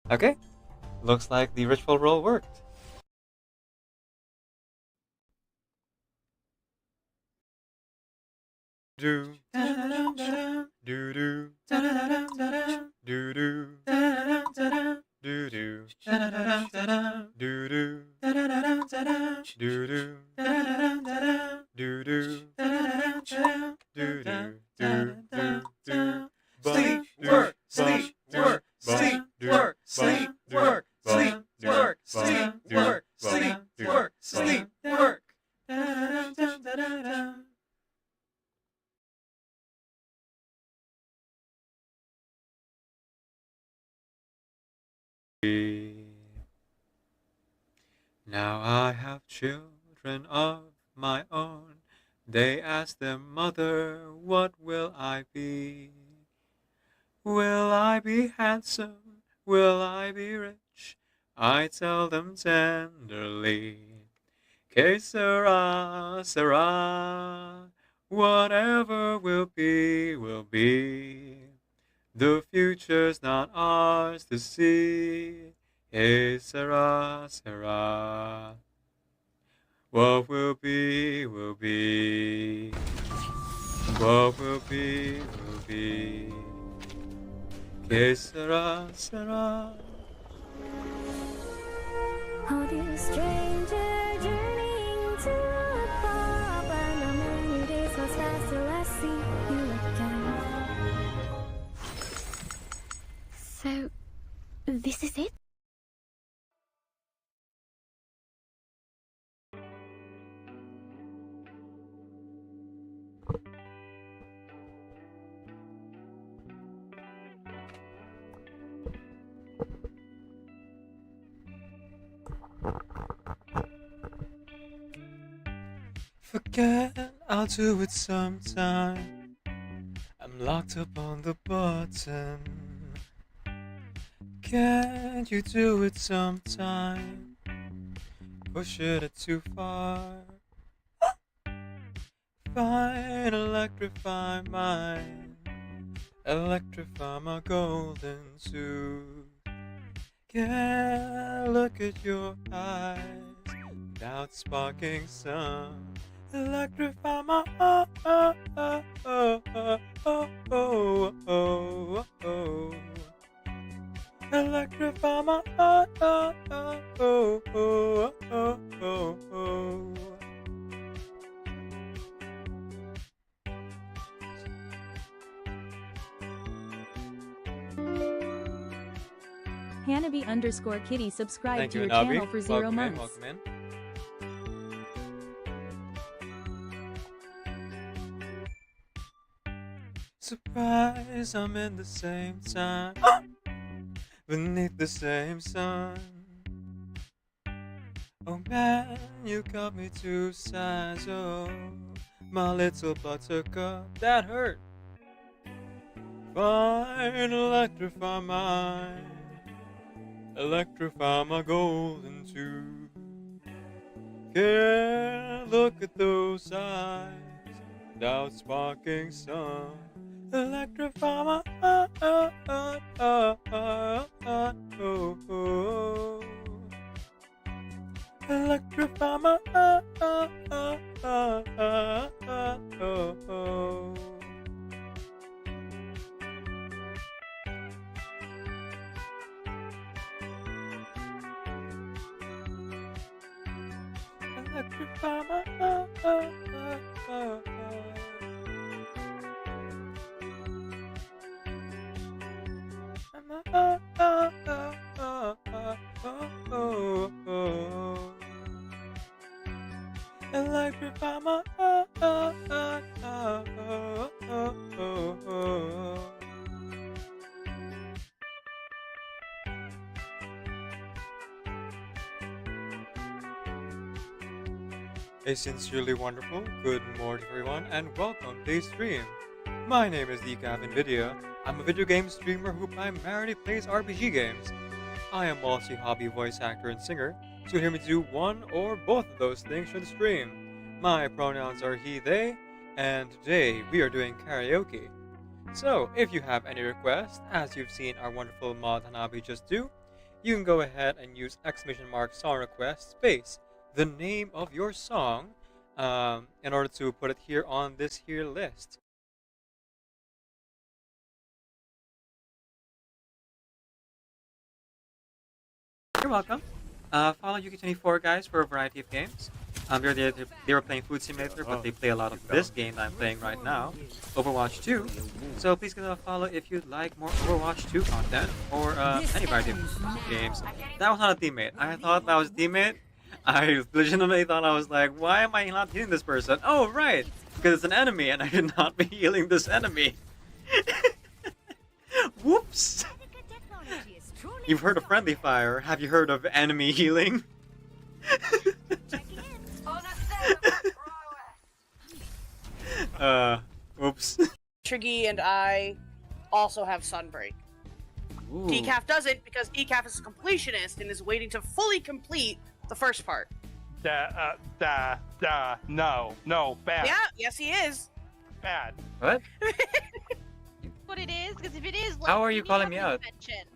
Okay, looks like the ritual roll worked. Do do do do do do do do do do Sleep, work, sleep, work, sleep, work, sleep, work, sleep, work, sleep, work, sleep, work, sleep, work. Now I have children of my own. They ask their mother, what will I be? Will I be handsome? Will I be rich? I tell them tenderly, que sera, sera. Whatever will be, will be. The future's not ours to see. Que sera, sera. What will be, will be. What will be, will be. Que sera, sera. How do you stranger journeying to a pub and the many days goes fast till I see you again. So, this is it? Forget, I'll do it sometime. I'm locked up on the button. Can't you do it sometime? Push it too far. Fine, electrify mine. Electrify my golden tooth. Can't look at your eyes without sparking some. Electrify my Electrify my Hanabi_Kitty subscribe Thank to you, your Nabi. channel for 0 Welcome months. in, welcome in. Surprise, I'm in the same time, beneath the same sun. Oh man, you got me two sides, oh, my little buttercup, that hurt. Fine, electrify mine, electrify my golden tooth. Can't look at those eyes without sparking sun. Electrify my Electrify my Electrify Electrify my A sincerely wonderful good morning everyone and welcome to the stream. My name is Gavin Video. I'm a video game streamer who primarily plays RPG games. I am also a hobby voice actor and singer, so you'll hear me do one or both of those things for the stream. My pronouns are he, they, and today we are doing karaoke. So, if you have any requests, as you've seen our wonderful mod Hanabi just do, you can go ahead and use !mark song request space the name of your song in order to put it here on this here list. You're welcome. Follow Yuki24 guys for a variety of games. They were playing Food Simulator, but they play a lot of this game that I'm playing right now, Overwatch 2. So please give them a follow if you'd like more Overwatch 2 content or any variety of games. That was not a teammate. I thought that was a teammate. I legitimately thought, I was like, why am I not healing this person? Oh, right, because it's an enemy and I should not be healing this enemy. Whoops. You've heard of friendly fire. Have you heard of enemy healing? Oops. Triggy and I also have Sunbreak. Ooh. Decaf doesn't because Decaf is a completionist and is waiting to fully complete the first part. No, bad. Yeah, yes he is. Bad. What? What it is? Because if it is, like, How are you need calling an me out? intervention.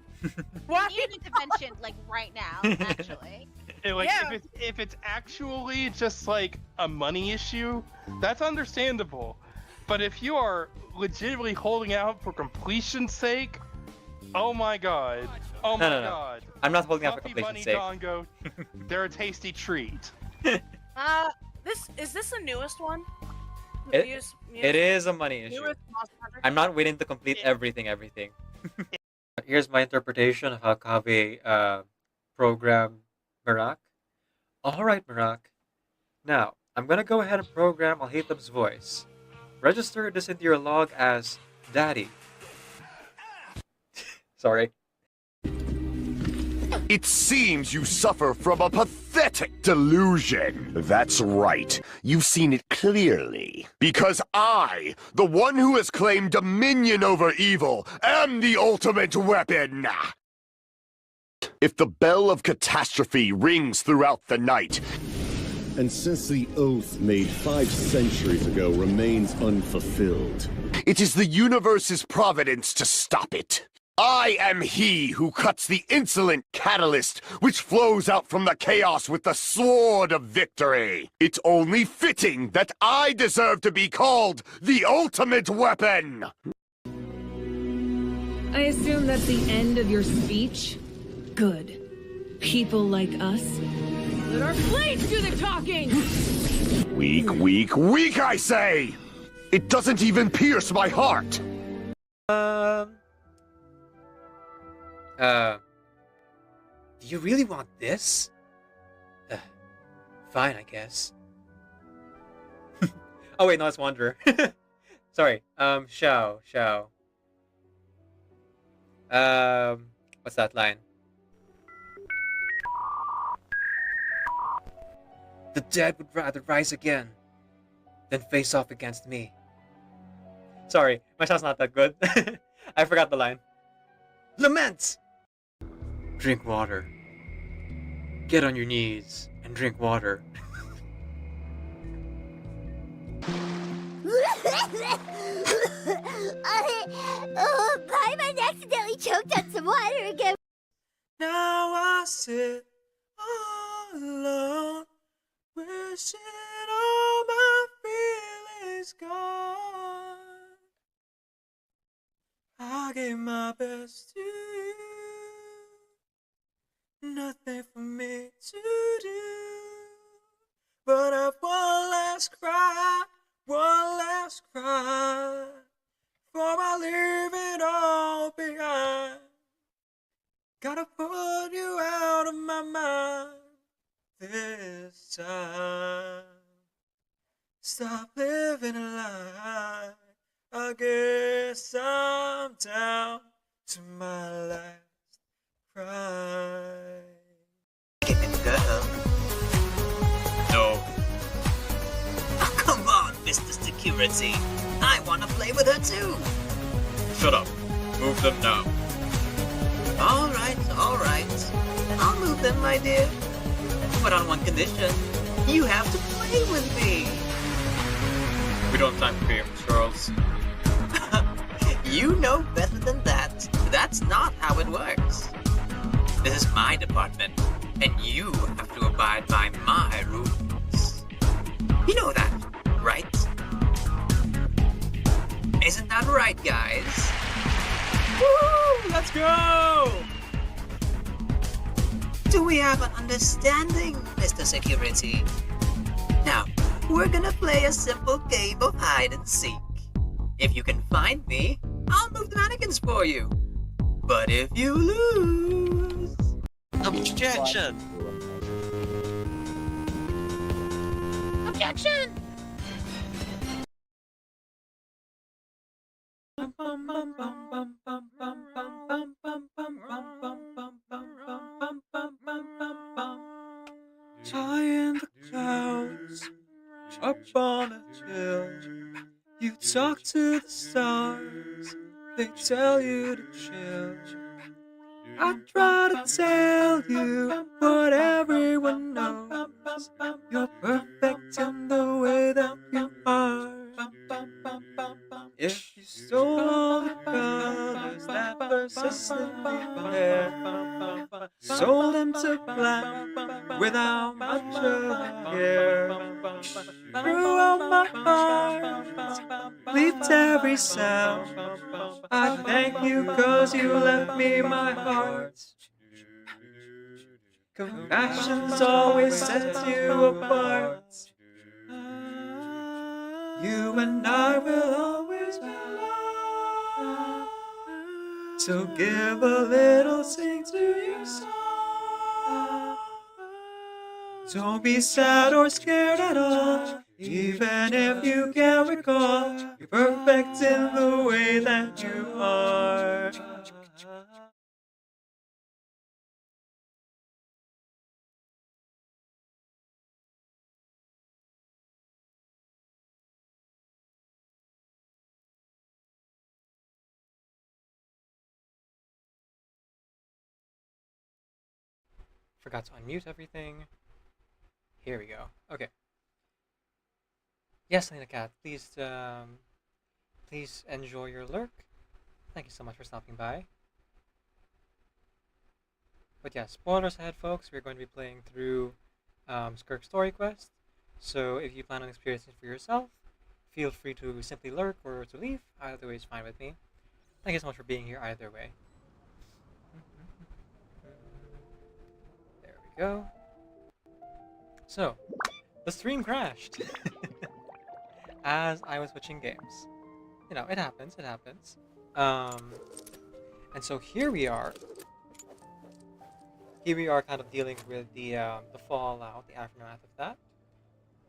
Why? We need an intervention, like, right now, actually. Yeah. If it's actually just like a money issue, that's understandable. But if you are legitimately holding out for completion's sake, oh my god. Oh my No. god. I'm not holding out for Puppy completion's Bunny sake. Dongo, they're a tasty treat. Is this the newest one? It is a money issue. Newest Monster Hunter? I'm not waiting to complete everything. Here's my interpretation of how Kave programmed Marak. Alright, Marak. Now, I'm gonna go ahead and program Alhaithab's voice. Register this into your log as Daddy. Sorry. It seems you suffer from a pathetic delusion. That's right. You've seen it clearly. Because I, the one who has claimed dominion over evil, am the ultimate weapon. If the bell of catastrophe rings throughout the night, and since the oath made 5 centuries ago remains unfulfilled, it is the universe's providence to stop it. I am he who cuts the insolent catalyst which flows out from the chaos with the sword of victory. It's only fitting that I deserve to be called the ultimate weapon. I assume that's the end of your speech? Good. People like us. Let our blades do the talking! Weak, I say! It doesn't even pierce my heart! Do you really want this? Fine, I guess. Oh wait, no, it's Wanderer. Sorry, Xiao. What's that line? The dead would rather rise again than face off against me. Sorry, my sound's not that good. I forgot the line. Lament! Drink water. Get on your knees and drink water. Paimon accidentally choked on some water again. Now I sit all alone, wishing all my feelings gone. I gave my best to you, nothing for me to do, but I've one last cry, before I leave it all behind. Gotta put you out of my mind this time. Stop living a lie. I guess I'm down to my last cry. No. Oh, come on, Mr. Security. I want to play with her too. Shut up. Move them now. All right. I'll move them, my dear. But on one condition. You have to play with me. We don't have time for games, Charles. You know better than that. That's not how it works. The This is my department, and you have to abide by my rules. You know that, right? Isn't that right, guys? Woo! Let's go! Do we have an understanding, Mr. Security? Now, we're gonna play a simple game of hide and seek. If you can find me, I'll move the mannequins for you. But if you lose... Objection! Objection! High in the clouds, up on a hill, you talk to the stars, they tell you to chill. I try to tell you what everyone knows, you're perfect in the way that you are. If you stole all the colors that persist in your hair, sold them to black without much of a care, threw out my heart, bleeped every sound, I thank you 'cause you left me my heart. Compassion's always sets you apart. You and I will always be loved. So give a little sing to your soul. Don't be sad or scared at all, even if you can't recall. You're perfect in the way that you are. Forgot to unmute everything. Here we go. Okay. Yes, Lena Cat, please enjoy your lurk. Thank you so much for stopping by. But yeah, spoilers ahead, folks. We're going to be playing through Skirk Story Quest. So if you plan on experiencing it for yourself, feel free to simply lurk or to leave. Either way is fine with me. Thank you so much for being here either way. There we go. So, the stream crashed as I was switching games. You know, it happens, it happens. And so here we are. Here we are kind of dealing with the fallout, the aftermath of that.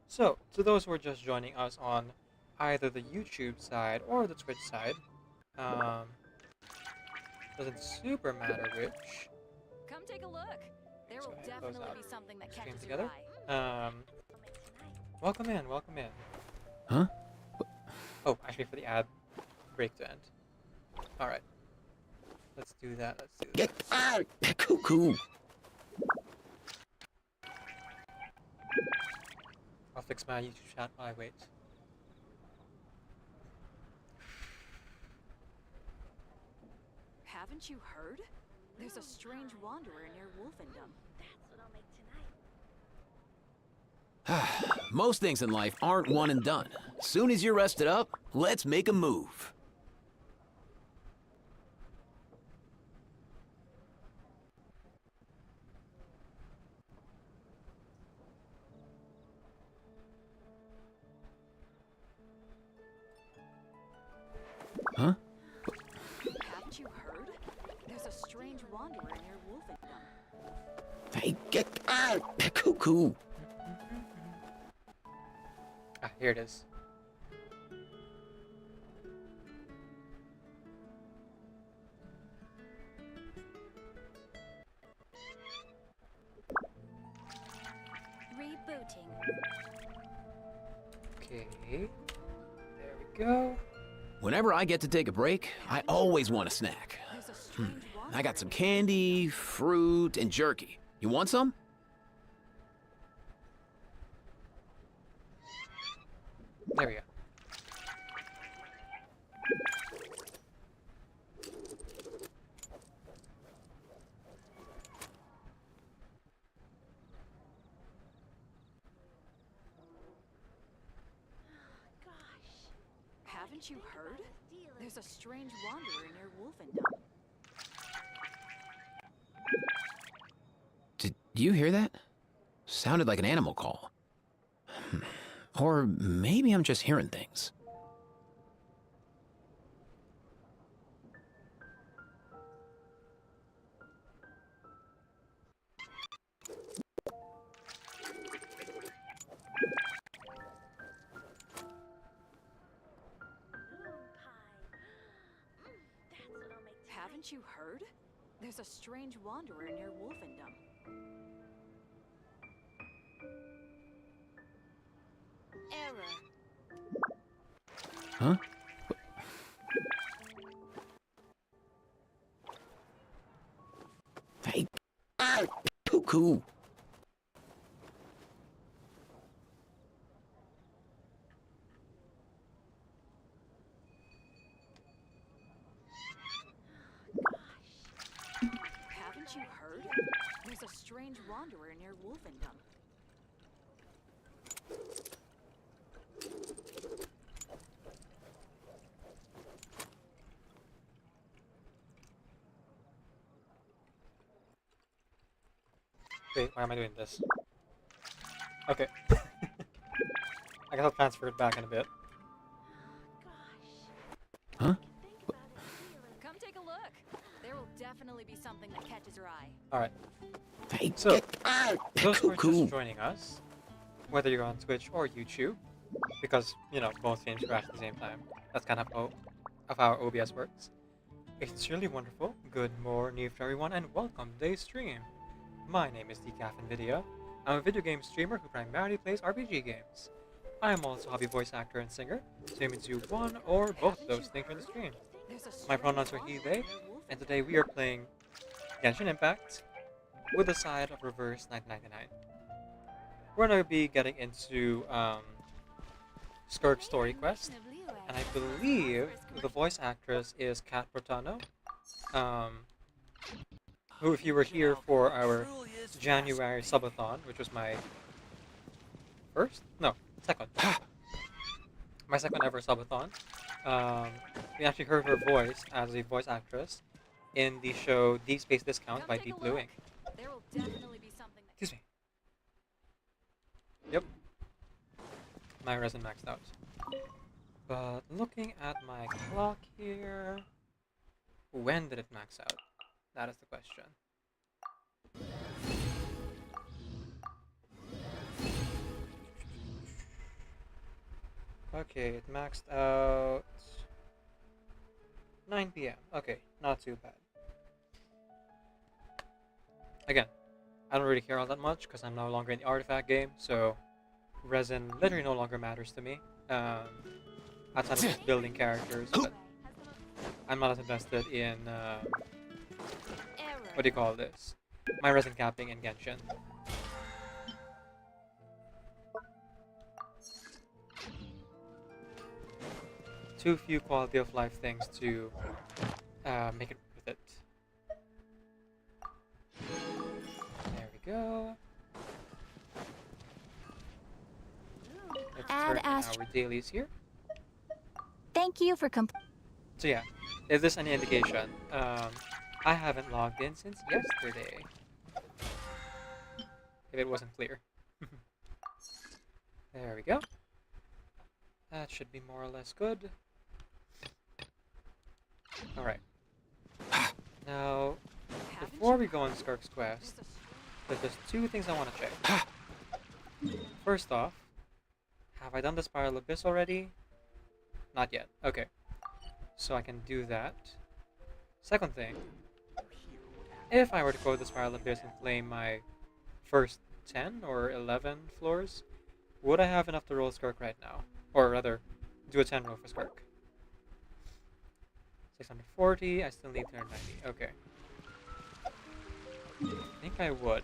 So, to those who are just joining us on either the YouTube side or the Twitch side, doesn't super matter which. Come take a look. There will definitely be something that Stream catches together. your eye. Welcome in, welcome in. Huh? Oh, actually for the ad break to end. Alright. Let's do that, let's do that. Get out! Cuckoo! I'll fix my YouTube chat while I wait. Haven't you heard? There's a strange wanderer near Wolfendom. That's what I'll make tonight. Most things in life aren't one and done. Soon as you're rested up, let's make a move. Huh? Haven't you heard? There's a strange wanderer near Wolfendom. Hey, get out! Cuckoo! Ah, here it is. Rebooting. Okay. There we go. Whenever I get to take a break, I always want a snack. There's a strange wanderer. I got some candy, fruit, and jerky. You want some? There we go. Haven't you heard? There's a strange wanderer near Wolfendom. Did you hear that? Sounded like an animal call. Or maybe I'm just hearing things. Haven't you heard? There's a strange wanderer near Wolfendom. Error. Huh? Hey, cuckoo. Haven't you heard? There's a strange wanderer near Wolfendom. Wait, why am I doing this? Okay. I guess I'll transfer it back in a bit. Huh? Come take a look. There will definitely be something that catches your eye. Alright. Hey, So, those who are cuckoo. just joining us, whether you're on Twitch or YouTube, because, you know, both games crash at the same time. That's kind of how OBS works. It's sincerely wonderful. Good morning to everyone, and welcome to today's stream. My name is Decaf. I'm a video game streamer who primarily plays RPG games. I am also a hobby voice actor and singer, so you may do one or both of those things for the stream. My pronouns are he, they, and today we are playing Genshin Impact with a side of Reverse 1999. We're going to be getting into Skirk story quest, and I believe the voice actress is Kat Portano, who, if you were here for our January subathon, which was my second ever subathon, we actually heard her voice as a voice actress in the show Deep Space Discount by Deep Blue Inc. There will definitely be something that... Excuse me. Yep. My resin maxed out. But looking at my clock here... When did it max out? That is the question. Okay, it maxed out... 9 PM. Okay, not too bad. Again, I don't really care all that much because I'm no longer in the artifact game, so resin literally no longer matters to me. Outside of just building characters, but I'm not as invested in what do you call this? My resin capping in Genshin. Too few quality of life things to make it worth it. There we go. Let's Add start our dailies here. Thank you for So yeah, is this any indication? I haven't logged in since yesterday. If it wasn't clear. There we go. That should be more or less good. Alright. Now, before we go on Skirk's quest, there's just two things I want to check. First off, have I done the Spiral Abyss already? Not yet. Okay. So I can do that. Second thing, if I were to go to the Spiral Abyss and claim my first 10 or 11 floors, would I have enough to roll Skirk right now? Or rather, do a 10 roll for Skirk. 640, I still need 390. Okay. I think I would.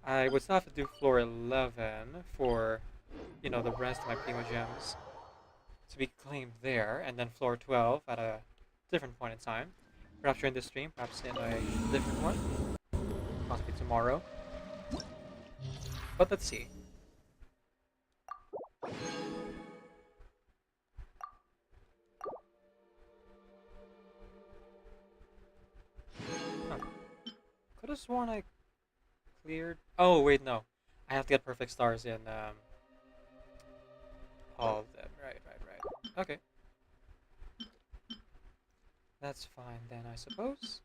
I would still have to do floor 11 for, you know, the rest of my Primo Gems to be claimed there, and then floor 12 at a different point in time. Perhaps during this stream, perhaps in a different one. Possibly tomorrow. But let's see. was one I cleared. Oh wait, no. I have to get perfect stars in all of them. Right. Okay. That's fine then, I suppose.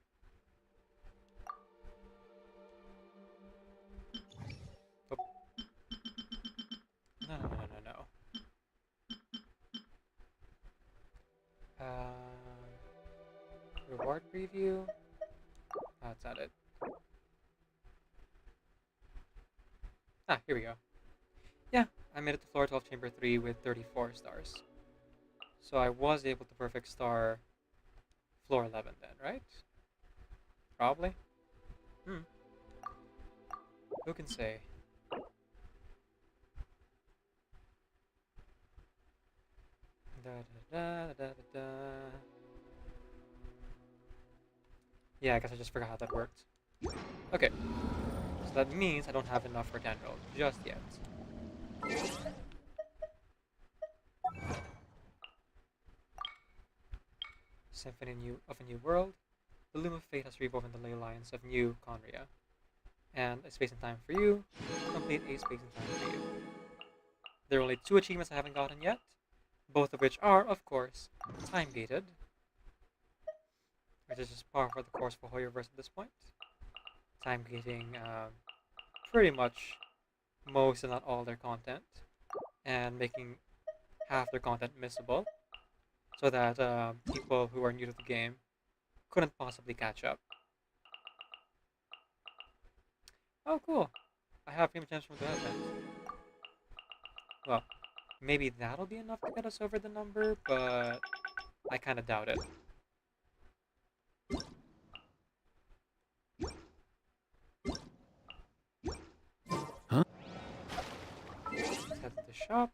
Oh. No. Reward preview. That's not it. Ah, here we go. Yeah, I made it to floor 12, chamber 3 with 34 stars. So I was able to perfect star floor 11 then, right? Probably. Who can say? Yeah, I guess I just forgot how that worked. Okay. So that means I don't have enough for 10 rolls just yet. Symphony of a New World. The Loom of Fate has rewoven the ley lines of New Conria. And a space and time for you. Complete a space and time for you. There are only 2 achievements I haven't gotten yet. Both of which are, of course, time-gated. Which is just par for the course for Hoyoverse at this point. Time-gating pretty much most and not all their content. And making half their content missable. So that people who are new to the game couldn't possibly catch up. Oh, cool. I have prima gems from the event. Well, maybe that'll be enough to get us over the number, but I kind of doubt it. Huh? Let's head to the shop.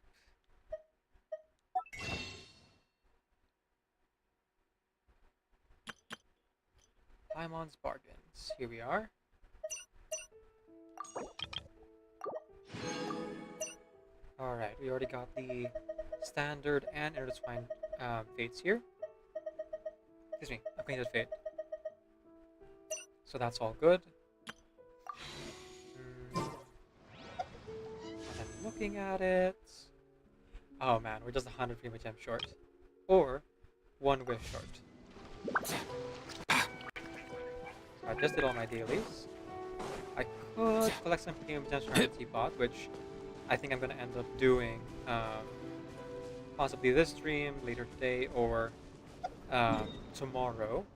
Paimon's Bargains. Here we are. Alright, we already got the standard and intertwined fates here. Excuse me, acquainted fate. So that's all good. And looking at it... Oh man, we're just 100 prima gem short. Or 1 wish short. I just did all my dailies. I could collect some prima gems from the teapot, which I think I'm going to end up doing possibly this stream, later today, or tomorrow.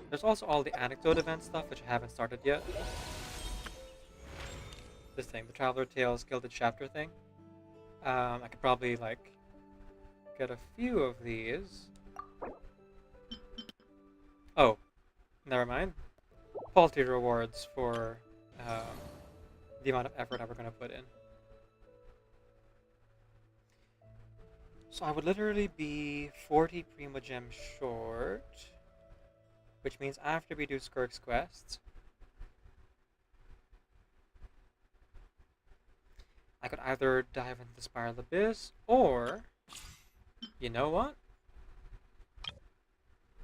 There's also all the anecdote event stuff, which I haven't started yet. This thing, the Traveler Tales Gilded Chapter thing. I could probably, like, get a few of these. Oh, never mind. Faulty rewards for the amount of effort I we're going to put in. So I would literally be 40 prima gem short, which means after we do Skirk's quest, I could either dive into the Spiral Abyss, or, you know what?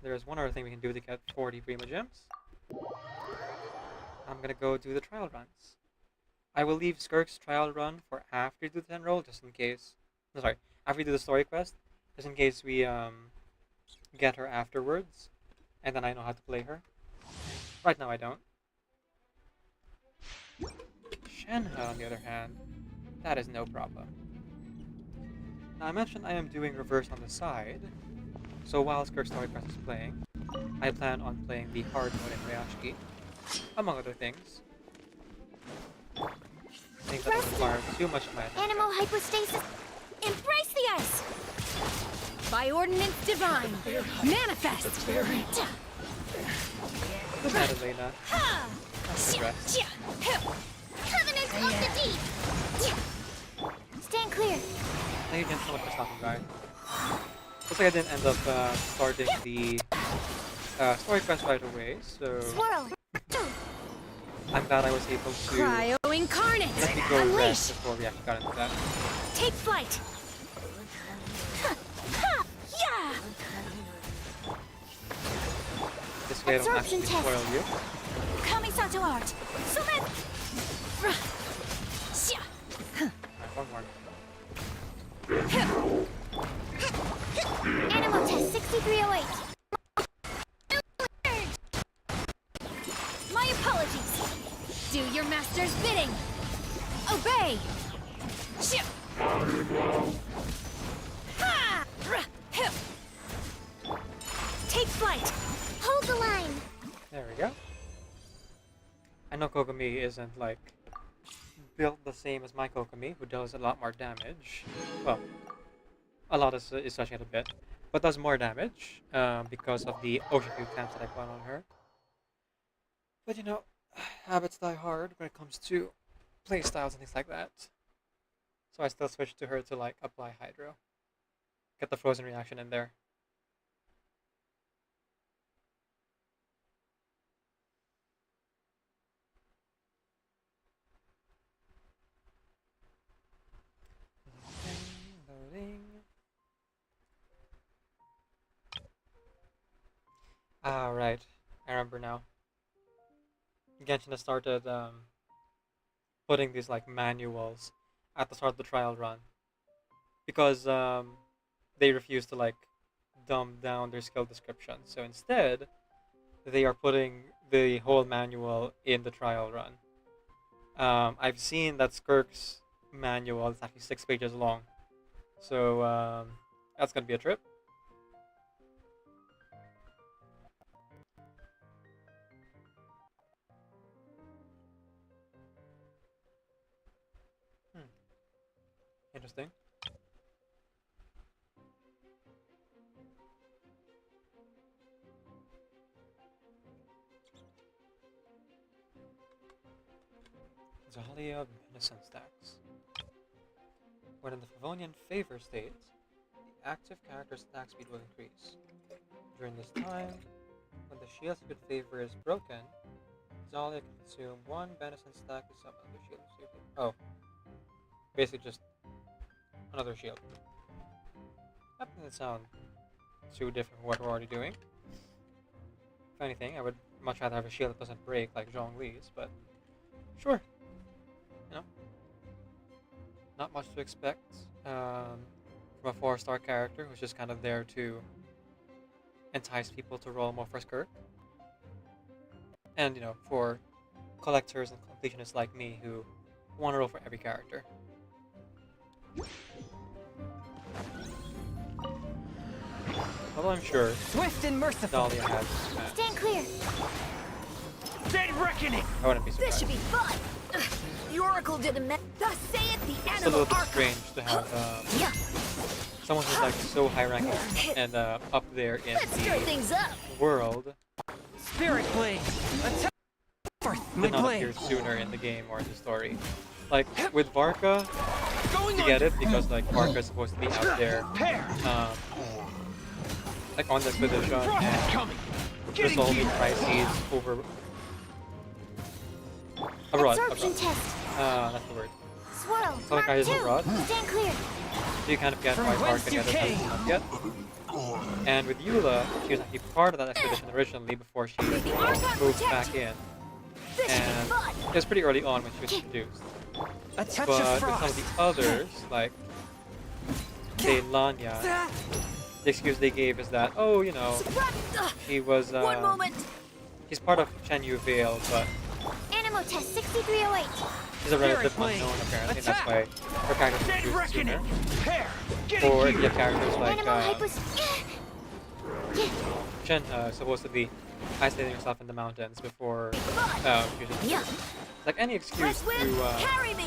There's one other thing we can do to get 40 prima gems. I'm gonna go do the trial runs. I will leave Skirk's trial run for after you do the 10 roll, just in case. No, sorry, after we do the story quest, just in case we get her afterwards, and then I know how to play her. Right now I don't. Shenhe, on the other hand, that is no problem. Now I mentioned I am doing reverse on the side, so while Skirk's story quest is playing, I plan on playing the hard mode in Ryashiki, among other things. Things that don't require too much of my attention. Animal hypostasis. Embrace the ice. By ordinance divine. Manifest. Good night, Elena. That's the rest. Covenant of the deep. Stand clear. Thank you again so much for stopping by. Looks like I didn't end up starting the story quest right away, so Swirl. I'm glad I was able to Cryo incarnate. let me go Unleash. rest before we actually got into that. Take flight. Yeah. This Hopefully I don't Absorption actually test. spoil you. Kamisato art. Sumen. Alright, one more. Animal test 6308. My apologies. Do your master's bidding. Obey. Ha! Take flight. Hold the line. There we go. I know Kokomi isn't like built the same as my Kokomi, who does a lot more damage. Well, a lot is such a bit, but does more damage because of the ocean view clamps that I put on her. But you know, habits die hard when it comes to playstyles and things like that. So I still switched to her to like apply Hydro. Get the frozen reaction in there. Loading. Ah, right. I remember now. Genshin has started putting these like manuals at the start of the trial run because they refuse to like dumb down their skill description. So instead, they are putting the whole manual in the trial run. I've seen that Skirk's manual is actually 6 pages long, so that's gonna be a trip. Interesting. Zalia Venison stacks. When in the Favonian favor state, the active character's attack speed will increase. During this time, when the shield's good favor is broken, Zalia can consume 1 Venison stack to summon another shield. Oh. Basically just another shield. That doesn't sound too different from what we're already doing. If anything, I would much rather have a shield that doesn't break like Zhongli's, but sure. You know, not much to expect from a 4-star character who's just kind of there to entice people to roll more for Skirk. And, you know, for collectors and completionists like me who want to roll for every character. Although I'm sure Swift and merciful. Dahlia has Stand clear. Dead reckoning. I wouldn't be This surprised. should be fun. The Oracle did a thus saith the It's a animal little bit archive. strange to have someone who's like so high ranking and up there in Let's stir things up. the world Spirit blade. Attack. did My not blade. appear sooner in the game or in the story. Like with Varka, Going you on. get it because like Varka is supposed to be out there, like on the expedition and Coming. resolving crises over abroad. Absorption test. That's the word. Swirl. Something crisis abroad. Stand clear. So you kind of get why Varka you hasn't came. come up yet. And with Eula, she was actually part of that expedition originally before she moved back in. And it was pretty early on when she was introduced. A touch But of with some frost. of the others, like say Lanya, the excuse they gave is that, oh, you know, she was One moment. she's part of Chenyu Vale, but Animal test 6308. she's a relative Spirit blade. unknown apparently, and that's Attack. why her character was Dead introduced reckoning. sooner. Pair. Getting Or here. you have characters like Animal hypos. Shenhe is supposed to be isolating herself in the mountains before she was Yeah. introduced. Like any excuse West wind, to carry me.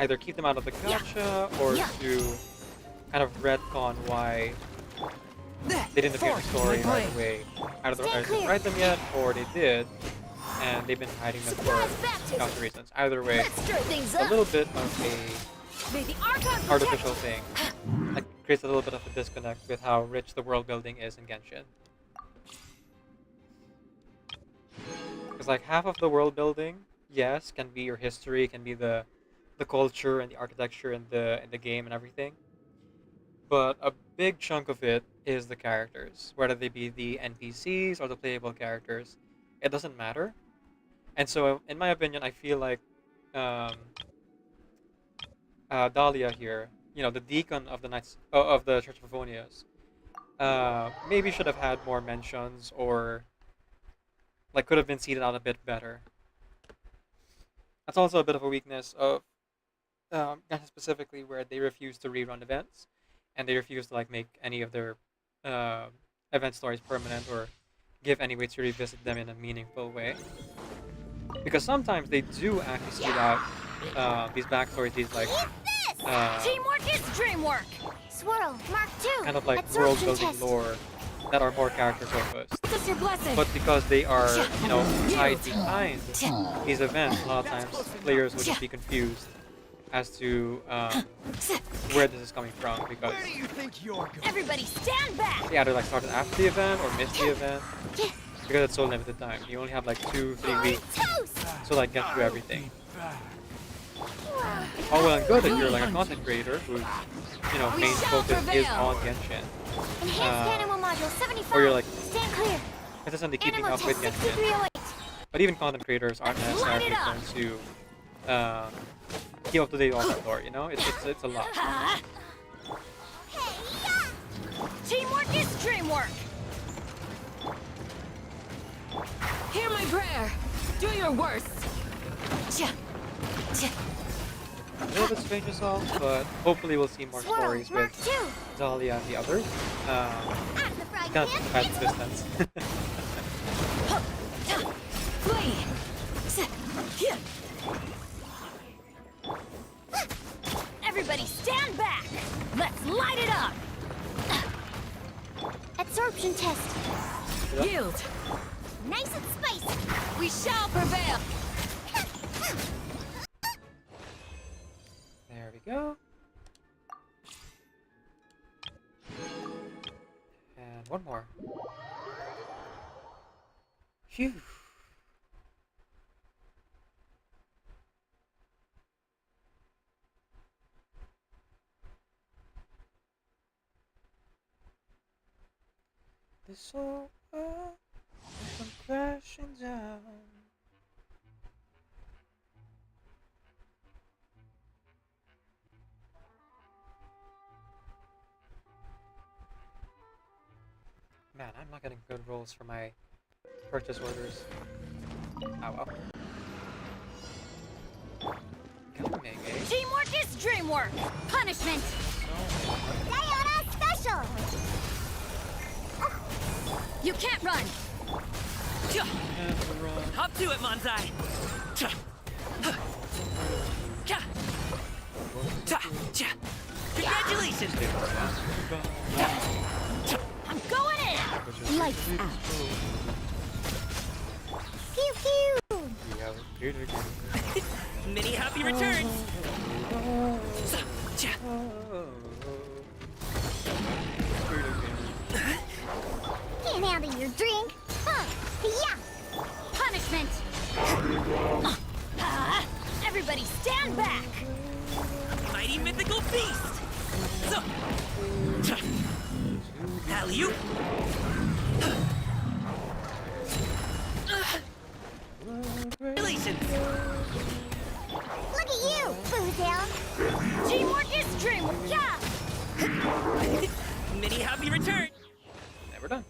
either keep them out of the gacha or Yeah. to kind of retcon why they didn't appear in the story right away. Either they didn't write them yet, or they did, and they've been hiding them for Surprise baptism. gacha reasons. Either way, Let's stir things it's a up. little bit of a May the Archon protect. artificial thing. That creates a little bit of a disconnect with how rich the world building is in Genshin. Because like half of the world building, yes, can be your history, can be the culture and the architecture and the game and everything. but a big chunk of it is the characters, whether they be the NPCs or the playable characters. It doesn't matter. And so, in my opinion, I feel like um, Dahlia here, the deacon of the Knights of the Church of Favonius, maybe should have had more mentions, or like could have been seated out a bit better. That's also a bit of a weakness of Genshin specifically, where they refuse to rerun events, and they refuse to like make any of their uh, event stories permanent or give any way to revisit them in a meaningful way. Because sometimes they do actually see out these backstories, these like Teamwork is dreamwork. Swirl, Mark 2. kind of like world building lore that are more character focused. Just your blessing. But because they are, tied behind these events, a lot of times players would just be confused as to where this is coming from, because Everybody stand back. they either like started after the event or missed the event, because it's so limited time. You only have like 2-3 weeks to like get through everything. All well and good if you're like a content creator whose main focus is on Genshin, Enhanced animal module 75. or you're like Stand clear. consistently keeping Animal up with test Genshin. 6308. But even content creators aren't necessarily going to keep up to date on that lore. It's a lot. Teamwork is dreamwork. Hear my prayer. Do your worst. A little bit strange as well, but hopefully we'll see more Swirl, stories Mark with 2. Dahlia and the others. At the fry Kind of pan, bad it's distance. Flee. Everybody stand back. Let's light it up. Absorption test. Yield. Nice and spicy. We shall prevail. There we go. And one more. Phew. This all come crashing down. Man, I'm not getting good rolls for my purchase orders. Oh well. Coming, eh? Teamwork is dreamwork. Punishment. Sayonara special. You can't run. Hop to it, Manzai! Congratulations! I'm going in. Lights out. Pew pew. Many happy returns! Can't handle your drink. Huh. Yeah. Punishment. Everybody stand back. Mighty mythical beast! Alley-oop! Congratulations! Look at you, Boozle. Teamwork is dreamwork. Yeah. Many happy returns! Never done.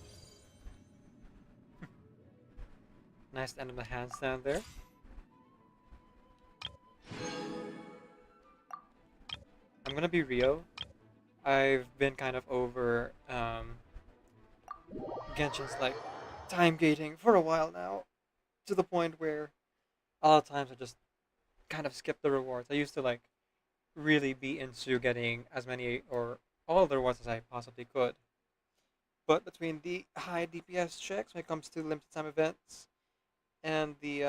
Nice end of the handstand there. I'm gonna be real. I've been kind of over Genshin's like time gating for a while now, to the point where a lot of times I just kind of skip the rewards. I used to like really be into getting as many or all the rewards as I possibly could. But between the high DPS checks when it comes to limited time events and the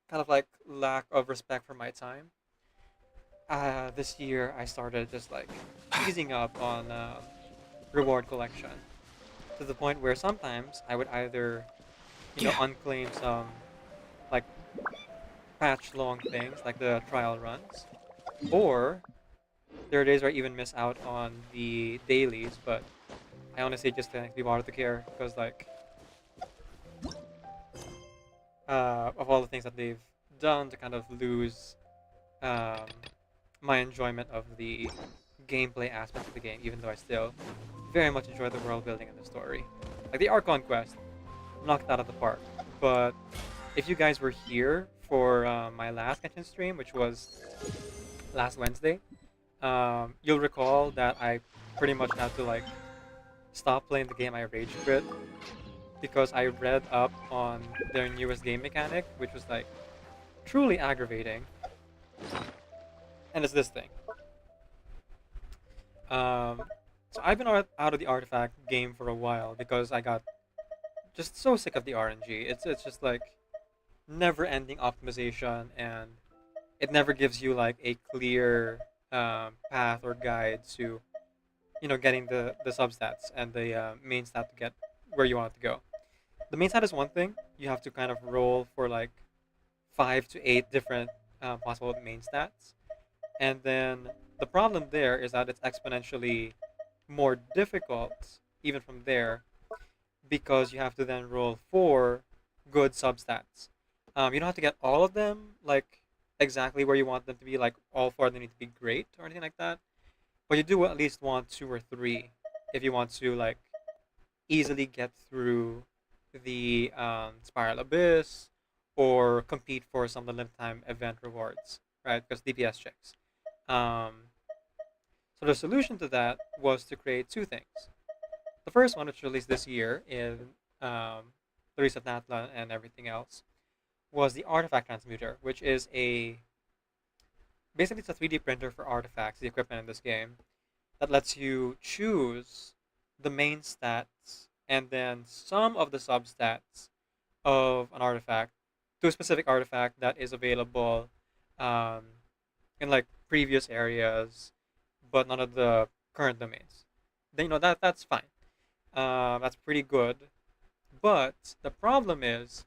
kind of like lack of respect for my time, this year I started just like easing up on reward collection, to the point where sometimes I would either unclaim some like patch long things like the trial runs, or There are days where I even miss out on the dailies, but I honestly just can't be bothered to care because, like, of all the things that they've done to kind of lose um, my enjoyment of the gameplay aspect of the game, even though I still very much enjoy the world building and the story. Like the Archon quest, knocked out of the park. But if you guys were here for my last Genshin stream, which was last Wednesday, you'll recall that I pretty much had to like stop playing the game I rage quit because I read up on their newest game mechanic, which was like truly aggravating. And it's this thing. So I've been out of the artifact game for a while because I got just so sick of the RNG. It's just like never-ending optimization, and it never gives you like a clear path or guide to, you know, getting the substats and the main stat to get where you want it to go. The main stat is one thing. You have to kind of roll for like 5 to 8 different possible main stats. And then the problem there is that it's exponentially more difficult even from there because you have to then roll 4 good substats. You don't have to get all of them like exactly where you want them to be, like all 4 of them need to be great or anything like that. But you do at least want 2 or 3 if you want to like easily get through the Spiral Abyss or compete for some of the limited time event rewards, right? Because DPS checks. So the solution to that was to create 2 things. The first one, which released this year in the release of Natla and everything else, was the Artifact Transmuter, which is basically it's a 3D printer for artifacts, the equipment in this game, that lets you choose the main stats and then some of the substats of an artifact to a specific artifact that is available in like previous areas, but none of the current domains. Then that's fine. That's pretty good. But the problem is,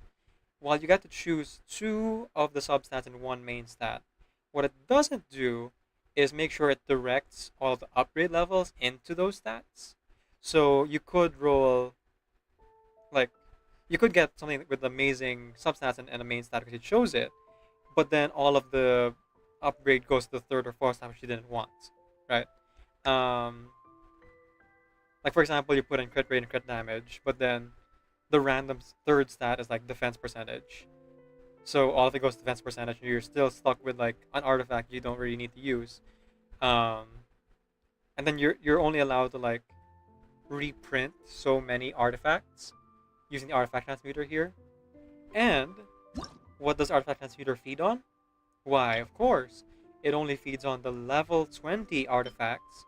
while you get to choose 2 of the substats and 1 main stat, what it doesn't do is make sure it directs all the upgrade levels into those stats. So you could roll, like, you could get something with amazing substats and a main stat because you chose it, but then all of the upgrade goes to the 3rd or 4th stat which you didn't want, right? Like for example, you put in crit rate and crit damage, but then the random 3rd stat is like defense percentage. So all of it goes to defense percentage, and you're still stuck with like an artifact you don't really need to use. And then you're only allowed to like reprint so many artifacts using the artifact transmuter here. And what does artifact transmuter feed on? Why, of course, it only feeds on the level 20 artifacts,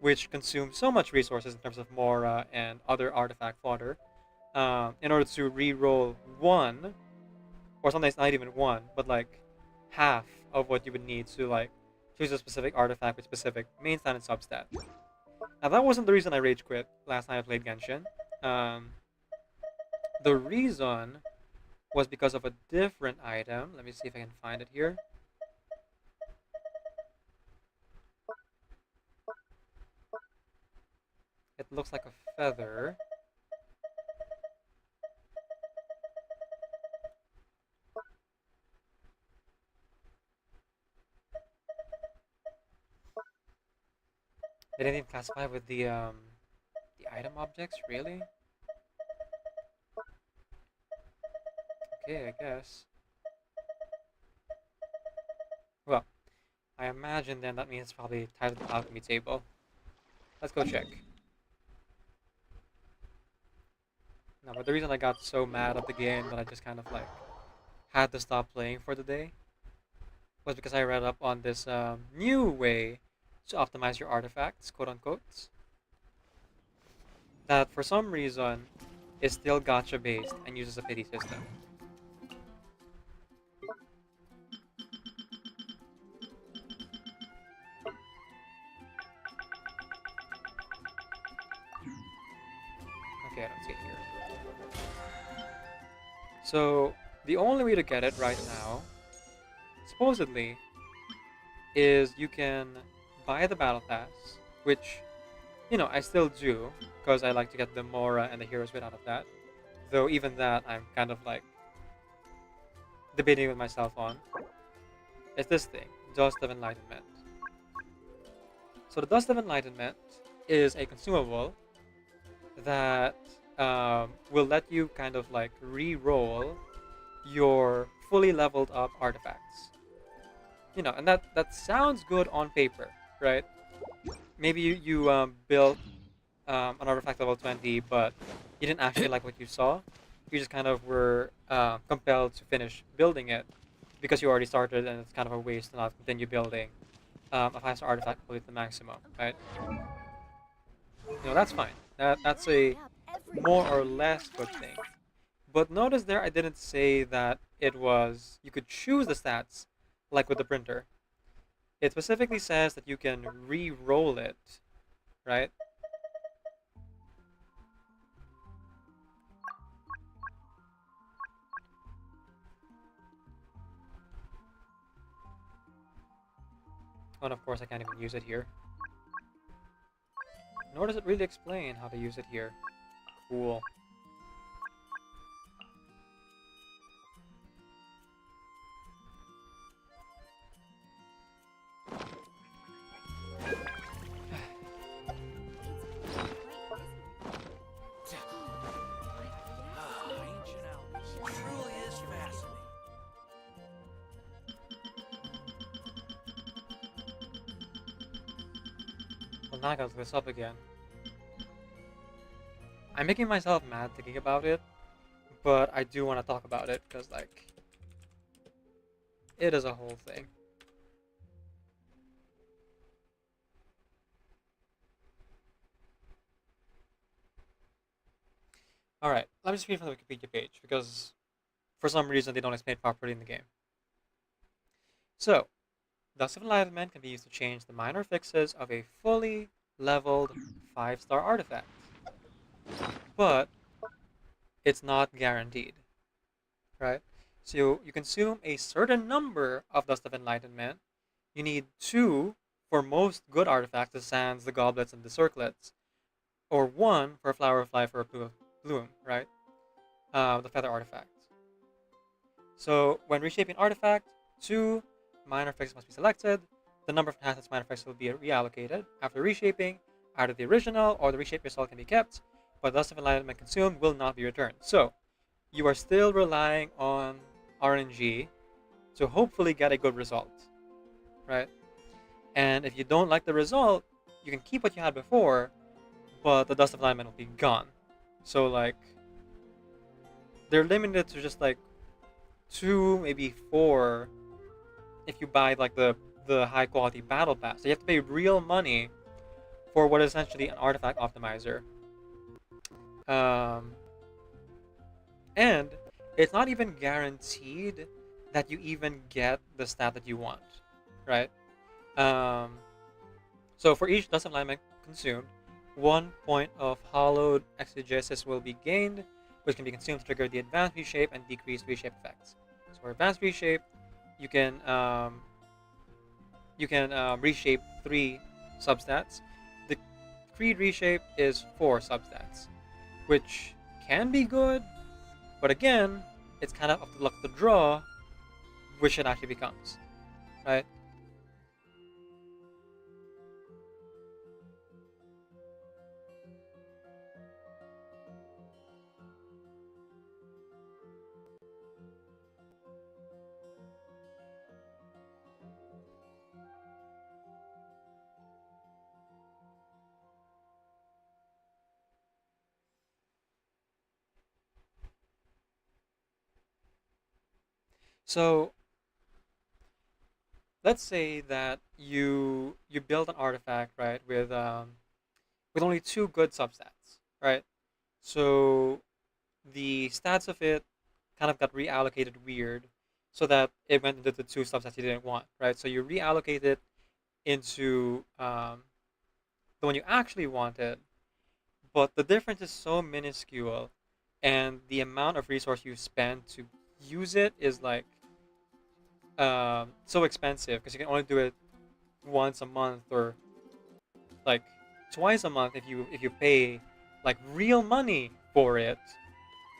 which consume so much resources in terms of Mora and other artifact fodder, in order to re-roll 1, or sometimes not even 1, but like half of what you would need to like choose a specific artifact with specific main stat and substat. Now that wasn't the reason I rage quit last time I played Genshin. The reason was because of a different item. Let me see if I can find it here. It looks like a feather. They didn't even classify with the item objects, really? Okay, I guess. Well, I imagine then that means it's probably tied to the alchemy table. Let's go check. No, but the reason I got so mad at the game that I just kind of like had to stop playing for the day was because I read up on this new way to optimize your artifacts, quote unquote, that for some reason is still gacha based and uses a pity system. Okay, I don't see it here. So the only way to get it right now, supposedly, is you can buy the battle pass, which, you know, I still do because I like to get the Mora and the Hero's Wit out of that. Though even that, I'm kind of like debating with myself on. It's this thing, Dust of Enlightenment. So the Dust of Enlightenment is a consumable that will let you kind of like re-roll your fully leveled up artifacts. You know, and that sounds good on paper, right? Maybe you built an artifact level 20, but you didn't actually like what you saw. You just kind of were compelled to finish building it because you already started, and it's kind of a waste to not continue building a 5-star artifact fully to the maximum, right? You know, that's fine. That's a more or less good thing. But notice there I didn't say that it was, you could choose the stats like with the printer. It specifically says that you can re-roll it, right? And of course I can't even use it here. Nor does it really explain how to use it here. Cool. Truly is fascinating. Well, now I gotta look this up again. I'm making myself mad thinking about it, but I do want to talk about it because, like, it is a whole thing. Alright, let me just read from the Wikipedia page because for some reason they don't explain it properly in the game. So, Dust of Enlightenment can be used to change the minor fixes of a fully leveled 5-star artifact. But it's not guaranteed, right? So you consume a certain number of Dust of Enlightenment. You need 2 for most good artifacts, the sands, the goblets, and the circlets, or 1 for a flower of life or a bloom, right? The feather artifact. So when reshaping artifact, 2 minor fixes must be selected. The number of enhancements minor fixes will be reallocated. After reshaping, either the original or the reshaped result can be kept, but Dust of Enlightenment consumed will not be returned. So you are still relying on RNG to hopefully get a good result, right? And if you don't like the result, you can keep what you had before, but the Dust of Enlightenment will be gone. So like, they're limited to just like 2, maybe 4 if you buy like the high quality battle pass. So you have to pay real money for what is essentially an artifact optimizer. And it's not even guaranteed that you even get the stat that you want, right? So for each Dust of Enlightenment consumed, 1 point of hollowed exegesis will be gained, which can be consumed to trigger the advanced reshape and decreased reshape effects. So for advanced reshape, you can reshape 3 substats. The Creed reshape is 4 substats, which can be good, but again, it's kind of up to luck of the draw which it actually becomes, right? So let's say that you build an artifact, right, with only 2 good substats, right? So the stats of it kind of got reallocated weird, so that it went into the 2 subsets you didn't want, right? So you reallocate it into the one you actually wanted, but the difference is so minuscule, and the amount of resource you spend to use it is like so expensive because you can only do it once a month or like twice a month if you pay like real money for it,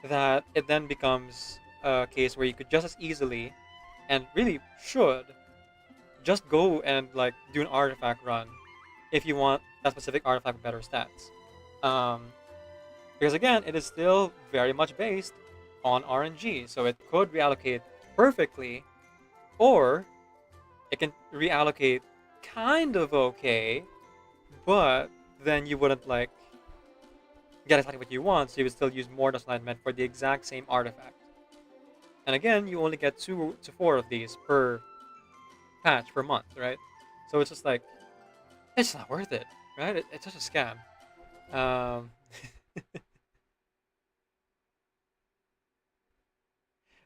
that it then becomes a case where you could just as easily and really should just go and like do an artifact run if you want that specific artifact with better stats. Because again, it is still very much based on RNG, so it could reallocate perfectly, or it can reallocate kind of okay, but then you wouldn't like get exactly what you want, so you would still use more dust alignment for the exact same artifact. And again, you only get 2 to 4 of these per patch per month, right? So it's just like, it's not worth it, right? It's just a scam.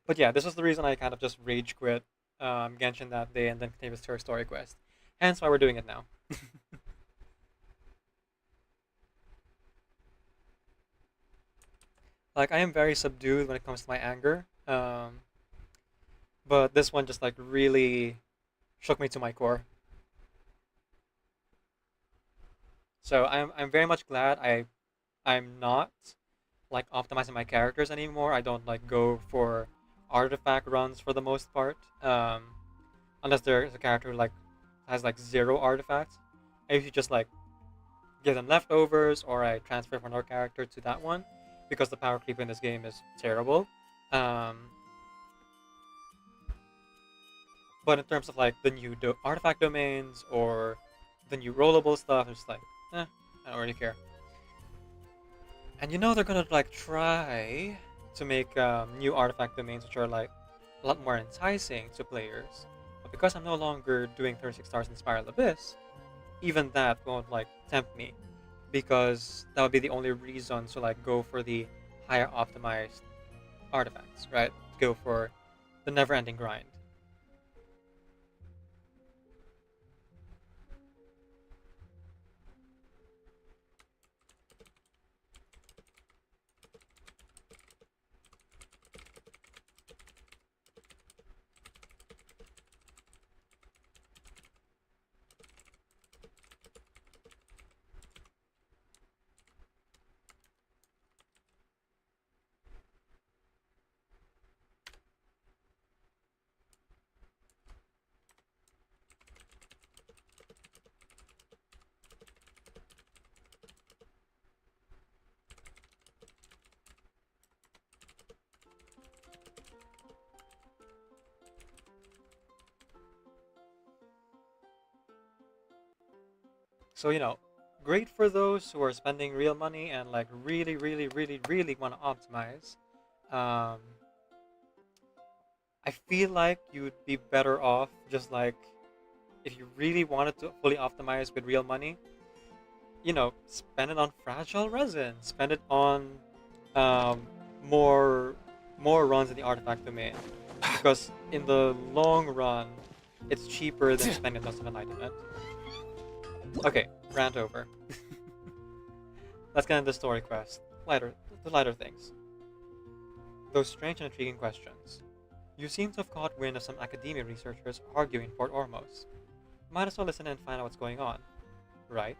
But yeah, this was the reason I kind of just rage quit Genshin that day and then continued with her story quest. Hence why we're doing it now. Like, I am very subdued when it comes to my anger. But this one just like really shook me to my core. So I'm very much glad I'm not like optimizing my characters anymore. I don't like go for artifact runs for the most part. Unless there's a character who like has like 0 artifacts. I usually just like give them leftovers or I transfer from another character to that one because the power creep in this game is terrible. But in terms of like the new artifact domains or the new rollable stuff, it's like, I don't really care. And you know they're gonna like try to make new artifact domains which are like a lot more enticing to players. But because I'm no longer doing 36 stars in Spiral Abyss, even that won't like tempt me. Because that would be the only reason to like go for the higher optimized artifacts, right? Go for the never-ending grind. So, you know, great for those who are spending real money and like really want to optimize. I feel like you'd be better off just like if you really wanted to fully optimize with real money, you know, spend it on fragile resin, spend it on more runs in the artifact domain, because in the long run, it's cheaper than spending dust of enlightenment. Okay, rant over. Let's get into the story quest. The lighter things. Those strange and intriguing questions. You seem to have caught wind of some academia researchers arguing Port Ormos. Might as well listen and find out what's going on. Right?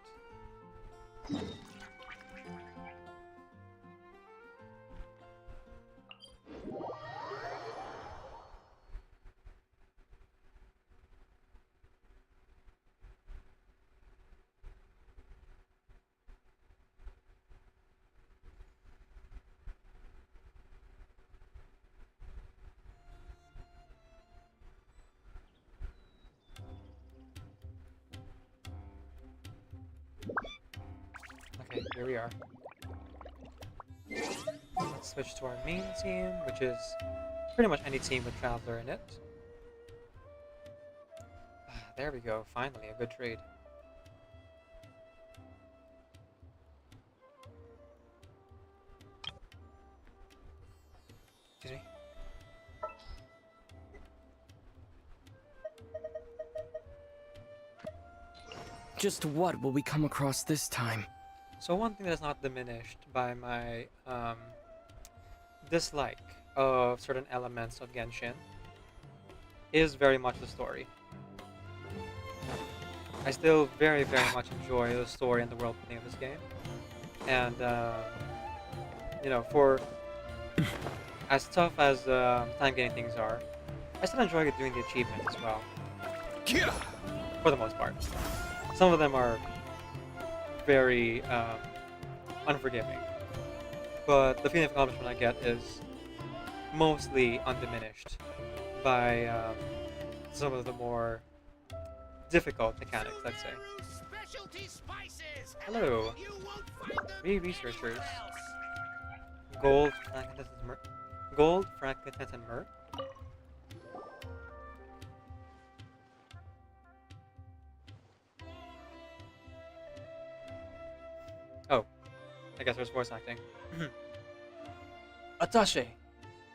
Okay, here we are. Let's switch to our main team, which is pretty much any team with Traveler in it. There we go, finally, a good trade. Excuse me. Just what will we come across this time? So one thing that's not diminished by my dislike of certain elements of Genshin is very much the story. I still very much enjoy the story and the world building of this game. And you know, for as tough as time getting things are, I still enjoy doing the achievements as well. For the most part. Some of them are very unforgiving. But the feeling of accomplishment I get is mostly undiminished by some of the more difficult mechanics, let's say. Hello. 3 researchers. Gold, frankincense, and myrrh. Gold, frankincense, and myrrh. Oh, I guess there's voice acting. Attaché,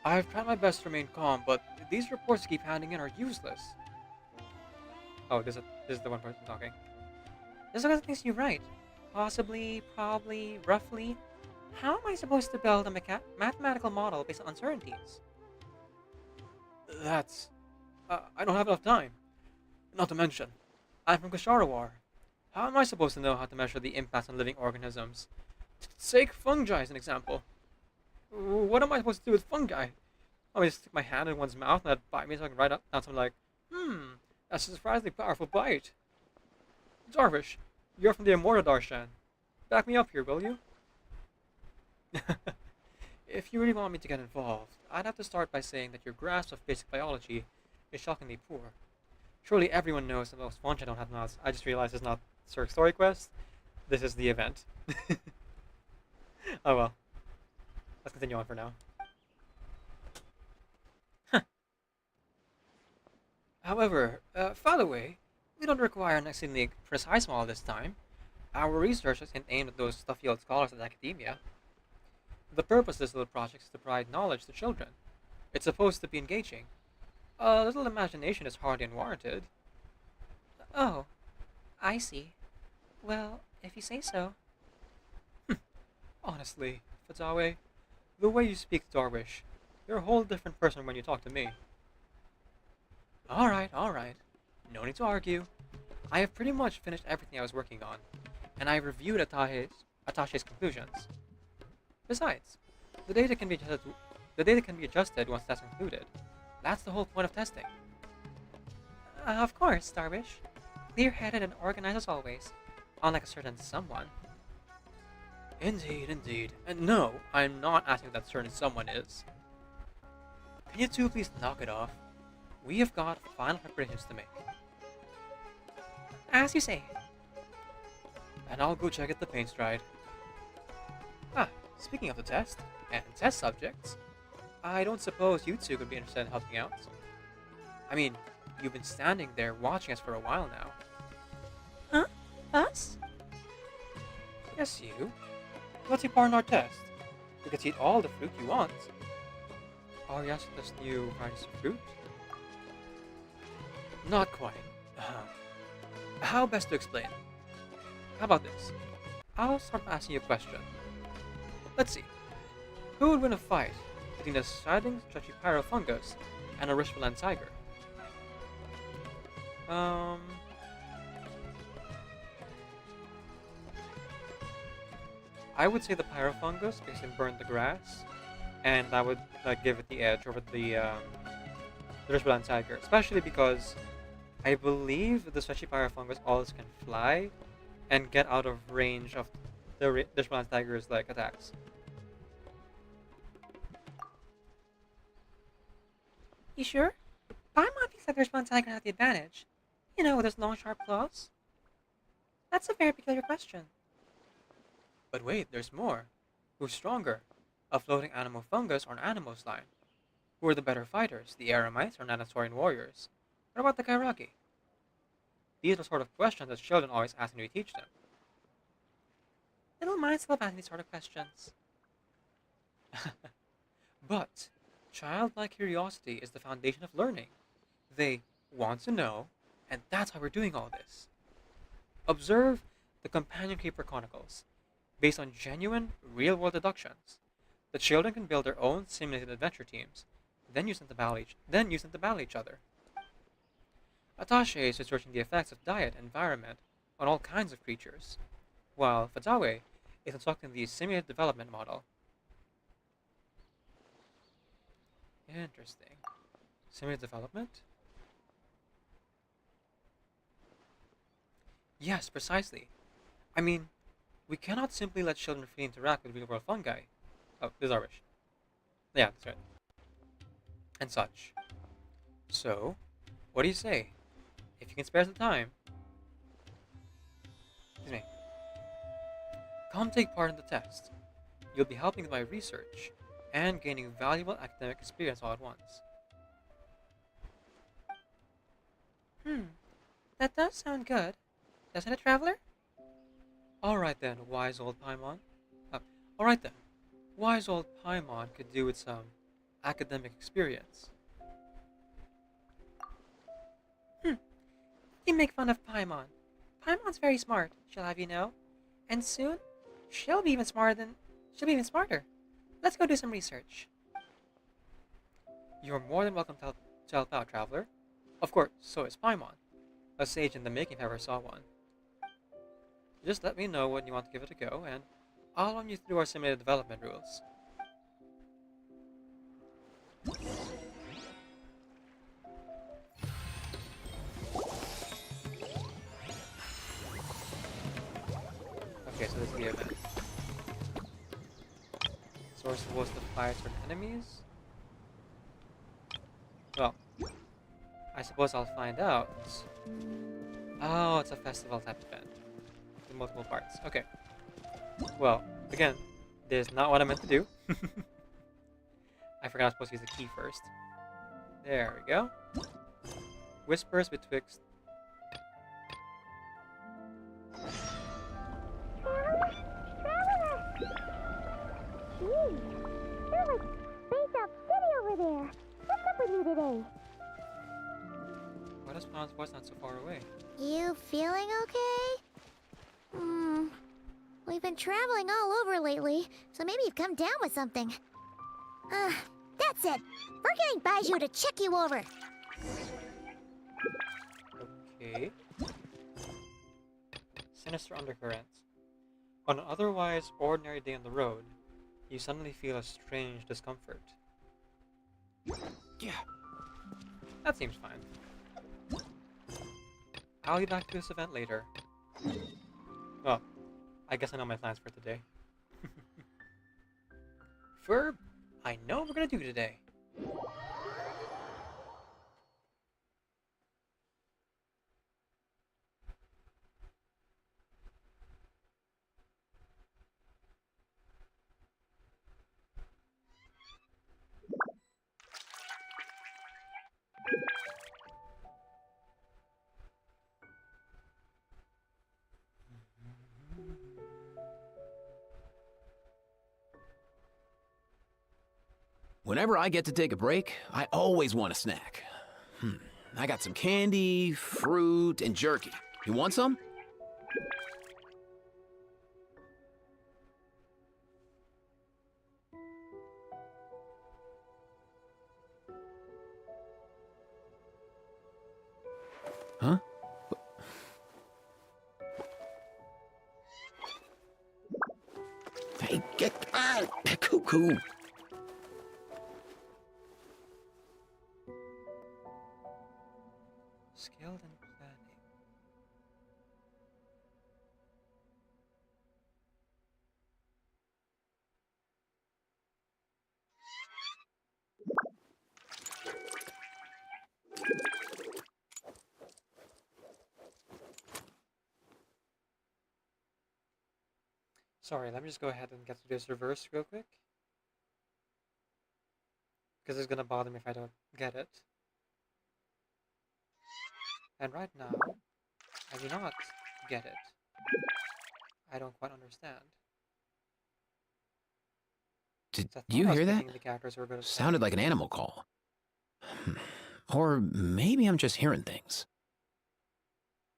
I've tried my best to remain calm, but these reports keep handing in are useless. Oh, this is the one person talking. There's a lot of things you write. Possibly, probably, roughly. How am I supposed to build a mathematical model based on uncertainties? That's... I don't have enough time. Not to mention, I'm from Ksharawar. How am I supposed to know how to measure the impacts on living organisms? Take fungi as an example. What am I supposed to do with fungi? I just stick my hand in one's mouth and that'd bite me so I can write down something like, that's a surprisingly powerful bite. Darvish, you're from the Immortal Darshan. Back me up here, will you? If you really want me to get involved, I'd have to start by saying that your grasp of basic biology is shockingly poor. Surely everyone knows that most fungi don't have nuts. I just realized it's not Skirk Story Quest. This is the event. Oh well. Let's continue on for now. Huh. However, by the way, we don't require an exceedingly precise model this time. Our research is aimed at those stuffy-old scholars at academia. The purpose of this little project is to provide knowledge to children. It's supposed to be engaging. A little imagination is hardly unwarranted. Oh, I see. Well, if you say so. Honestly, Fatawe, the way you speak to Darwish, you're a whole different person when you talk to me. Alright. No need to argue. I have pretty much finished everything I was working on, and I reviewed Attache's conclusions. Besides, the data can be adjusted once that's concluded. That's the whole point of testing. Of course, Darwish. Clear-headed and organized as always, unlike a certain someone. Indeed. And no, I'm not asking who that certain someone is. Can you two please knock it off? We have got final preparations to make. As you say. And I'll go check if the paint's dried. Speaking of the test, and test subjects, I don't suppose you two could be interested in helping out. I mean, you've been standing there watching us for a while now. Huh? Us? Yes, you. Let's take part in our test. You can eat all the fruit you want. Are you asking this new varieties of fruit? Not quite. How best to explain? How about this? I'll start by asking you a question. Let's see. Who would win a fight between a sliding stretchy pyrofungus and a Rishvalan tiger? I would say the pyrofungus because it burned the grass, and that would give it the edge over the Rishvalan tiger, especially because I believe the stretchy pyrofungus also can fly and get out of range of the Rishvalan tiger's attacks. You sure? Paimon thinks that the Rishvalan tiger has the advantage. You know, with his long, sharp claws. That's a very peculiar question. But wait, there's more. Who's stronger? A floating animal fungus or an animal slime? Who are the better fighters, the Eremites or Nanatorian warriors? What about the Kairaki? These are the sort of questions that children always ask when we teach them. Little minds love asking these sort of questions. But childlike curiosity is the foundation of learning. They want to know, and that's why we're doing all this. Observe the Companion Keeper Chronicles. Based on genuine, real-world deductions, the children can build their own simulated adventure teams, then use them to battle each other. Attache is researching the effects of diet and environment on all kinds of creatures, while Fatawe is constructing the simulated development model. Interesting. Simulated development? Yes, precisely. I mean, we cannot simply let children freely interact with real-world fungi. Oh, this is our wish. Yeah, that's right. And such. So, what do you say? If you can spare some time, excuse me, come take part in the test. You'll be helping with my research and gaining valuable academic experience all at once. That does sound good. Doesn't it, Traveler? Alright then, wise old Paimon. Alright then, wise old Paimon could do with some academic experience. You make fun of Paimon. Paimon's very smart, she'll have you know. And soon, she'll be even smarter. Let's go do some research. You're more than welcome to help out, Traveler. Of course, so is Paimon. A sage in the making if I ever saw one. Just let me know when you want to give it a go, and I'll run you through our simulated development rules. Okay, so this is the event. Source was to fight certain enemies. Well, I suppose I'll find out. Oh, it's a festival type event. With multiple parts. Okay. Well, again, this is not what I meant to do. I forgot I was supposed to use the key first. There we go. Whispers betwixt. There was Space Up City over there. What's up with you today? Why does Paim's voice not so far away? You feeling okay? We've been traveling all over lately, so maybe you've come down with something. That's it. We're getting Baiju to check you over. Okay. Sinister undercurrents. On an otherwise ordinary day on the road, you suddenly feel a strange discomfort. Yeah. That seems fine. I'll be back to this event later. Well, I guess I know my plans for today. Verb, I know what we're gonna do today. Whenever I get to take a break, I always want a snack. I got some candy, fruit, and jerky. You want some? Huh? Hey, get out! Cuckoo! Skilled in planning. Sorry, let me just go ahead and get to this reverse real quick. Because it's gonna bother me if I don't get it. And right now, I do not get it. I don't quite understand. Did I thought you I was hear that? picking the characters who were good at Sounded like an animal call. Or maybe I'm just hearing things.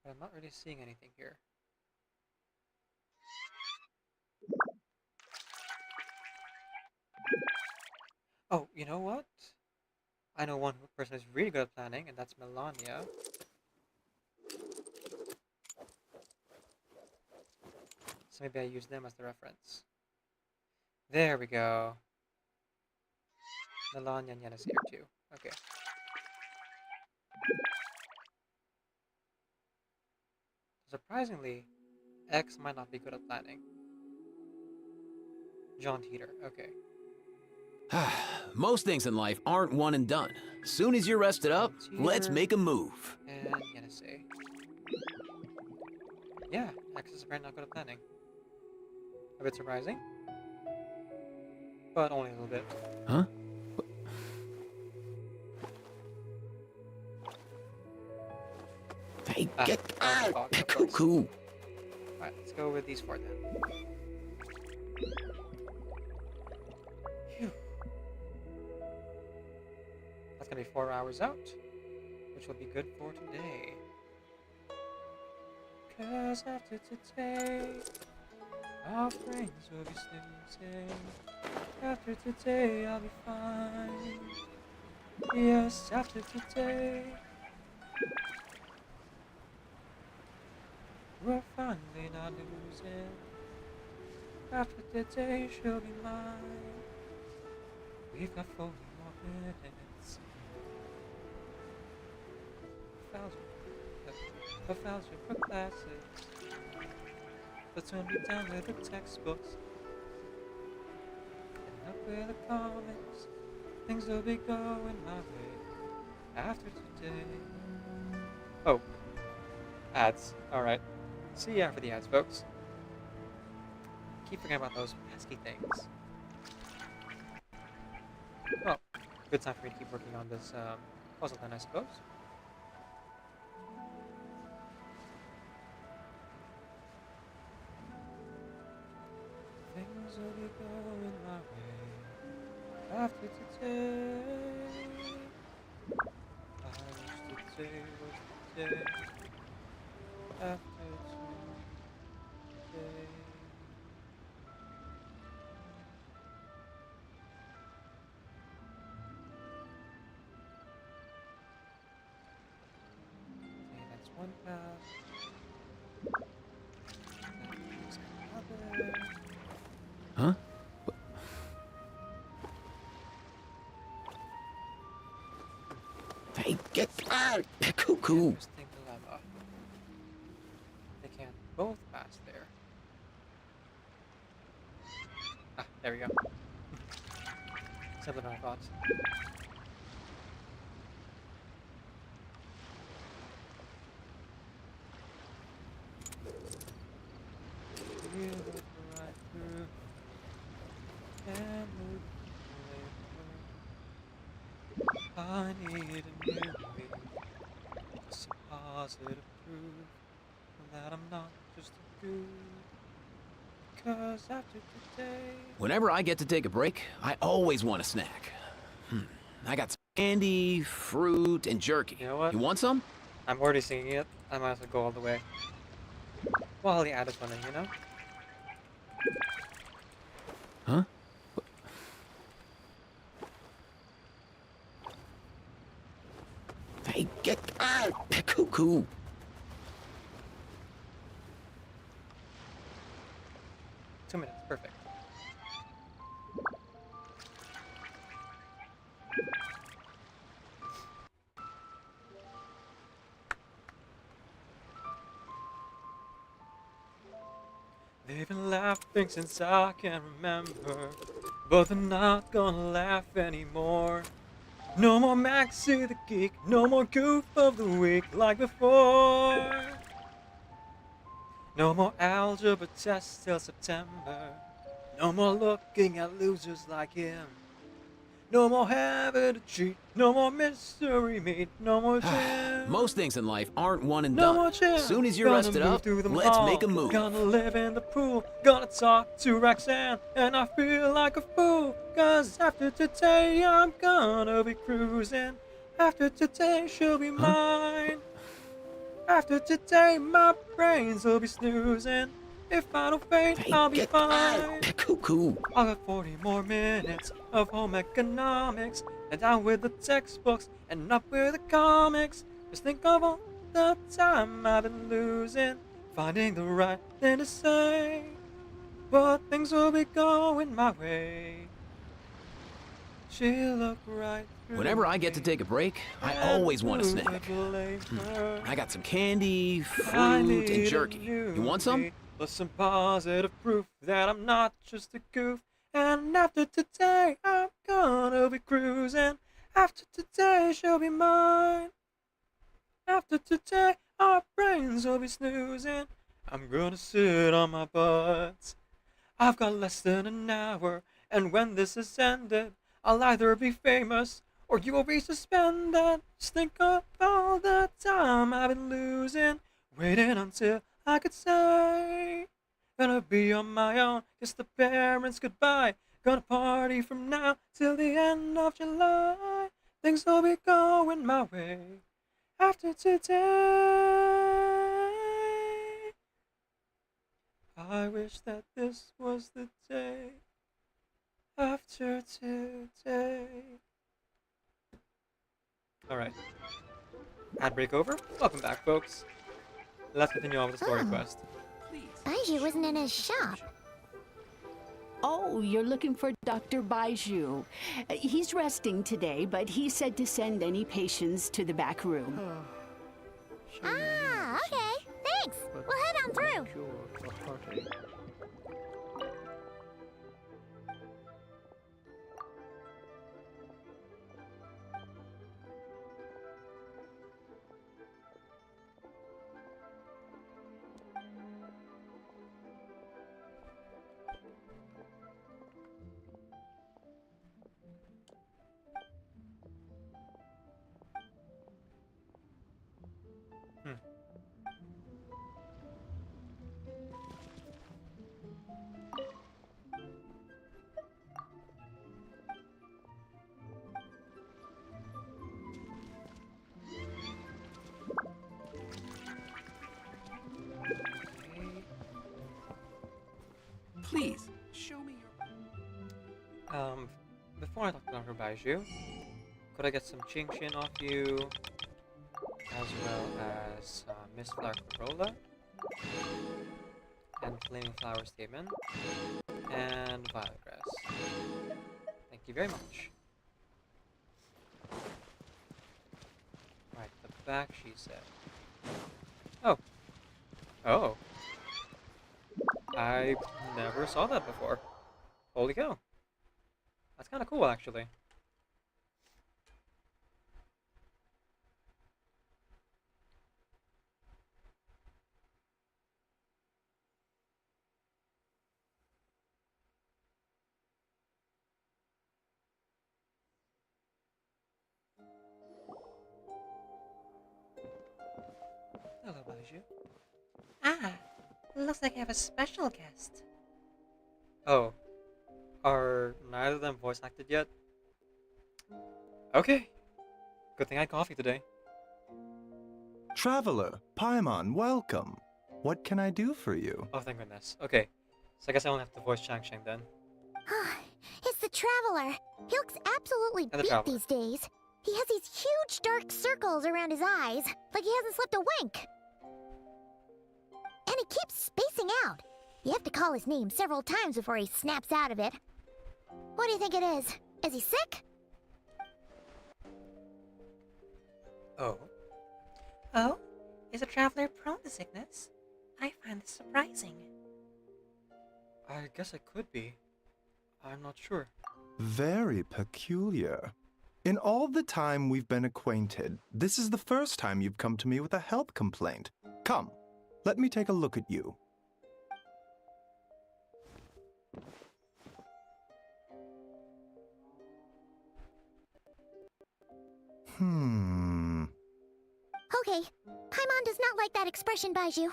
but I'm not really seeing anything here. Oh, you know what? I know one person who's really good at planning, and that's Melania. maybe I use them as the reference. There we go. Nalan Yan Yan is here too. Okay. Surprisingly, X might not be good at planning. John Teeter, okay. Most things in life aren't one and done. Soon as you're rested up, let's make a move. And Yenisei. Yeah, X is apparently not good at planning. A bit surprising. But only a little bit. Huh? Hey, get out! Cool. Alright, let's go with these four then. Phew. That's gonna be 4 hours out, which will be good for today. Cause after today, our brains will be snoozing. After today, I'll be fine. Yes, after today, we're finally not losing. After today, she'll be mine. We've got 40 more minutes. A thousand for classes. But soon be done with the textbooks. And up with the comics. Things will be going my way. After today. Oh. Ads. Alright. See you after the ads, folks. Keep forgetting about those pesky things. Well, good time for me to keep working on this puzzle then, I suppose. Things will be going my way after today. I wish today was the day after today. Okay, that's one path. That leaves another. Huh? Hey, get out! Cool. Interesting dilemma. They can't both pass there. Ah, there we go. Simpler than I thought. You look right through and move away. I need a new me. Some positive proof that I'm not just a goof. Cause after today. Whenever I get to take a break, I always want a snack. I got some candy, fruit, and jerky. You know what? You want some? I'm already singing it. I might as well go all the way. Well, the ad is running, you know? Huh? Hey, get out! Cool. 2 minutes, perfect. They've been laughing since I can remember, but they're not gonna laugh anymore. No more Maxie the Geek, no more Goof of the Week like before. No more algebra tests till September. No more looking at losers like him. No more having to cheat. No more mystery meat. No more gym. Most things in life aren't one and No done. more gym. Soon as you're Gonna rested move up, through them let's all. make a move. Gonna live in the pool. Gonna talk to Roxanne. And I feel like a fool. Cause after today I'm gonna be cruising. After today she'll be mine. After today my brains will be snoozing. If I don't faint, I'll be fine. Cool. I'll got 40 more minutes of home economics. And down with the textbooks and up with the comics. Just think of all the time I've been losing. Finding the right thing to say. but things will be going my way. She'll look right through Whenever I get to me, take a break, I and always want a who snack. would blame her? I got some candy, I fruit, and need a jerky. new You want some? me, plus some positive proof that I'm not just a goof. And after today, I'm gonna be cruising. After today, she'll be mine. After today, our brains will be snoozing. I'm gonna sit on my butt. I've got less than an hour, and when this is ended, I'll either be famous or you will be suspended. Just think of all the time I've been losing, waiting until I could say, gonna be on my own, kiss the parents goodbye. Gonna party from now till the end of July. Things will be going my way after today. I wish that this was the day after today. Alright. Ad break over. Welcome back, folks. Let's continue on with the story quest. Baiju wasn't in his shop. Oh, you're looking for Dr. Baiju. He's resting today, but he said to send any patients to the back room. Ah, okay. Thanks. We'll head on through. Please, show me your... Before I talk to Dr. Baiju, could I get some Ching Chin off you, as well as Miss Flower Corolla, and Flaming Flower Stamen, and Violet Grass. Thank you very much. Right, the back, she said. Oh. Oh. I never saw that before. Holy cow. That's kind of cool, actually. Hello, Baiju. Ah, looks like I have a special guest. Oh. Are neither of them voice acted yet? Okay. Good thing I had coffee today. Traveler, Paimon, welcome. What can I do for you? Oh, thank goodness. Okay. So I guess I only have to voice Chang Sheng then. It's the Traveler. He looks absolutely And the beat Traveler. these days. He has these huge dark circles around his eyes, like he hasn't slept a wink. And he keeps spacing out. You have to call his name several times before he snaps out of it. What do you think it is? Is he sick? Oh. Oh? Is a traveler prone to sickness? I find this surprising. I guess it could be. I'm not sure. Very peculiar. In all the time we've been acquainted, this is the first time you've come to me with a health complaint. Come, let me take a look at you. Okay, Paimon does not like that expression, Baiju.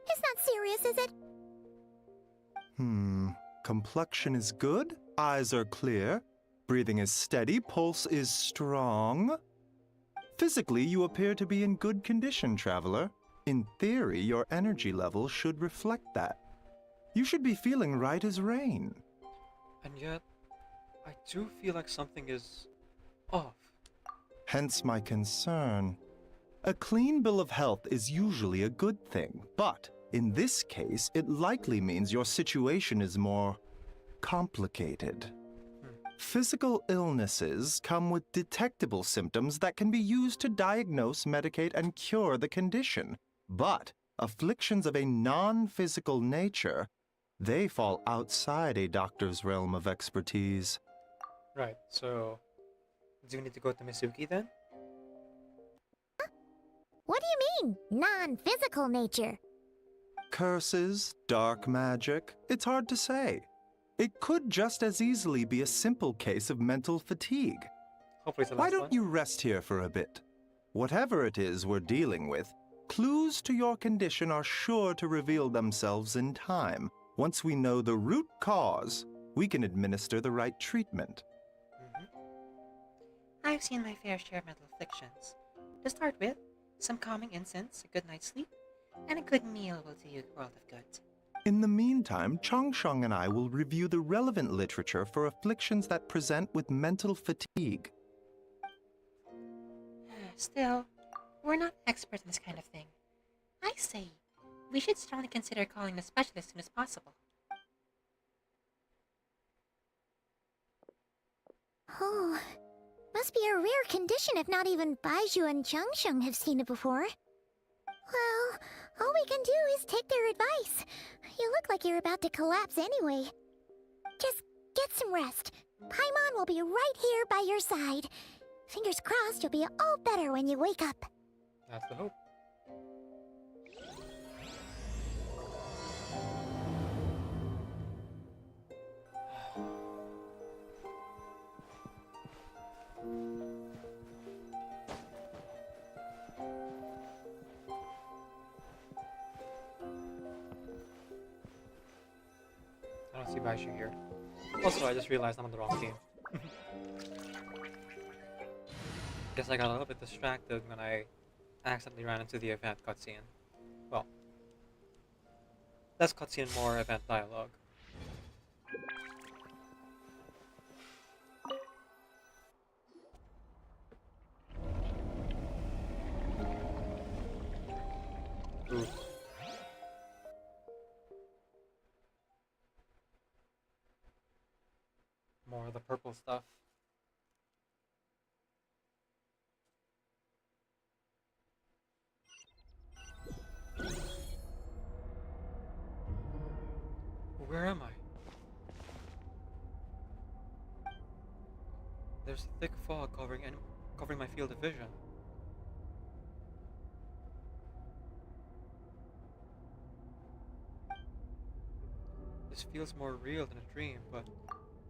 It's not serious, is it? Complexion is good, eyes are clear, breathing is steady, pulse is strong. Physically, you appear to be in good condition, traveler. In theory, your energy level should reflect that. You should be feeling right as rain. And yet, I do feel like something is off. Hence my concern. A clean bill of health is usually a good thing, but In this case, it likely means your situation is more complicated. Physical illnesses come with detectable symptoms that can be used to diagnose, medicate, and cure the condition. But afflictions of a non-physical nature, they fall outside a doctor's realm of expertise. Right, so do we need to go to Mizuki then? What do you mean, non-physical nature? Curses, dark magic, it's hard to say. It could just as easily be a simple case of mental fatigue. Hopefully it's the Why last don't one. you rest here for a bit? Whatever it is we're dealing with, clues to your condition are sure to reveal themselves in time. Once we know the root cause, we can administer the right treatment. I've seen my fair share of mental afflictions. To start with, some calming incense, a good night's sleep, and a good meal will do you a world of good. In the meantime, Changsheng and I will review the relevant literature for afflictions that present with mental fatigue. Still, we're not experts in this kind of thing. I say, we should strongly consider calling a specialist as soon as possible. Oh, must be a rare condition if not even Baizhu and Changsheng have seen it before. Well, all we can do is take their advice. You look like you're about to collapse anyway. Just get some rest. Paimon will be right here by your side. Fingers crossed you'll be all better when you wake up. That's the hope. I don't see Baishu here. Also, I just realized I'm on the wrong team. Guess I got a little bit distracted when I accidentally ran into the event cutscene. Well, less cutscene, more event dialogue. Ooh. More of the purple stuff. Where am I? There's a thick fog covering my field of vision. This feels more real than a dream, but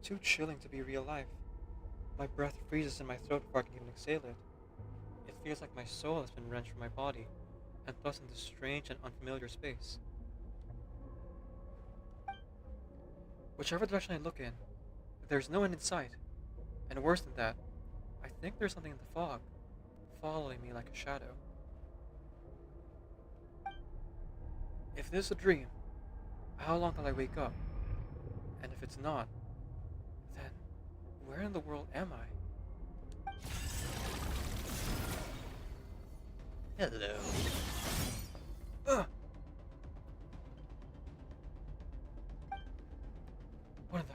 too chilling to be real life. My breath freezes in my throat before I can even exhale it. It feels like my soul has been wrenched from my body and thrust into strange and unfamiliar space. Whichever direction I look in, there's no end in sight. And worse than that, I think there's something in the fog, following me like a shadow. If this is a dream, how long till I wake up? And if it's not, then where in the world am I? Hello. Ugh. What in the...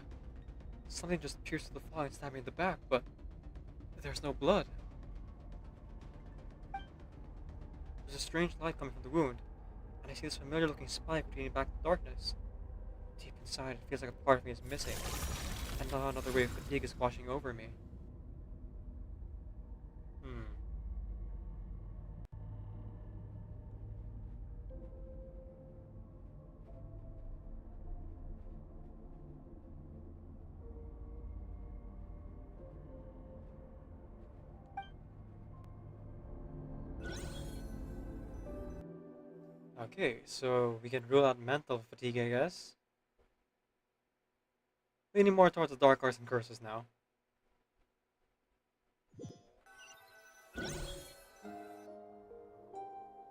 Something just pierced through the fog and stabbed me in the back, but there's no blood. There's a strange light coming from the wound, and I see this familiar looking spike bleeding back in the darkness. Deep inside, it feels like a part of me is missing, and now another wave of fatigue is washing over me. Okay, so we can rule out mental fatigue, I guess. Leaning more towards the dark arts and curses now.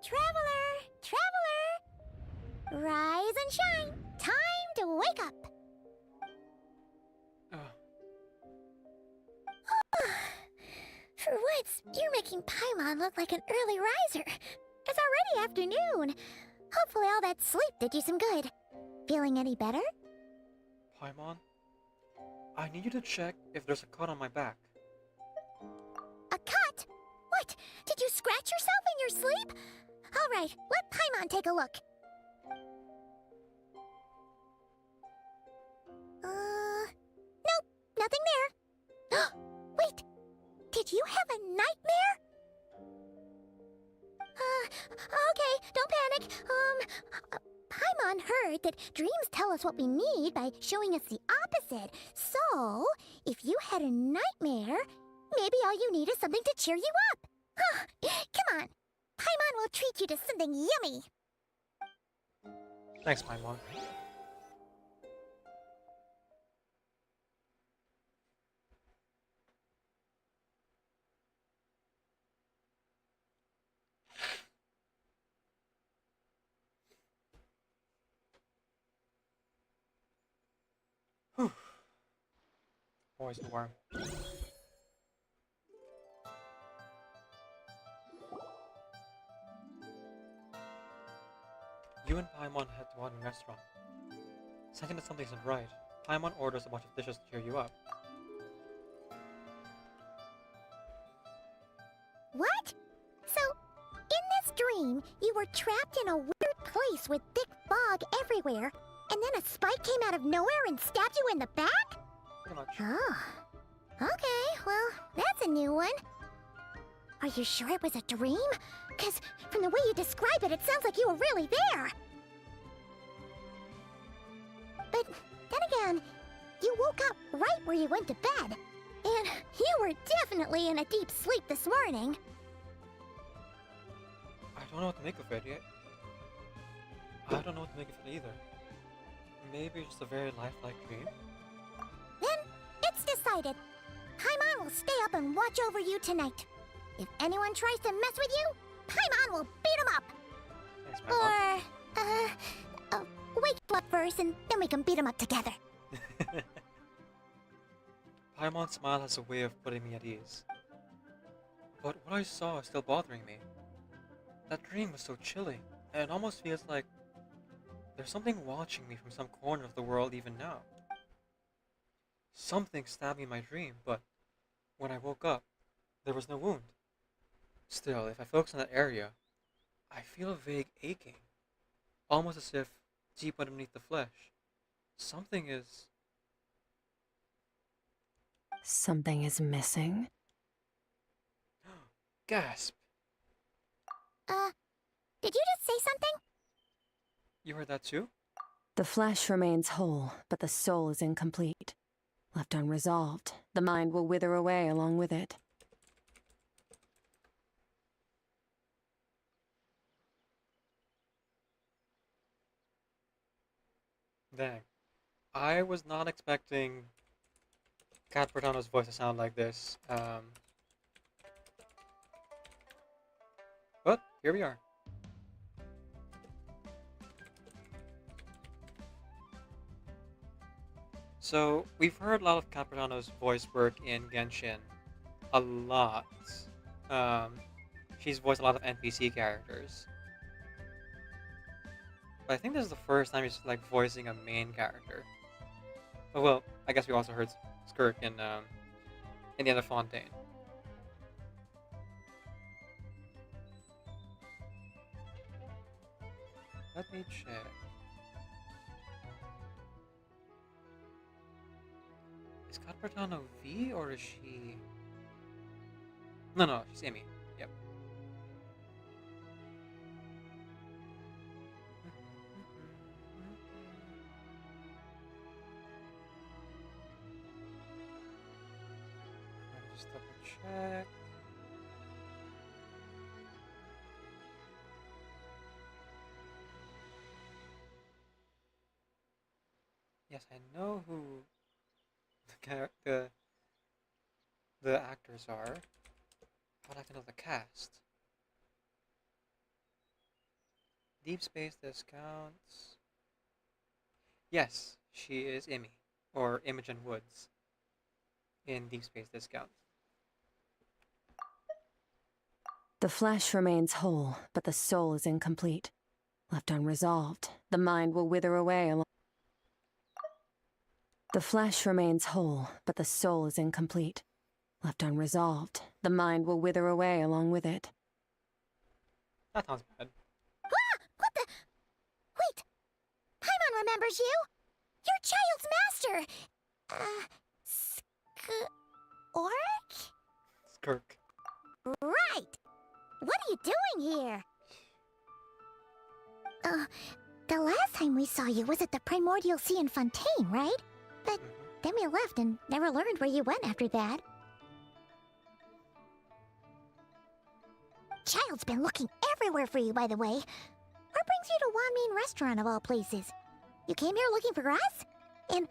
Traveler! Traveler! Rise and shine! Time to wake up! For once, you're making Paimon look like an early riser. It's already afternoon. Hopefully all that sleep did you some good. Feeling any better? Paimon, I need you to check if there's a cut on my back. A cut? What? Did you scratch yourself in your sleep? All right, let Paimon take a look. Nope, nothing there. Wait, did you have a nightmare? Okay, don't panic. Paimon heard that dreams tell us what we need by showing us the opposite. So, if you had a nightmare, maybe all you need is something to cheer you up. Come on, Paimon will treat you to something yummy. Thanks, Paimon. Whew. Always warm. You and Paimon head to one restaurant. Sensing that something isn't right, Paimon orders a bunch of dishes to cheer you up. What? So, in this dream, you were trapped in a weird place with thick fog everywhere, and then a spike came out of nowhere and stabbed you in the back? Pretty much. Oh. Okay, well, that's a new one. Are you sure it was a dream? Because from the way you describe it, it sounds like you were really there. But then again, you woke up right where you went to bed. And you were definitely in a deep sleep this morning. I don't know what to make of it yet. I don't know what to make of it either. Maybe it's just a very lifelike dream? Then, it's decided. Paimon will stay up and watch over you tonight. If anyone tries to mess with you, Paimon will beat him up. Thanks, Paimon. Or, wake him up first and then we can beat him up together. Paimon's smile has a way of putting me at ease. But what I saw is still bothering me. That dream was so chilling, and it almost feels like there's something watching me from some corner of the world even now. Something stabbed me in my dream, but when I woke up, there was no wound. Still, if I focus on that area, I feel a vague aching, almost as if deep underneath the flesh, something is... Something is missing? Gasp! Did you just say something? You heard that too? The flesh remains whole, but the soul is incomplete. Left unresolved, the mind will wither away along with it. Dang. I was not expecting Cat Bertano's voice to sound like this. But here we are. So, we've heard a lot of Cat Bertano's voice work in Genshin. A lot. She's voiced a lot of NPC characters. But I think this is the first time he's like voicing a main character. Oh, well, I guess we also heard Skirk in the end of Fontaine. Let me check. Is Cat Bertano V or is she... No, she's Amy. Yep. Let me just double check. Yes, I know who the actors are. I'd like to know the cast. Deep Space Discounts. Yes, she is Imi, or Imogen Woods, in Deep Space Discounts. The flesh remains whole, but the soul is incomplete. Left unresolved, the mind will wither away along. The flesh remains whole, but the soul is incomplete. Left unresolved, the mind will wither away along with it. That sounds bad. Ah! What the? Wait! Paimon remembers you! You're Child's master! Skirk? Skirk. Right! What are you doing here? The last time we saw you was at the Primordial Sea in Fontaine, right? But then we left and never learned where you went after that. Child's been looking everywhere for you, by the way. What brings you to Wanmean Restaurant of all places? You came here looking for us? And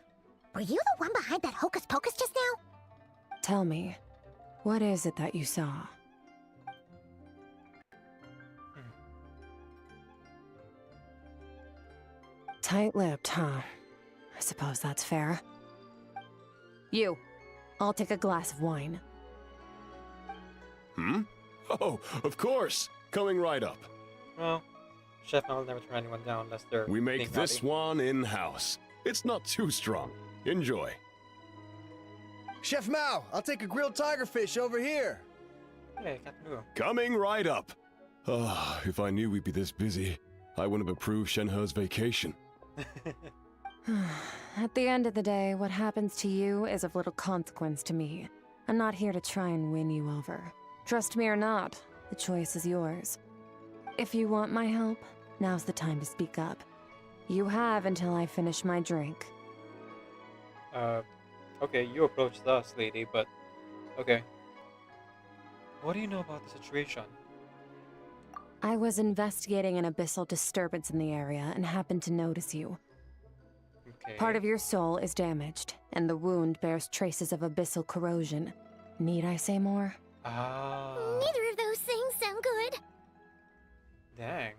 were you the one behind that hocus pocus just now? Tell me, what is it that you saw? Tight-lipped, huh? I suppose that's fair. You. I'll take a glass of wine. Hmm? Oh, of course! Coming right up. Well, Chef Mao will never turn anyone down unless they're We make being this naughty. one in-house. It's not too strong. Enjoy. Chef Mao, I'll take a grilled tigerfish over here. Hey, Captain Wu. Coming right up. Ah, if I knew we'd be this busy, I wouldn't have approved Shenhe's vacation. At the end of the day, what happens to you is of little consequence to me. I'm not here to try and win you over. Trust me or not, the choice is yours. If you want my help, now's the time to speak up. You have until I finish my drink. Okay, you approached us, lady, but... Okay. What do you know about the situation? I was investigating an abyssal disturbance in the area and happened to notice you. Okay. Part of your soul is damaged, and the wound bears traces of abyssal corrosion. Need I say more? Ah. Neither of those things sound good. Dang.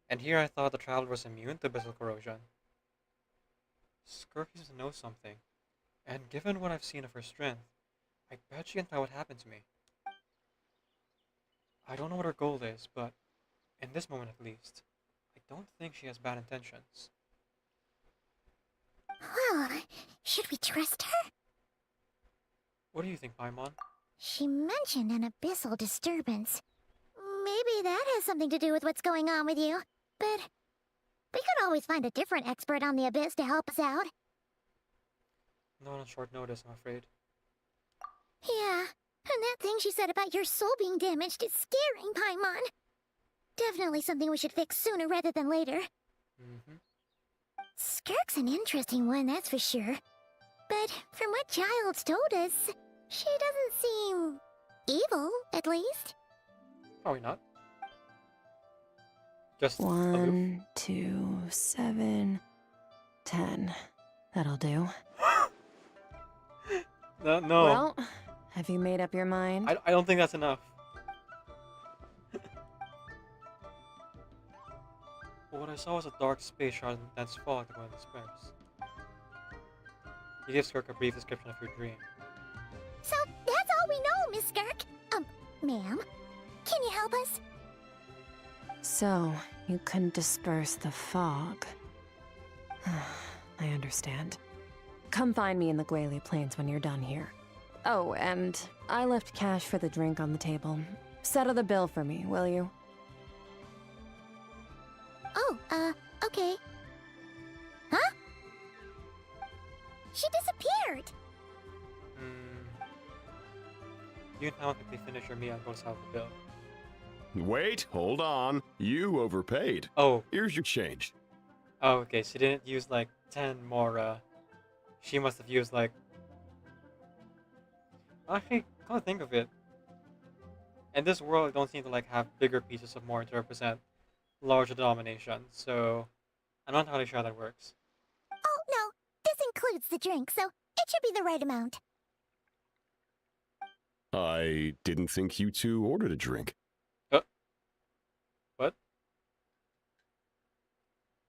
And here I thought the traveler was immune to abyssal corrosion. Skirk seems to know something. And given what I've seen of her strength, I bet she can tell what happened to me. I don't know what her goal is, but in this moment at least, I don't think she has bad intentions. Well, should we trust her? What do you think, Paimon? She mentioned an abyssal disturbance. Maybe that has something to do with what's going on with you. But we could always find a different expert on the abyss to help us out. Not on short notice, I'm afraid. Yeah, and that thing she said about your soul being damaged is scaring, Paimon. Definitely something we should fix sooner rather than later. Skirk's an interesting one, that's for sure. But from what Child's told us, she doesn't seem evil, at least. Probably not. Just 1, 2, 7, 10. That'll do. No. Well, have you made up your mind? I don't think that's enough. But what I saw was a dark space rather than dense fog that went disperse. You gave Skirk a brief description of your dream. So that's all we know, Miss Skirk. Ma'am, can you help us? So, you couldn't disperse the fog. I understand. Come find me in the Guili Plains when you're done here. Oh, and I left cash for the drink on the table. Settle the bill for me, will you? Oh, okay. Huh? She disappeared! You and Paimon quickly finish your meal and go to settle the bill. Wait, hold on. You overpaid. Oh. Here's your change. Oh, okay, she didn't use like 10 more, she must have used like... Actually, come to think of it, in this world, I don't seem to like have bigger pieces of more to represent larger denominations, so I'm not entirely sure how that works. Oh, no. This includes the drink, so it should be the right amount. I didn't think you two ordered a drink. What?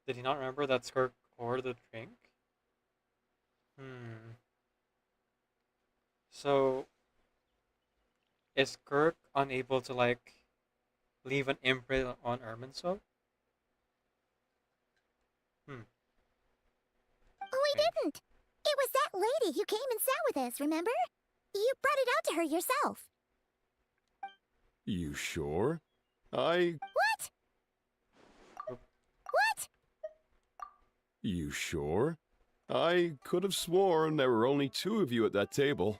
Did he not remember that Skirk ordered the drink? So, is Skirk unable to, like, leave an imprint on Irminsul? Hmm. We didn't. It was that lady who came and sat with us, remember? You brought it out to her yourself. You sure? I... What? What? You sure? I could have sworn there were only 2 of you at that table.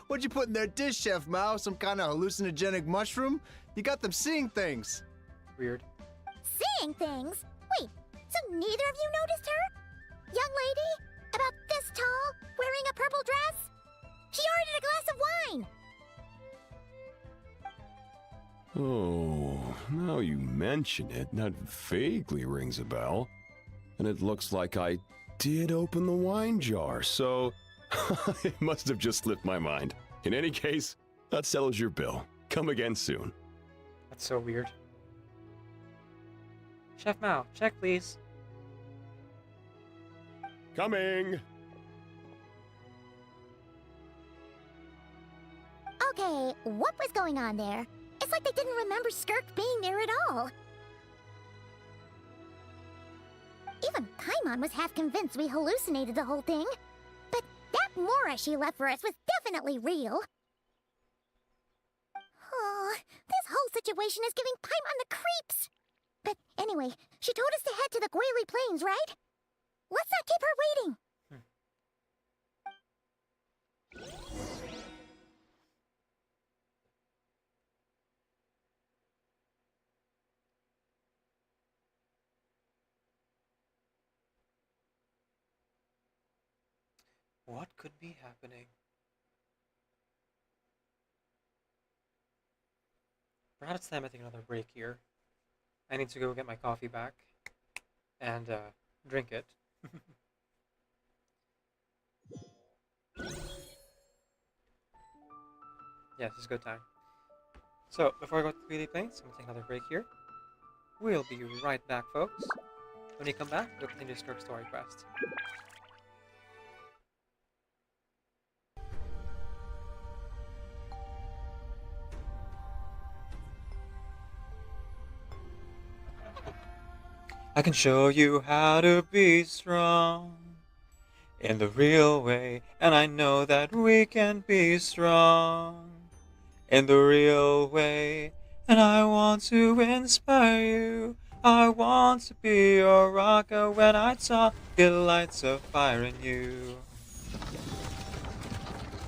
What'd you put in their dish, Chef Mao? Some kind of hallucinogenic mushroom? You got them seeing things. Weird. Seeing things? Wait, so neither of you noticed her? Young lady? About this tall, wearing a purple dress? She ordered a glass of wine! Oh, now you mention it, that vaguely rings a bell. And it looks like I did open the wine jar, so it must have just slipped my mind. In any case, that settles your bill. Come again soon. That's so weird. Chef Mao, check please. Coming! Okay, what was going on there? It's like they didn't remember Skirk being there at all. Even Paimon was half convinced we hallucinated the whole thing. But that Mora she left for us was definitely real. Oh, this whole situation is giving Paimon the creeps. But anyway, she told us to head to the Guili Plains, right? Let's not keep her waiting. What could be happening? Perhaps time I take another break here. I need to go get my coffee back and drink it. Yes, it's good time. So, before I go to the Guili Plains, I'm gonna take another break here. We'll be right back, folks. When you come back, we'll continue Skirk's story quest. I can show you how to be strong in the real way, and I know that we can be strong in the real way, and I want to inspire you. I want to be your rocker when I talk, get lights of fire in you.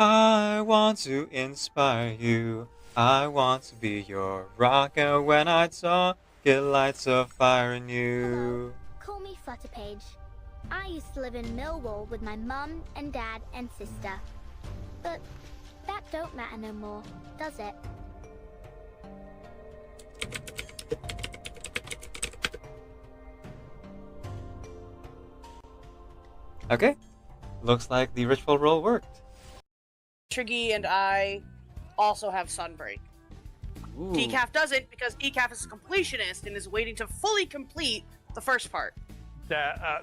I want to inspire you. I want to be your rocker when I talk, get lights of fire in you. Call me Flutterpage. I used to live in Millwall with my mum and dad and sister. But that don't matter no more, does it? Okay, looks like the ritual roll worked. Triggy and I also have Sunbreak. Ooh. Decaf doesn't because Decaf is a completionist and is waiting to fully complete the first part. No,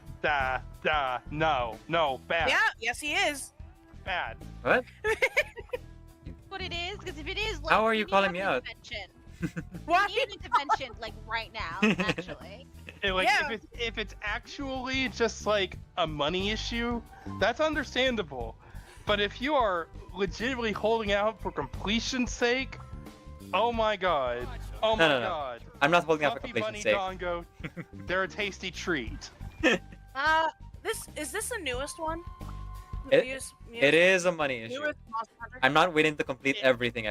bad. Yeah, yes he is. Bad. What? What it is? Because if it is, like, How are you need calling an me out? intervention. What? You need an intervention, like, right now, actually. If it's actually just like a money issue, that's understandable. But if you are legitimately holding out for completion's sake, oh my god. Oh my god. I'm not holding out for Fluffy completion's Bunny sake. Dongo, they're a tasty treat. Is this the newest one? It is a money issue. Newest Monster Hunter? I'm not waiting to complete everything.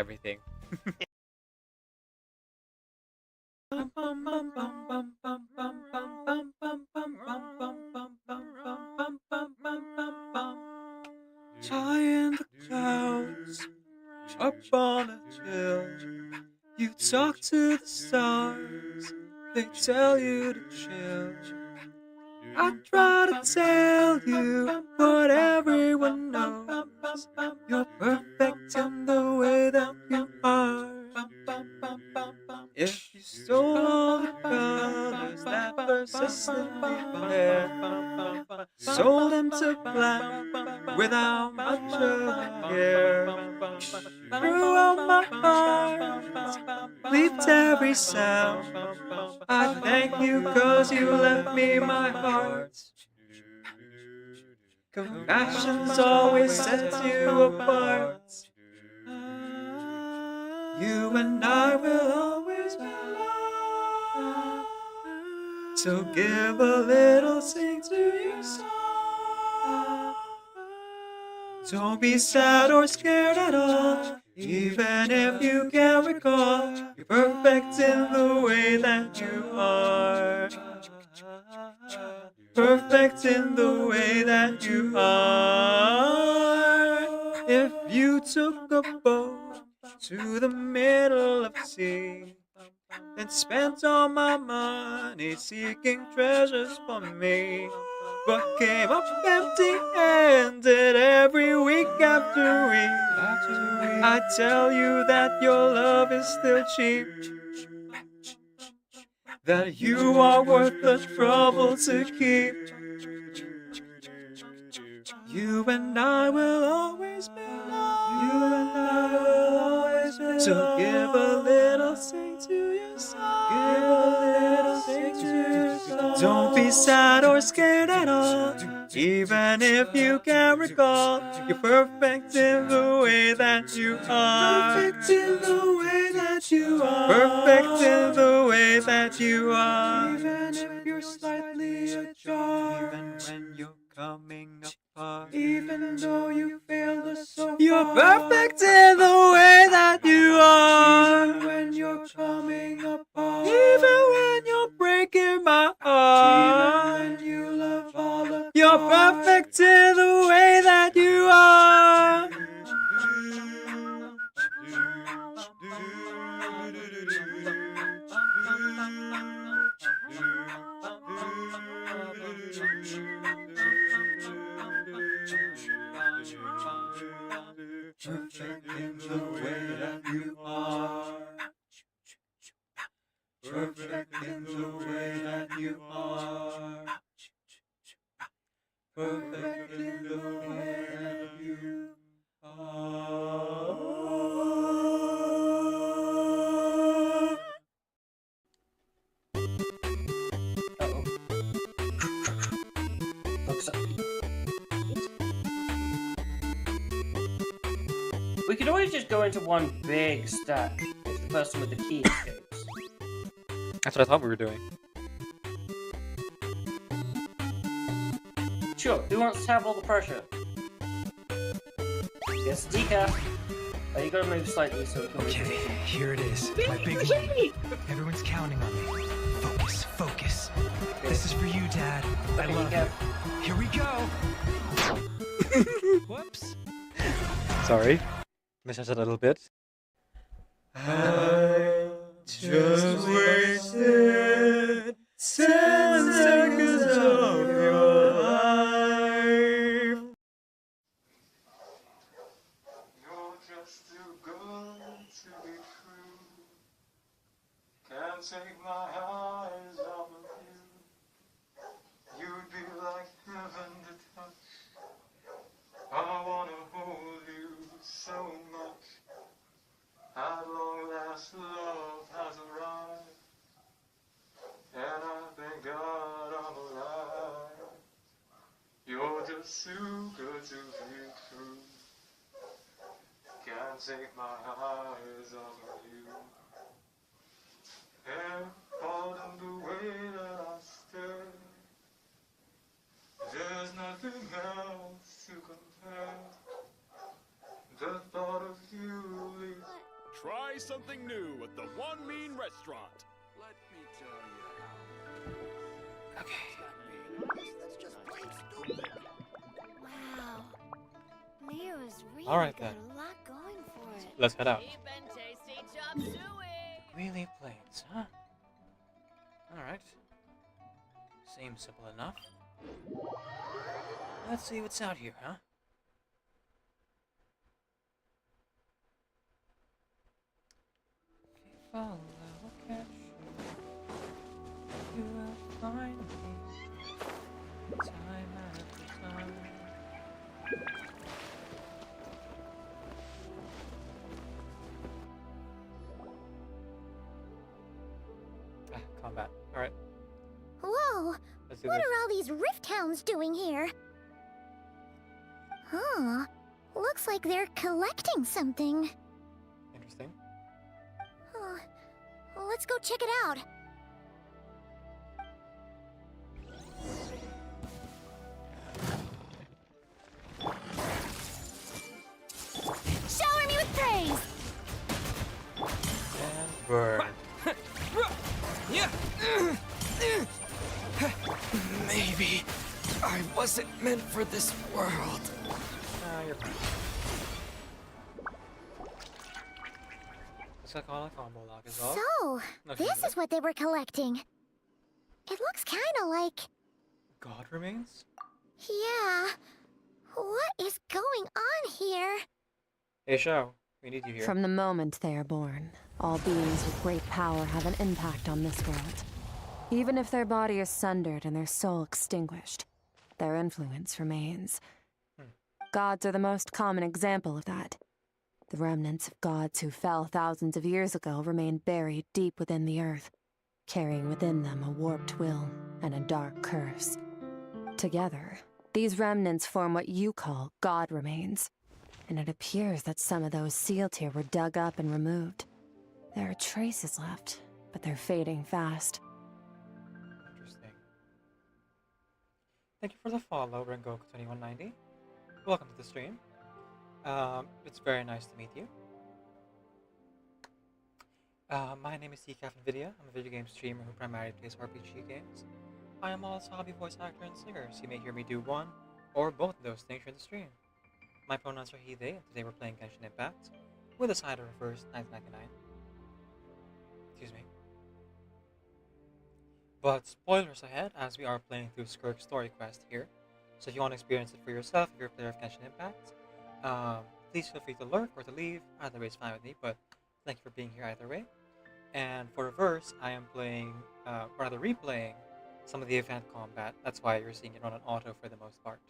High in the clouds, up on a hill, you talk to the stars, they tell you to chill. I try to tell you what everyone knows, you're perfect in the way that you are. If you stole all the colors that persist in your hair, sold them to black, without much of care. Throughout my heart, leaped every sound. I thank you 'cause you left me my heart. Compassion's always sets you apart. You and I will always be loved. So give a little sing to your song. Don't be sad or scared at all, even if you can't recall. You're perfect in the way that you are. Perfect in the way that you are. If you took a boat to the middle of the sea, then spent all my money seeking treasures for me, but came up empty-handed every week after week, I tell you that your love is still cheap, that you are worth the trouble to keep. You and I will always be loved. You and I will always be loved. So give a little sing to your song. Give a little sing to your song. Don't be sad or scared at all, even if you can't recall. You're perfect in the way that you are. Perfect in the way that you are. Perfect in the way that you are. Even if you're slightly ajar. Even when you're coming apart. Even though you failed us so far. You're perfect in the way that you are. Even when you're coming apart. Even when you're breaking my heart. Even when you love all the You're perfect in the way that you are. Perfect in the way that you are. Perfect in the way that you are. Perfect in the way that you are. We could always just go into one big stack if the person with the key escapes. That's what I thought we were doing. Sure, who wants to have all the pressure? Yes, decaf. Oh, you gotta move slightly so it can Okay, here it is. My big moment. Everyone's counting on me. Focus, focus. Okay. This is for you, Dad. I love you. Here we go. Whoops. Sorry. Missed us a little bit. I just wasted 10 seconds of your life. You're just too good to be true. Can't take my eyes off of you. You'd be like heaven to touch. I wanna hold you so much. At long last, love has arrived, and I thank God I'm alive. You're just too good to be true. Can't take my eyes off of you. And pardon the way that I stare. There's nothing else to compare. The thought of you leaves. Try something new at the One Mean Restaurant. Let me tell you how. Okay. That's just plain stupid. Wow. Leo's really Alright got then. a lot going for it. Let's head out. Wheelie plates, huh? Alright. Seems simple enough. Let's see what's out here, huh? If I will catch you, you will find me time after time. combat. Alright. Whoa! Let's do What this. are all these rift hounds doing here? Huh. Looks like they're collecting something. Interesting. Huh. Let's go check it out. Shower me with praise! And burn. Maybe I wasn't meant for this world. You're fine. Looks like all a combo lock is all. So, Nothing this to is what they were collecting. It looks kinda like... God remains? Yeah. What is going on here? Hey, Shao. We need you here. From the moment they are born, all beings with great power have an impact on this world. Even if their body is sundered and their soul extinguished, their influence remains. Gods are the most common example of that. The remnants of gods who fell thousands of years ago remain buried deep within the earth, carrying within them a warped will and a dark curse. Together, these remnants form what you call God remains, and it appears that some of those sealed here were dug up and removed. There are traces left, but they're fading fast. Interesting. Thank you for the follow, Rengoku2190. Welcome to the stream. It's very nice to meet you. My name is Nvidia. I'm a video game streamer who primarily plays RPG games. I am also a hobby voice actor and singer, so you may hear me do one or both of those things during the stream. My pronouns are he, they, and today we're playing Genshin Impact with a side of reverse 1999. Excuse me. But spoilers ahead, as we are playing through Skirk's story quest here. So if you want to experience it for yourself, if you're a player of Genshin Impact, please feel free to lurk or to leave. Either way is fine with me, but thank you for being here either way. And for reverse, I am playing, rather replaying, some of the event combat. That's why you're seeing it run on auto for the most part.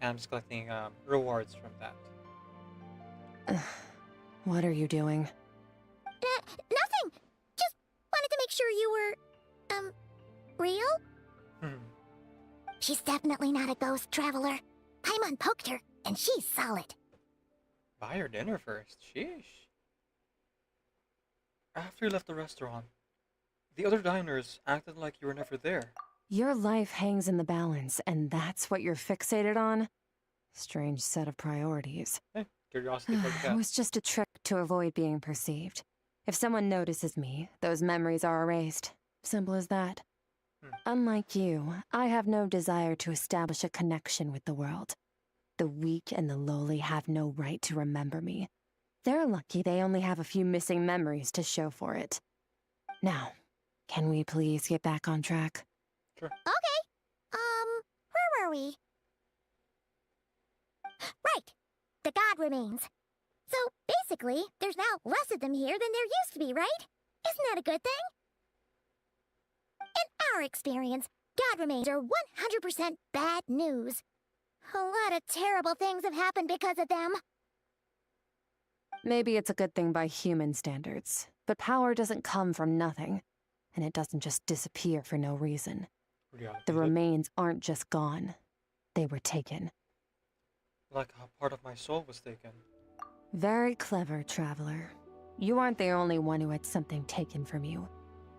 And I'm just collecting rewards from that. What are you doing? Nothing! Just wanted to make sure you were, real? She's definitely not a ghost traveler. Paimon poked her, and she's solid. Buy your dinner first. Sheesh. After you left the restaurant, the other diners acted like you were never there. Your life hangs in the balance, and that's what you're fixated on? Strange set of priorities. Hey, curiosity for the It cat. was just a trick to avoid being perceived. If someone notices me, those memories are erased. Simple as that. Unlike you, I have no desire to establish a connection with the world. The weak and the lowly have no right to remember me. They're lucky they only have a few missing memories to show for it. Now, can we please get back on track? Sure. Okay. Where were we? Right. The God remains. So, basically, there's now less of them here than there used to be, right? Isn't that a good thing? In our experience, God remains are 100% bad news. A lot of terrible things have happened because of them. Maybe it's a good thing by human standards, but power doesn't come from nothing, and it doesn't just disappear for no reason. The remains aren't just gone. They were taken. Like how part of my soul was taken. Very clever, traveler. You aren't the only one who had something taken from you.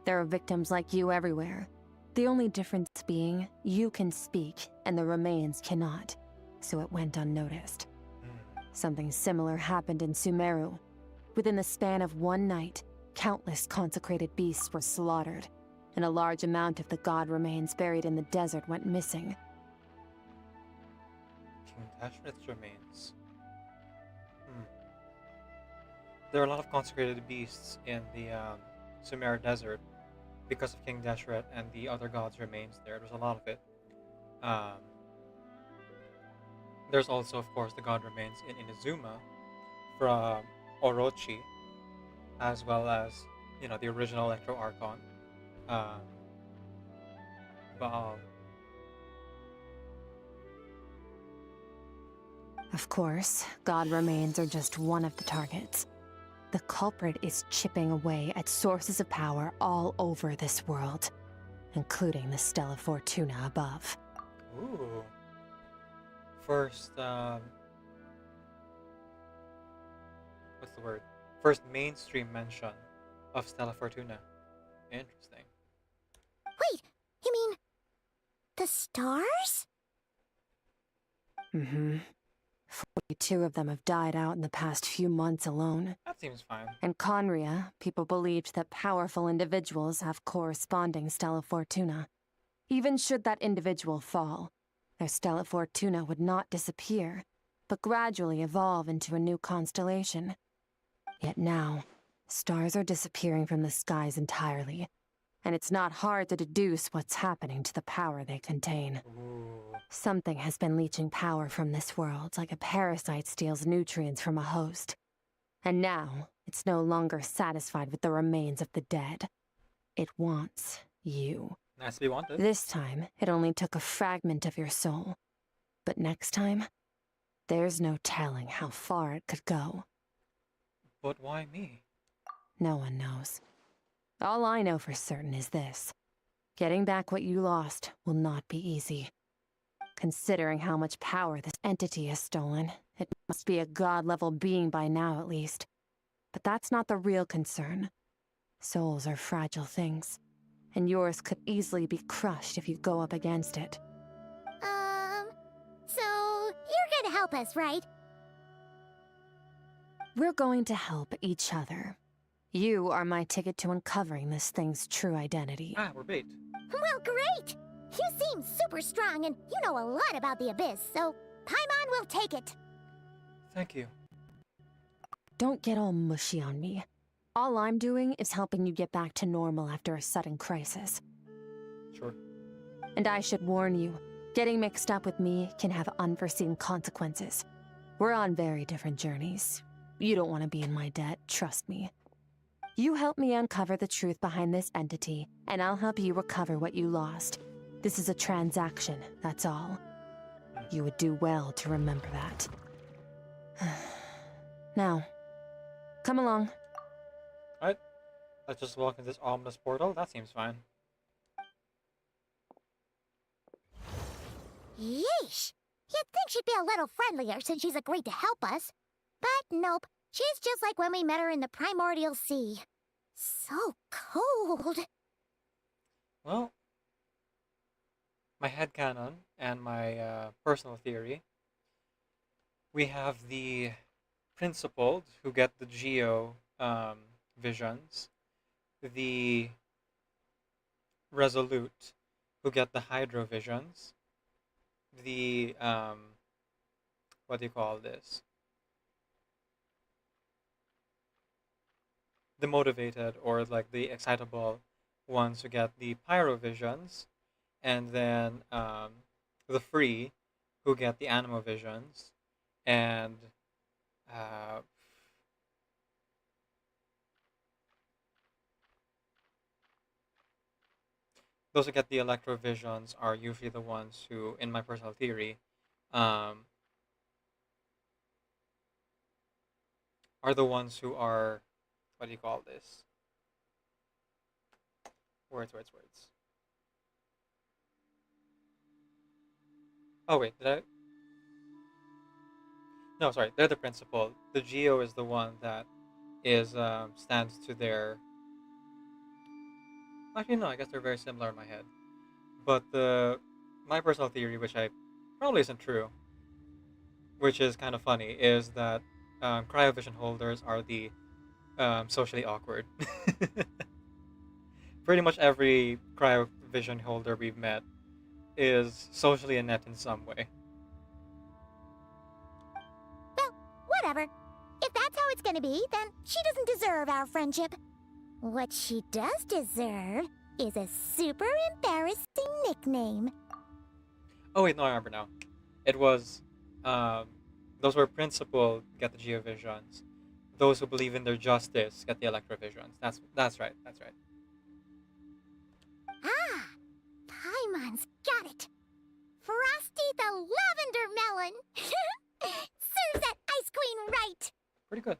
There are victims like you everywhere. The only difference being, you can speak, and the remains cannot. So it went unnoticed. Something similar happened in Sumeru. Within the span of one night, countless consecrated beasts were slaughtered, and a large amount of the god remains buried in the desert went missing. King Dashret's remains. There are a lot of consecrated beasts in the Sumer Desert because of King Dashret and the other gods' remains there. There's a lot of it. There's also, of course, the god remains in Inazuma from Orochi, as well as, you know, the original Electro Archon, Baal. Of course, god remains are just one of the targets. The culprit is chipping away at sources of power all over this world, including the Stella Fortuna above. Ooh. First, what's the word? First mainstream mention of Stella Fortuna. Interesting. Wait, you mean the stars? Mm-hmm. 42 of them have died out in the past few months alone. That seems fine. In Conria, people believed that powerful individuals have corresponding Stella Fortuna. Even should that individual fall, their Stella Fortuna would not disappear, but gradually evolve into a new constellation. Yet now, stars are disappearing from the skies entirely, and it's not hard to deduce what's happening to the power they contain. Ooh. Something has been leeching power from this world like a parasite steals nutrients from a host. And now, it's no longer satisfied with the remains of the dead. It wants you. Nice to be wanted. This time, it only took a fragment of your soul. But next time, there's no telling how far it could go. But why me? No one knows. All I know for certain is this. Getting back what you lost will not be easy. Considering how much power this entity has stolen, it must be a god-level being by now at least. But that's not the real concern. Souls are fragile things, and yours could easily be crushed if you go up against it. So you're gonna help us, right? We're going to help each other. You are my ticket to uncovering this thing's true identity. Ah, we're bait. Well, great! You seem super strong and you know a lot about the Abyss, so Paimon will take it. Thank you. Don't get all mushy on me. All I'm doing is helping you get back to normal after a sudden crisis. Sure. And I should warn you, getting mixed up with me can have unforeseen consequences. We're on very different journeys. You don't want to be in my debt, trust me. You help me uncover the truth behind this entity, and I'll help you recover what you lost. This is a transaction, that's all. You would do well to remember that. Now, come along. Alright. Let's just walk into this ominous portal. That seems fine. Yeesh! You'd think she'd be a little friendlier since she's agreed to help us. But nope, she's just like when we met her in the primordial sea. So cold. Well, my headcanon and my personal theory. We have the principled who get the geo visions, the resolute who get the hydro visions, the what do you call this? The motivated or like the excitable ones who get the pyro visions, and then the free who get the animo visions, and those who get the electro visions are usually the ones who, in my personal theory, are the ones who are, what do you call this? Words. Oh wait, did I? No, sorry, they're the principal. The Geo is the one that is stands to their. Actually, no, I guess they're very similar in my head. But my personal theory, which I probably isn't true, which is kind of funny, is that cryovision holders are the socially awkward. Pretty much every cryovision holder we've met is socially inept in some way. Well, whatever. If that's how it's gonna be, then she doesn't deserve our friendship. What she does deserve is a super embarrassing nickname. Oh wait, no, I remember now. It was, those were principal get the geovisions. Those who believe in their justice get the electrovisions. That's right. Ah, Paimon's got it. Frosty the Lavender Melon. Serves that ice queen right. Pretty good.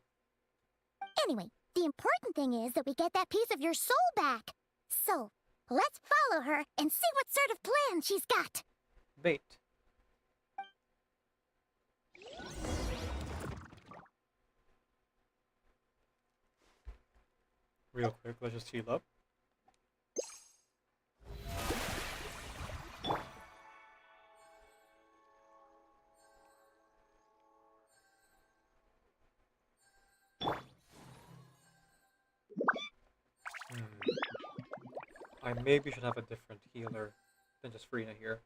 Anyway, thing is that we get that piece of your soul back. So, let's follow her and see what sort of plan she's got. Bait. Real quick, let's just heal up. I maybe should have a different healer than just Frina here.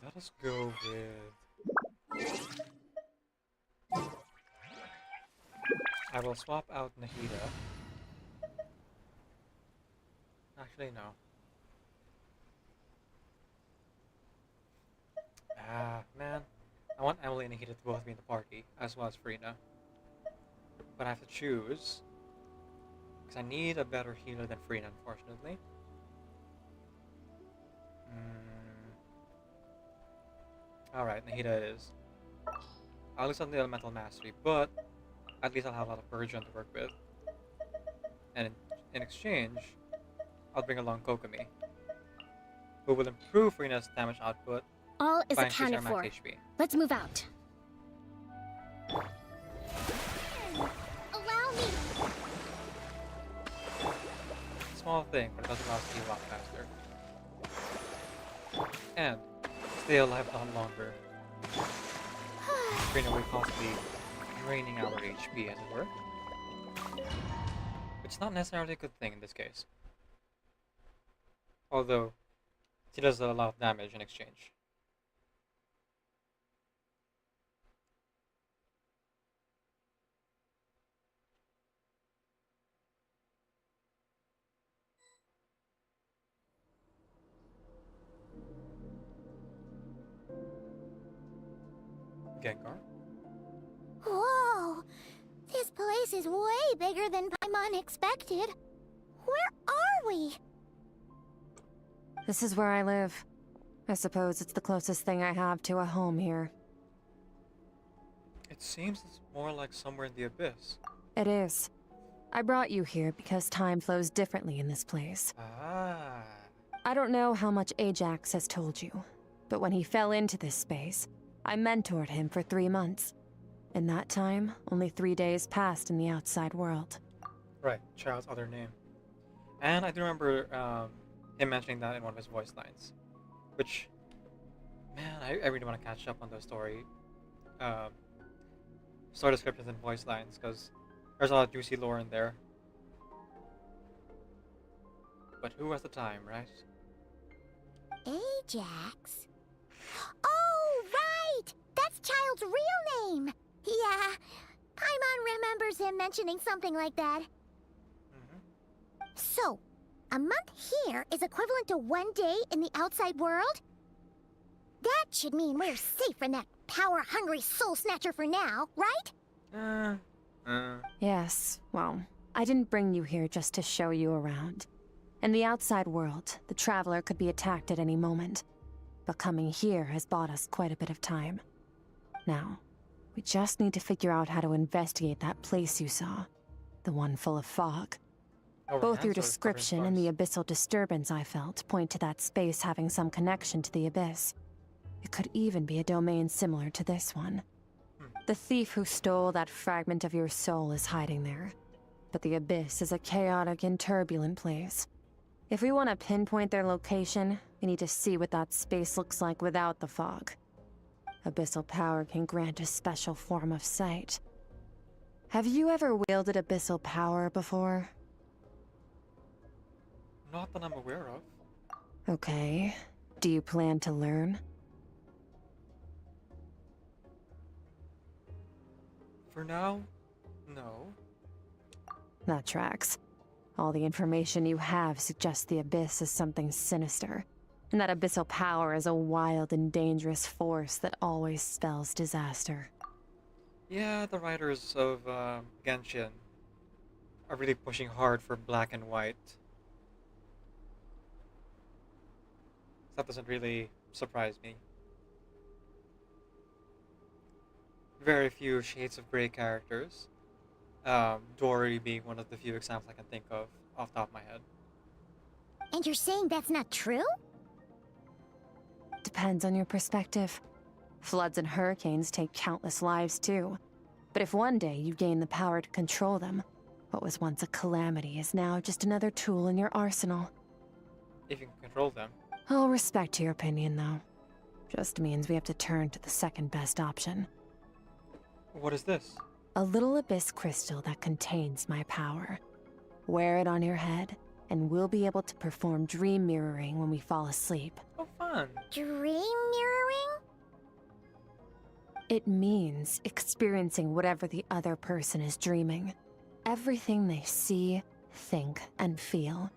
Let us go with... I will swap out Nahida. Actually, no. Ah, man. I want Emily and Nahida to both be in the party, as well as Frina. But I have to choose. Because I need a better healer than Frina, unfortunately. Alright, Nahida it is. I'll lose on the Elemental Mastery, but at least I'll have a lot of Virgin to work with. And in exchange, I'll bring along Kokomi, who will improve Frina's damage output. All is by increasing accounted her max for. HP. Let's move out. Allow me. Small thing, but it does allow us to heal a lot faster. And stay alive a lot longer. Frina will possibly draining our HP, as it were. Which is not necessarily a good thing in this case. Although, she does a lot of damage in exchange. Gengar? Whoa! This place is way bigger than Paimon expected. Where are we? This is where I live. I suppose it's the closest thing I have to a home here. It seems it's more like somewhere in the abyss. It is. I brought you here because time flows differently in this place. Ah. I don't know how much Ajax has told you, but when he fell into this space, I mentored him for 3 months. In that time, only 3 days passed in the outside world. Right, Child's other name. And I do remember him mentioning that in one of his voice lines. Which, man, I really want to catch up on those story descriptions and voice lines, because there's a lot of juicy lore in there. But who has the time, right? Ajax? Oh, right! That's Child's real name! Yeah, Paimon remembers him mentioning something like that. So, a month here is equivalent to 1 day in the outside world? That should mean we're safe from that power-hungry soul snatcher for now, right? Yes, well, I didn't bring you here just to show you around. In the outside world, the Traveler could be attacked at any moment. But coming here has bought us quite a bit of time. Now, we just need to figure out how to investigate that place you saw. The one full of fog. Both your description and the abyssal disturbance I felt point to that space having some connection to the abyss. It could even be a domain similar to this one. The thief who stole that fragment of your soul is hiding there. But the abyss is a chaotic and turbulent place. If we want to pinpoint their location, we need to see what that space looks like without the fog. Abyssal power can grant a special form of sight. Have you ever wielded abyssal power before? Not that I'm aware of. Okay. Do you plan to learn? For now, no. That tracks. All the information you have suggests the Abyss is something sinister, and that abyssal power is a wild and dangerous force that always spells disaster. Yeah, the writers of Genshin are really pushing hard for black and white That doesn't really surprise me. Very few shades of gray characters. Dory being one of the few examples I can think of off the top of my head. And you're saying that's not true? Depends on your perspective. Floods and hurricanes take countless lives too. But if one day you gain the power to control them, what was once a calamity is now just another tool in your arsenal. If you can control them. I'll respect your opinion, though. Just means we have to turn to the second best option. What is this? A little abyss crystal that contains my power. Wear it on your head, and we'll be able to perform dream mirroring when we fall asleep. Oh, fun. Dream mirroring? It means experiencing whatever the other person is dreaming. Everything they see, think, and feel.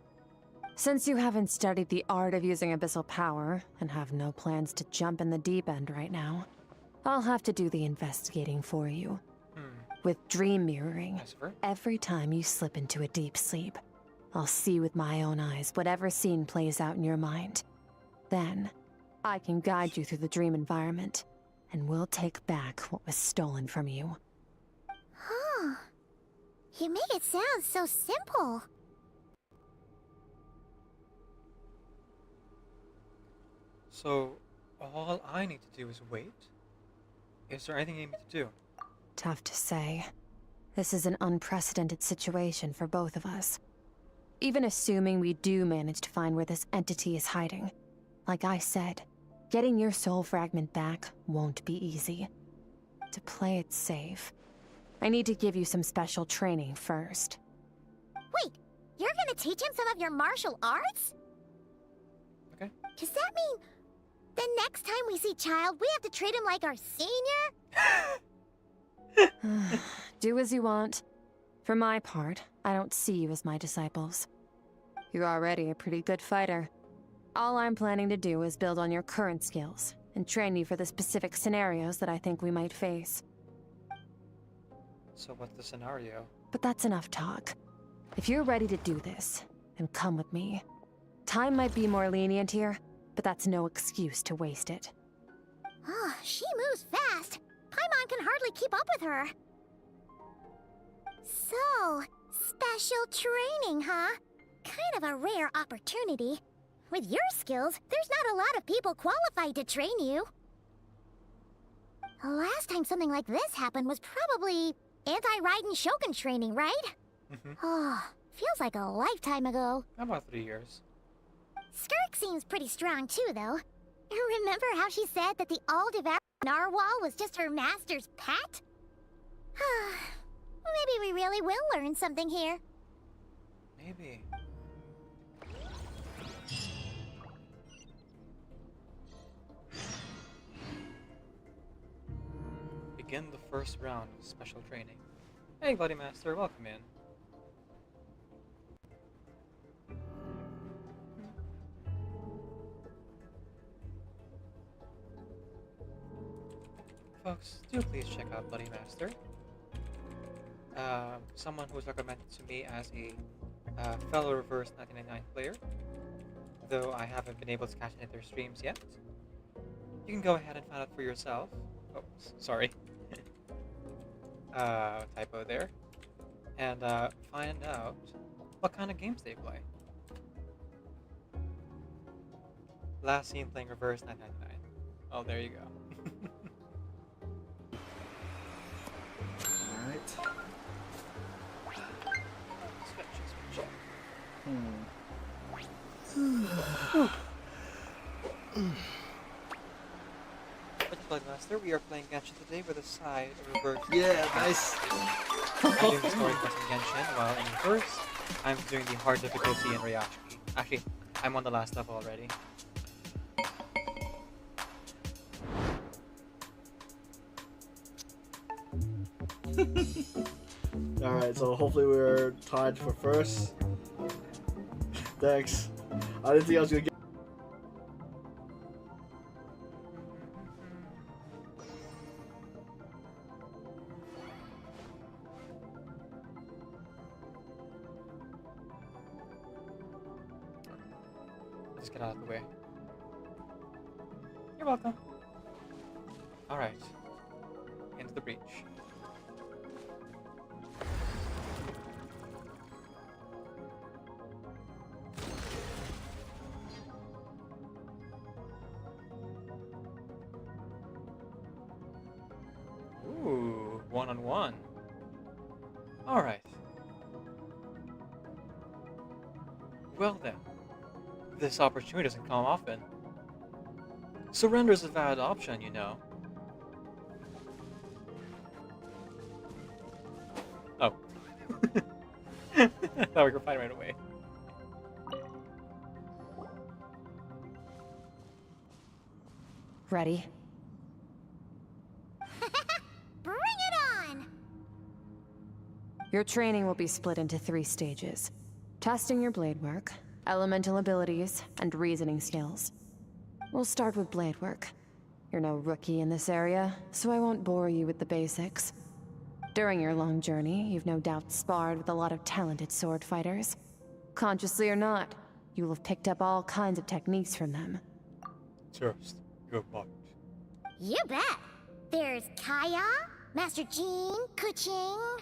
Since you haven't studied the art of using abyssal power, and have no plans to jump in the deep end right now, I'll have to do the investigating for you. With dream mirroring, every time you slip into a deep sleep, I'll see with my own eyes whatever scene plays out in your mind. Then, I can guide you through the dream environment, and we'll take back what was stolen from you. Huh. You make it sound so simple. So, all I need to do is wait? Is there anything you need to do? Tough to say. This is an unprecedented situation for both of us. Even assuming we do manage to find where this entity is hiding, like I said, getting your soul fragment back won't be easy. To play it safe, I need to give you some special training first. Wait, you're gonna teach him some of your martial arts? Okay. Does that mean the next time we see Child, we have to treat him like our senior? Do as you want. For my part, I don't see you as my disciples. You're already a pretty good fighter. All I'm planning to do is build on your current skills, and train you for the specific scenarios that I think we might face. So what's the scenario? But that's enough talk. If you're ready to do this, then come with me. Time might be more lenient here, but that's no excuse to waste it. Oh, she moves fast. Paimon can hardly keep up with her. So, special training, huh? Kind of a rare opportunity. With your skills, there's not a lot of people qualified to train you. The last time something like this happened was probably anti-Raiden Shogun training, right? Oh, feels like a lifetime ago. About 3 years. Skirk seems pretty strong too, though. Remember how she said that the all-devouring narwhal was just her master's pet? Maybe we really will learn something here. Maybe. Begin the first round of special training. Hey, Bloody Master, welcome in. Folks, do please check out Bloody Master. Someone who was recommended to me as a fellow Reverse 1999 player, though I haven't been able to catch any of their streams yet. You can go ahead and find out for yourself. Oh, sorry. Typo there. And find out what kind of games they play. Last seen playing Reverse 999. Oh, there you go. Alright. Master, we are playing Genshin today with a side reverse. Yeah, nice. I'm doing the story quest in Genshin, while in Reverse, I'm doing the hard difficulty in Ryoshiki. Actually, I'm on the last level already. Alright, so hopefully we're tied for first. Thanks. I didn't think I was gonna get. Just get out of the way. You're welcome. Alright. Into the breach. Ooh, one-on-one. Alright. Well then, this opportunity doesn't come often. Surrender is a valid option, you know. Oh. I thought we could find right away. Ready? Bring it on! Your training will be split into 3 stages. Testing your blade work, elemental abilities, and reasoning skills. We'll start with blade work. You're no rookie in this area, so I won't bore you with the basics. During your long journey, you've no doubt sparred with a lot of talented sword fighters. Consciously or not, you'll have picked up all kinds of techniques from them. Just your part. You bet! There's Kaya, Master Jean, Kuching.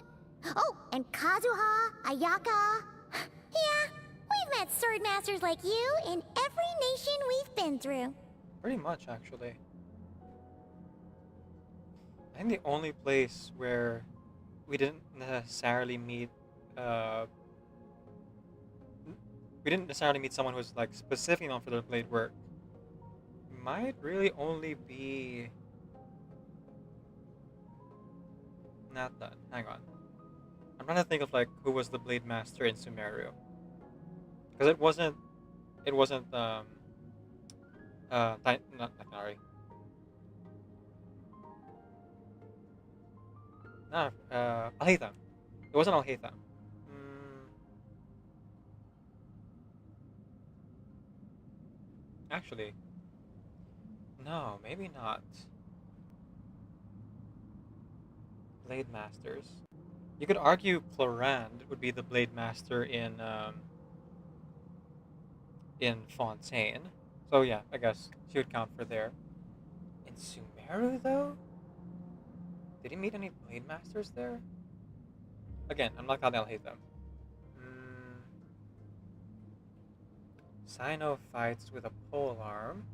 Oh, and Kazuha, Ayaka. Yeah, we've met sword masters like you in every nation we've been through. Pretty much, actually. I think the only place where we didn't necessarily meet, someone who's like specifically known for their blade work might really only be not that. Hang on. I'm trying to think of like who was the blade master in Sumeru. Because it wasn't not Taknari. No, Alhaitham. It wasn't Alhaitham. Actually, no, maybe not. Blade Masters. You could argue Clorand would be the Blade Master in Fontaine. So yeah, I guess she would count for there. In Sumeru, though? Did he meet any Blade Masters there? Again, I'm not counting Alhaitham. Sino fights with a polearm.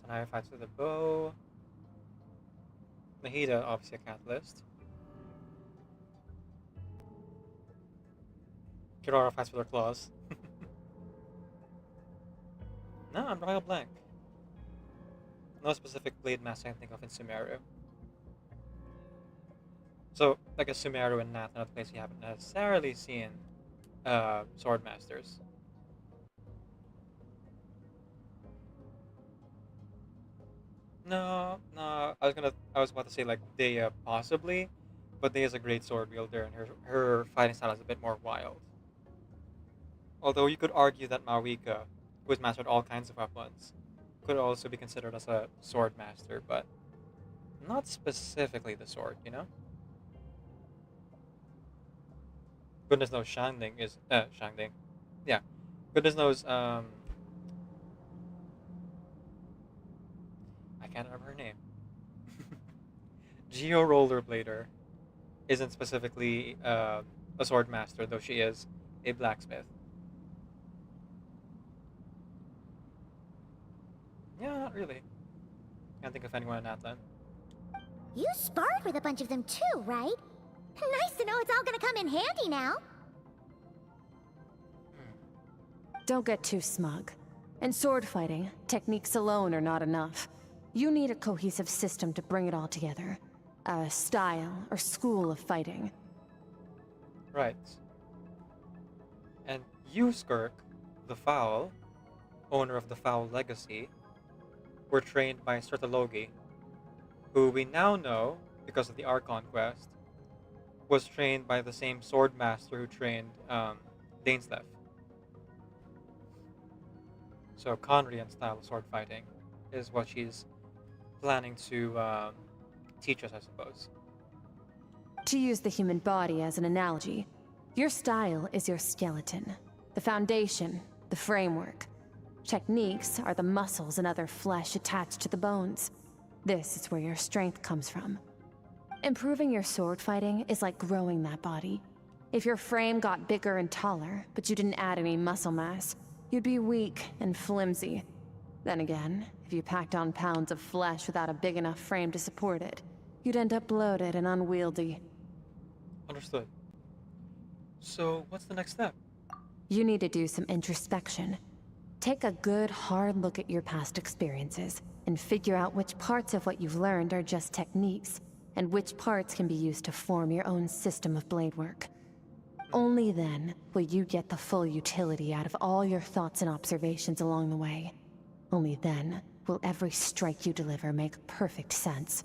Sanaya fights with a bow. Nahida, obviously a catalyst. Kirara fights with her claws. No, I'm drawing a blank. No specific blade master I can think of in Sumeru. So, like a Sumeru and Nath, another place you haven't necessarily seen sword masters. No, I was about to say like Dea possibly, but Dea's a great sword wielder and her fighting style is a bit more wild. Although you could argue that Mawika, who has mastered all kinds of weapons, could also be considered as a sword master, but not specifically the sword, you know? Goodness knows Shangding is Shangding. Yeah. Goodness knows I can't remember her name. Geo Rollerblader isn't specifically a sword master, though she is a blacksmith. Yeah, not really. Can't think of anyone in Atlan. You sparred with a bunch of them too, right? Nice to know it's all gonna come in handy now. Don't get too smug. In sword fighting, techniques alone are not enough. You need a cohesive system to bring it all together. A style or school of fighting. Right. And you, Skirk, the Foul, owner of the Foul Legacy, were trained by Sertologi, who we now know, because of the Archon quest, was trained by the same sword master who trained Dainslev. So Conrian style of sword fighting is what she's planning to teach us, I suppose. To use the human body as an analogy, your style is your skeleton, the foundation, the framework. Techniques are the muscles and other flesh attached to the bones. This is where your strength comes from. Improving your sword fighting is like growing that body. If your frame got bigger and taller, but you didn't add any muscle mass, you'd be weak and flimsy. Then again, if you packed on pounds of flesh without a big enough frame to support it, you'd end up bloated and unwieldy. Understood. So, what's the next step? You need to do some introspection. Take a good, hard look at your past experiences, and figure out which parts of what you've learned are just techniques, and which parts can be used to form your own system of blade work. Only then will you get the full utility out of all your thoughts and observations along the way. Only then will every strike you deliver make perfect sense.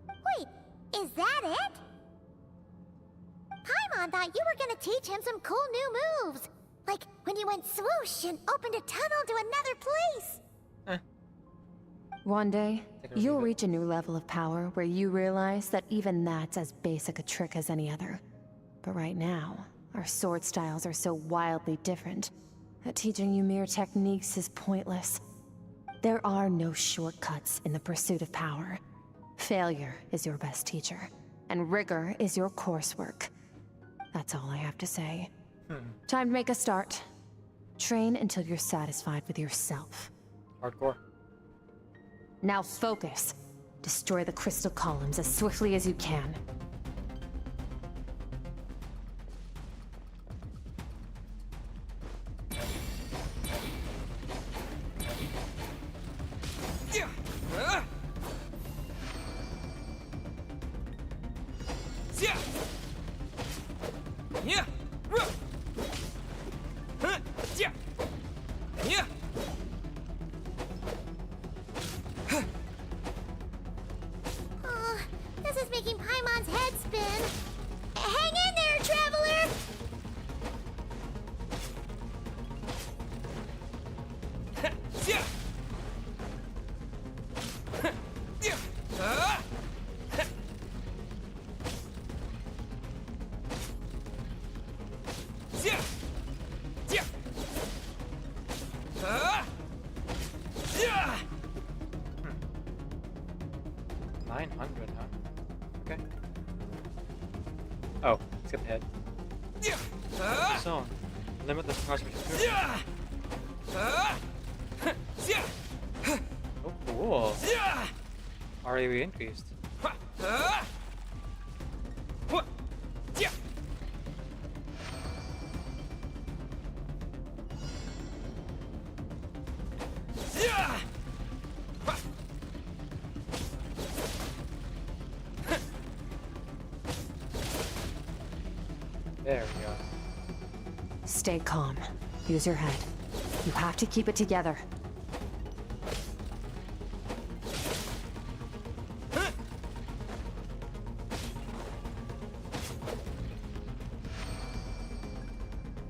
Wait, is that it? Paimon thought you were gonna teach him some cool new moves. Like when you went swoosh and opened a tunnel to another place. One day, you'll reach a new level of power where you realize that even that's as basic a trick as any other. But right now, our sword styles are so wildly different that teaching you mere techniques is pointless. There are no shortcuts in the pursuit of power. Failure is your best teacher, and rigor is your coursework. That's all I have to say. Time to make a start. Train until you're satisfied with yourself. Hardcore. Now focus. Destroy the crystal columns as swiftly as you can. This is making Paimon's head spin. Hang in there, traveler! Okay. Oh, skip ahead. So, limitless cross-reach. Oh, cool. RAV increased. There we go. Stay calm. Use your head. You have to keep it together.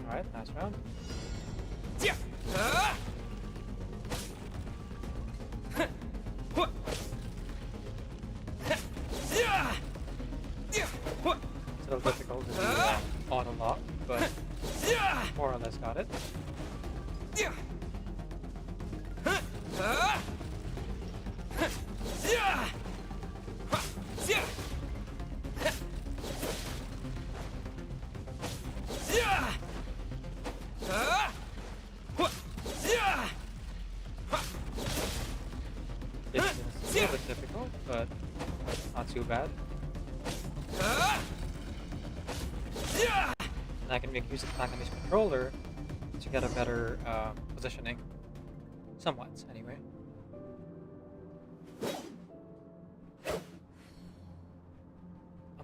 Alright, last round. It's a little difficult to do auto lock, but more or less got it. It's a little bit difficult, but not too bad. And I can make use of the Nakamy's controller to get a better positioning. Somewhat, anyway.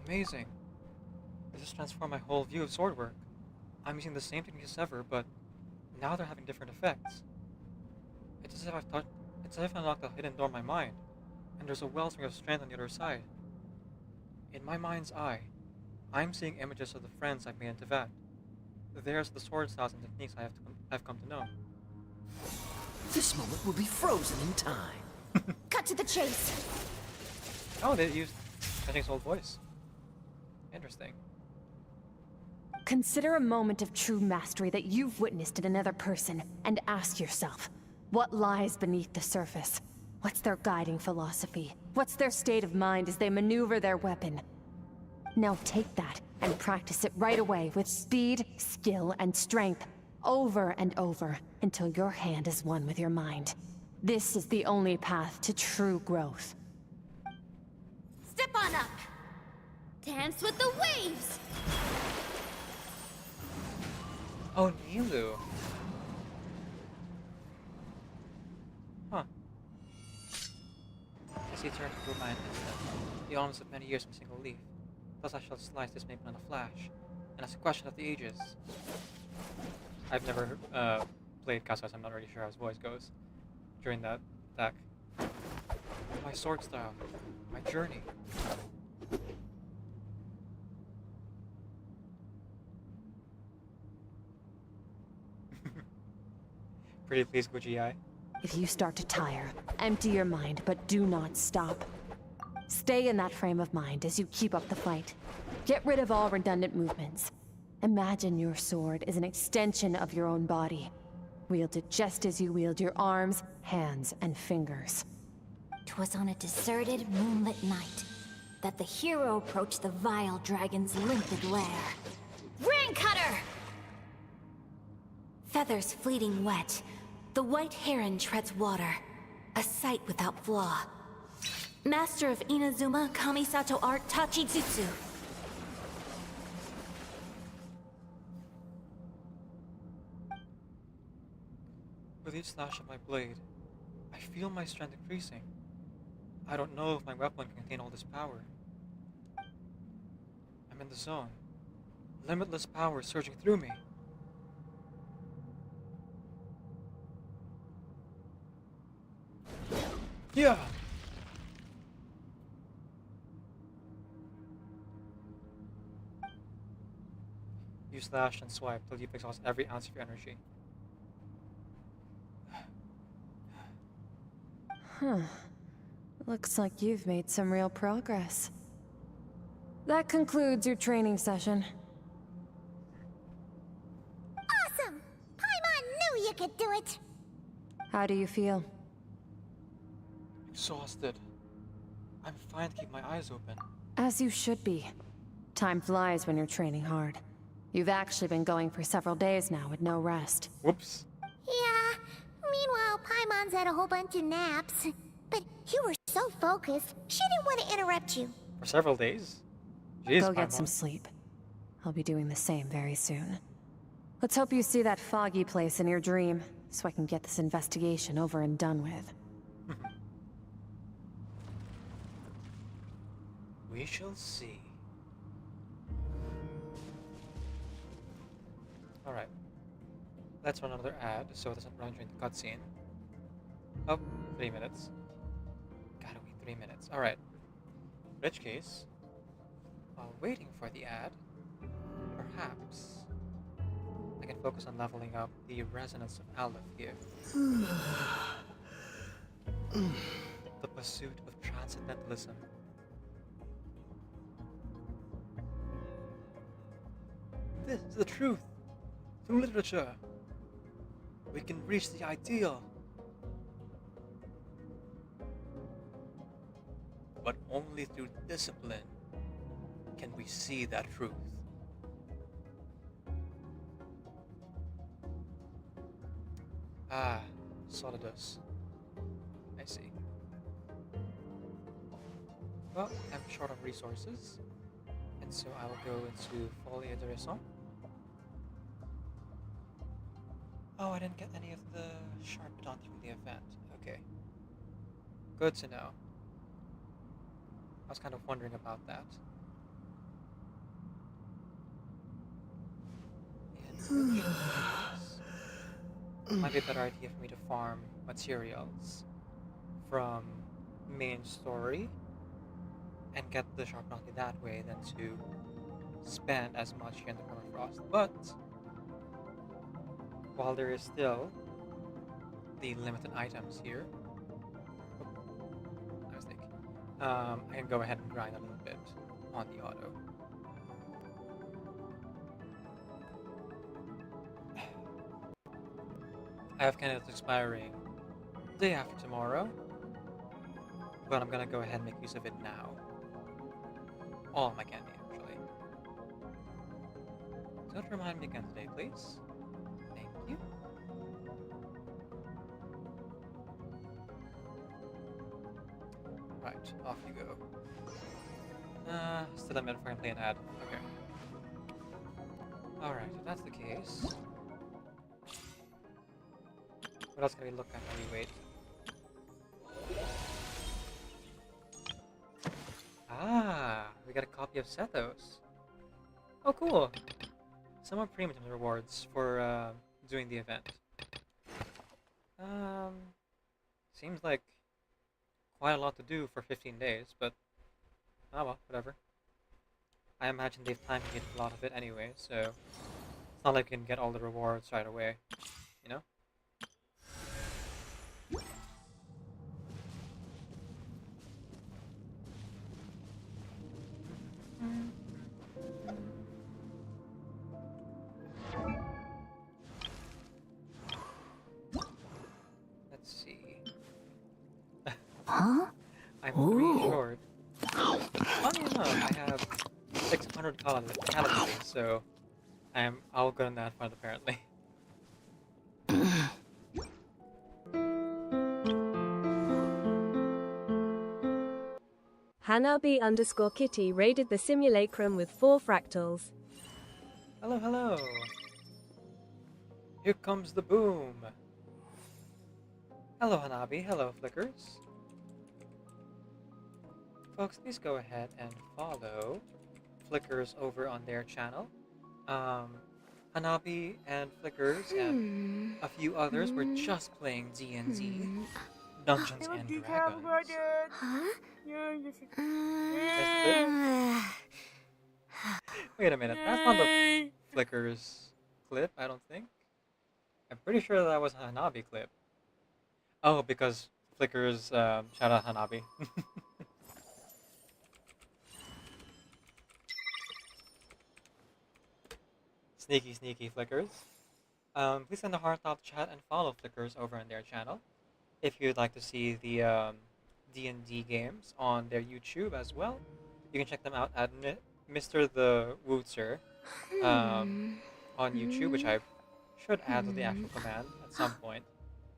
Amazing. This has transformed my whole view of sword work. I'm using the same techniques as ever, but now they're having different effects. It's as if I unlocked a hidden door in my mind, and there's a wellspring of strength on the other side. In my mind's eye, I'm seeing images of the friends I've made into that. There's the sword styles and techniques I've come to know. This moment will be frozen in time. Cut to the chase. Oh, they used Jenny's old voice. Interesting. Consider a moment of true mastery that you've witnessed in another person, and ask yourself, What lies beneath the surface? What's their guiding philosophy? What's their state of mind as they maneuver their weapon? Now take that and practice it right away with speed, skill, and strength, over and over, until your hand is one with your mind. This is the only path to true growth. Step on up! Dance with the waves! Oh, Nilu. Huh. As he turns to my instant, the almost of many years from a single leaf. Thus I shall slice this maple in a flash. And it's a question of the ages. I've never played Kasa, so I'm not really sure how his voice goes during that attack. My sword style, my journey. Pretty please, Guji. If you start to tire, empty your mind, but do not stop. Stay in that frame of mind as you keep up the fight. Get rid of all redundant movements. Imagine your sword is an extension of your own body. Wield it just as you wield your arms, hands, and fingers. 'Twas on a deserted, moonlit night that the hero approached the vile dragon's limpid lair. Ring cutter! Feathers fleeting wet, the white heron treads water, a sight without flaw. Master of Inazuma Kamisato art Tachijutsu. With each slash of my blade, I feel my strength increasing. I don't know if my weapon can contain all this power. I'm in the zone. Limitless power surging through me. Yeah! You slash and swipe till you exhaust every ounce of your energy. Huh. Looks like you've made some real progress. That concludes your training session. Awesome! Paimon knew you could do it! How do you feel? Exhausted. I'm fine to keep my eyes open. As you should be. Time flies when you're training hard. You've actually been going for several days now with no rest. Whoops. Yeah, meanwhile, Paimon's had a whole bunch of naps. But you were so focused, she didn't want to interrupt you. For several days? Jeez, Go get Paimon. some sleep. I'll be doing the same very soon. Let's hope you see that foggy place in your dream, so I can get this investigation over and done with. We shall see. Alright. Let's run another ad so it doesn't run during the cutscene. Oh, 3 minutes. Gotta wait 3 minutes. Alright. In which case, while waiting for the ad, perhaps I can focus on leveling up the resonance of Aleph here. The pursuit of transcendentalism. This is the truth. Through literature, we can reach the ideal. But only through discipline can we see that truth. Ah, Solidus. I see. Well, I'm short on resources, and so I will go into Folie Intéressant. Oh, I didn't get any of the sharp done from the event. Okay. Good to know. I was kind of wondering about that. In which case, it might be a better idea for me to farm materials from main story and get the sharp bounty that way than to spend as much here in the permafrost. But while there is still the limited items here, my mistake, I can go ahead and grind a little bit on the auto. I have candidates expiring day after tomorrow. But I'm gonna go ahead and make use of it now. All my candy, actually. Don't remind me again today, please. Thank you. Right, off you go. Still a minute before I can play an ad. Okay. Alright, if that's the case... What else can we look at while we wait? Ah, we got a copy of Sethos. Oh, cool. Some more premium rewards for doing the event. Seems like quite a lot to do for 15 days, but oh well, whatever. I imagine they've timed to get a lot of it anyway, so it's not like you can get all the rewards right away, you know? Let's see. Huh? I'm pretty short. Funny enough, I have 600 calories, so I'm all good on that front apparently. Hanabi_Kitty raided the simulacrum with 4 fractals. Hello, hello. Here comes the boom. Hello, Hanabi. Hello, Flickers. Folks, please go ahead and follow Flickers over on their channel. Hanabi and Flickers and a few others were just playing D&D, Dungeons and Dragons. Huh? Wait a minute, that's not the Flickers clip, I don't think. I'm pretty sure that was a Hanabi clip. Oh, because Flickers, shout out Hanabi. Sneaky, sneaky Flickers. Please send a heart off chat and follow Flickers over on their channel. If you'd like to see the D&D games on their YouTube as well, you can check them out at Mr. the Wootzer on YouTube, which I should add to the actual command at some point.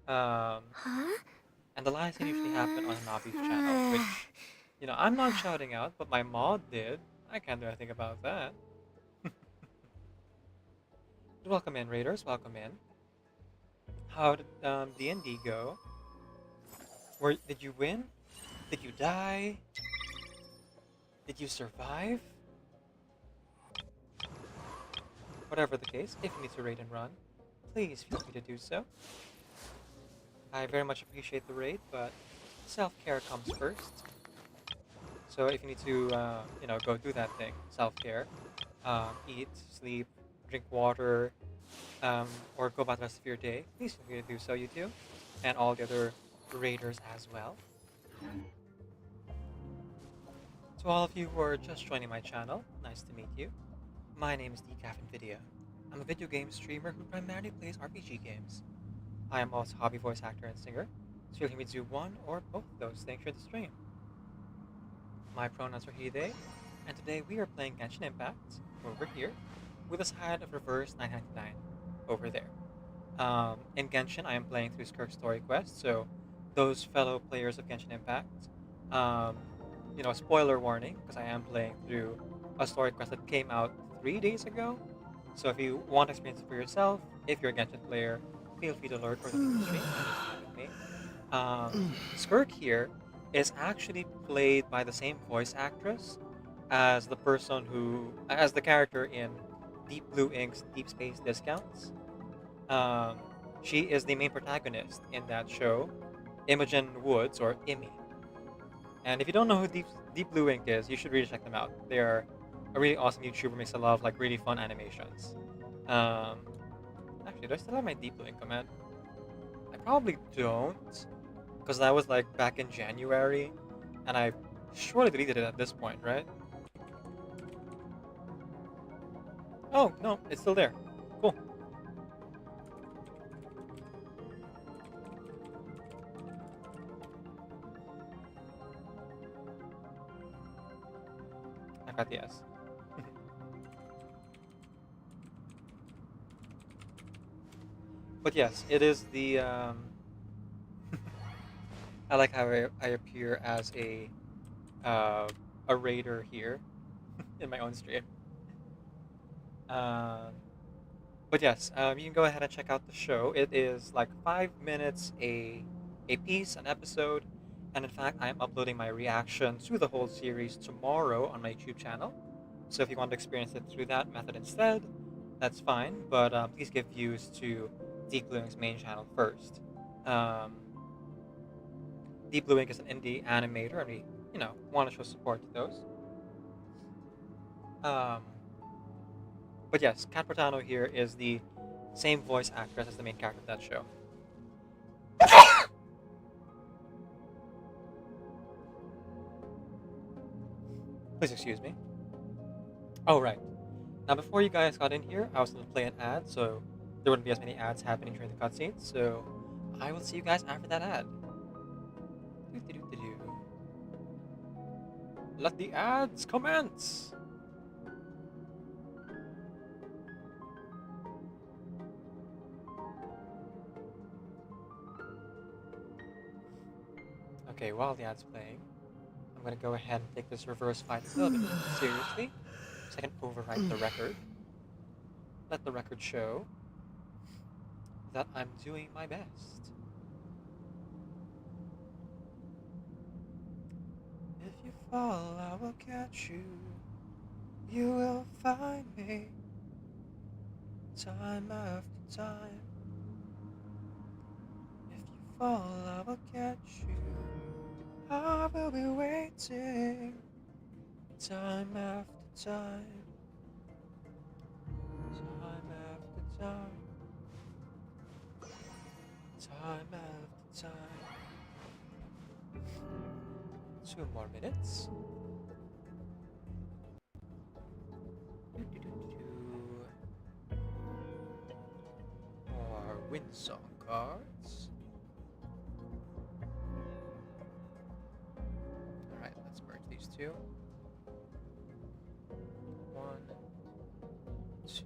And the live stream usually happen on Hanabi's channel, which, you know, I'm not shouting out, but my mod did. I can't do anything about that. Welcome in, Raiders. Welcome in. How did D&D go? Did you win? Did you die? Did you survive? Whatever the case, if you need to raid and run, please feel free to do so. I very much appreciate the raid, but self-care comes first. So if you need to, you know, go do that thing, self-care, eat, sleep, drink water, or go about the rest of your day, please feel free to do so, you two, and all the other raiders as well. To all of you who are just joining my channel, nice to meet you. My name is Video. I'm a video game streamer who primarily plays RPG games. I am also a hobby voice actor and singer, so you'll hear me do one or both of those things during the stream. My pronouns are he, they, and today we are playing Genshin Impact, over here, with a side of Reverse 999 over there. In Genshin, I am playing through Skirk story quest, so those fellow players of Genshin Impact, you know, spoiler warning, because I am playing through a story quest that came out 3 days ago. So if you want to experience it for yourself, if you're a Genshin player, feel free to lurk or to the stream with me. Skirk here is actually played by the same voice actress as the person who, as the character in Deep Blue Inc.'s Deep Space Discounts. She is the main protagonist in that show, Imogen Woods, or Immy. And if you don't know who Deep Blue Inc. is, you should really check them out. They are a really awesome YouTuber, makes a lot of like really fun animations. Actually, do I still have my Deep Blue Inc. command? I probably don't, because that was like back in January, and I surely deleted it at this point, right? Oh, no, it's still there. Cool. got the S. But yes, it is the. I like how I appear as a raider here in my own stream. But yes, you can go ahead and check out the show. It is like 5 minutes a piece, an episode, and in fact, I'm uploading my reaction to the whole series tomorrow on my YouTube channel. So if you want to experience it through that method instead, that's fine. But please give views to Deep Blue Ink's main channel first. Deep Blue Ink is an indie animator, and we, want to show support to those. But yes, Kat Portano here is the same voice actress as the main character of that show. Please excuse me. Oh, right. Now, before you guys got in here, I was going to play an ad, so there wouldn't be as many ads happening during the cutscenes, so I will see you guys after that ad. Let the ads commence! Okay, while the ad's playing, I'm gonna go ahead and take this reverse fight a little bit seriously, so I can overwrite the record. Let the record show that I'm doing my best. If you fall, I will catch you. You will find me time after time. If you fall, I will catch you. I will be waiting time after time. Time after time. Time after time. 2 more minutes. More win song cards. Alright, let's merge these two. 1, 2.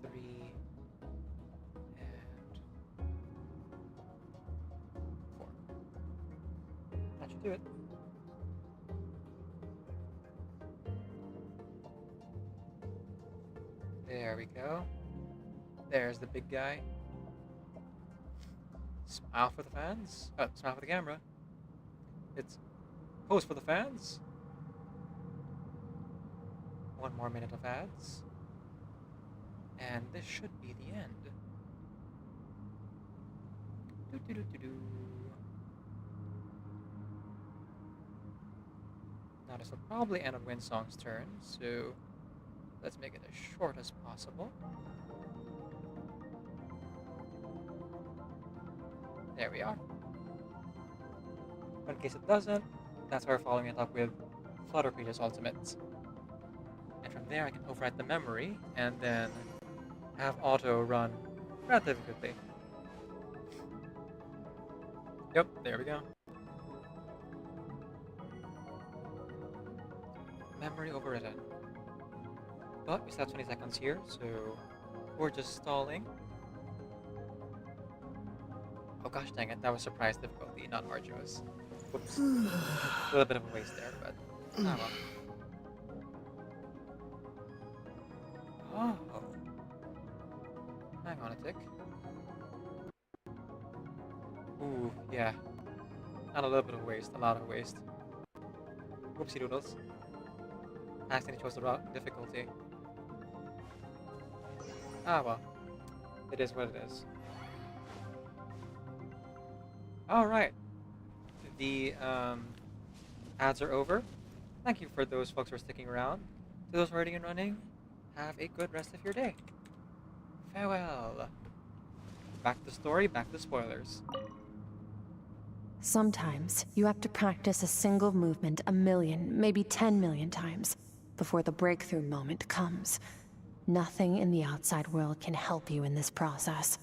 3. And 4. That should do it. There we go. There's the big guy. Smile for the fans. Smile for the camera. It's pose for the fans. 1 more minute of ads. And this should be the end. Now this will probably end on Winsong's turn, so let's make it as short as possible. There we are. But in case it doesn't, that's why we're following it up with Flutter Creature's Ultimate. And from there I can overwrite the memory and then have auto run relatively quickly. Yep, there we go. Memory overwritten. But we still have 20 seconds here, so we're just stalling. Oh gosh dang it, that was surprise difficulty, not arduous. Whoops. A little bit of a waste there, but oh well. Oh. Hang on a tick. Ooh, yeah. Not a little bit of waste, a lot of waste. Whoopsie doodles. I accidentally chose the wrong difficulty. Ah well. It is what it is. Alright. The ads are over. Thank you for those folks who are sticking around. To those waiting and running, have a good rest of your day. Farewell. Back to the story, back to the spoilers. Sometimes you have to practice a single movement 1 million, maybe 10 million times before the breakthrough moment comes. Nothing in the outside world can help you in this process.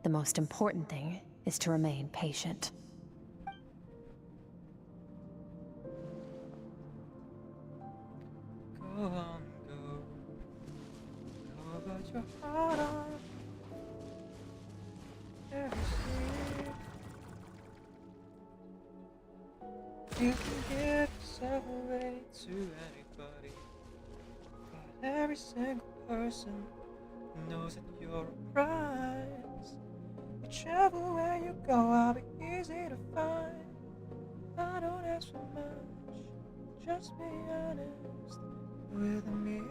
The most important thing is to remain patient. your heart on every street. You can give yourself away to anybody, but every single person knows that you're a prize. Whichever way you go, I'll be easy to find. I don't ask for much, just be honest with me.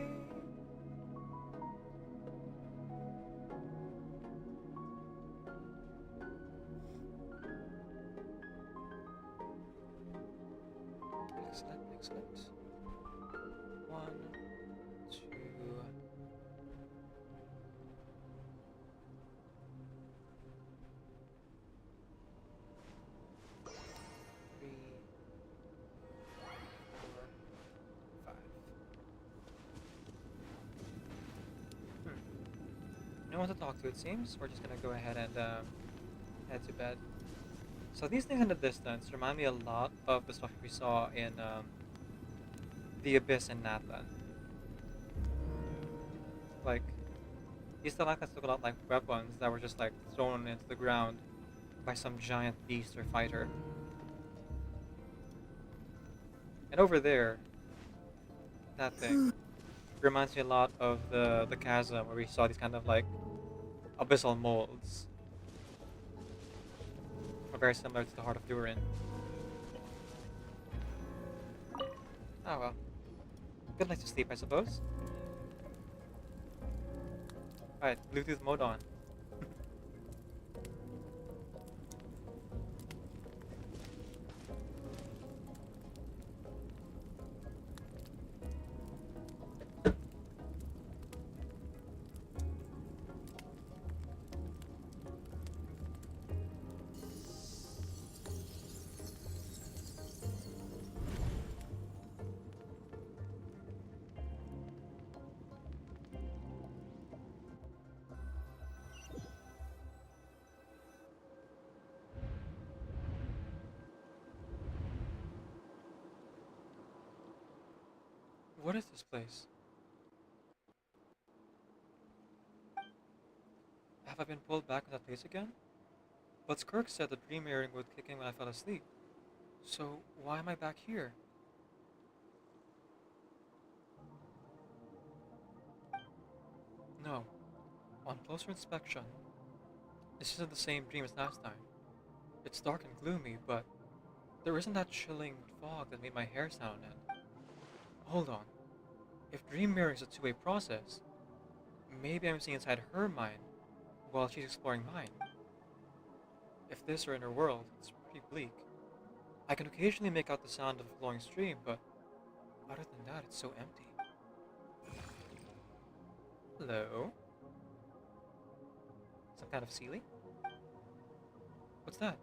Excellent, excellent. 1, 2. 3, 4, 5. No one to talk to, it seems. We're just gonna go ahead and head to bed. So these things in the distance remind me a lot of the stuff we saw in the Abyss in Natlan. Like, these stalactites look a lot like weapons that were just like thrown into the ground by some giant beast or fighter. And over there, that thing reminds me a lot of the chasm where we saw these kind of like abyssal molds. Are very similar to the Heart of Durin. Oh well. Good night to sleep, I suppose. Alright, Bluetooth mode on. What is this place? Have I been pulled back to that place again? But Skirk said the dream earring would kick in when I fell asleep. So why am I back here? No. On closer inspection, this isn't the same dream as last time. It's dark and gloomy, but there isn't that chilling fog that made my hair stand on end. Hold on. If dream mirroring is a two-way process, maybe I'm seeing inside her mind while she's exploring mine. If this are in her world, it's pretty bleak. I can occasionally make out the sound of a flowing stream, but other than that, it's so empty. Hello? Some kind of ceiling? What's that?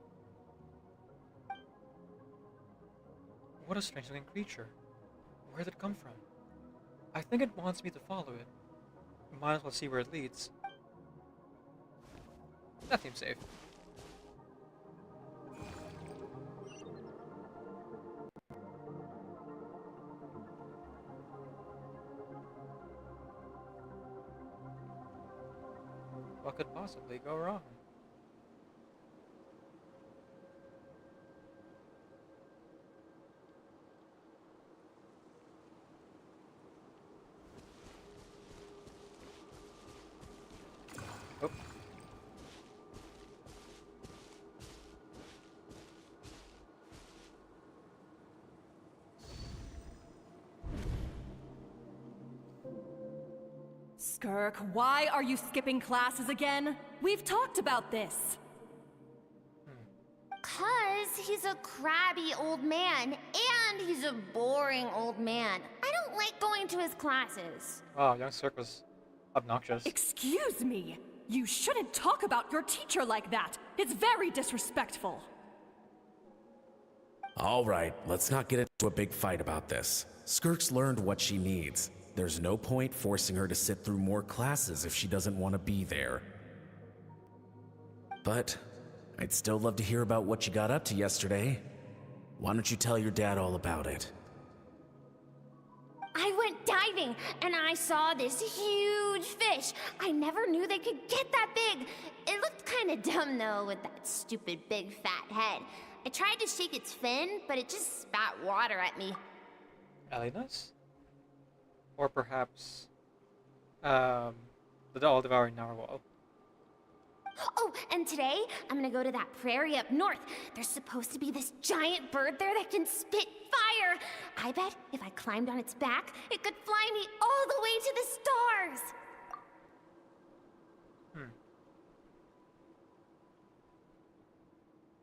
What a strange looking creature. Where did it come from? I think it wants me to follow it. Might as well see where it leads. That seems safe. What could possibly go wrong? Oh. Skirk, why are you skipping classes again? We've talked about this. 'Cause he's a crabby old man, and he's a boring old man. I don't like going to his classes. Wow, young Skirk was obnoxious. Excuse me. You shouldn't talk about your teacher like that. It's very disrespectful. All right, let's not get into a big fight about this. Skirk's learned what she needs. There's no point forcing her to sit through more classes if she doesn't want to be there. But I'd still love to hear about what you got up to yesterday. Why don't you tell your dad all about it? I went diving diving, and I saw this huge fish. I never knew they could get that big. It looked kind of dumb, though, with that stupid big fat head. I tried to shake its fin, but it just spat water at me. Alinas? Or perhaps, the all-devouring narwhal. Oh, and today, I'm gonna go to that prairie up north. There's supposed to be this giant bird there that can spit fire. I bet if I climbed on its back, it could fly me all the way to the stars.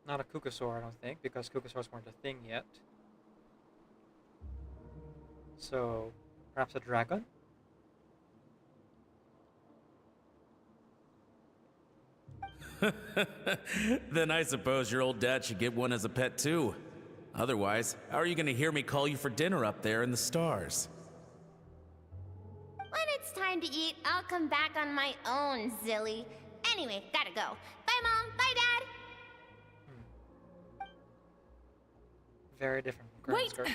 Not a Kukasaur, I don't think, because Kukasaurs weren't a thing yet. So, perhaps a dragon? Then I suppose your old dad should get one as a pet too. Otherwise, how are you gonna hear me call you for dinner up there in the stars? When it's time to eat, I'll come back on my own, Zilly. Anyway, gotta go. Bye, Mom. Bye, Dad. Very different from Wait! Skirk.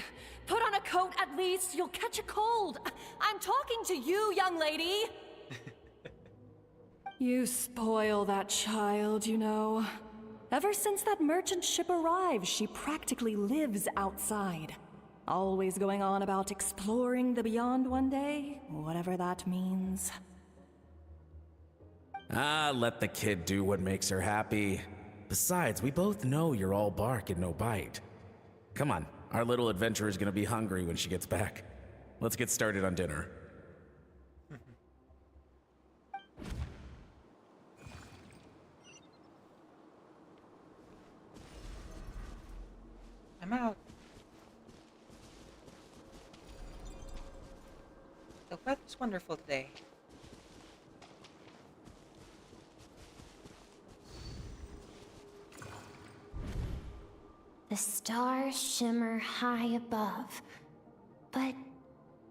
Put on a coat at least. You'll catch a cold. I'm talking to you, young lady. You spoil that child, you know. Ever since that merchant ship arrived, she practically lives outside. Always going on about exploring the beyond one day, whatever that means. Ah, let the kid do what makes her happy. Besides, we both know you're all bark and no bite. Come on, our little adventurer is gonna be hungry when she gets back. Let's get started on dinner. I'm out. The weather's wonderful today. The stars shimmer high above. But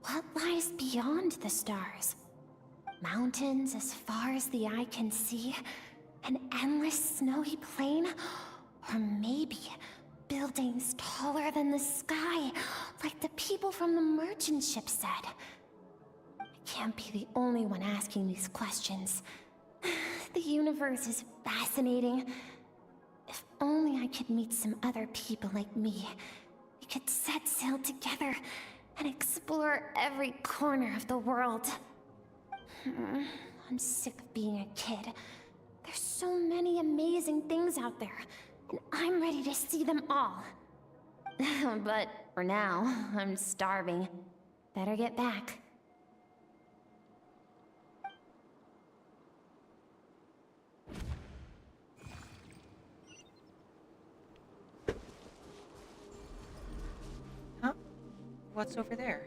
what lies beyond the stars? Mountains as far as the eye can see? An endless snowy plain? Or maybe buildings taller than the sky, like the people from the merchant ship said. I can't be the only one asking these questions. The universe is fascinating. If only I could meet some other people like me. We could set sail together and explore every corner of the world. I'm sick of being a kid. There's so many amazing things out there, and I'm ready to see them all. But for now, I'm starving. Better get back. Huh? What's over there?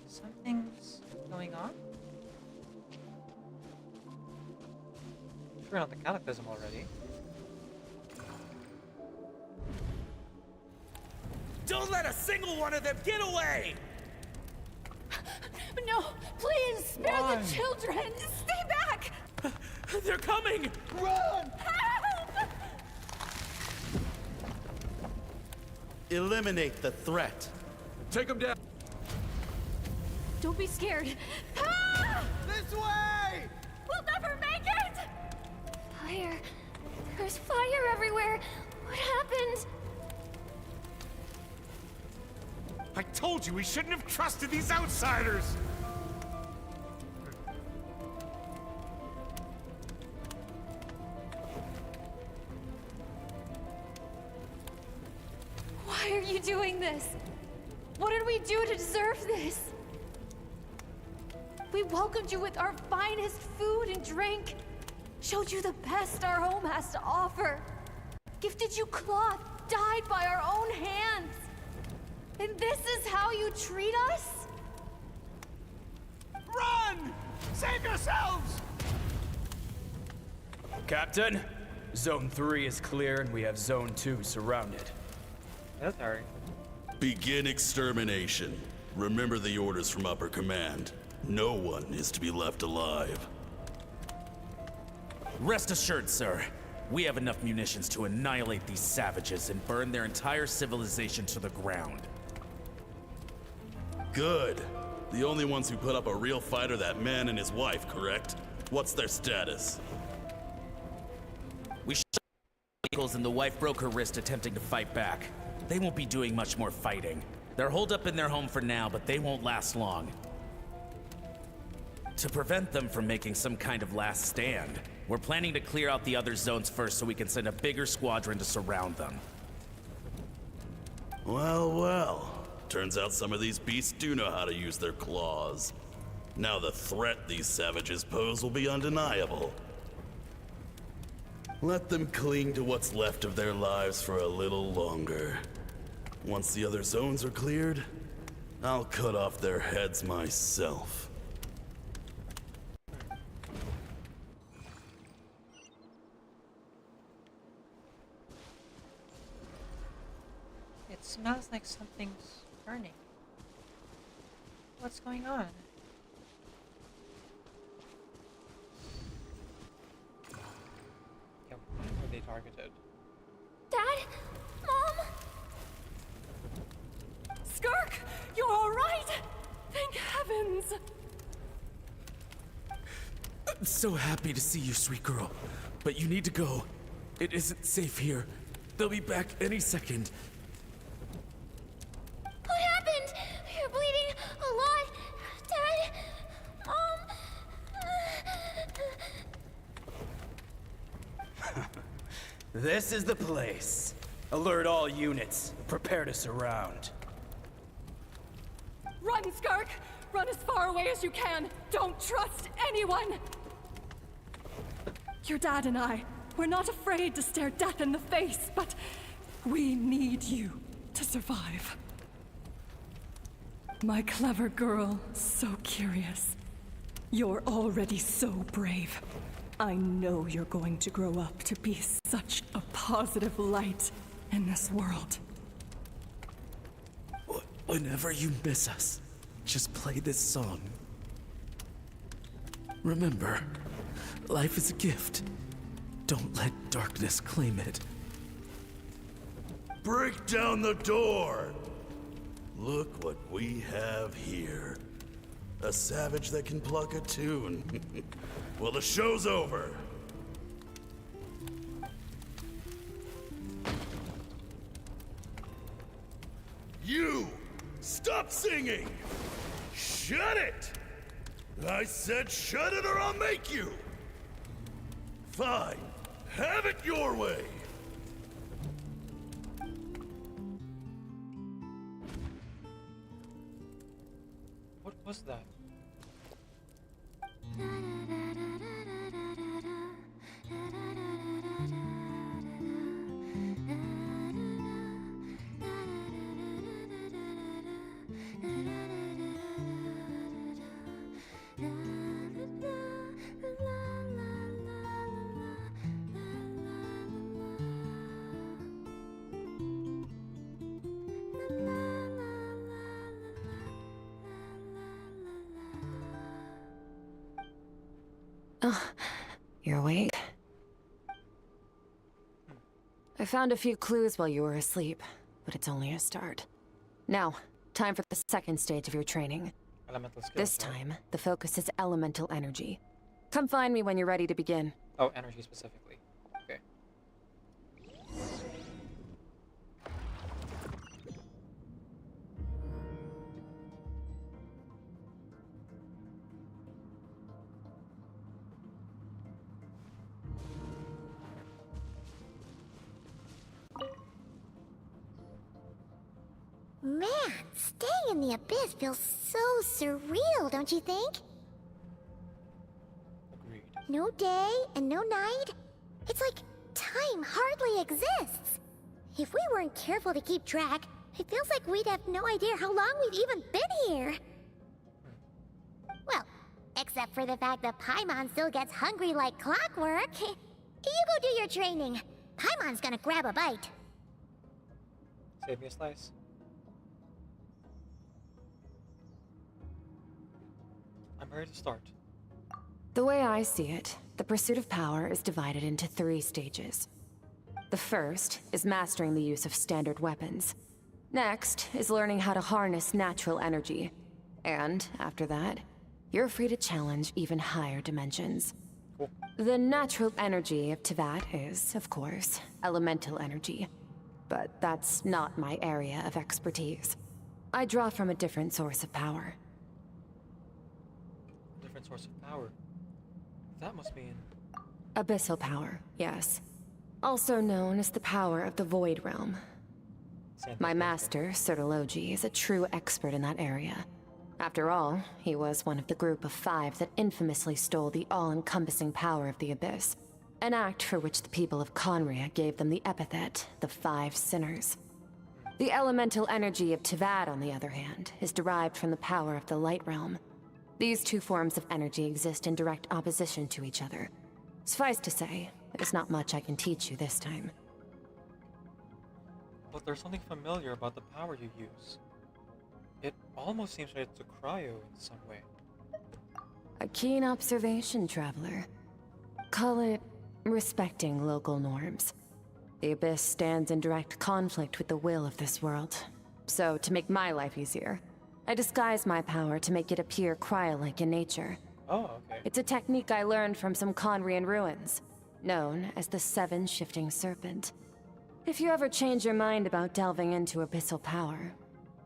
Something's going on? Sure, not the cataclysm already. Don't let a single one of them get away! No, please, spare Why? the children! Stay back! They're coming! Run! Help! Eliminate the threat. Take them down. Don't be scared. Ah! This way! We'll never make it! Fire. There's fire everywhere. What happened? I told you we shouldn't have trusted these outsiders! Why are you doing this? What did we do to deserve this? We welcomed you with our finest food and drink, showed you the best our home has to offer, gifted you cloth dyed by our own hands. And this is how you treat us? Run! Save yourselves! Captain, Zone 3 is clear and we have Zone 2 surrounded. That's alright. Begin extermination. Remember the orders from upper command. No one is to be left alive. Rest assured, sir. We have enough munitions to annihilate these savages and burn their entire civilization to the ground. Good. The only ones who put up a real fight are that man and his wife, correct? What's their status? We shot vehicles and the wife broke her wrist attempting to fight back. They won't be doing much more fighting. They're holed up in their home for now, but they won't last long. To prevent them from making some kind of last stand, we're planning to clear out the other zones first so we can send a bigger squadron to surround them. Well, well. Turns out some of these beasts do know how to use their claws. Now the threat these savages pose will be undeniable. Let them cling to what's left of their lives for a little longer. Once the other zones are cleared, I'll cut off their heads myself. It smells like something's burning. What's going on? Yeah, why were they targeted? Dad? Mom? Skirk! You're alright! Thank heavens! I'm so happy to see you, sweet girl. But you need to go. It isn't safe here. They'll be back any second. What happened? You're bleeding a lot. Dad? Mom? This is the place. Alert all units. Prepare to surround. Run, Skirk! Run as far away as you can! Don't trust anyone! Your dad and I, we're not afraid to stare death in the face, but we need you to survive. My clever girl, so curious. You're already so brave. I know you're going to grow up to be such a positive light in this world. Whenever you miss us, just play this song. Remember, life is a gift. Don't let darkness claim it. Break down the door! Look what we have here. A savage that can pluck a tune. Well, the show's over. You! Stop singing! Shut it! I said shut it or I'll make you! Fine. Have it your way! What was that? Oh, you're awake? I found a few clues while you were asleep, but it's only a start. Now, time for the second stage of your training. Elemental skills. This time, the focus is elemental energy. Come find me when you're ready to begin. Oh, energy specifically. Okay. Man, staying in the abyss feels so surreal, don't you think? Agreed. No day and no night. It's like time hardly exists. If we weren't careful to keep track, it feels like we'd have no idea how long we've even been here. Well, except for the fact that Paimon still gets hungry like clockwork. You go do your training. Paimon's gonna grab a bite. Save me a slice. I'm ready to start. The way I see it, the pursuit of power is divided into 3 stages. The first is mastering the use of standard weapons. Next is learning how to harness natural energy. And after that, you're free to challenge even higher dimensions. Cool. The natural energy of Teyvat is, of course, elemental energy. But that's not my area of expertise. I draw from a different source of power. Different source of power. That must mean... Abyssal power, yes. Also known as the power of the Void Realm. My master, Sertologi, is a true expert in that area. After all, he was one of the group of 5 that infamously stole the all-encompassing power of the Abyss. An act for which the people of Conria gave them the epithet, the 5 Sinners. The elemental energy of Teyvat, on the other hand, is derived from the power of the Light Realm. These 2 forms of energy exist in direct opposition to each other. Suffice to say, there's not much I can teach you this time. But there's something familiar about the power you use. It almost seems related to cryo in some way. A keen observation, traveler. Call it respecting local norms. The Abyss stands in direct conflict with the will of this world. So, to make my life easier, I disguise my power to make it appear cryo-like in nature. Oh, okay. It's a technique I learned from some Conrian ruins, known as the 7 Shifting Serpent. If you ever change your mind about delving into abyssal power,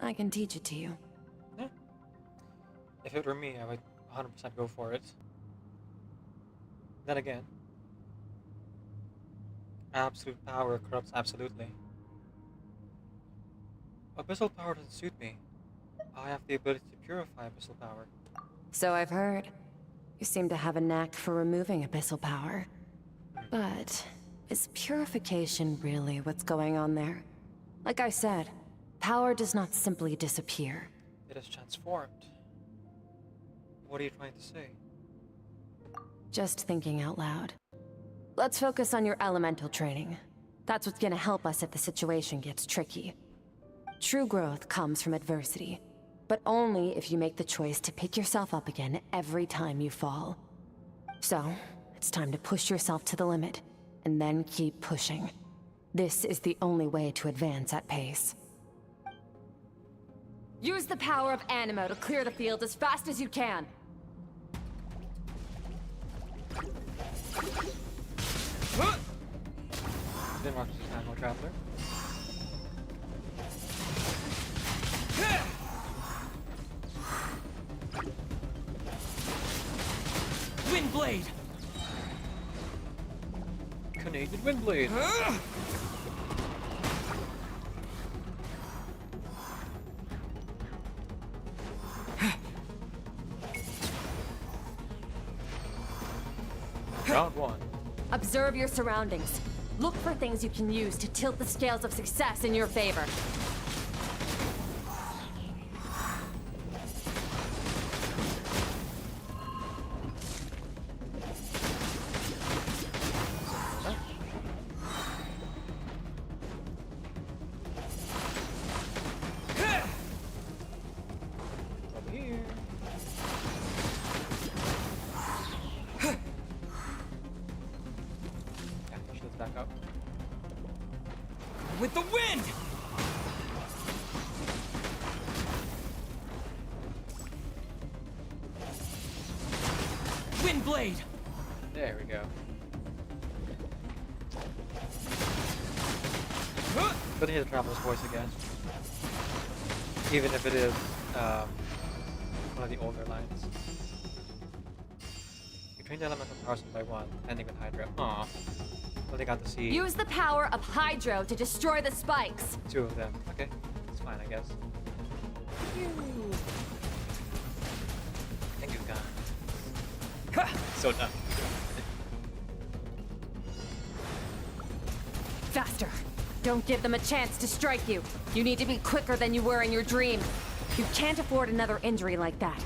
I can teach it to you. Yeah. If it were me, I would 100% go for it. Then again, absolute power corrupts absolutely. Abyssal power doesn't suit me. I have the ability to purify abyssal power. So I've heard. You seem to have a knack for removing abyssal power. But is purification really what's going on there? Like I said, power does not simply disappear. It is transformed. What are you trying to say? Just thinking out loud. Let's focus on your elemental training. That's what's gonna help us if the situation gets tricky. True growth comes from adversity, but only if you make the choice to pick yourself up again every time you fall. So, it's time to push yourself to the limit, and then keep pushing. This is the only way to advance at pace. Use the power of Animo to clear the field as fast as you can. Then watch this Animo Traveler. Windblade! Canadian Windblade! Round 1. Observe your surroundings. Look for things you can use to tilt the scales of success in your favor. Over here. Yeah, shields back up. With the wind! Windblade! There we go. Good to hear the Traveler's voice again. Even if it is one of the older lines. You trained the elemental powers one by one, ending with Hydra. Aww. Well, they got to see Use the power of Hydro to destroy the spikes. 2 of them. Okay, it's fine, I guess. Thank you, God. So done. Faster. Don't give them a chance to strike you. You need to be quicker than you were in your dream. You can't afford another injury like that.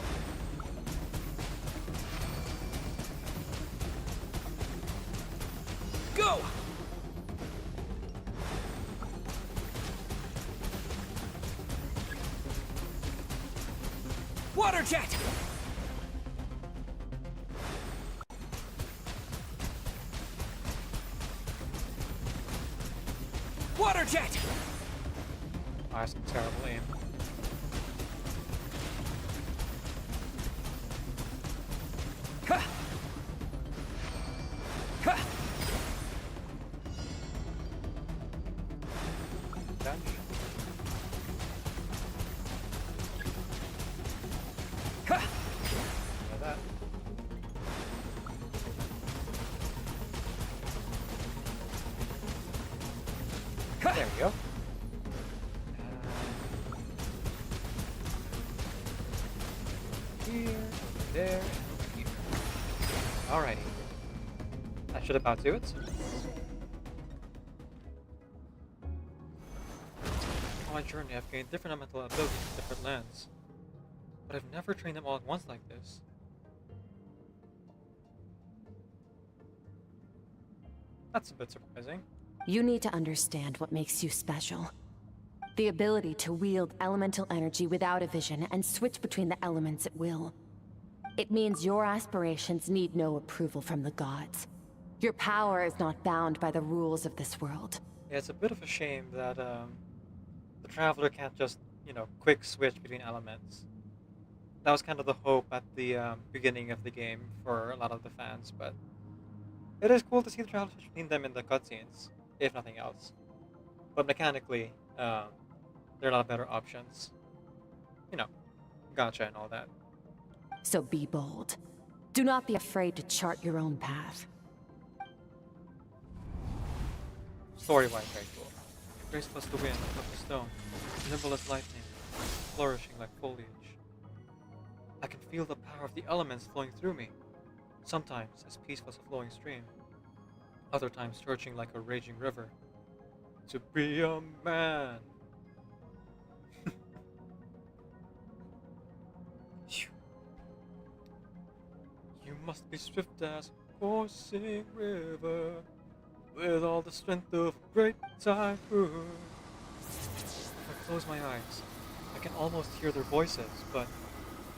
Go! Water jet! Water jet! Oh, that's a terrible aim. Ha! Ha! Dash. Ha! Like that. There we go. Here, there, and here. Alrighty. That should about do it. On my journey, I've gained different elemental abilities in different lands, but I've never trained them all at once like this. That's a bit surprising. You need to understand what makes you special. The ability to wield elemental energy without a vision and switch between the elements at will. It means your aspirations need no approval from the gods. Your power is not bound by the rules of this world. Yeah, it's a bit of a shame that the Traveler can't just, you know, quick switch between elements. That was kind of the hope at the beginning of the game for a lot of the fans, but it is cool to see the Traveler switch between them in the cutscenes, if nothing else. But mechanically, there are a lot of better options. You know, gacha and all that. So be bold. Do not be afraid to chart your own path. Story-wise, very cool. Graceful as the wind, tough as stone, nimble as lightning, flourishing like foliage. I can feel the power of the elements flowing through me, sometimes as peaceful as a flowing stream, other times surging like a raging river. To be a man. You must be swift as a coursing river, with all the strength of a great typhoon. If I close my eyes, I can almost hear their voices, but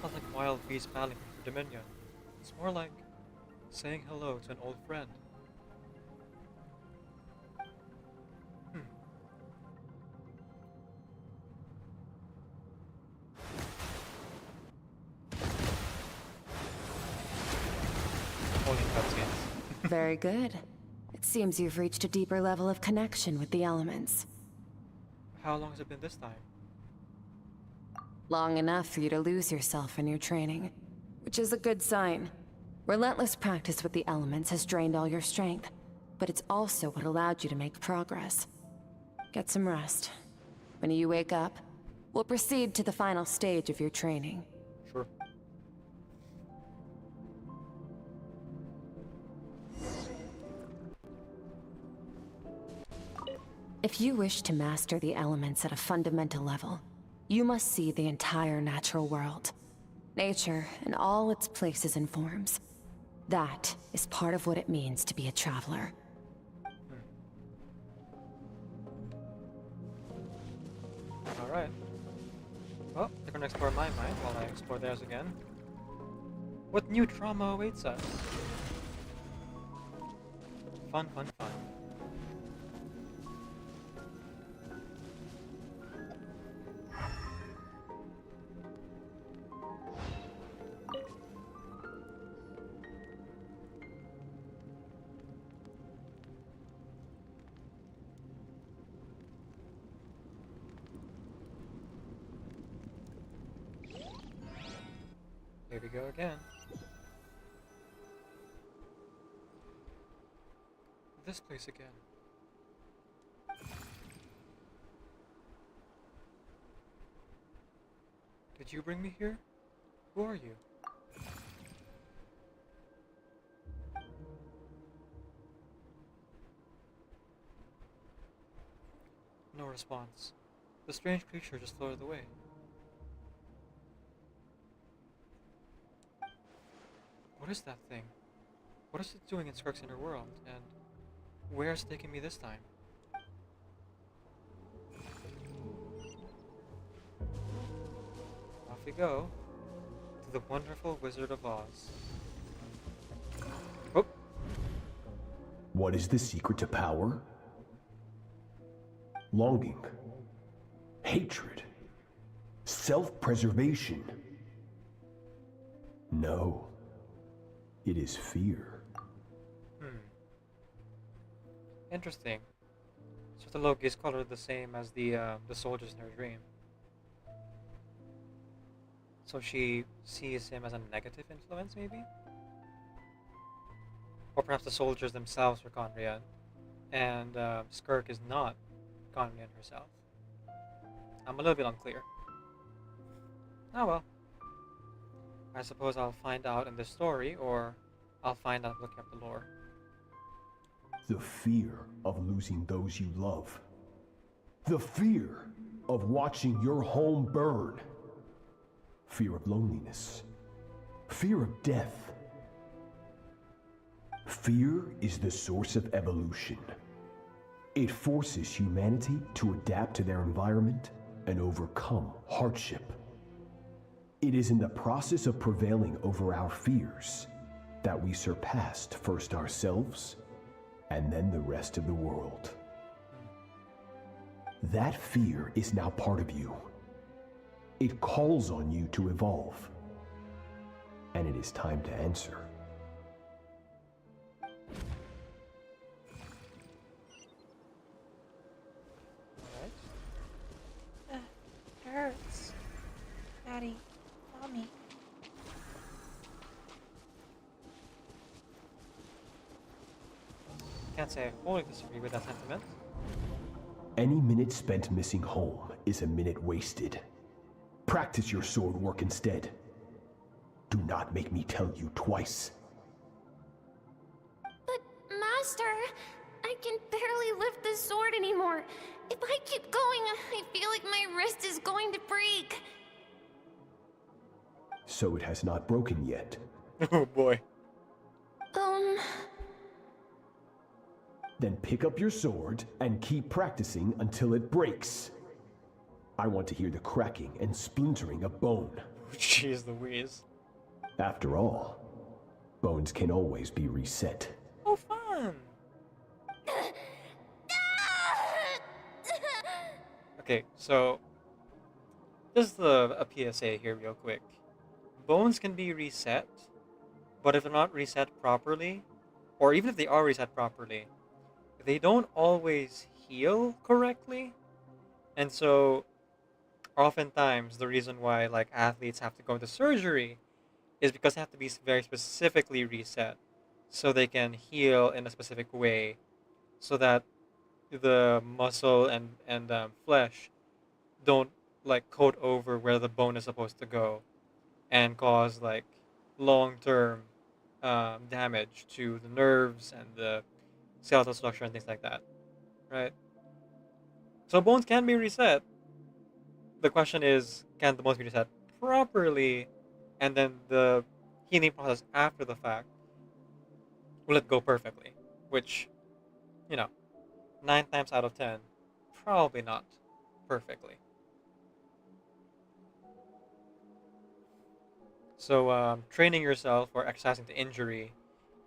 not like wild beasts battling for dominion. It's more like saying hello to an old friend. Only cutscenes. Very good. It seems you've reached a deeper level of connection with the elements. How long has it been this time? Long enough for you to lose yourself in your training, which is a good sign. Relentless practice with the elements has drained all your strength, but it's also what allowed you to make progress. Get some rest. When you wake up, we'll proceed to the final stage of your training. Sure. If you wish to master the elements at a fundamental level, you must see the entire natural world. Nature in all its places and forms. That is part of what it means to be a traveler. Alright. Well, they're gonna explore my mind while I explore theirs again. What new trauma awaits us? Fun, fun, fun. Here we go again. This place again. Did you bring me here? Who are you? No response. The strange creature just floated away. What is that thing? What is it doing in Skirk's inner world? And where is it taking me this time? Off we go to the wonderful Wizard of Oz. Oh! What is the secret to power? longing, hatred, self-preservation. No, it is fear. Interesting. So the Loki is colored the same as the soldiers in her dream. So she sees him as a negative influence, maybe? Or perhaps the soldiers themselves are Conrian, and Skirk is not Conrian herself. I'm a little bit unclear. Oh well. I suppose I'll find out in this story, or I'll find out looking up the lore. The fear of losing those you love. The fear of watching your home burn. Fear of loneliness. Fear of death. Fear is the source of evolution. It forces humanity to adapt to their environment and overcome hardship. It is in the process of prevailing over our fears that we surpassed first ourselves and then the rest of the world. That fear is now part of you. It calls on you to evolve. And it is time to answer. Hurts. Daddy, Mommy. Can't say I wholly disagree with that sentiment. Any minute spent missing home is a minute wasted. Practice your sword work instead. Do not make me tell you twice. But, Master, I can barely lift the sword anymore. If I keep going, I feel like my wrist is going to break. So it has not broken yet. Oh boy. Then pick up your sword and keep practicing until it breaks. I want to hear the cracking and splintering of bone. Jeez Louise. After all, bones can always be reset. Oh, fun! Okay, so just a PSA here real quick. Bones can be reset, but if they're not reset properly, or even if they are reset properly, they don't always heal correctly. And so oftentimes the reason why like athletes have to go into surgery is because they have to be very specifically reset so they can heal in a specific way so that the muscle and flesh don't like coat over where the bone is supposed to go and cause like long-term damage to the nerves and the skeletal structure and things like that, right? So bones can be reset. The question is, can the bones be reset properly, and then the healing process after the fact, will it go perfectly? Which, 9 times out of 10, probably not perfectly. So training yourself or exercising to injury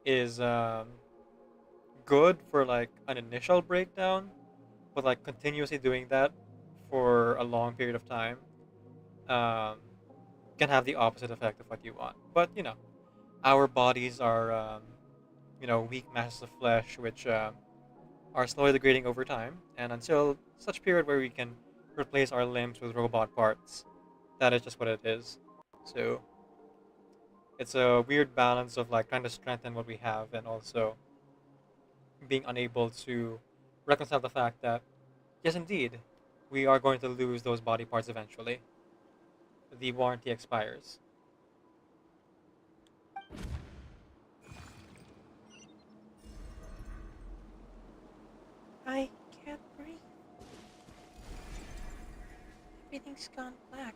is good for like an initial breakdown, but like continuously doing that for a long period of time can have the opposite effect of what you want. But our bodies are weak masses of flesh which are slowly degrading over time, and until such period where we can replace our limbs with robot parts, that is just what it is. So it's a weird balance of like trying to strengthen what we have and also being unable to reconcile the fact that, yes, indeed, we are going to lose those body parts eventually. The warranty expires. I can't breathe. Everything's gone black.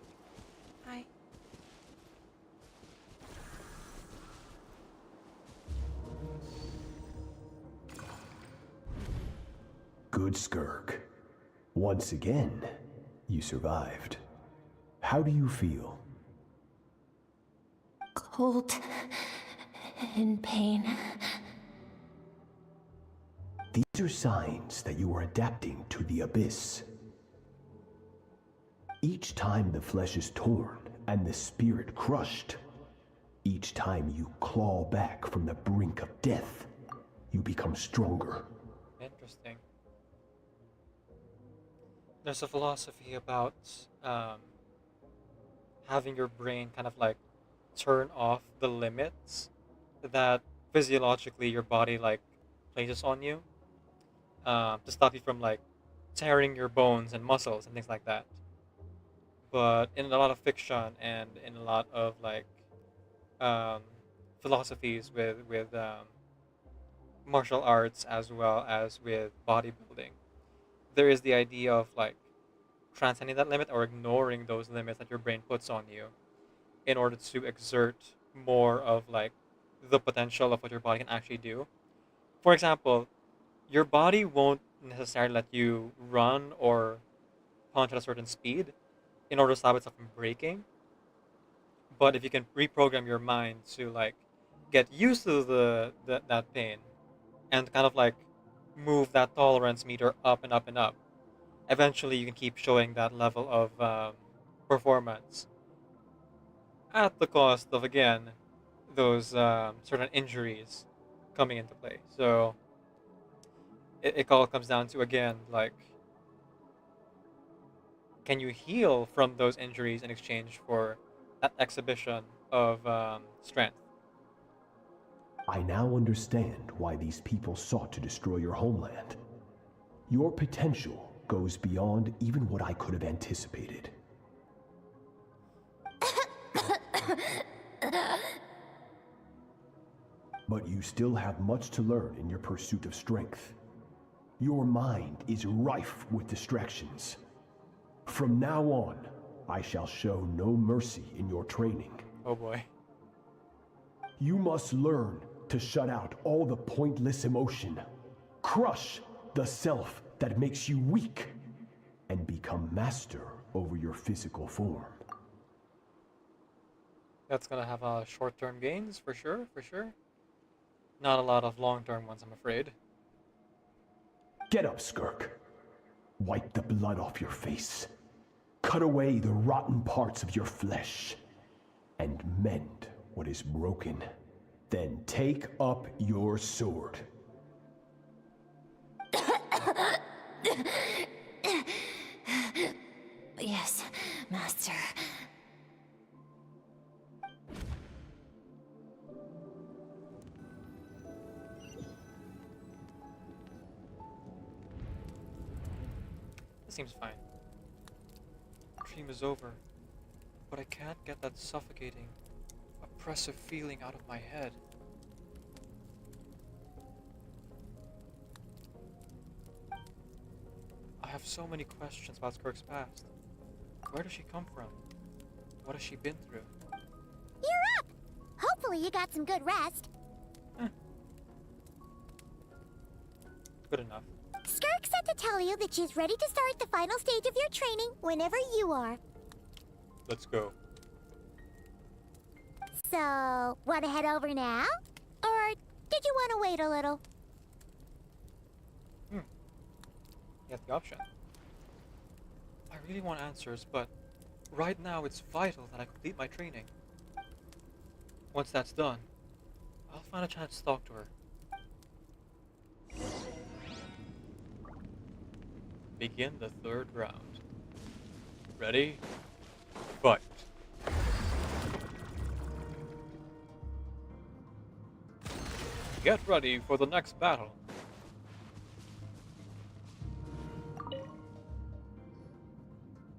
Good Skirk. Once again, you survived. How do you feel? Cold and pain. These are signs that you are adapting to the abyss. Each time the flesh is torn and the spirit crushed, each time you claw back from the brink of death, you become stronger. Interesting. There's a philosophy about having your brain kind of like turn off the limits that physiologically your body like places on you, to stop you from like tearing your bones and muscles and things like that. But in a lot of fiction and in a lot of like um, philosophies with martial arts as well as with bodybuilding, there is the idea of like transcending that limit or ignoring those limits that your brain puts on you in order to exert more of like the potential of what your body can actually do. For example, your body won't necessarily let you run or punch at a certain speed in order to stop itself from breaking. But if you can reprogram your mind to like get used to that pain and kind of like move that tolerance meter up and up and up, eventually you can keep showing that level of performance at the cost of, again, those certain injuries coming into play. So it all comes down to, again, like, can you heal from those injuries in exchange for that exhibition of strength? I now understand why these people sought to destroy your homeland. Your potential goes beyond even what I could have anticipated. But you still have much to learn in your pursuit of strength. Your mind is rife with distractions. From now on, I shall show no mercy in your training. Oh boy. You must learn to shut out all the pointless emotion, crush the self that makes you weak, and become master over your physical form. That's gonna have short-term gains, for sure, for sure. Not a lot of long-term ones, I'm afraid. Get up, Skirk. Wipe the blood off your face. Cut away the rotten parts of your flesh. And mend what is broken. Then take up your sword. Yes, Master. This seems fine. The dream is over, but I can't get that suffocating, oppressive feeling out of my head. I have so many questions about Skirk's past. Where does she come from? What has she been through? You're up! Hopefully you got some good rest. Good enough. Skirk said to tell you that she's ready to start the final stage of your training whenever you are. Let's go. So, want to head over now? Or did you want to wait a little? You have the option. I really want answers, but right now it's vital that I complete my training. Once that's done, I'll find a chance to talk to her. Begin the third round. Ready? Fight. Get ready for the next battle.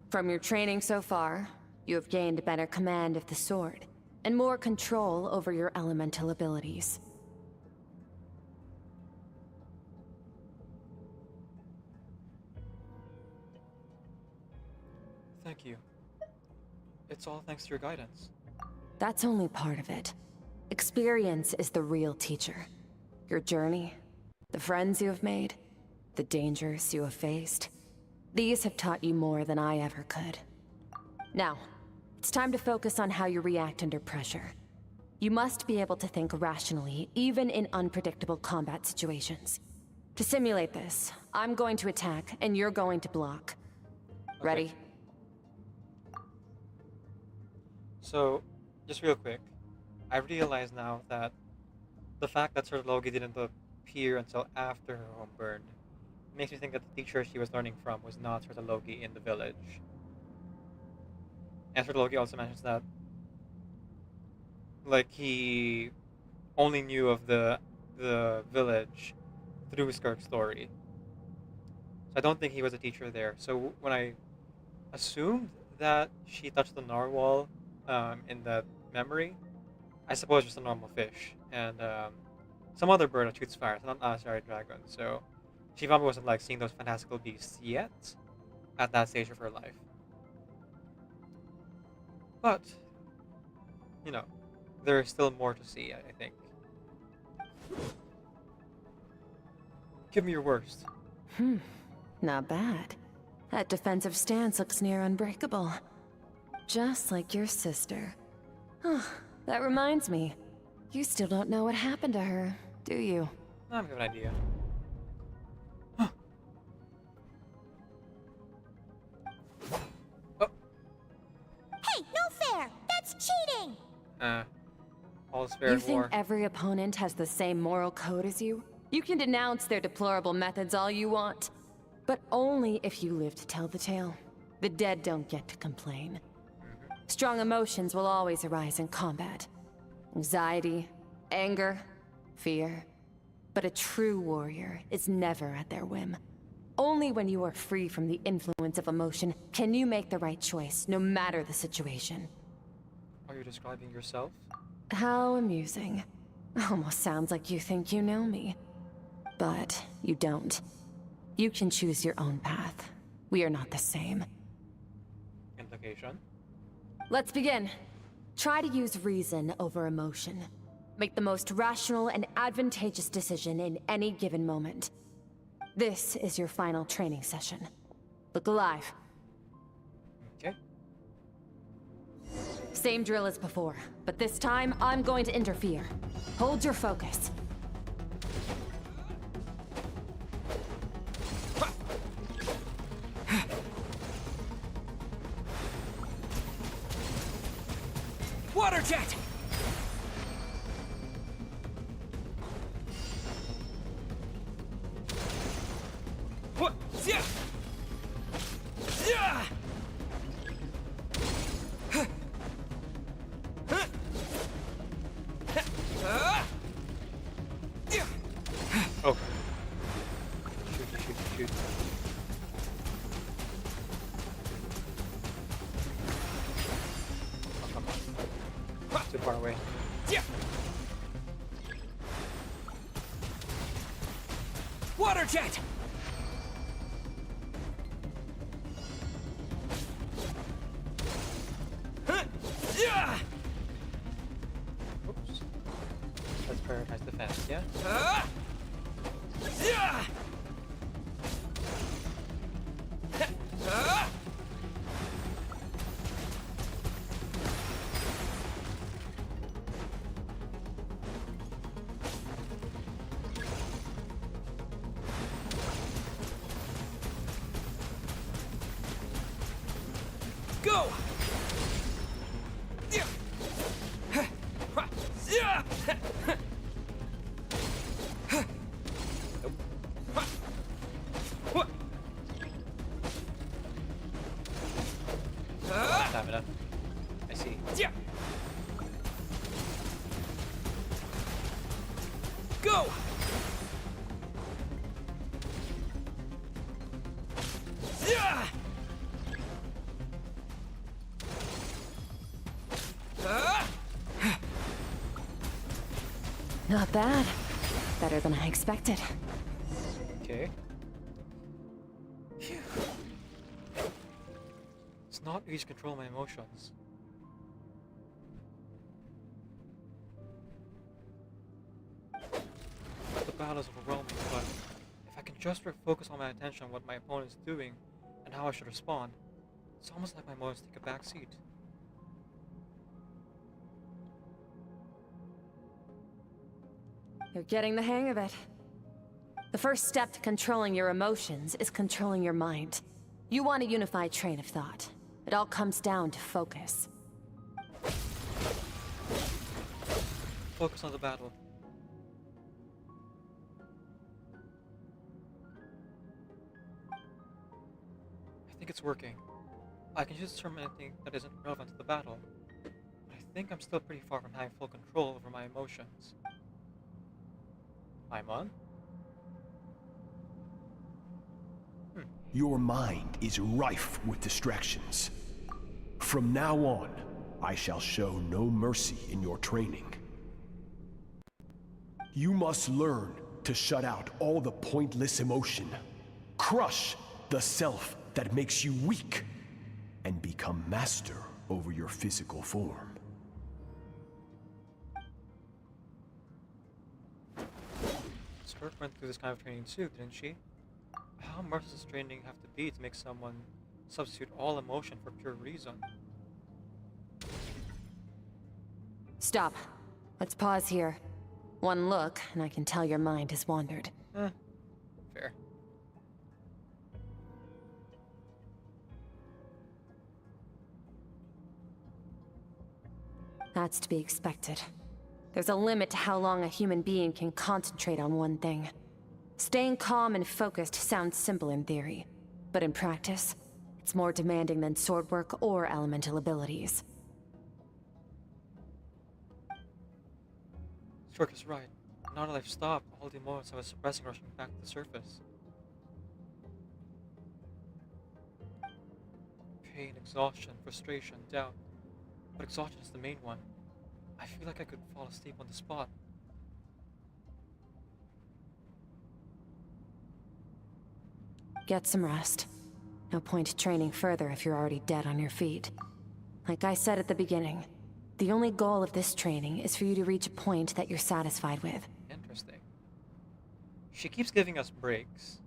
From your training so far, you have gained better command of the sword, and more control over your elemental abilities. Thank you. It's all thanks to your guidance. That's only part of it. Experience is the real teacher. Your journey, the friends you have made, the dangers you have faced. These have taught you more than I ever could. Now, it's time to focus on how you react under pressure. You must be able to think rationally, even in unpredictable combat situations. To simulate this, I'm going to attack, and you're going to block. Okay. Ready? So, just real quick, I realize now that the fact that Sir Logi didn't appear until after her home burned makes me think that the teacher she was learning from was not Sir Logi in the village. And Sir Logi also mentions that, like, he only knew of the village through Skirk's story. So I don't think he was a teacher there. So when I assumed that she touched the narwhal in that memory, I suppose just a normal fish and some other bird that shoots fire. It's not a sorry dragon. So she probably wasn't like seeing those fantastical beasts yet at that stage of her life. But you know, there is still more to see. I think. Give me your worst. Not bad. That defensive stance looks near unbreakable. Just like your sister. Huh, that reminds me. You still don't know what happened to her, do you? I have an idea. Hey, no fair! That's cheating! All's fair You in think war. every opponent has the same moral code as you? You can denounce their deplorable methods all you want, but only if you live to tell the tale. The dead don't get to complain. Strong emotions will always arise in combat. Anxiety, anger, fear. But a true warrior is never at their whim. Only when you are free from the influence of emotion can you make the right choice, no matter the situation. Are you describing yourself? How amusing. Almost sounds like you think you know me. But you don't. You can choose your own path. We are not the same. Implication? Let's begin. Try to use reason over emotion. Make the most rational and advantageous decision in any given moment. This is your final training session. Look alive. Okay. Same drill as before, but this time I'm going to interfere. Hold your focus. Water jet! What? Yeah! Yeah! Oh. Shoot. Oh, come on. Too far away. Yeah! Water jet! Yeah! Oops. Let's prioritize defense, yeah? Yeah! Go! Yeah! Yeah! Stamina. I see. Yeah! Go! Yeah! Not bad. Better than I expected. Okay. Phew. It's not easy to control my emotions. The battle is overwhelming, but if I can just focus all my attention on what my opponent is doing and how I should respond, it's almost like my emotions take a back seat. You're getting the hang of it. The first step to controlling your emotions is controlling your mind. You want a unified train of thought. It all comes down to focus. Focus on the battle. I think it's working. I can just determine anything that isn't relevant to the battle. But I think I'm still pretty far from having full control over my emotions. I'm on? Your mind is rife with distractions. From now on, I shall show no mercy in your training. You must learn to shut out all the pointless emotion, crush the self that makes you weak, and become master over your physical form. Skirk went through this kind of training too, didn't she? How merciless does training have to be to make someone substitute all emotion for pure reason? Stop. Let's pause here. One look, and I can tell your mind has wandered. Fair. That's to be expected. There's a limit to how long a human being can concentrate on one thing. Staying calm and focused sounds simple in theory, but in practice, it's more demanding than sword work or elemental abilities. Skirk is right. Now that I've stopped all the emotions I was suppressing rushing back to the surface. Pain, exhaustion, frustration, doubt. But exhaustion is the main one. I feel like I could fall asleep on the spot. Get some rest. No point training further if you're already dead on your feet. Like I said at the beginning, the only goal of this training is for you to reach a point that you're satisfied with. Interesting. She keeps giving us breaks,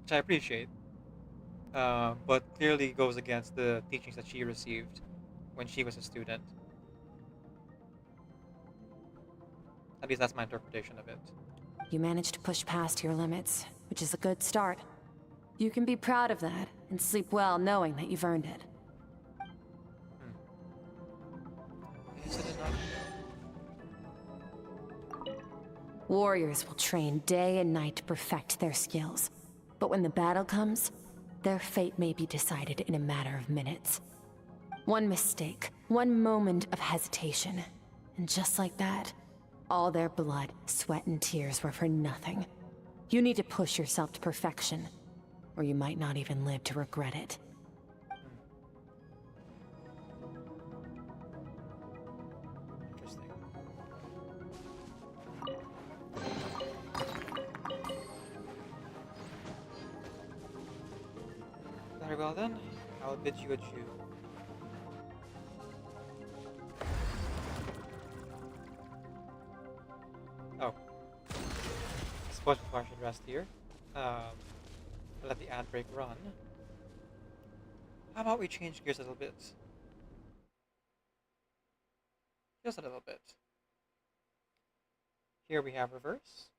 which I appreciate, but clearly goes against the teachings that she received when she was a student. At least that's my interpretation of it. You managed to push past your limits, which is a good start. You can be proud of that, and sleep well knowing that you've earned it. Is it enough? Warriors will train day and night to perfect their skills. But when the battle comes, their fate may be decided in a matter of minutes. One mistake, one moment of hesitation, and just like that, all their blood, sweat, and tears were for nothing. You need to push yourself to perfection, or you might not even live to regret it. Interesting. Very well then, I'll bid you adieu. Oh. I suppose before I should rest here. Let the ad break run. How about we change gears a little bit? Just a little bit. Here we have reverse.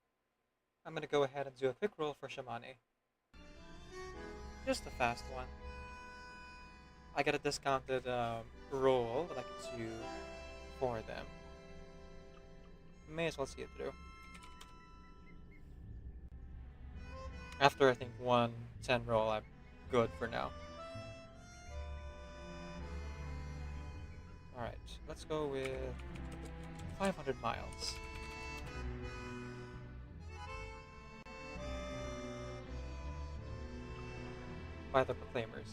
I'm gonna go ahead and do a quick roll for Shamane. Just a fast one. I get a discounted roll that I can do for them. May as well see it through. After I think 110 roll, I'm good for now. Alright, let's go with 500 miles. By the Proclaimers.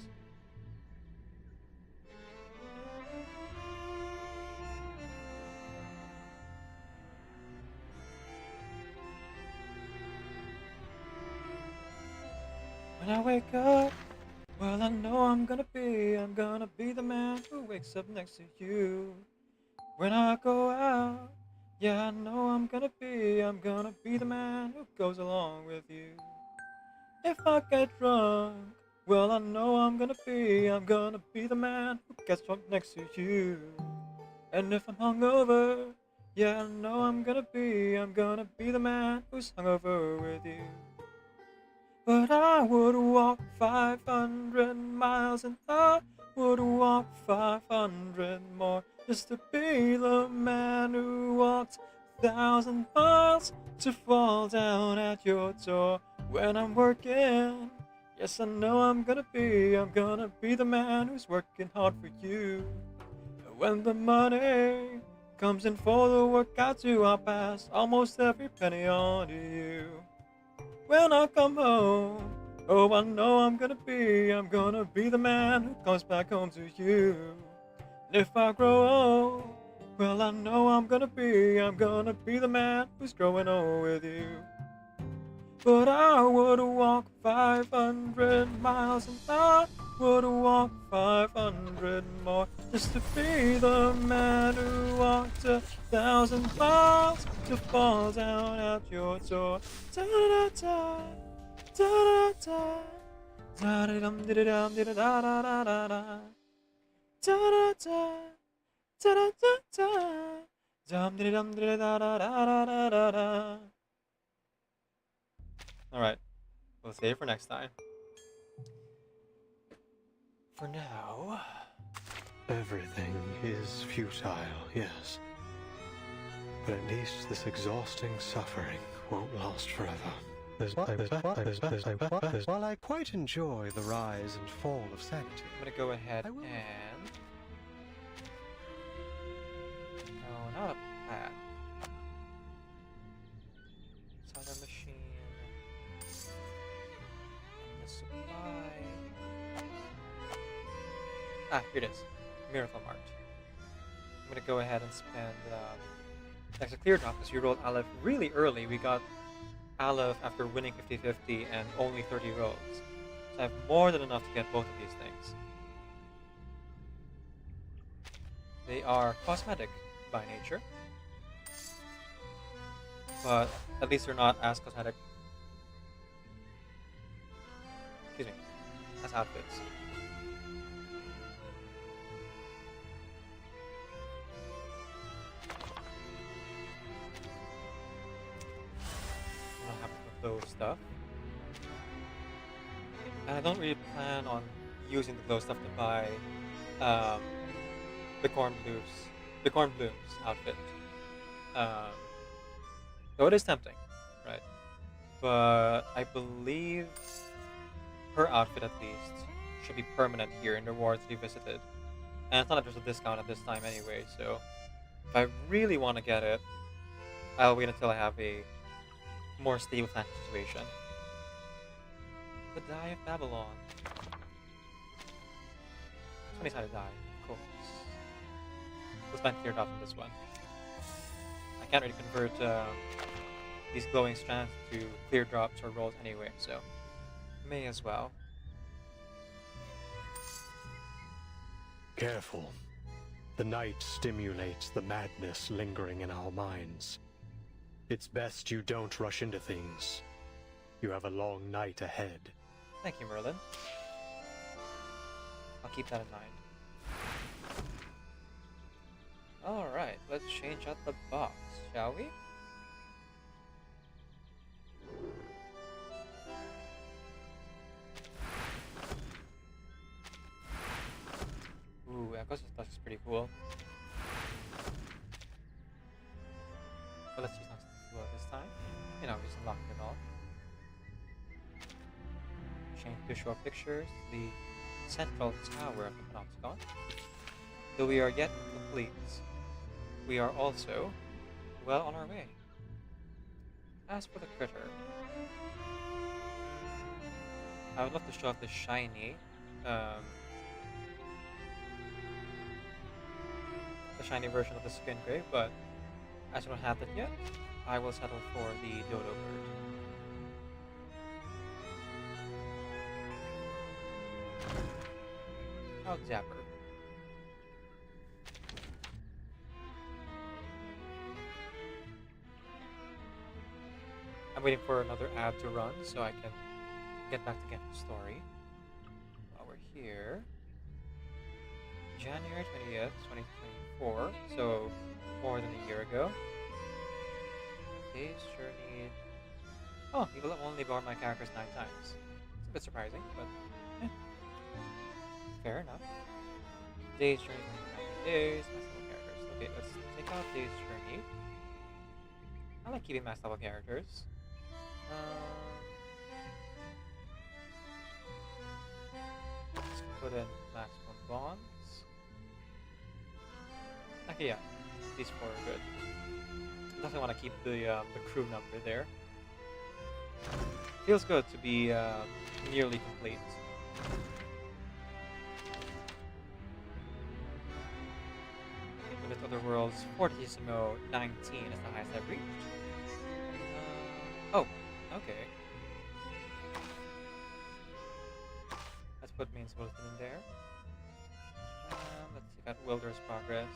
When I wake up, well, I know I'm gonna be the man who wakes up next to you. When I go out, yeah, I know I'm gonna be the man who goes along with you. If I get drunk, well, I know I'm gonna be the man who gets drunk next to you. And if I'm hungover, yeah, I know I'm gonna be the man who's hungover with you. But I would walk 500 miles and I would walk 500 more just to be the man who walked 1,000 miles to fall down at your door when I'm working. Yes, I know I'm gonna be the man who's working hard for you. When the money comes in for the work I do, I'll pass almost every penny on to you. When I come home, oh, I know I'm gonna be the man who comes back home to you. And if I grow old, well, I know I'm gonna be the man who's growing old with you. But I would walk 500 miles and I would walk 500 more just to be the man who walked 1,000 miles to fall down at your door. Da da da da da da da dum da dum da da da da da da da da da da da dum da dum da da da da da da da. Alright, we'll save for next time. For now... Everything is futile, yes. But at least this exhausting suffering won't last forever. While I quite enjoy the rise and fall of sanity, I'm gonna go ahead and... No, not a pad. Southern machine. And the supply. Ah, here it is. Miracle Mart. I'm gonna go ahead and spend next to clear drop because we rolled Aleph really early. We got Aleph after winning 50-50 and only 30 rolls. So I have more than enough to get both of these things. They are cosmetic by nature, but at least they're not as cosmetic, excuse me, as outfits. I don't have the glow stuff, and I don't really plan on using the glow stuff to buy the Corn Blooms outfit. Though it is tempting, right? But I believe her outfit at least should be permanent here in Rewards Revisited. And it's not like there's a discount at this time anyway, so if I really want to get it, I'll wait until I have a more stable financial situation. The Die of Babylon. 20-sided die, of course. We'll spend clear drops on this one. I can't really convert these glowing strands to clear drops or rolls anyway, so may as well. careful. The night stimulates the madness lingering in our minds. It's best you don't rush into things. You have a long night ahead. Thank you, Merlin. I'll keep that in mind. Alright, let's change out the box, shall we? Ooh, Echo's touch is pretty cool. But let's use Noxus this time. You know, just unlock it all. Change to show pictures, the central tower of the Panopticon. Though we are yet incomplete, we are also well on our way. As for the critter, I would love to show off the shiny, the shiny version of the skin grave, but as I don't have that yet, I will settle for the dodo bird. Oh, Zapper. I'm waiting for another ad to run so I can get back to get the story. While we're here, January 20th, 2024, so more than a year ago. Days journeyed Oh, you will only borrow my characters 9 times. It's a bit surprising, but eh. Fair enough. Day's Journey for 90 days, max level characters. Okay, let's take out Day's Journey. I like keeping max level characters. Let's put in maximum bonds. Okay, yeah, these 4 are good. Definitely want to keep the crew number there. Feels good to be nearly complete. With Other Worlds, Fortissimo 19 is the highest I've reached. Oh, okay. Let's put Main's Bulletin in there. Let's see, got Wilder's Progress.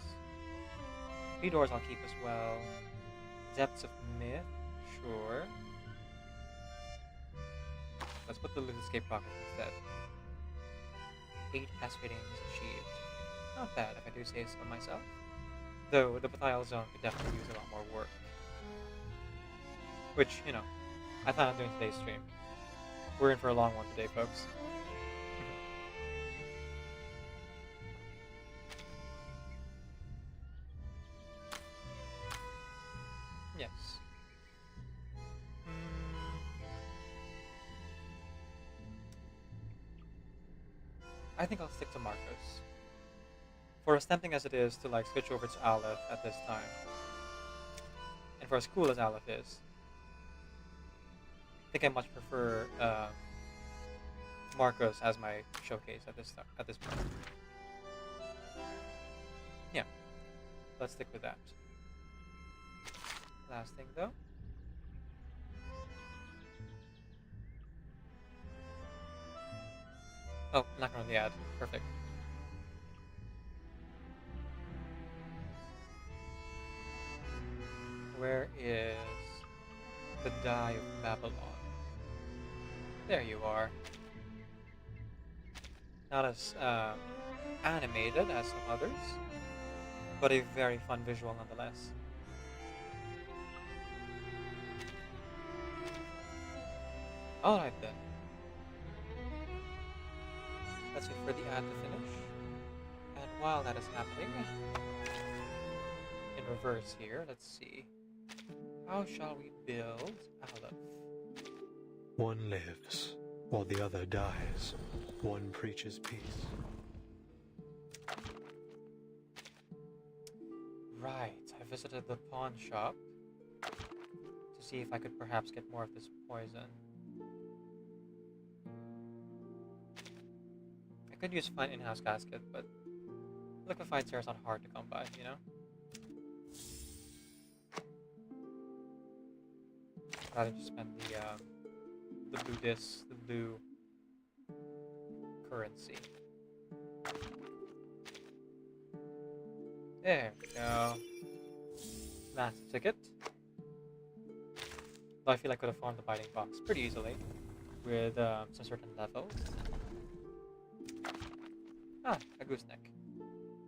Fedoors I'll keep as well. Depths of Myth, sure. Let's put the Loot Escape Pocket instead. 8 pass ratings achieved. Not bad if I do say so myself. Though the Bathial Zone could definitely use a lot more work. Which, you know, I plan on doing today's stream. We're in for a long one today, folks. Yes. I think I'll stick to Marcos. For as tempting as it is to like switch over to Aleph at this time, and for as cool as Aleph is, I think I much prefer Marcos as my showcase at this point. Yeah, let's stick with that. Last thing though. Oh, not gonna run the ad. Perfect. Where is the Die of Babylon? There you are. Not as animated as some others, but a very fun visual nonetheless. Alright then. Let's wait for the ad to finish. And while that is happening, in reverse here, let's see. How shall we build Aleph? One lives, while the other dies. One preaches peace. Right, I visited the pawn shop to see if I could perhaps get more of this poison. I could use fine in-house casket, but liquefied tears are hard to come by, you know? Rather just spend the blue disc, the blue currency. There we go. Massive ticket. Though I feel I could have farmed the biting box pretty easily with some certain levels. Ah, a gooseneck.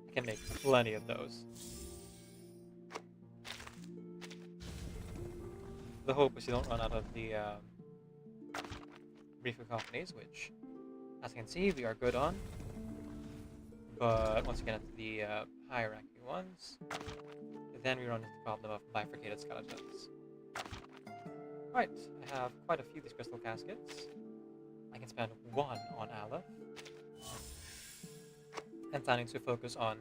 I can make plenty of those. The hope is you don't run out of the brief companies, which, as you can see, we are good on. But once you get into the higher ranking ones, then we run into the problem of bifurcated skeletons. Right, I have quite a few of these crystal caskets. I can spend 1 on Aleph. I'm planning to focus on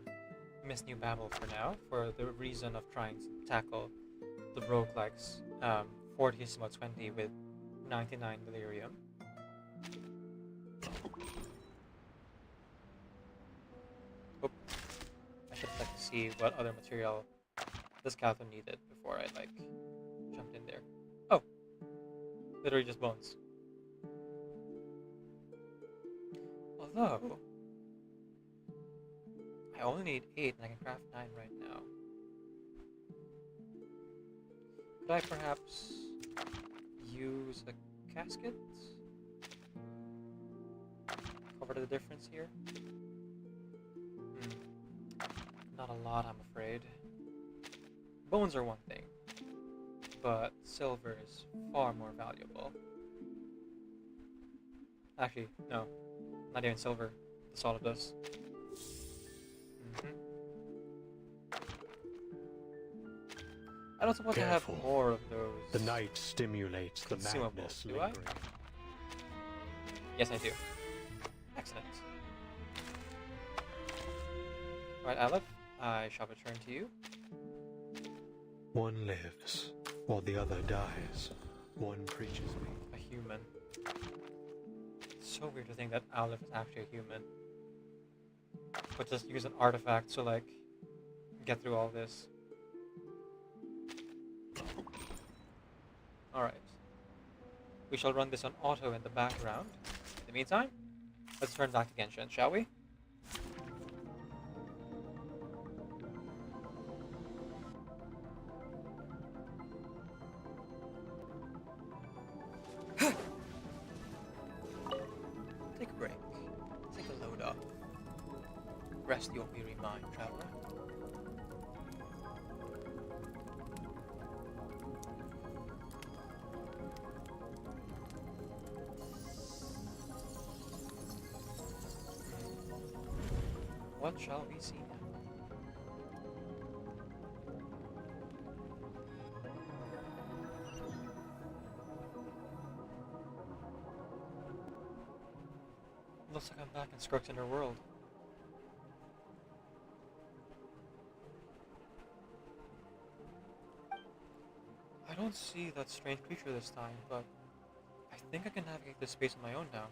Miss New Babel for now, for the reason of trying to tackle the roguelikes 40 20 with 99 Delirium. Oop. I should have to see what other material this skeleton needed before I like jumped in there. Oh, literally just bones. Although I only need 8 and I can craft 9 right now. Could I perhaps use a casket? Cover the difference here? Not a lot, I'm afraid. Bones are one thing, but silver is far more valuable. Actually, no. Not even silver. The solid dust. I don't suppose I have more of those. The night stimulates the consumables, madness do I? lingering. Yes, I do. Excellent. Alright, Aleph, I shall return to you. One lives, while the other dies. One preaches me. A human. It's so weird to think that Aleph is actually a human. But just use an artifact to, like, get through all this. Alright. We shall run this on auto in the background. In the meantime, let's turn back to Genshin, shall we? Take a break. Take a load up. Rest your weary mind, traveler. What shall we see now? Looks like I'm back in Skirk's inner world. I don't see that strange creature this time, but I think I can navigate this space on my own now,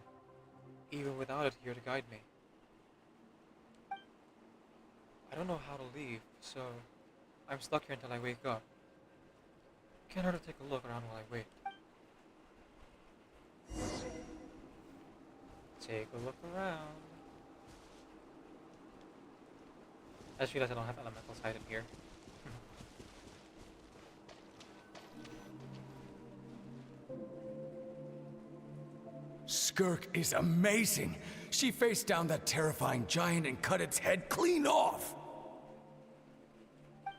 even without it here to guide me. I don't know how to leave, so I'm stuck here until I wake up. Can't hurt to take a look around while I wait. Take a look around. I just realized I don't have elemental sight in here. Skirk is amazing. She faced down that terrifying giant and cut its head clean off.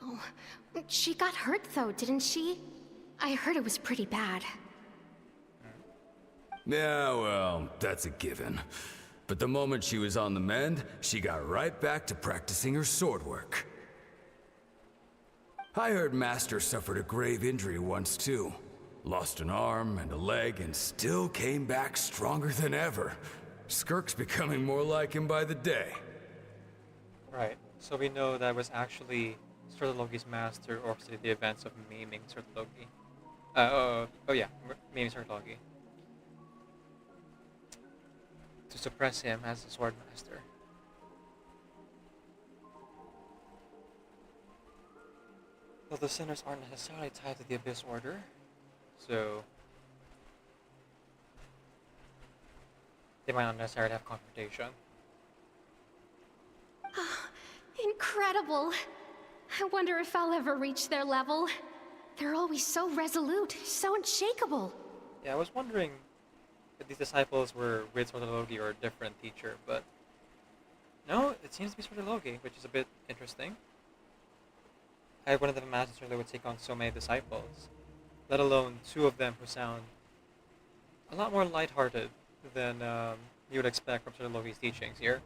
Oh, she got hurt though, didn't she? I heard it was pretty bad. Yeah, well, that's a given. But the moment she was on the mend, she got right back to practicing her sword work. I heard Master suffered a grave injury once too. Lost an arm and a leg and still came back stronger than ever. Skirk's becoming more like him by the day. Right, so we know that was actually Sturtologi's master orchestrated the events of maiming Sturtologi. Oh yeah, maiming Sturtologi. To suppress him as the sword master. Though the sinners aren't necessarily tied to the Abyss Order, so they might not necessarily have confrontation. Incredible! I wonder if I'll ever reach their level. They're always so resolute, so unshakable. Yeah, I was wondering if these disciples were with Sturtologi or a different teacher, but no, it seems to be Sturtologi, which is a bit interesting. I wouldn't have imagined they would take on so many disciples, let alone two of them who sound a lot more lighthearted than you would expect from Sturtologi's teachings here.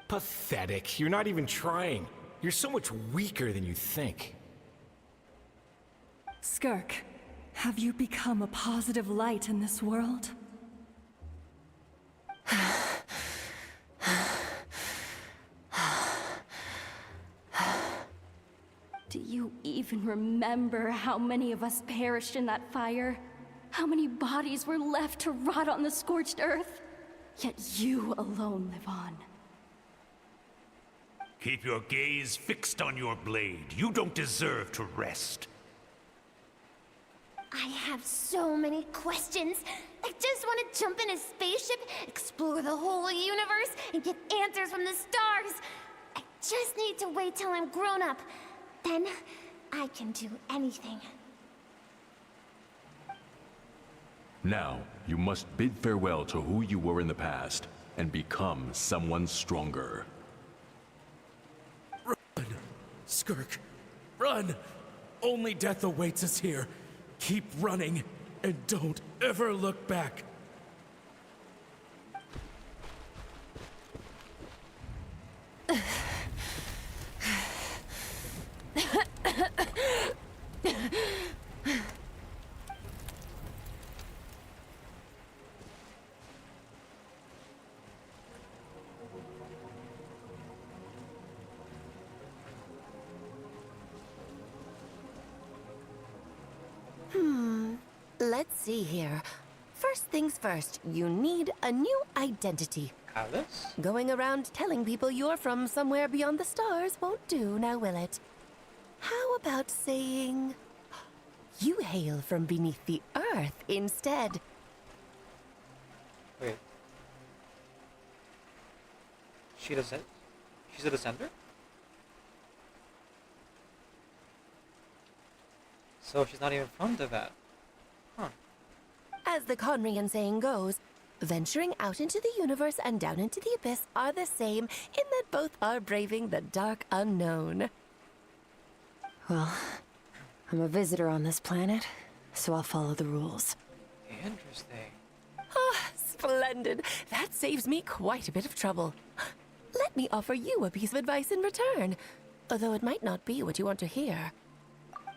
Pathetic. You're not even trying. You're so much weaker than you think. Skirk, have you become a positive light in this world? Do you even remember how many of us perished in that fire? How many bodies were left to rot on the scorched earth? Yet you alone live on. Keep your gaze fixed on your blade. You don't deserve to rest. I have so many questions. I just want to jump in a spaceship, explore the whole universe, and get answers from the stars. I just need to wait till I'm grown up. Then, I can do anything. Now, you must bid farewell to who you were in the past, and become someone stronger. Run! Skirk! Run! Only death awaits us here. Keep running, and don't ever look back. Let's see here. First things first, you need a new identity. Alice? Going around telling people you're from somewhere beyond the stars won't do, now will it? How about saying you hail from beneath the earth instead? Wait. She's a descender? So she's not even from Devat. Huh. As the Conrian saying goes, venturing out into the universe and down into the abyss are the same in that both are braving the dark unknown. Well, I'm a visitor on this planet, so I'll follow the rules. Interesting. Ah, splendid. That saves me quite a bit of trouble. Let me offer you a piece of advice in return, although it might not be what you want to hear.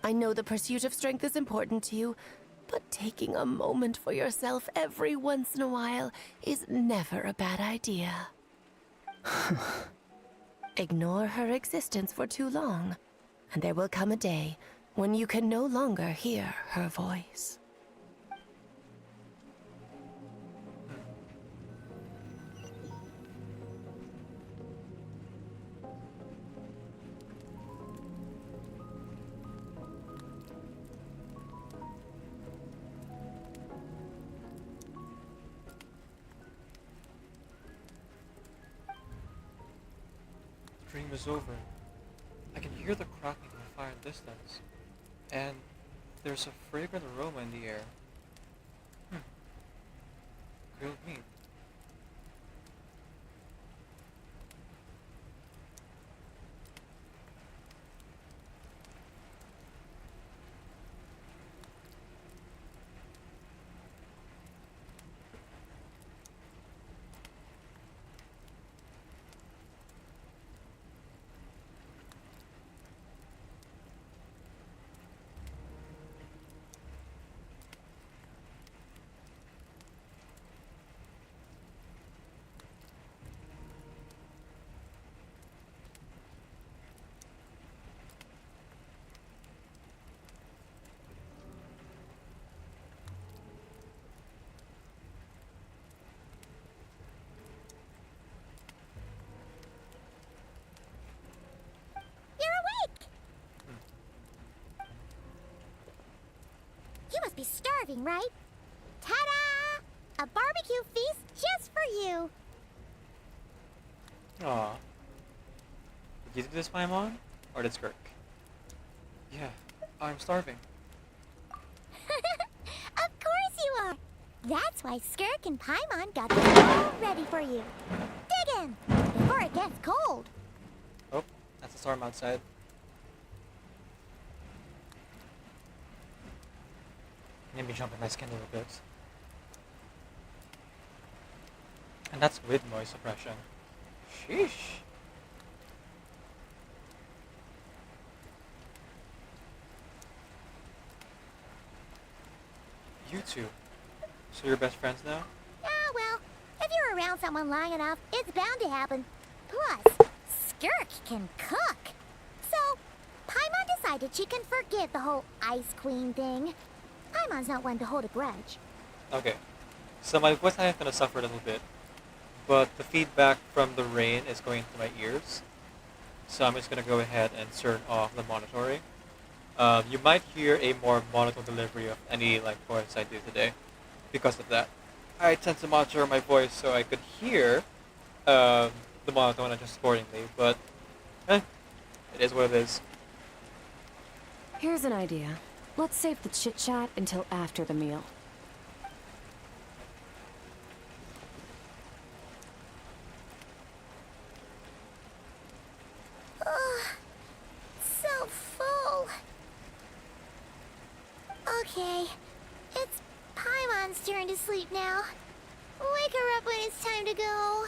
I know the pursuit of strength is important to you, but taking a moment for yourself every once in a while is never a bad idea. Ignore her existence for too long, and there will come a day when you can no longer hear her voice. Dream is over. I can hear the cracking of the fire in the distance, and there's a fragrant aroma in the air. Grilled meat. You must be starving, right? Ta-da! A barbecue feast just for you! Aw. Did you do this, Paimon? Or did Skirk? Yeah, I'm starving. Of course you are! That's why Skirk and Paimon got this all ready for you. Dig in, before it gets cold. Oh, that's a storm outside. Maybe jumping my skin a little bit. And that's with noise suppression. Sheesh. You two. So you're best friends now? Ah, well, if you're around someone long enough, it's bound to happen. Plus, Skirk can cook. So, Paimon decided she can forget the whole Ice Queen thing. Paimon's not one to hold a grudge. Okay. So my voice is going to suffer a little bit. But the feedback from the rain is going to my ears. So I'm just going to go ahead and turn off the monitoring. You might hear a more monotone delivery of any like voice I do today because of that. I tend to monitor my voice so I could hear the monotone adjust accordingly, but it is what it is. Here's an idea. Let's save the chit-chat until after the meal. Ugh, so full. Okay, it's Paimon's turn to sleep now. Wake her up when it's time to go.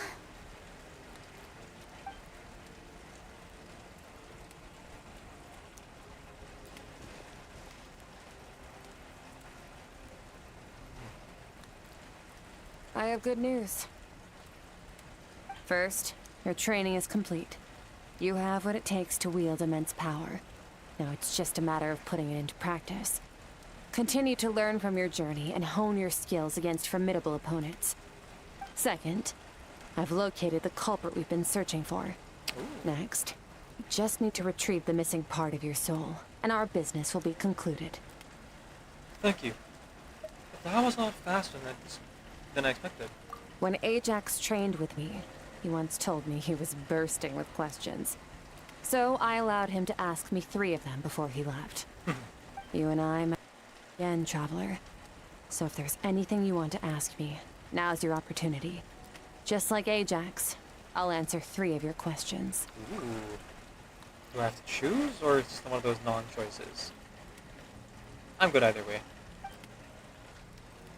I have good news. First, your training is complete. You have what it takes to wield immense power. Now it's just a matter of putting it into practice. Continue to learn from your journey and hone your skills against formidable opponents. Second, I've located the culprit we've been searching for. Next, you just need to retrieve the missing part of your soul, and our business will be concluded. Thank you. That was a lot faster than I expected. When Ajax trained with me, he once told me he was bursting with questions. So I allowed him to ask me 3 of them before he left. You and I met again, Traveler. So if there's anything you want to ask me, now's your opportunity. Just like Ajax, I'll answer 3 of your questions. Ooh. Do I have to choose, or is it one of those non-choices? I'm good either way.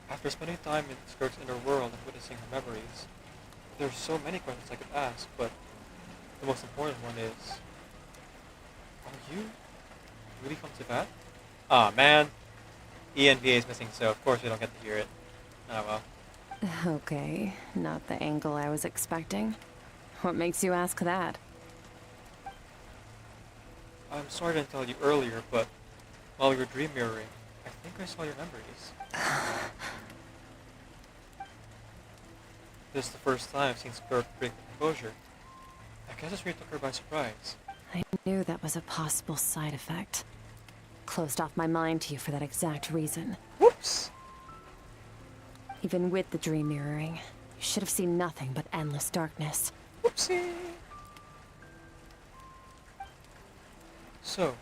After spending time in Skirk's inner world and witnessing her memories, there's so many questions I could ask, but the most important one is... Are you really from Tibet? Aw, man. ENVA is missing, so of course we don't get to hear it. Oh well. Okay, not the angle I was expecting. What makes you ask that? I'm sorry I didn't tell you earlier, but while we were dream mirroring, I think I saw your memories. This is the first time I've seen Skirk break composure. I guess this really took her by surprise. I knew that was a possible side effect. Closed off my mind to you for that exact reason. Whoops! Even with the dream mirroring, you should have seen nothing but endless darkness. Whoopsie! So,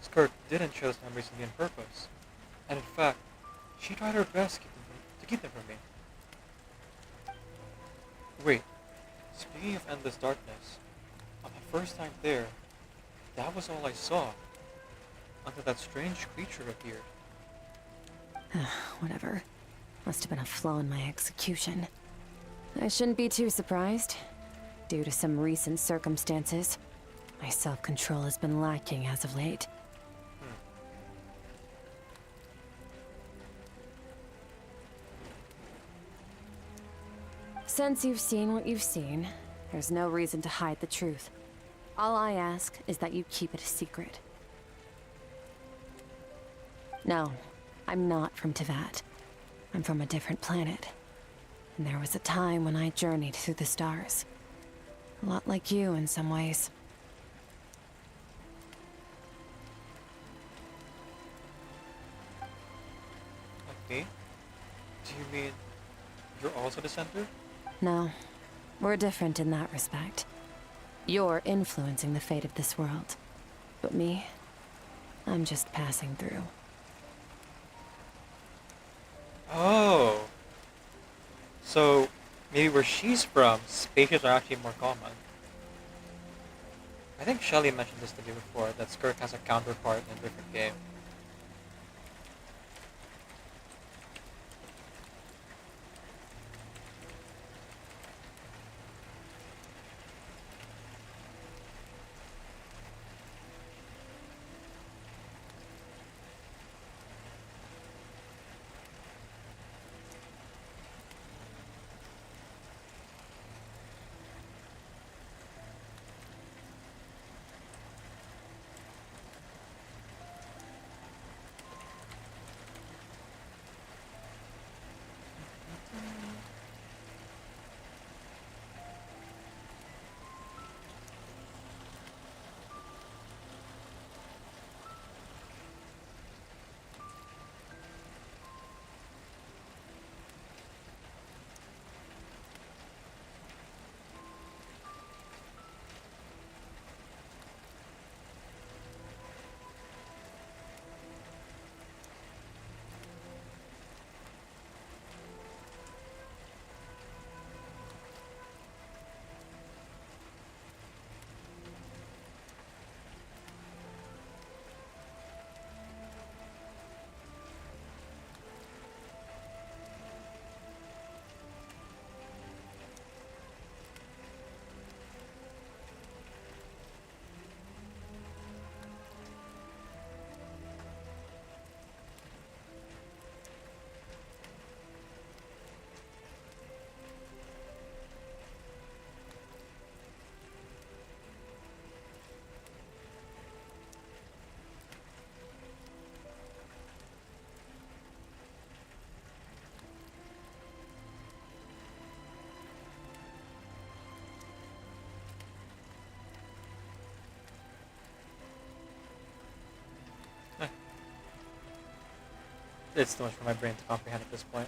Skirk didn't share those memories to me on purpose. And in fact, she tried her best to keep them from me. Wait, speaking of endless darkness, on my first time there, that was all I saw. Until that strange creature appeared. Whatever. Must have been a flaw in my execution. I shouldn't be too surprised. Due to some recent circumstances, my self-control has been lacking as of late. Since you've seen what you've seen, there's no reason to hide the truth. All I ask is that you keep it a secret. No, I'm not from Teyvat. I'm from a different planet. And there was a time when I journeyed through the stars. A lot like you in some ways. Like me? Do you mean you're also the center? No, we're different in that respect. You're influencing the fate of this world. But me, I'm just passing through. Oh. So, maybe where she's from, spaceships are actually more common. I think Shelly mentioned this to me before, that Skirk has a counterpart in a different game. it's too much for my brain to comprehend at this point.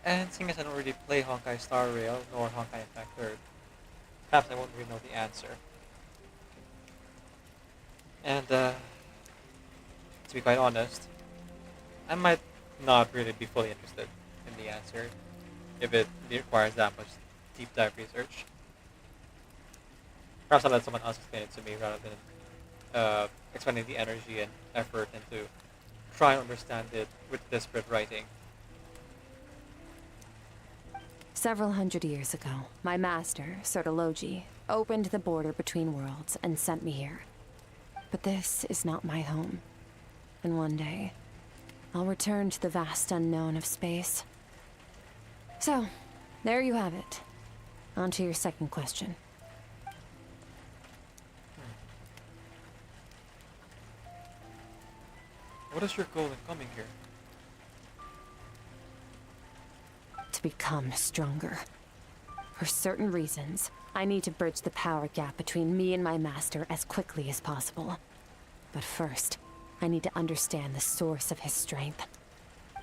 And seeing as I don't really play Honkai Star Rail nor Honkai Impact 3rd, perhaps I won't really know the answer. And to be quite honest, I might not really be fully interested in the answer if it requires that much deep dive research. Perhaps I'll let someone else explain it to me rather than expending the energy and effort into trying to understand it with disparate writing. Several hundred years ago, my master, Sertologi, opened the border between worlds and sent me here. But this is not my home. And one day, I'll return to the vast unknown of space. So, there you have it. On to your second question. What is your goal in coming here? To become stronger. For certain reasons, I need to bridge the power gap between me and my master as quickly as possible. But first, I need to understand the source of his strength.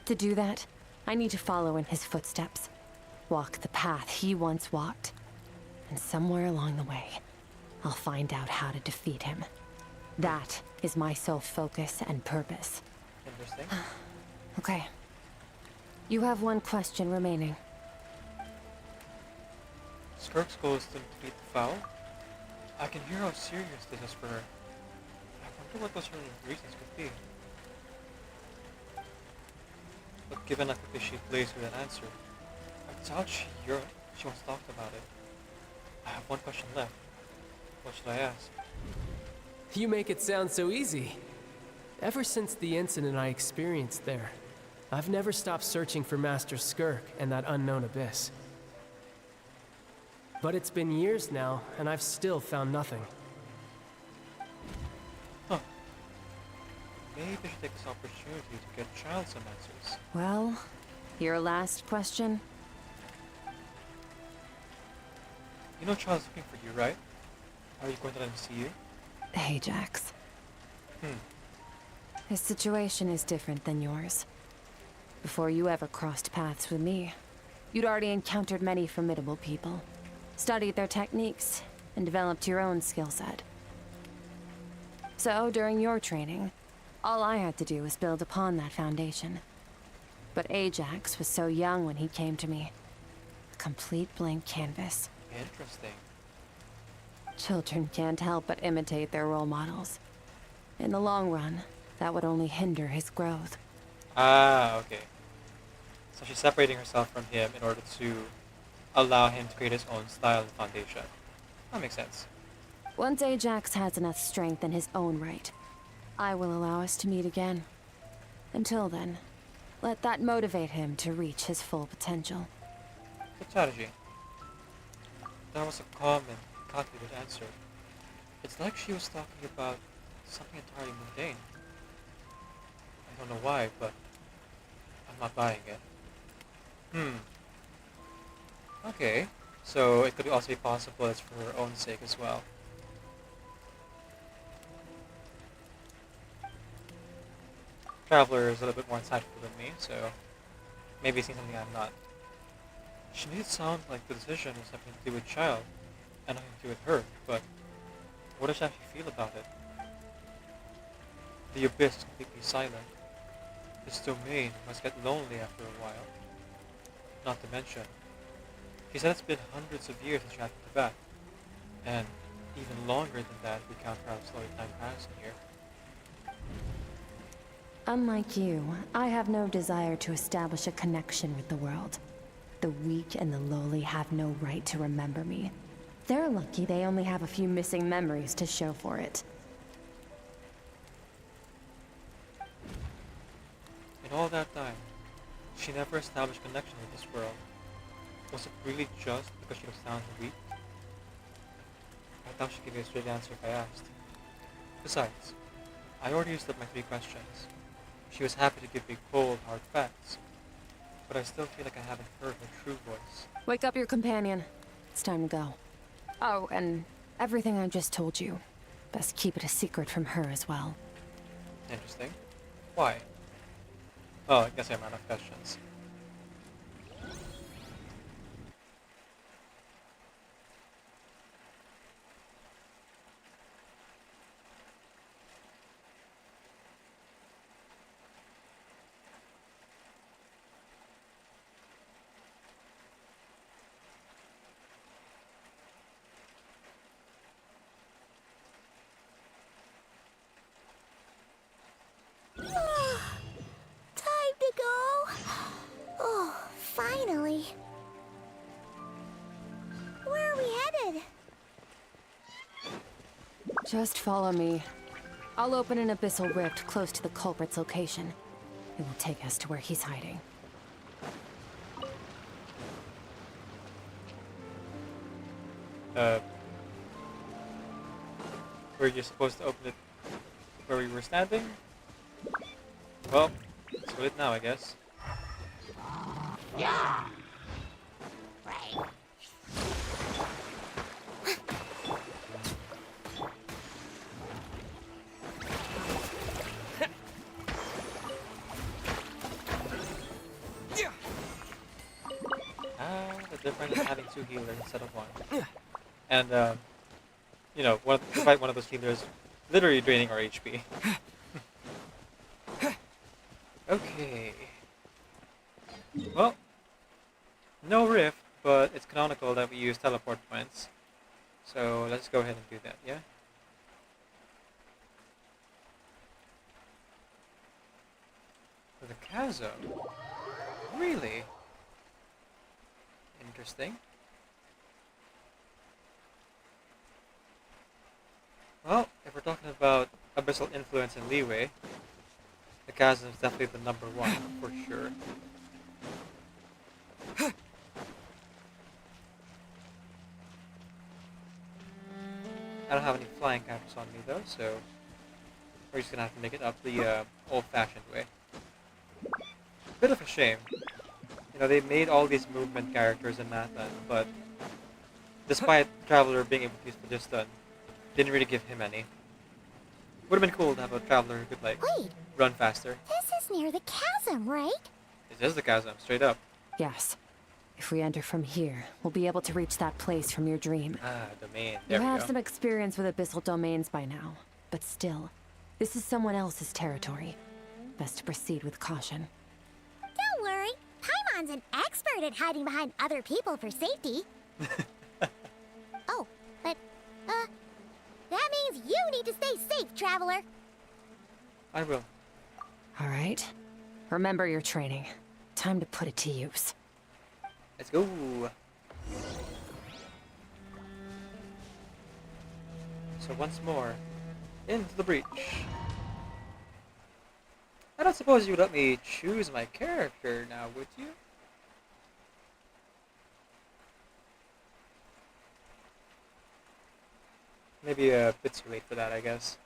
To do that, I need to follow in his footsteps. Walk the path he once walked. And somewhere along the way, I'll find out how to defeat him. That is my sole focus and purpose. Interesting. Okay. You have one question remaining. Skirk's goal is to defeat the foul? I can hear how serious this is for her. I wonder what those her reasons could be. But given how quickly she plays with an answer, I doubt she once talked about it. I have one question left. What should I ask? You make it sound so easy. Ever since the incident I experienced there, I've never stopped searching for Master Skirk and that unknown abyss. But it's been years now, and I've still found nothing. Huh. Maybe I should take this opportunity to get Child some answers. Well, your last question? You know Child's looking for you, right? Are you going to let him see you? Ajax. His situation is different than yours. Before you ever crossed paths with me, you'd already encountered many formidable people, studied their techniques, and developed your own skill set. So, during your training, all I had to do was build upon that foundation. But Ajax was so young when he came to me. A complete blank canvas. Interesting. Children can't help but imitate their role models. In the long run, that would only hinder his growth. Ah, okay. So she's separating herself from him in order to allow him to create his own style and foundation. That makes sense. Once Ajax has enough strength in his own right, I will allow us to meet again. Until then, let that motivate him to reach his full potential. Good strategy. That was a calm and calculated answer. It's like she was talking about something entirely mundane. I don't know why, but I'm not buying it. Okay, so it could also be possible it's for her own sake as well. Traveler is a little bit more insightful than me, so maybe seeing something I'm not. She made it sound like the decision was something to do with Child, and nothing to do with her, but what does she actually feel about it? The abyss is completely silent. This domain must get lonely after a while. Not to mention, she said it's been hundreds of years since she had to back, and even longer than that if we count how slowly time passing here. Unlike you, I have no desire to establish a connection with the world. The weak and the lowly have no right to remember me. They're lucky they only have a few missing memories to show for it. In all that time, she never established connection with this world. Was it really just because she was sound and weak? I thought she'd give me a straight answer if I asked. Besides, I already used up my 3 questions. She was happy to give me cold, hard facts, but I still feel like I haven't heard her true voice. Wake up your companion. It's time to go. Oh, and everything I just told you. Best keep it a secret from her as well. Interesting. Why? Oh, I guess I'm out of questions. Time to go. Oh, finally. Where are we headed? Just follow me. I'll open an abyssal rift close to the culprit's location. It will take us to where he's hiding. Were you supposed to open it where we were standing? Well, let's do it now, I guess. Yeah. Right. The difference is having 2 healers instead of 1. And, you know, to fight one of those healers, literally draining our HP. Okay. Well, no rift, but it's canonical that we use teleport points. So let's go ahead and do that, yeah? The chasm? Really? Interesting. Well, if we're talking about abyssal influence and leeway, the chasm is definitely the number 1, for sure. I don't have any flying characters on me though, so we're just gonna have to make it up the old-fashioned way. Bit of a shame. You know, they made all these movement characters in Mathan, but despite Traveler being able to use Phlogiston, didn't really give him any. Would have been cool to have a Traveler who could, like, run faster. This is near the chasm, right? This is the chasm, straight up. Yes. If we enter from here, we'll be able to reach that place from your dream. Ah, domain. There You we have go. some experience with abyssal domains by now, but still, this is someone else's territory. Best to proceed with caution. Don't worry. Paimon's an expert at hiding behind other people for safety. Oh, but, that means you need to stay safe, Traveler. I will. All right. Remember your training. Time to put it to use. Let's go. So once more, into the breach. I don't suppose you would let me choose my character now, would you? Maybe a bit too late for that, I guess.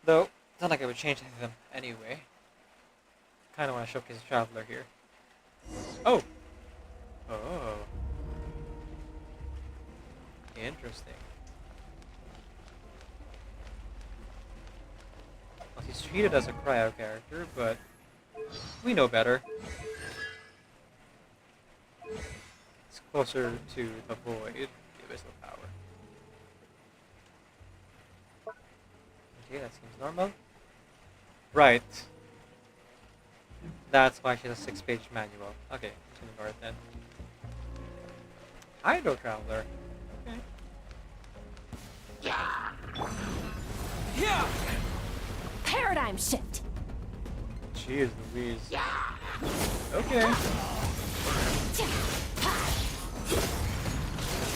Though, it's not like I would change any of them anyway. Kinda want to showcase a Traveler here. Oh! Oh. Interesting. Well, he's treated as a cryo character, but we know better. It's closer to the void, the abyssal power. Okay, that seems normal. Right. That's why she has a 6-page manual. Okay, let's ignore it then. Hydro Traveler. Okay. Yeah. Paradigm shift. Jeez Louise. Okay.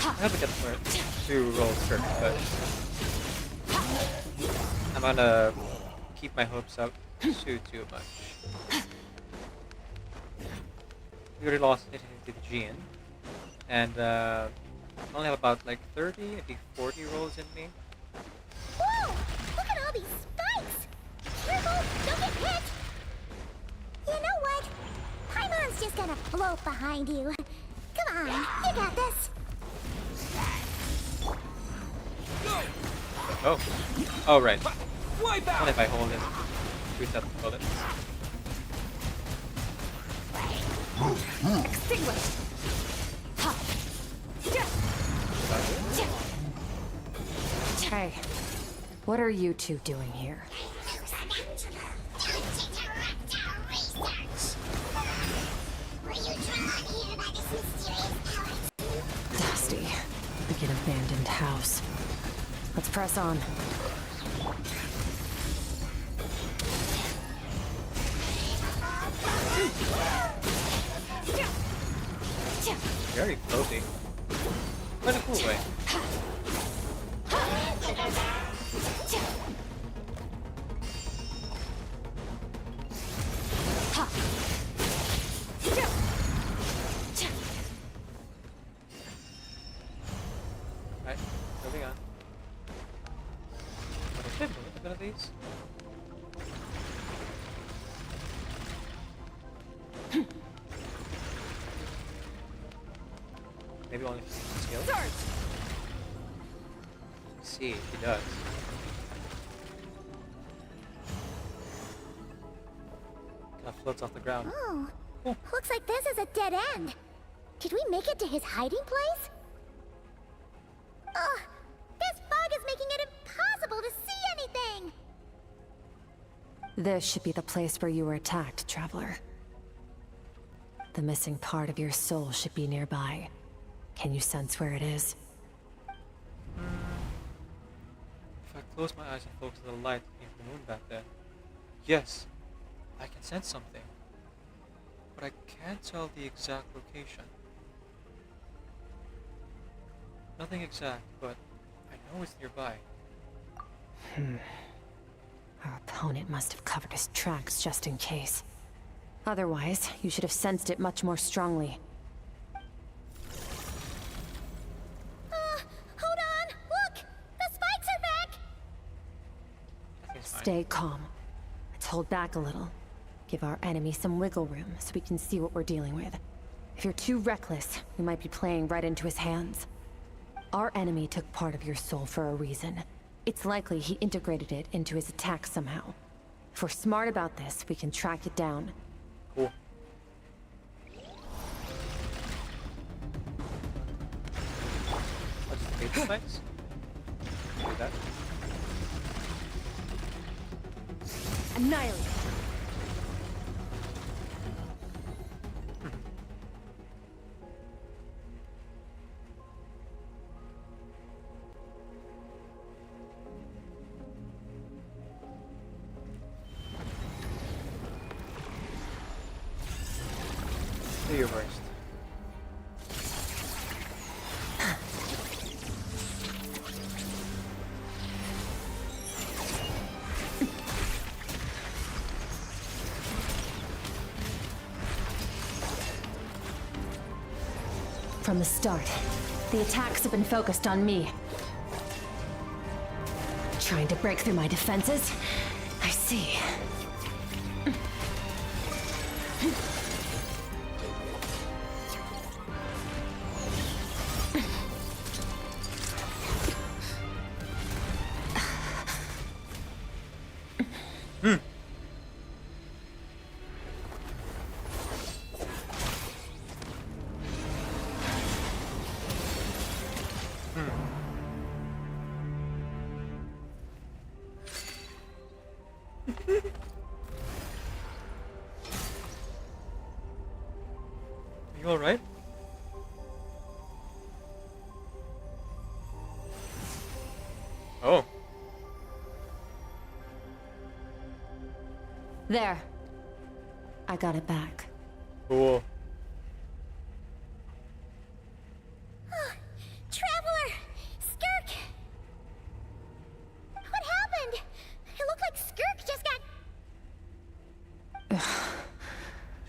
I have to get for it to roll Skirk, but I'm gonna keep my hopes up too much. We already lost it to the Gian, and I only have about like 30, maybe 40 rolls in me. Whoa! Look at all these spikes! Careful! Don't get hit! You know what? Paimon's just gonna float behind you. Come on, you got this. Oh. Oh, right. Wipe out. What if I hold it? reset the bullets. Extinguished. Hey, what are you two doing here? Dusty, like an abandoned house. Let's press on. Very floaty. But in a cool way. Right, moving on. But I should move a bit of these. Maybe only skill? See, he does. Kind of floats off the ground. Oh, looks like this is a dead end. Did we make it to his hiding place? Ugh, this fog is making it impossible to see anything! This should be the place where you were attacked, Traveler. The missing part of your soul should be nearby. Can you sense where it is? If I close my eyes and focus on the light looking for the moon back there, yes, I can sense something. But I can't tell the exact location. Nothing exact, but I know it's nearby. Our opponent must have covered his tracks just in case. Otherwise, you should have sensed it much more strongly. Hold on! Look! The spikes are back! Stay calm. Let's hold back a little. Give our enemy some wiggle room so we can see what we're dealing with. If you're too reckless, we might be playing right into his hands. Our enemy took part of your soul for a reason. It's likely he integrated it into his attack somehow. If we're smart about this, we can track it down. Cool. I'll just take the spikes. Do that. Annihilate! Do your worst. From the start, the attacks have been focused on me. Trying to break through my defenses? I see. You alright? Oh. There. I got it back. Cool. Traveler! Skirk! What happened? It looked like Skirk just got...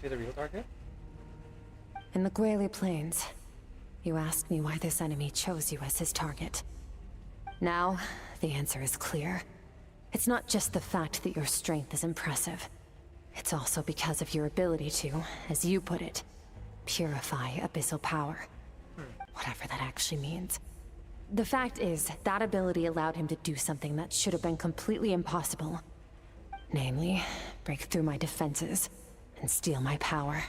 See the real target? In the Gwali Plains, you asked me why this enemy chose you as his target. Now, the answer is clear. It's not just the fact that your strength is impressive. It's also because of your ability to, as you put it, purify abyssal power. Whatever that actually means. The fact is, that ability allowed him to do something that should have been completely impossible. Namely, break through my defenses and steal my power.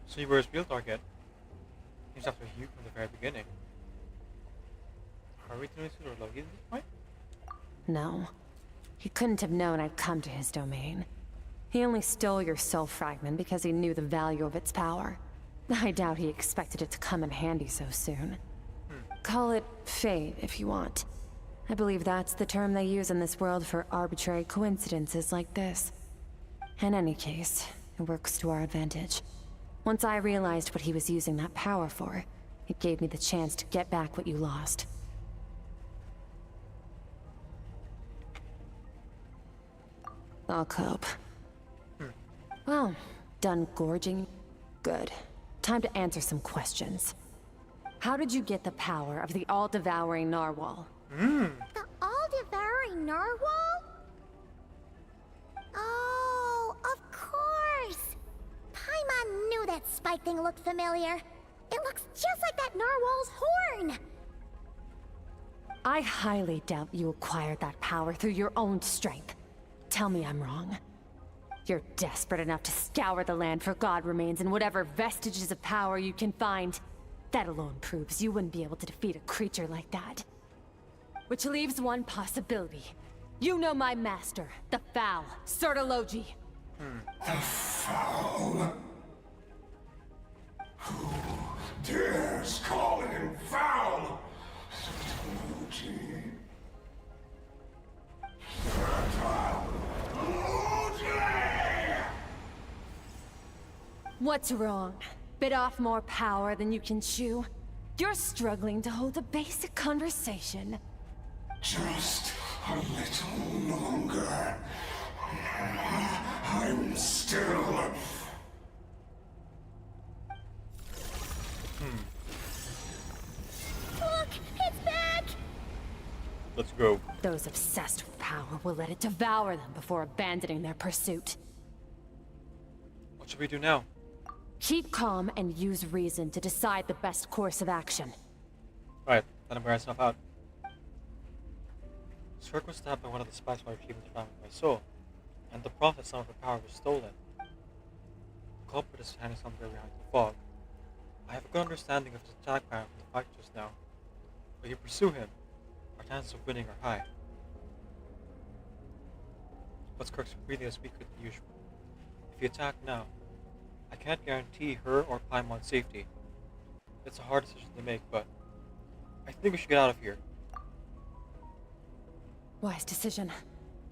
So you were his real target. He's after you from the very beginning. Are we doing this or Loki at this point? No. He couldn't have known I'd come to his domain. He only stole your soul fragment because he knew the value of its power. I doubt he expected it to come in handy so soon. Call it fate if you want. I believe that's the term they use in this world for arbitrary coincidences like this. In any case, it works to our advantage. Once I realized what he was using that power for, it gave me the chance to get back what you lost. I'll cope. Well, done gorging? Good. Time to answer some questions. How did you get the power of the all-devouring narwhal? The all-devouring narwhal? Oh, of course! Paimon knew that spike thing looked familiar. It looks just like that narwhal's horn! I highly doubt you acquired that power through your own strength. Tell me I'm wrong. You're desperate enough to scour the land for god remains and whatever vestiges of power you can find. That alone proves you wouldn't be able to defeat a creature like that. Which leaves one possibility. You know my master, the Foul, Sertologi. The Foul? Who dares call him Foul? Sertologi. What's wrong? Bit off more power than you can chew? You're struggling to hold a basic conversation. Just a little longer. I'm still... Look! It's back! Let's go. Those obsessed with power will let it devour them before abandoning their pursuit. What should we do now? Keep calm and use reason to decide the best course of action. Right, let him wear himself out. Skirk was stabbed by one of the spies while retrieving the fragment of my soul, and the prophet some of her power was stolen. The culprit is hiding somewhere behind the fog. I have a good understanding of his attack pattern from the fight just now. If you pursue him, our chances of winning are high. But Skirk's breathing is weaker than usual. If you attack now, I can't guarantee her or Paimon's safety. It's a hard decision to make, but I think we should get out of here. Wise decision.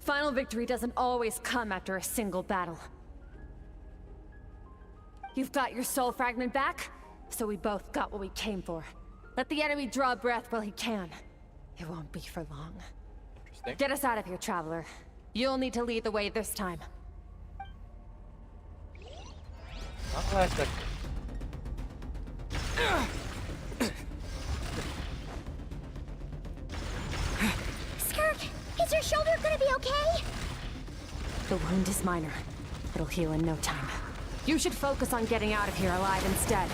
Final victory doesn't always come after a single battle. You've got your soul fragment back, so we both got what we came for. Let the enemy draw breath while he can. It won't be for long. Interesting. Get us out of here, traveler. You'll need to lead the way this time. Not what I expected. Skirk, is your shoulder gonna be okay? The wound is minor. It'll heal in no time. You should focus on getting out of here alive instead.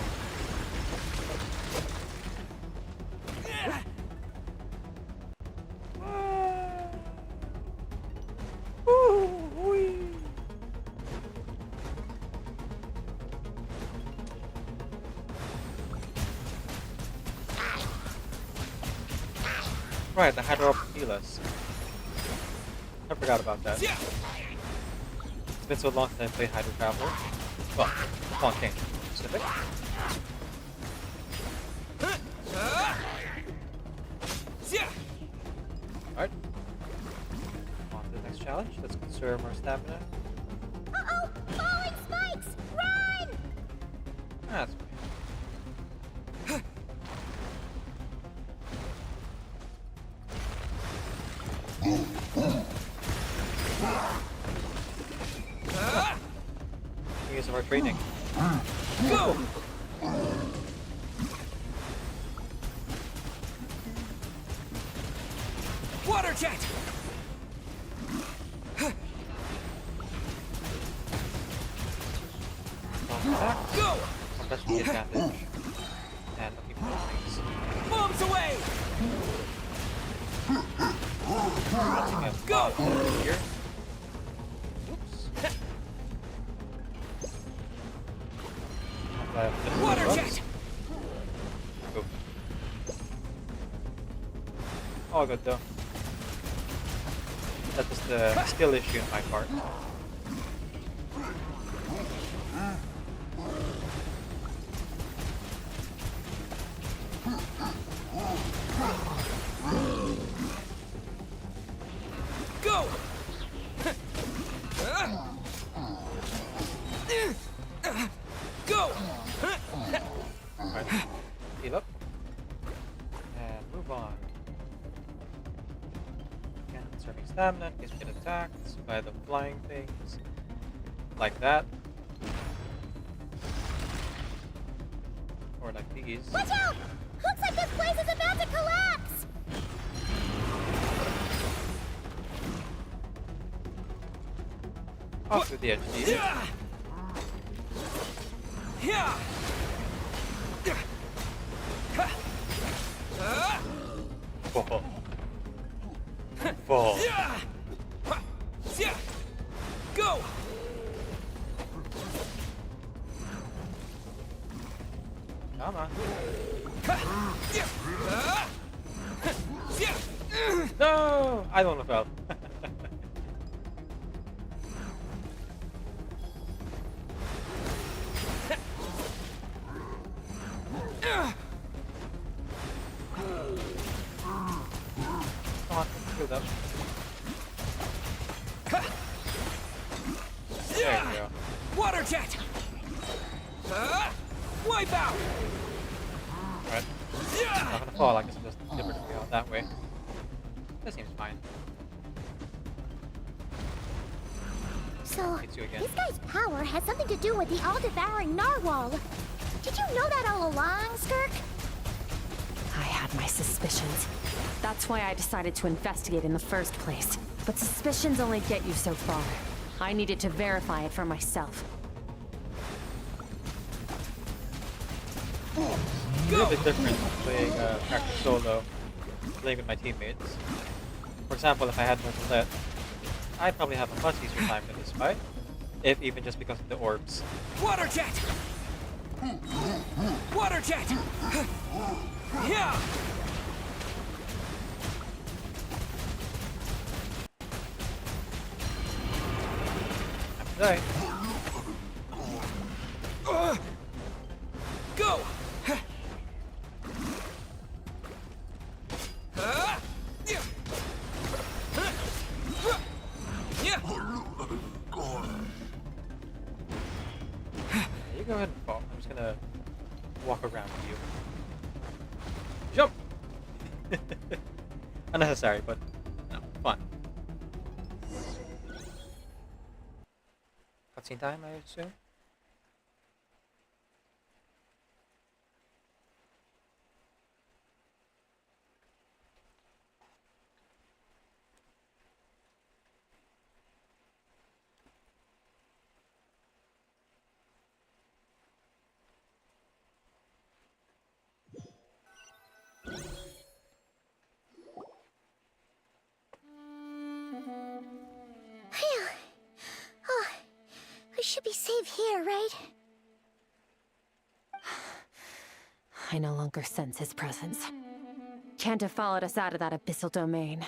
Right, the Hydro up to heal us. I forgot about that. It's been so long since I played Hydro Traveler. Well, the Fontaine to be specific. Alright. On to the next challenge. Let's conserve our stamina. Uh-oh! Falling spikes! Run! That's okay. Years of our training. Go! Water jet! Go! Here. Oops. Water jet! Go. All good though. That was the skill issue on my part. Go! Go! Alright, heal up. And move on. Again, conserving stamina in case we get attacked by the flying things. Like that. Or like these. Watch out! Looks like this place is about to collapse! Off to the edge, please. Fall. Fall. Go! Come on. No! I don't want to fail. Come on, heal up. There we go. Water jet! Wipe out! Alright. Not gonna fall, I guess just different out that way. That seems fine. So, Hits you again. this guy's power has something to do with the all-devouring narwhal. Did you know that all along, Skirk? I had my suspicions. That's why I decided to investigate in the first place. But suspicions only get you so far. I needed to verify it for myself. It's a little bit different playing character solo, playing with my teammates. For example, if I had no roulette, I'd probably have a much easier time in this fight, if even just because of the orbs. Water jet! Water jet! Yeah! I'm dying. Go! You go ahead and fall. I'm just gonna walk around you. Jump! Unnecessary, but no, fun. Cutscene time, I assume? Phew. Oh, we should be safe here, right? I no longer sense his presence. Can't have followed us out of that abyssal domain.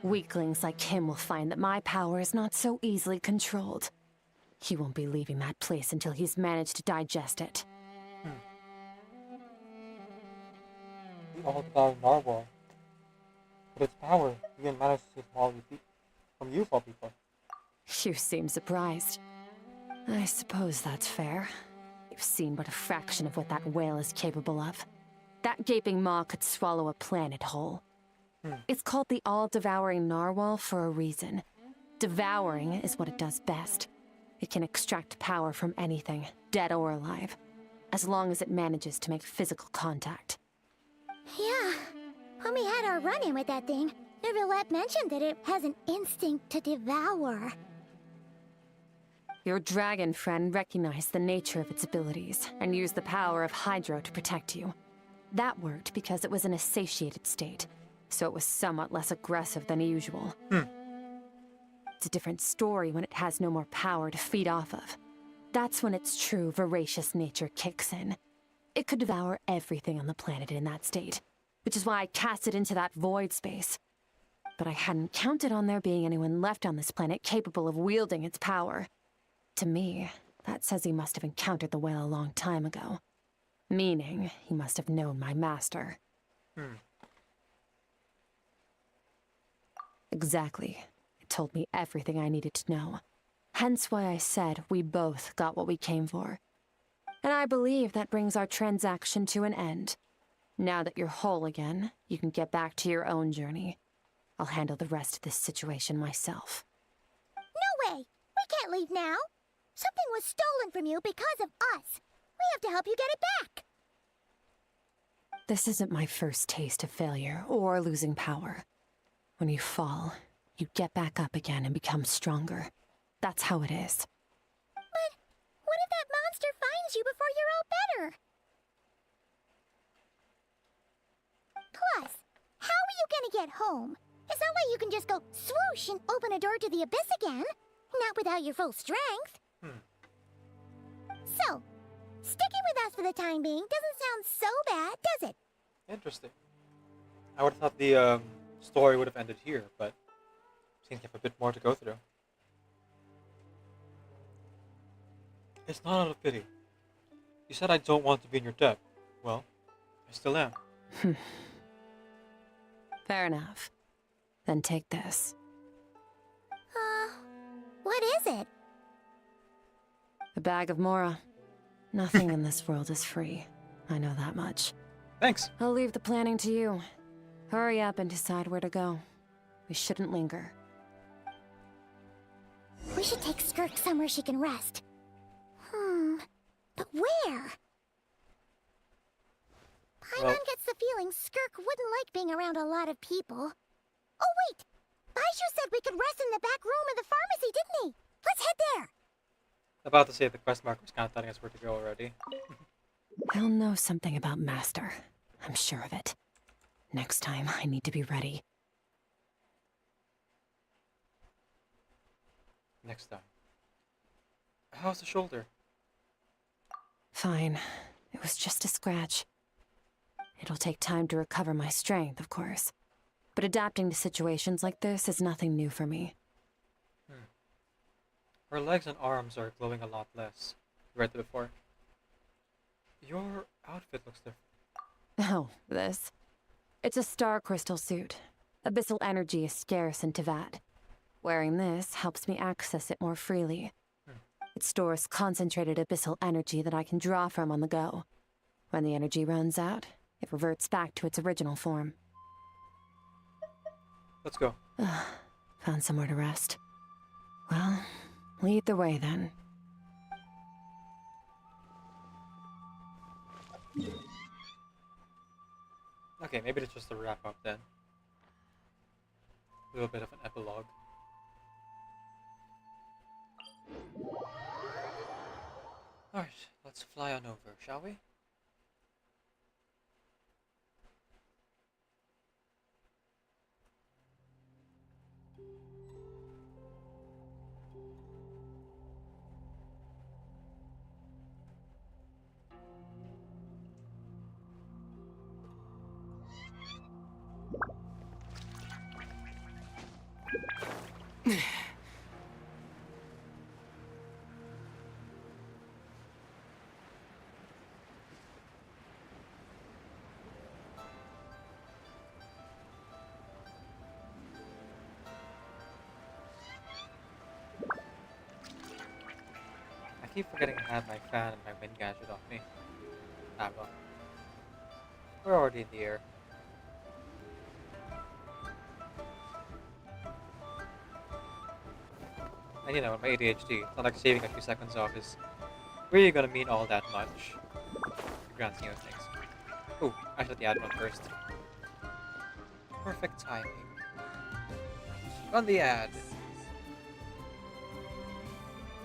Weaklings like him will find that my power is not so easily controlled. He won't be leaving that place until he's managed to digest it. The all-devouring narwhal. But its power, even managed to swallow you from you, of all people. You seem surprised. I suppose that's fair. You've seen but a fraction of what that whale is capable of. That gaping maw could swallow a planet whole. It's called the all-devouring narwhal for a reason. Devouring is what it does best. It can extract power from anything, dead or alive, as long as it manages to make physical contact. Yeah. When we had our run-in with that thing, Nervillette mentioned that it has an instinct to devour. Your dragon friend recognized the nature of its abilities and used the power of Hydro to protect you. That worked because it was in a satiated state. so it was somewhat less aggressive than usual. Hmm. It's a different story when it has no more power to feed off of. That's when its true voracious nature kicks in. It could devour everything on the planet in that state, which is why I cast it into that void space. But I hadn't counted on there being anyone left on this planet capable of wielding its power. To me, that says he must have encountered the whale a long time ago. Meaning, he must have known my master. Hmm. Exactly. It told me everything I needed to know. Hence why I said we both got what we came for. And I believe that brings our transaction to an end. Now that you're whole again, you can get back to your own journey. I'll handle the rest of this situation myself. No way! We can't leave now! Something was stolen from you because of us! We have to help you get it back! This isn't my first taste of failure or losing power. When you fall, you get back up again and become stronger. That's how it is. But what if that monster finds you before you're all better? Plus, how are you gonna get home? It's not like you can just go swoosh and open a door to the abyss again. Not without your full strength. So, sticking with us for the time being doesn't sound so bad, does it? Interesting. I would have thought the story would have ended here, but seems to have a bit more to go through. It's not out of pity. You said I don't want to be in your debt. Well, I still am. Fair enough. Then take this. What is it? A bag of Mora. Nothing in this world is free. I know that much. Thanks. I'll leave the planning to you. Hurry up and decide where to go. We shouldn't linger. We should take Skirk somewhere she can rest. But where? Paimon gets the feeling Skirk wouldn't like being around a lot of people. Oh wait! Baizhu said we could rest in the back room of the pharmacy, didn't he? Let's head there! About to say the quest marker was kind of telling us where to go already. He'll know something about Master. I'm sure of it. Next time, I need to be ready. Next time. How's the shoulder? Fine. It was just a scratch. It'll take time to recover my strength, of course. But adapting to situations like this is nothing new for me. Her legs and arms are glowing a lot less compared to before. Your outfit looks different. Oh, this? It's a star crystal suit. Abyssal energy is scarce in Tevat. Wearing this helps me access it more freely. It stores concentrated abyssal energy that I can draw from on the go. When the energy runs out, it reverts back to its original form. Let's go. Found somewhere to rest. Well, lead the way then. Okay, maybe it's just a wrap up then. A little bit of an epilogue. Alright, let's fly on over, shall we? I keep forgetting I have my fan and my wind gadget off me. Ah well. We're already in the air. And you know, with my ADHD, it's not like saving a few seconds off is really gonna mean all that much. The grand scheme of things. Ooh, I should the ad run first. Perfect timing. Run the ad.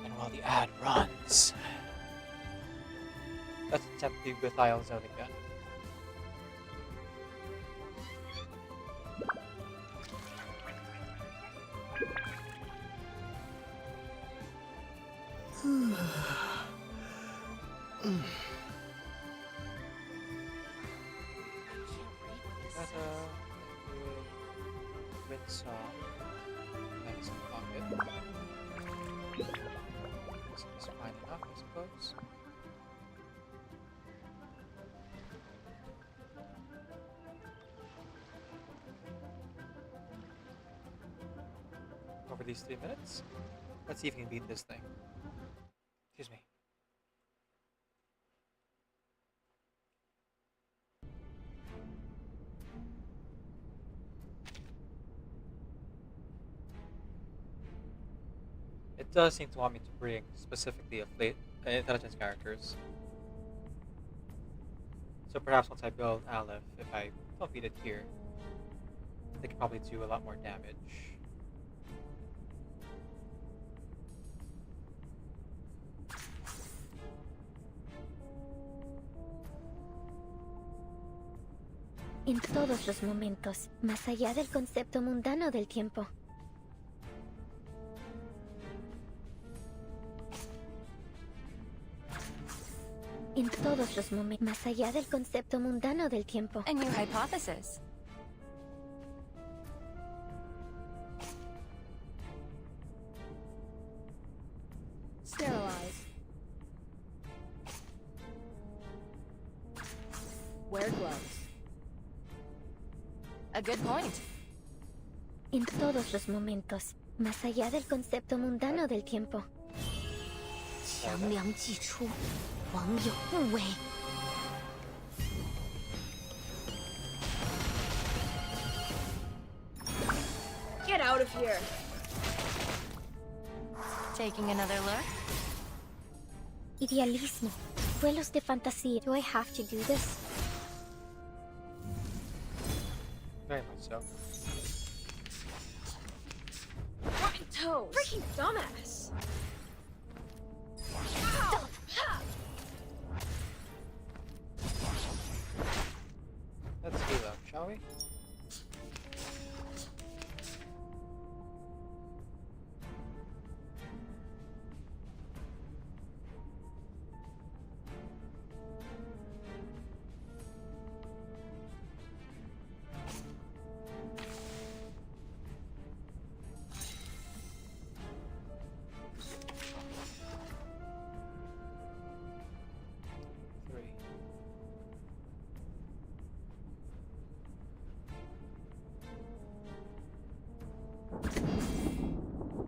And while the ad runs, let's attempt the Guthial Zone again. So, that is a pocket. This is fine enough, I suppose. Over these 3 minutes, let's see if we can beat this thing. Excuse me. It does seem to want me to bring specifically intelligence characters. So perhaps once I build Aleph, if I don't beat it here, they can probably do a lot more damage. En todos los momentos, más allá del concepto mundano del tiempo. En todos los momentos, más allá del concepto mundano del tiempo. And your hypothesis? Sterilize. Wear gloves. A good point. En todos los momentos, más allá del concepto mundano del tiempo. 强梁既出，王有不为。 Get out of here! Taking another look? Idealismo. Vuelos de fantasía. Do I have to do this? Very much so. Rotten toes! Freaking dumbass! Stop! Let's heal up, shall we?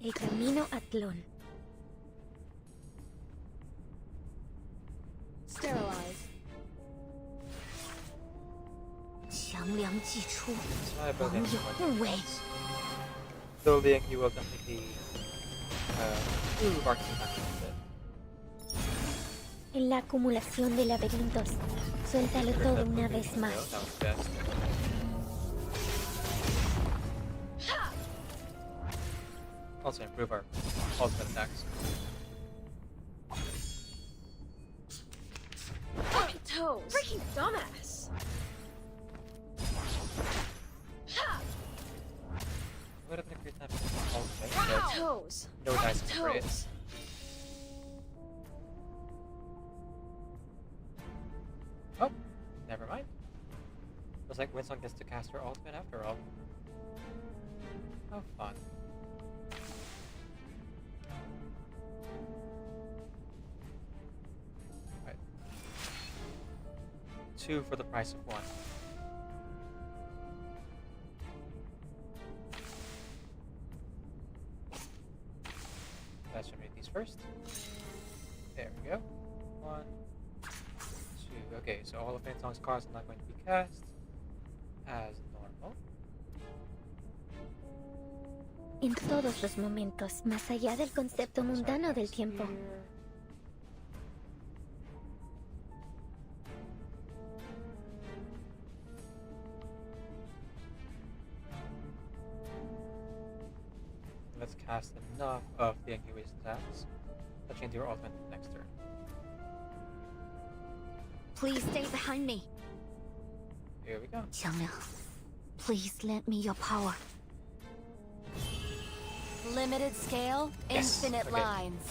El camino a Tlón. Sterilize. 强梁既出， My 王 ability 有 has 不 much 为。 else. Building, he will definitely improve our team action a bit. En la acumulación de laberintos. Suéltalo todo una vez más. That was best. Also improve our ultimate attacks. Rotten toes! Freaking dumbass! Would have been a great time for ultimate, Rotten but toes! no dice for it. Toes! Oh, never mind. Looks like Winsong gets to cast her ultimate after all. How fun. Right. 2 for the price of 1. Let's remove these first. There we go. 1, 2. Okay, so all of Winsong's cards are not going to be cast as normal. En todos los momentos, más allá del concepto mundano del tiempo. Let's cast enough of the Anguish attacks. Let's change your ultimate next turn. Please stay behind me. Here we go. 强梁, please lend me your power. Limited scale, Yes, infinite okay. lines.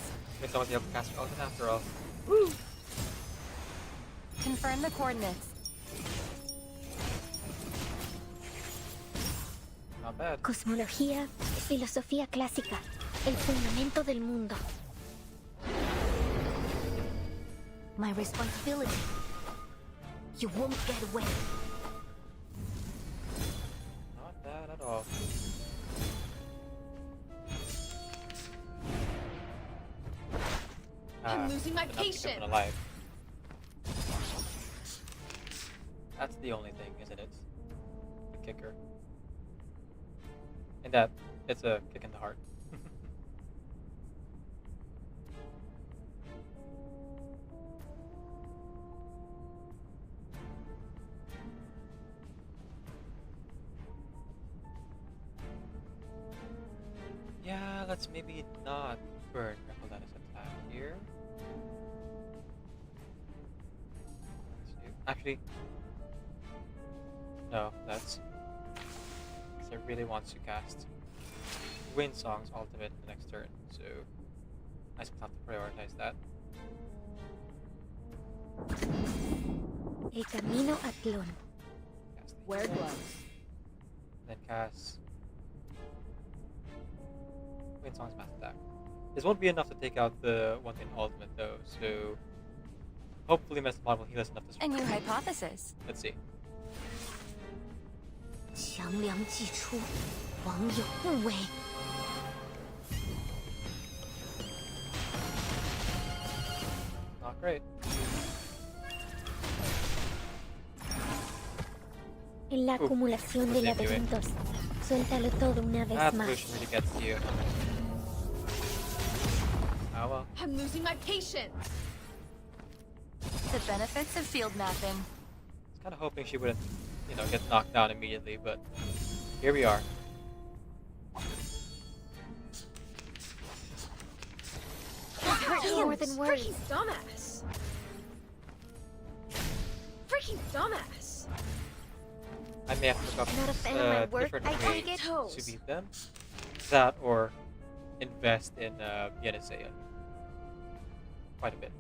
Winsong was able to cast her ultimate after all. Confirm the coordinates. Not bad. Cosmología, filosofía clásica, el fundamento del mundo. My responsibility. You won't get away. Not bad at all. I'm losing my enough to keep patience. him alive. That's the only thing, isn't it? The kicker. And that, it's a kick in the heart. Yeah, let's maybe not burn Recoletta's attack here. Actually, no, that's because I really want to cast Wind Song's ultimate in the next turn, so I still have to prioritize that. El camino a Tlon. Where it was. Then cast Wind Song's mass attack. This won't be enough to take out the one in ultimate though, so hopefully Mestapod will heal us enough to A new hypothesis. Let's see. 强梁既出，王有不为。 Not great. En la acumulación de laberintos, suéltalo todo una vez That más. pollution really gets to you. Oh well. I'm losing my patience. The benefits of field mapping. I was kind of hoping she wouldn't, you know, get knocked down immediately, but here we are. More than words. Freaking dumbass. Freaking dumbass. I may have to look up Not a fan of my work, different I take ways it. to beat them. That or invest in Yenisei quite a bit.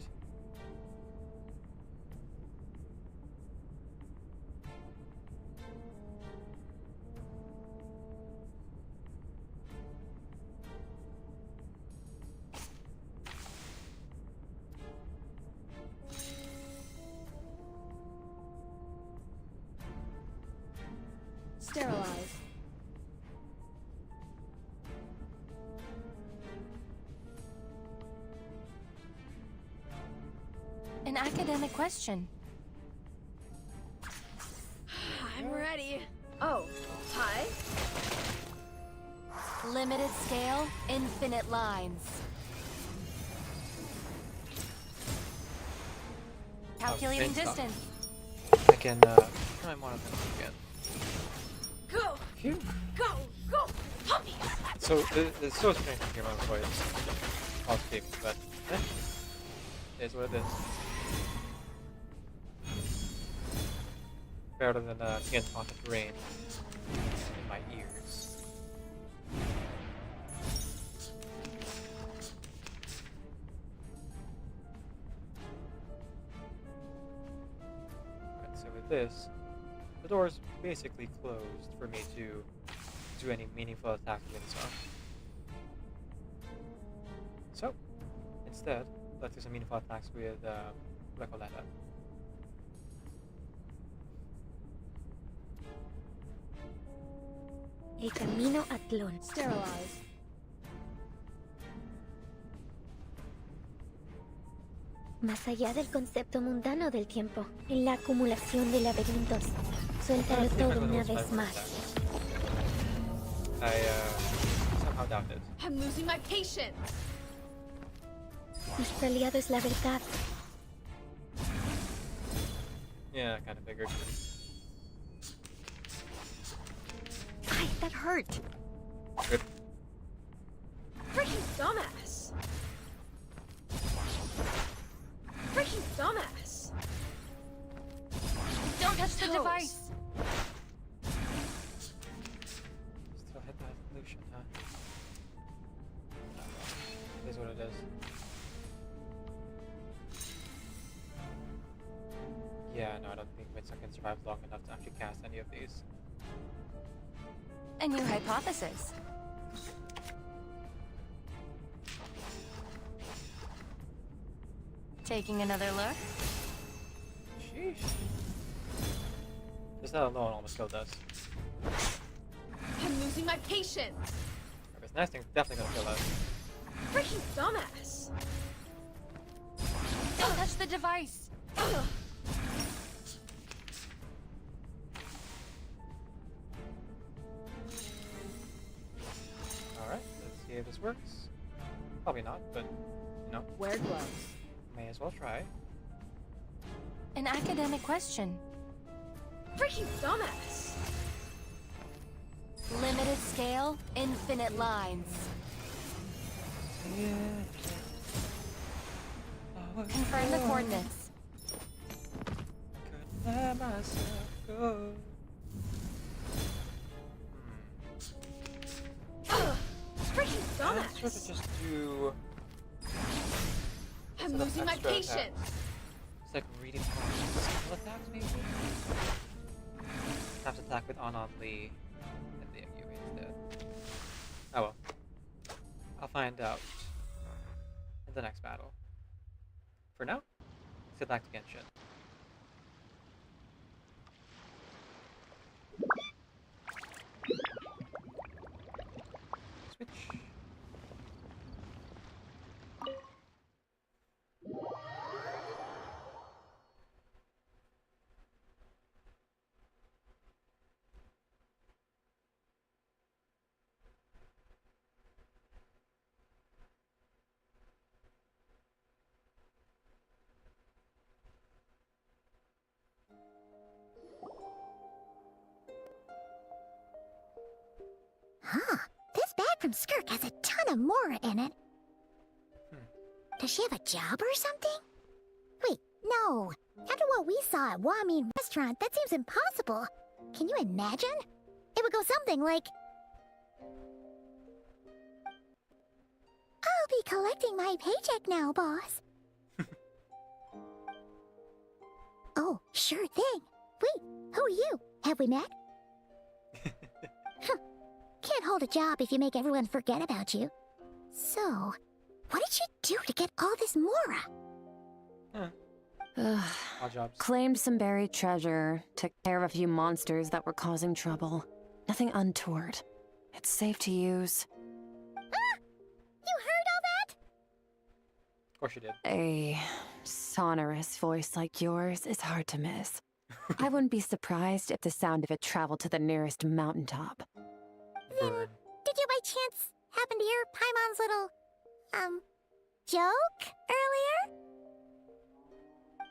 Sterilize. An academic question. I'm ready. Oh, hi. Limited scale, infinite lines. Calculating Faint distance. I can try my monocle again. Go. Phew. Go. Go. Puppy. So it's so strange to hear my voice while speaking, but it is what it is. Better than being haunted rain in my ears. Right, so with this, the door is basically closed for me to do any meaningful attack with Winsong. So, instead, let's do some meaningful attacks with Recoleta. El camino a Tlon. Sterilize. Más allá del concepto mundano del tiempo, en la acumulación de laberintos, suéltalo todo una vez más. I somehow doubt it. I'm losing my patience. Nuestro aliado es la verdad. Yeah, I kind of figured. Ay, that hurt. Rip. Freaking dumbass. Freaking dumbass. Don't touch the device. Still hit that illusion, huh? It is what it is. Yeah, no, I don't think Winston can survive long enough to actually cast any of these. A new hypothesis. Taking another look? Sheesh. Just that alone almost killed us. I'm losing my patience. This nice thing's definitely gonna kill us. Freaking dumbass. Don't touch the device. Alright, let's see if this works. Probably not, but you know. Wear gloves. May as well try. An academic question. Freaking dumbass. Limited scale, infinite lines. Confirm the coordinates. Couldn't let myself go. Freaking dumbass. Let's sort of just do. I'm losing my patience. It's like reading skill attacks, maybe? Perhaps attack with on-on-lee and the MU instead. Oh well. I'll find out in the next battle. For now, let's get back to Genshin. Switch. Huh. This bag from Skirk has a ton of Mora in it. Does she have a job or something? Wait, no. After what we saw at Wamin restaurant, that seems impossible. Can you imagine? It would go something like... I'll be collecting my paycheck now, boss. Oh, sure thing. Wait, who are you? Have we met? Can't hold a job if you make everyone forget about you. So, what did you do to get all this Mora? Odd jobs. Claimed some buried treasure, took care of a few monsters that were causing trouble. Nothing untoward. It's safe to use. Ah! You heard all that? Of course you did. A sonorous voice like yours is hard to miss. I wouldn't be surprised if the sound of it traveled to the nearest mountaintop. Then, did you by chance happen to hear Paimon's little, joke earlier?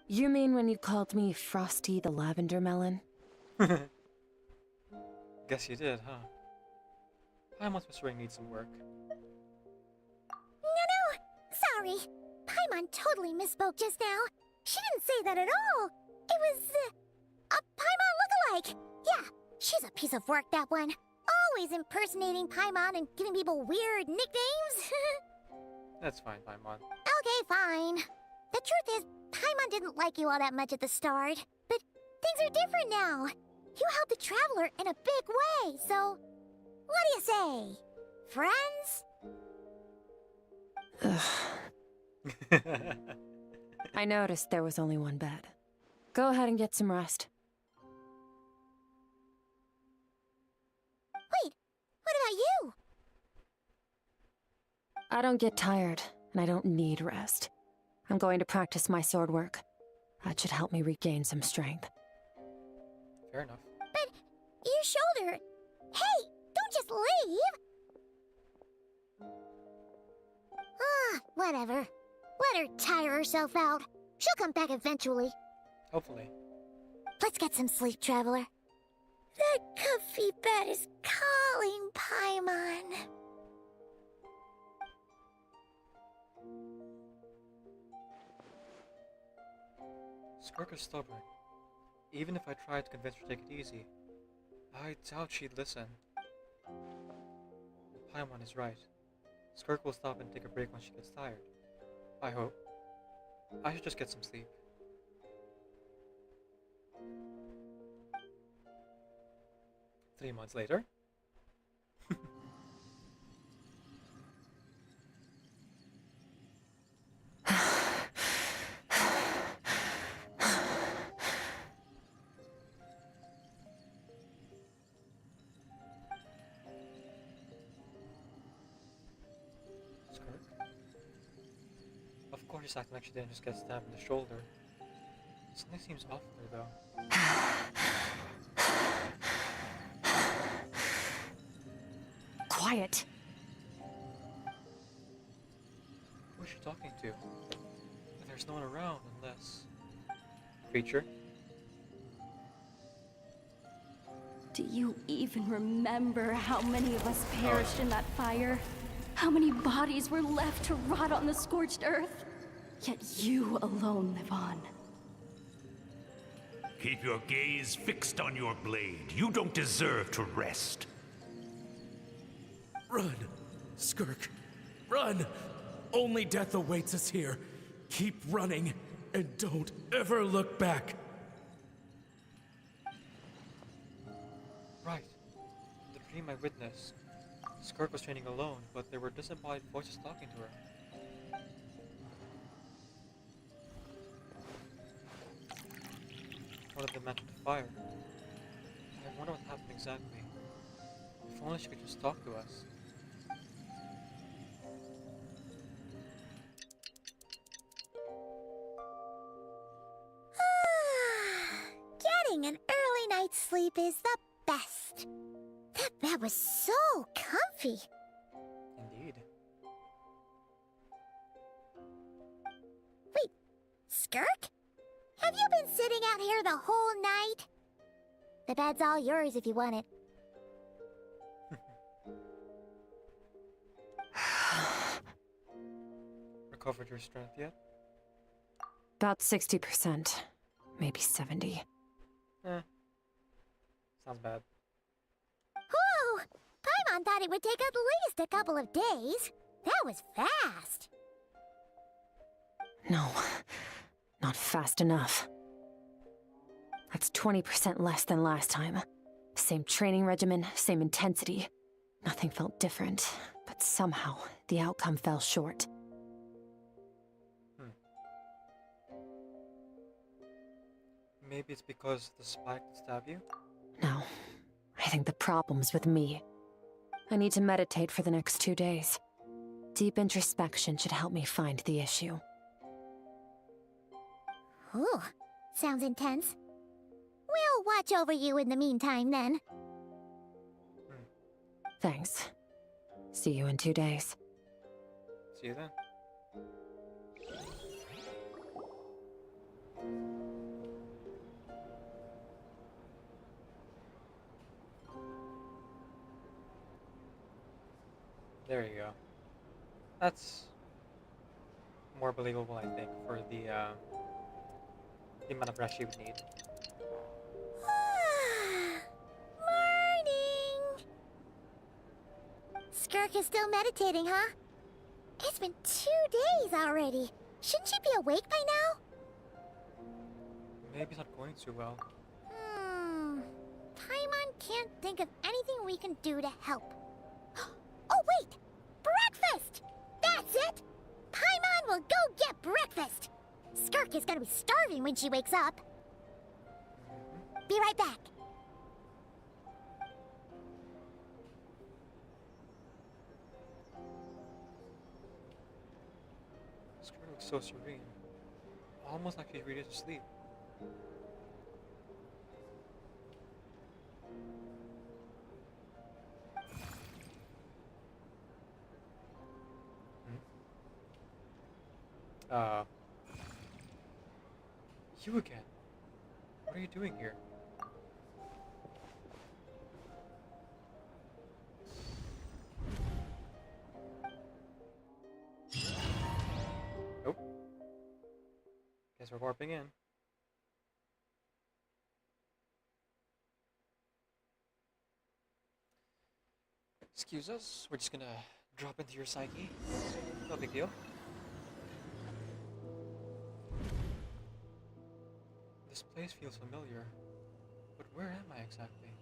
You mean when you called me Frosty the Lavender Melon? Guess you did, huh? Paimon's whispering needs some work. No, sorry. Paimon totally misspoke just now. She didn't say that at all. It was, a Paimon lookalike. Yeah, she's a piece of work, that one. Always impersonating Paimon and giving people weird nicknames. That's fine, Paimon. Okay, fine. The truth is, Paimon didn't like you all that much at the start. But things are different now. You helped the Traveler in a big way, so... What do you say? Friends? I noticed there was only one bed. Go ahead and get some rest. Wait, what about you? I don't get tired, and I don't need rest. I'm going to practice my sword work. That should help me regain some strength. Fair enough. But your shoulder... Hey, don't just leave! Ah, whatever. Let her tire herself out. She'll come back eventually. Hopefully. Let's get some sleep, Traveler. That comfy bed is calling, Paimon. Skirk is stubborn. Even if I tried to convince her to take it easy, I doubt she'd listen. Paimon is right. Skirk will stop and take a break when she gets tired. I hope. I should just get some sleep. Three months later. Skirk? Of course she's acting like she didn't just get stabbed in the shoulder. Something seems off there, though. Quiet. Who is she talking to? There's no one around unless... Creature? Do you even remember how many of us perished in that fire? How many bodies were left to rot on the scorched earth? Yet you alone live on. Keep your gaze fixed on your blade. You don't deserve to rest. Run, Skirk. Run! Only death awaits us here. Keep running, and don't ever look back. Right. The dream I witnessed. Skirk was training alone, but there were disembodied voices talking to her. One of them mentioned fire. I wonder what happened exactly. If only she could just talk to us. Getting an early night's sleep is the best. That bed was so comfy. Indeed. Wait, Skirk? Have you been sitting out here the whole night? The bed's all yours if you want it. Recovered your strength yet? About 60%. Maybe 70. Sounds bad. Whew! Paimon thought it would take at least a couple of days. That was fast. No, not fast enough. That's 20% less than last time. Same training regimen, same intensity. Nothing felt different, but somehow the outcome fell short. Maybe it's because the spike did stab you? No, I think the problem's with me. I need to meditate for the next 2 days. Deep introspection should help me find the issue. Ooh, sounds intense. We'll watch over you in the meantime, then. Thanks. See you in 2 days. See you then. There you go. That's more believable, I think, for the amount of rest you would need. Morning! Skirk is still meditating, huh? It's been 2 days already. Shouldn't she be awake by now? Maybe it's not going too well. Paimon can't think of anything we can do to help. Oh, wait! Breakfast! That's it! Paimon will go get breakfast! Skirk is gonna be starving when she wakes up. Be right back. Skirk looks so serene. Almost like she's ready to sleep. You again? What are you doing here? Nope. Guess we're warping in. Excuse us, we're just gonna drop into your psyche. No big deal. This place feels familiar, but where am I exactly?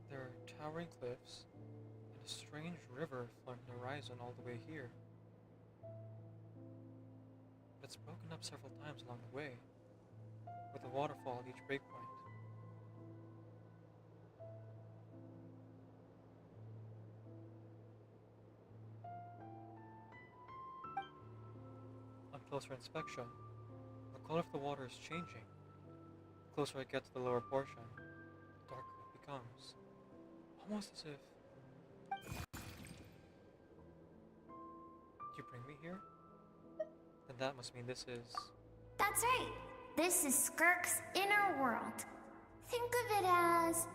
There are towering cliffs and a strange river flowing the horizon all the way here. But it's broken up several times along the way, with a waterfall at each breakpoint. closer inspection, the color of the water is changing. The closer I get to the lower portion, the darker it becomes. Almost as if... Did you bring me here? Then that must mean this is... That's right. This is Skirk's inner world. Think of it as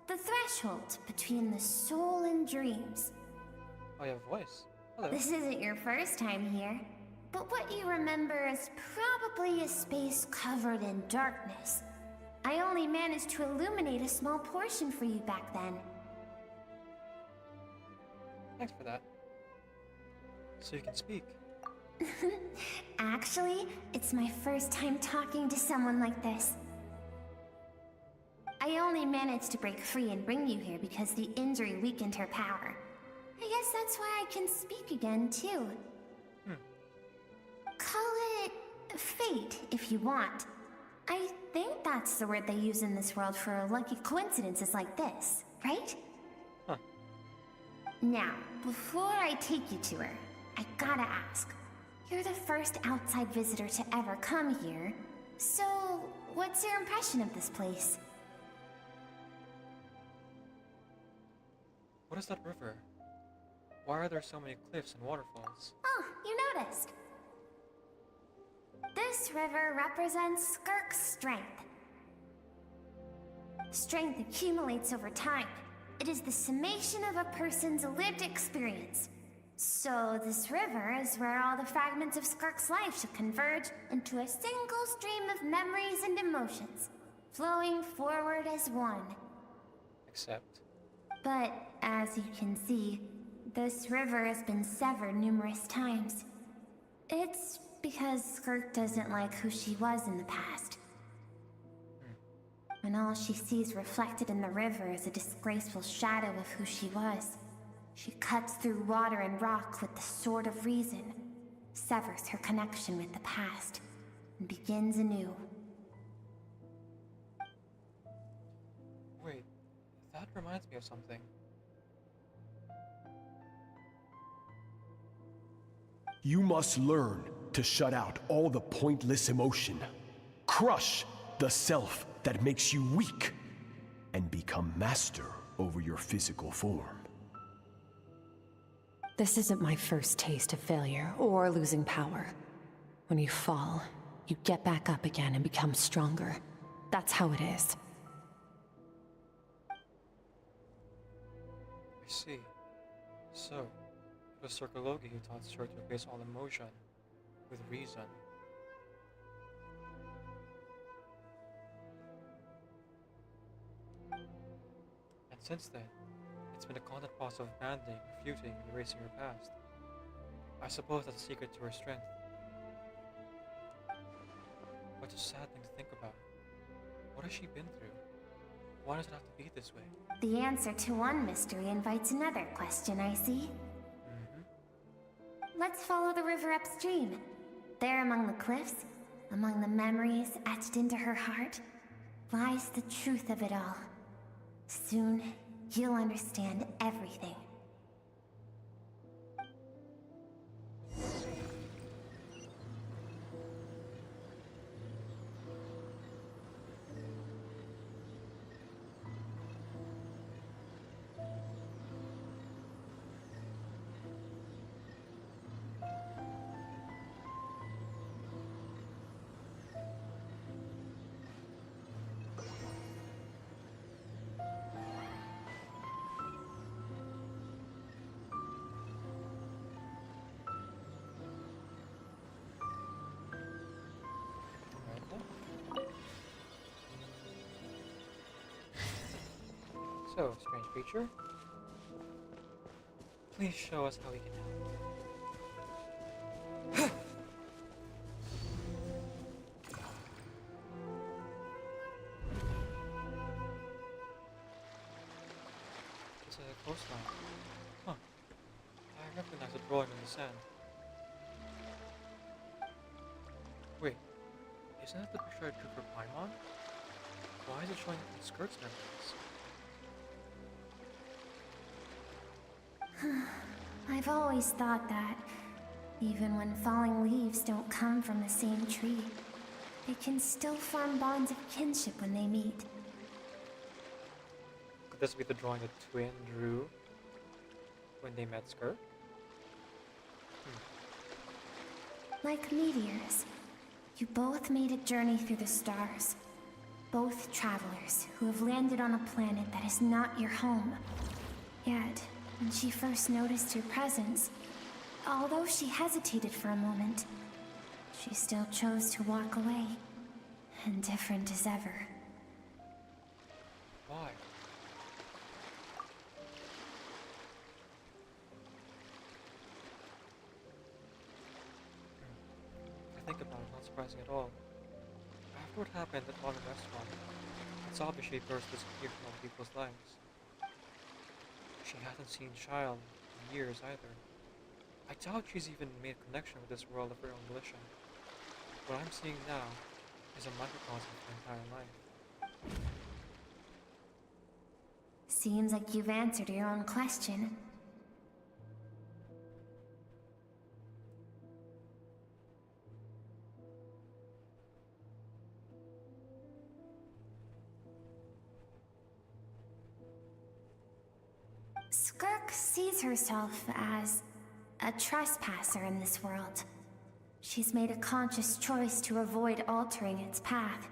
the threshold between the soul and dreams. Oh, you have a voice. Hello. This isn't your first time here, but what you remember is probably a space covered in darkness. I only managed to illuminate a small portion for you back then. Thanks for that. So you can speak. Actually, it's my first time talking to someone like this. I only managed to break free and bring you here because the injury weakened her power. I guess that's why I can speak again, too. Call it fate, if you want. I think that's the word they use in this world for lucky coincidences like this, right? Huh. Now, before I take you to her, I gotta ask. You're the first outside visitor to ever come here, so what's your impression of this place? What is that river? Why are there so many cliffs and waterfalls? Oh, you noticed. This river represents Skirk's strength. Strength accumulates over time. It is the summation of a person's lived experience. So this river is where all the fragments of Skirk's life should converge into a single stream of memories and emotions, flowing forward as one. Except... But, as you can see, this river has been severed numerous times. It's because Skirk doesn't like who she was in the past. And all she sees reflected in the river is a disgraceful shadow of who she was. She cuts through water and rock with the sword of reason, severs her connection with the past, and begins anew. Wait, that reminds me of something. You must learn to shut out all the pointless emotion. Crush the self that makes you weak, and become master over your physical form. This isn't my first taste of failure or losing power. When you fall, you get back up again and become stronger. That's how it is. I see. So, it was Circologi who taught Sir to replace all emotion with reason. And since then, it's been a constant process of banding, refuting, and erasing her past. I suppose that's a secret to her strength. But it's a sad thing to think about. What has she been through? Why does it have to be this way? The answer to one mystery invites another question, I see. Let's follow the river upstream. There among the cliffs, among the memories etched into her heart, lies the truth of it all. Soon, you'll understand everything. So, strange creature, please show us how we can help. This is a coastline. Huh. I recognize a drawing in the sand. Wait, isn't that the picture I drew for Paimon? Why is it showing up in Skirk's memories? I've always thought that. Even when falling leaves don't come from the same tree, they can still form bonds of kinship when they meet. Could this be the drawing the twin drew when they met Skirk? Like meteors, you both made a journey through the stars. Both travelers who have landed on a planet that is not your home. Yet, when she first noticed your presence, although she hesitated for a moment, she still chose to walk away, indifferent as ever. Why? I think about it, not surprising at all. After what happened at Modern Restaurant, it's obvious she first disappeared from other people's lives. She hadn't seen Child in years either. I doubt she's even made a connection with this world of her own volition. What I'm seeing now is a microcosm of her entire life. Seems like you've answered your own question. Skirk sees herself as a trespasser in this world. She's made a conscious choice to avoid altering its path.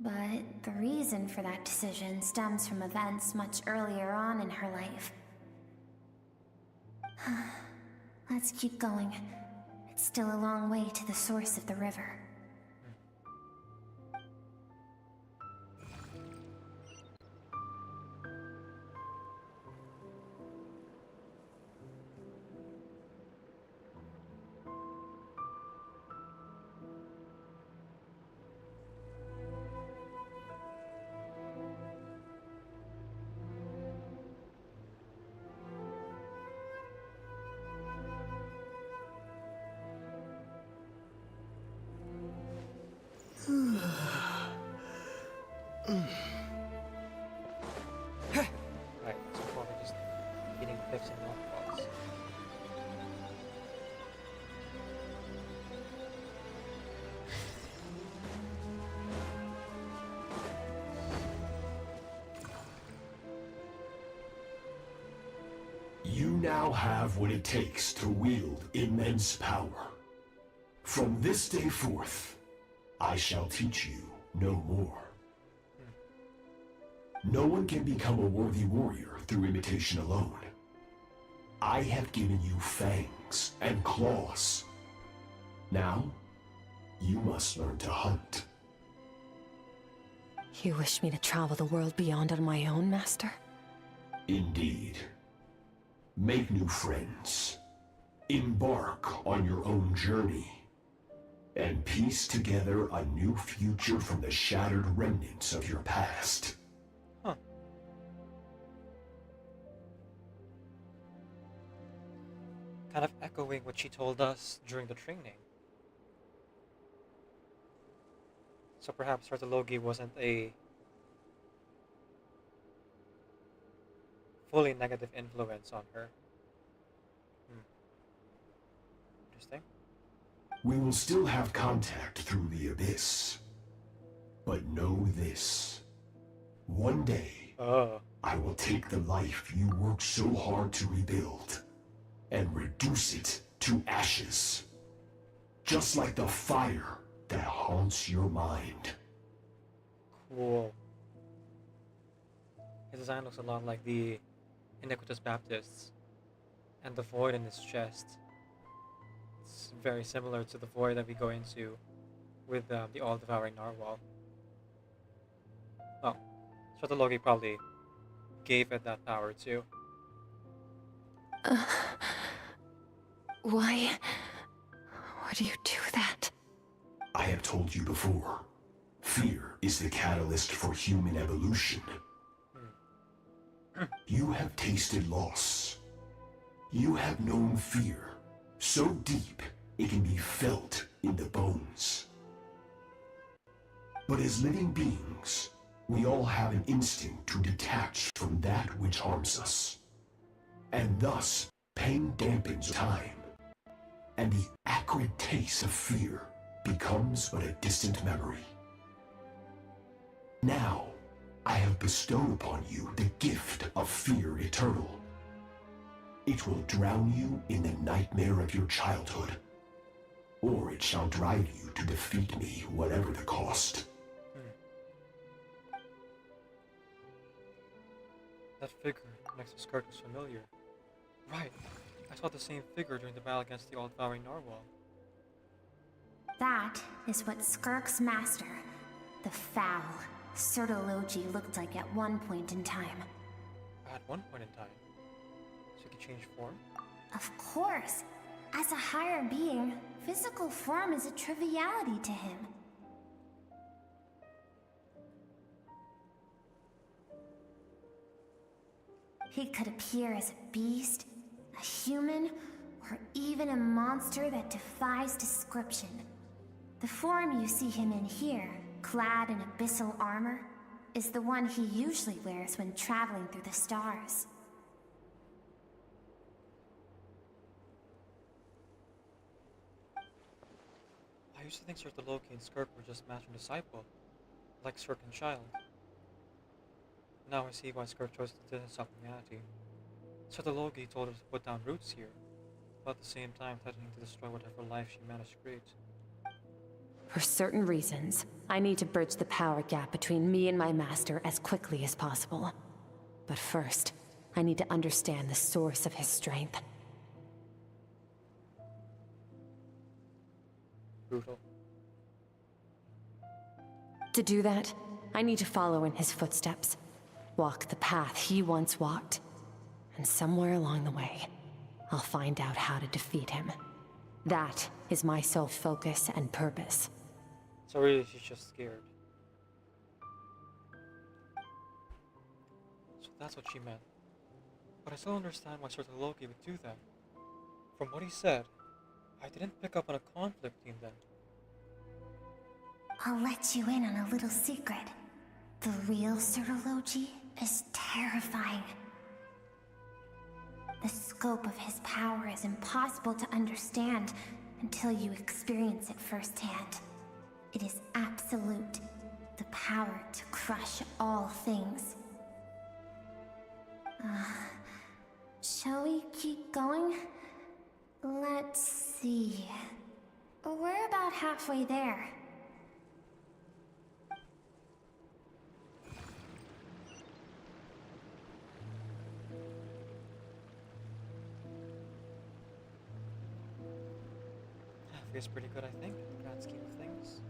But the reason for that decision stems from events much earlier on in her life. Let's keep going. It's still a long way to the source of the river. Right, so far we're just getting cliffs and waterfalls. You now have what it takes to wield immense power. From this day forth, I shall teach you no more. No one can become a worthy warrior through imitation alone. I have given you fangs and claws. Now, you must learn to hunt. You wish me to travel the world beyond on my own, Master? Indeed. Make new friends. Embark on your own journey. And piece together a new future from the shattered remnants of your past. Huh. Kind of echoing what she told us during the training. So perhaps Sartologi wasn't a fully negative influence on her. Interesting. We will still have contact through the Abyss. But know this. One day, I will take the life you worked so hard to rebuild and reduce it to ashes. Just like the fire that haunts your mind. Cool. His design looks a lot like the Iniquitous Baptists and the void in his chest. It's very similar to the void that we go into with the all-devouring narwhal. Oh, Sartologi probably gave it that power too. Why would you do that? I have told you before. Fear is the catalyst for human evolution. You have tasted loss. You have known fear, so deep it can be felt in the bones. But as living beings, we all have an instinct to detach from that which harms us. And thus, pain dampens time. and the acrid taste of fear becomes but a distant memory. Now, I have bestowed upon you the gift of fear eternal. It will drown you in the nightmare of your childhood, or it shall drive you to defeat me, whatever the cost. That figure next to Skirk is familiar. Right, I saw the same figure during the battle against the all-devouring narwhal. That is what Skirk's master, the foul Sertologi, looked like at one point in time. At one point in time? So he could change form? Of course. As a higher being, physical form is a triviality to him. He could appear as a beast, a human, or even a monster that defies description. The form you see him in here, clad in abyssal armor, is the one he usually wears when traveling through the stars. I used to think Sertologi and Skirk were just master and disciple, like Skirk and Child. Now I see why Skirk chose to distance from humanity. Sertologi told her to put down roots here, but at the same time threatening to destroy whatever life she managed to create. For certain reasons, I need to bridge the power gap between me and my master as quickly as possible. But first, I need to understand the source of his strength. Brutal. To do that, I need to follow in his footsteps, walk the path he once walked, and somewhere along the way, I'll find out how to defeat him. That is my sole focus and purpose. So really she's just scared. So that's what she meant. But I still understand why Sertologi would do that. From what he said, I didn't pick up on a conflict in them. I'll let you in on a little secret. The real Sertologi is terrifying. The scope of his power is impossible to understand until you experience it firsthand. It is absolute, the power to crush all things. Shall we keep going? Let's see. We're about halfway there. Halfway's pretty good, I think, in the grand scheme of things.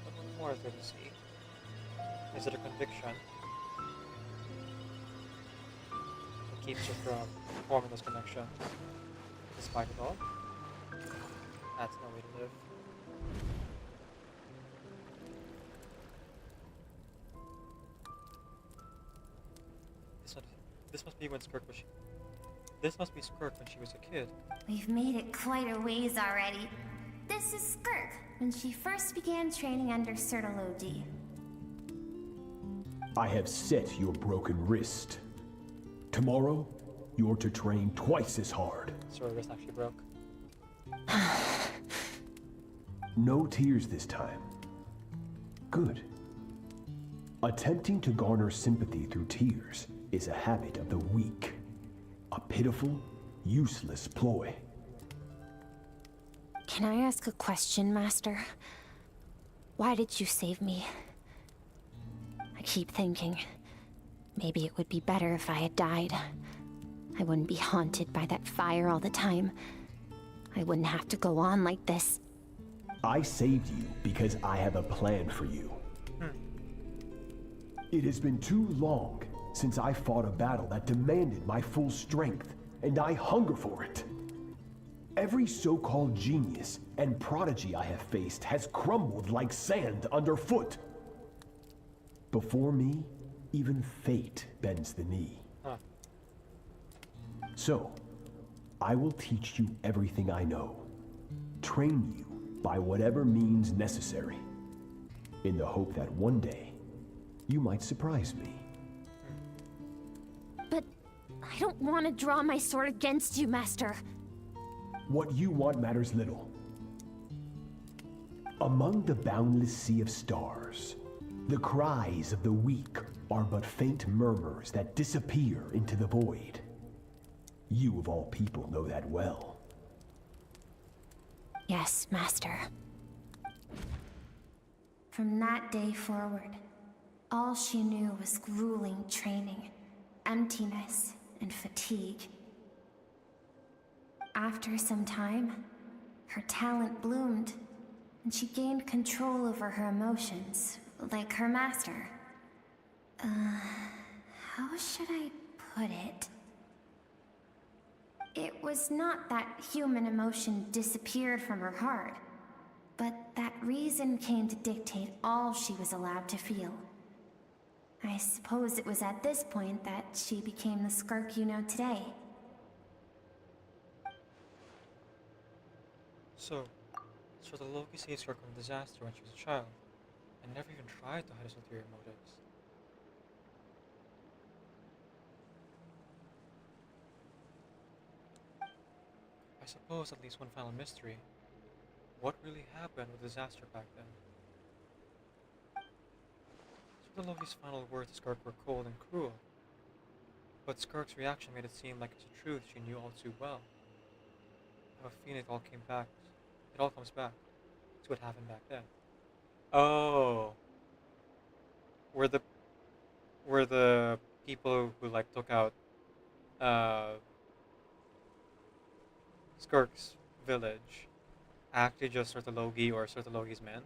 What more is there to see? Is it a conviction? It keeps you from forming those connections, despite it all? That's no way to live. This must be when Skirk was. This must be Skirk when she was a kid. We've made it quite a ways already. This is Skirk, when she first began training under Sertologi. I have set your broken wrist. Tomorrow, you're to train twice as hard. So her wrist actually broke. No tears this time. Good. Attempting to garner sympathy through tears is a habit of the weak. A pitiful, useless ploy. Can I ask a question, Master? Why did you save me? I keep thinking, maybe it would be better if I had died. I wouldn't be haunted by that fire all the time. I wouldn't have to go on like this. I saved you because I have a plan for you. It has been too long since I fought a battle that demanded my full strength, and I hunger for it. Every so-called genius and prodigy I have faced has crumbled like sand underfoot. Before me, Even fate bends the knee. Huh. So, I will teach you everything I know. Train you by whatever means necessary. In the hope that one day, you might surprise me. But I don't want to draw my sword against you, Master. What you want matters little. Among the boundless sea of stars, the cries of the weak are but faint murmurs that disappear into the void. You of all people know that well. Yes, Master. From that day forward, all she knew was grueling training, emptiness, and fatigue. After some time, her talent bloomed, and she gained control over her emotions, like her master. How should I put it? It was not that human emotion disappeared from her heart, but that reason came to dictate all she was allowed to feel. I suppose it was at this point that she became the Skirk you know today. So the Loki saved Skirk from disaster when she was a child, and never even tried to hide his ulterior motives. I suppose at least one final mystery. What really happened with the disaster back then? So the Loki's final words to Skirk were cold and cruel, but Skirk's reaction made it seem like it's a truth she knew all too well. I have a feeling it all comes back to what happened back then. Oh, were the people who like took out Skirk's village actually just Loki or Loki's men?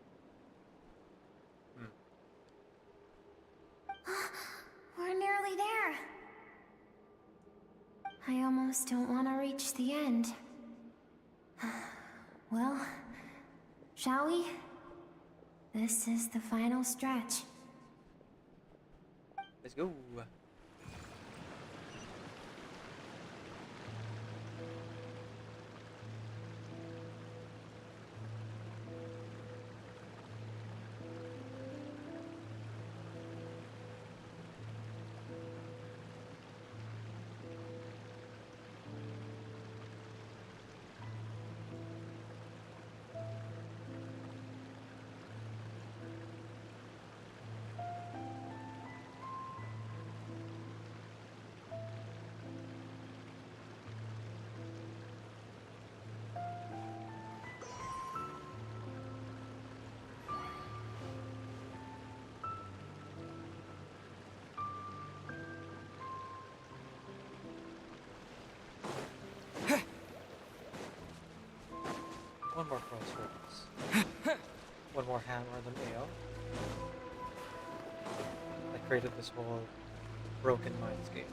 We're nearly there. I almost don't want to reach the end. Well, shall we? This is the final stretch. Let's go. One more crossroads. One more hammer than nail. I created this whole broken mindscape.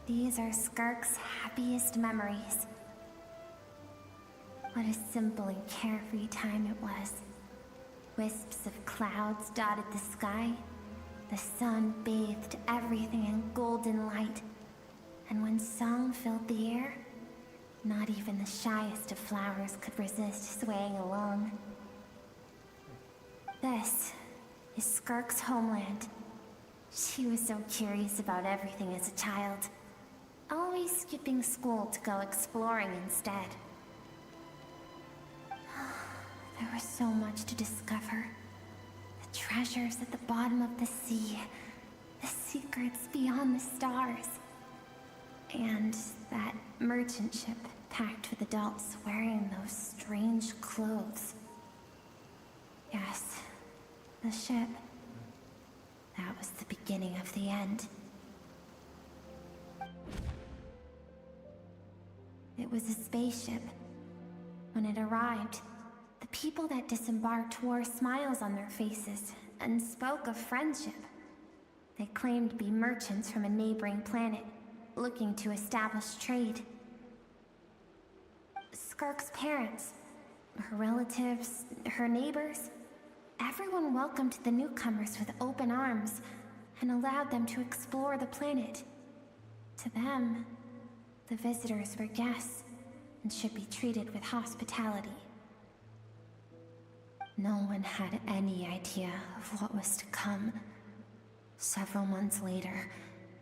These are Skirk's happiest memories. What a simple and carefree time it was. Wisps of clouds dotted the sky. The sun bathed everything in golden light. And when song filled the air, not even the shyest of flowers could resist swaying along. This is Skirk's homeland. She was so curious about everything as a child, always skipping school to go exploring instead. There was so much to discover. The treasures at the bottom of the sea, the secrets beyond the stars, and that merchant ship packed with adults wearing those strange clothes. Yes, the ship. That was the beginning of the end. It was a spaceship. When it arrived, the people that disembarked wore smiles on their faces and spoke of friendship. They claimed to be merchants from a neighboring planet, looking to establish trade. Skirk's parents, her relatives, her neighbors, everyone welcomed the newcomers with open arms and allowed them to explore the planet. To them, the visitors were guests and should be treated with hospitality. No one had any idea of what was to come. Several months later,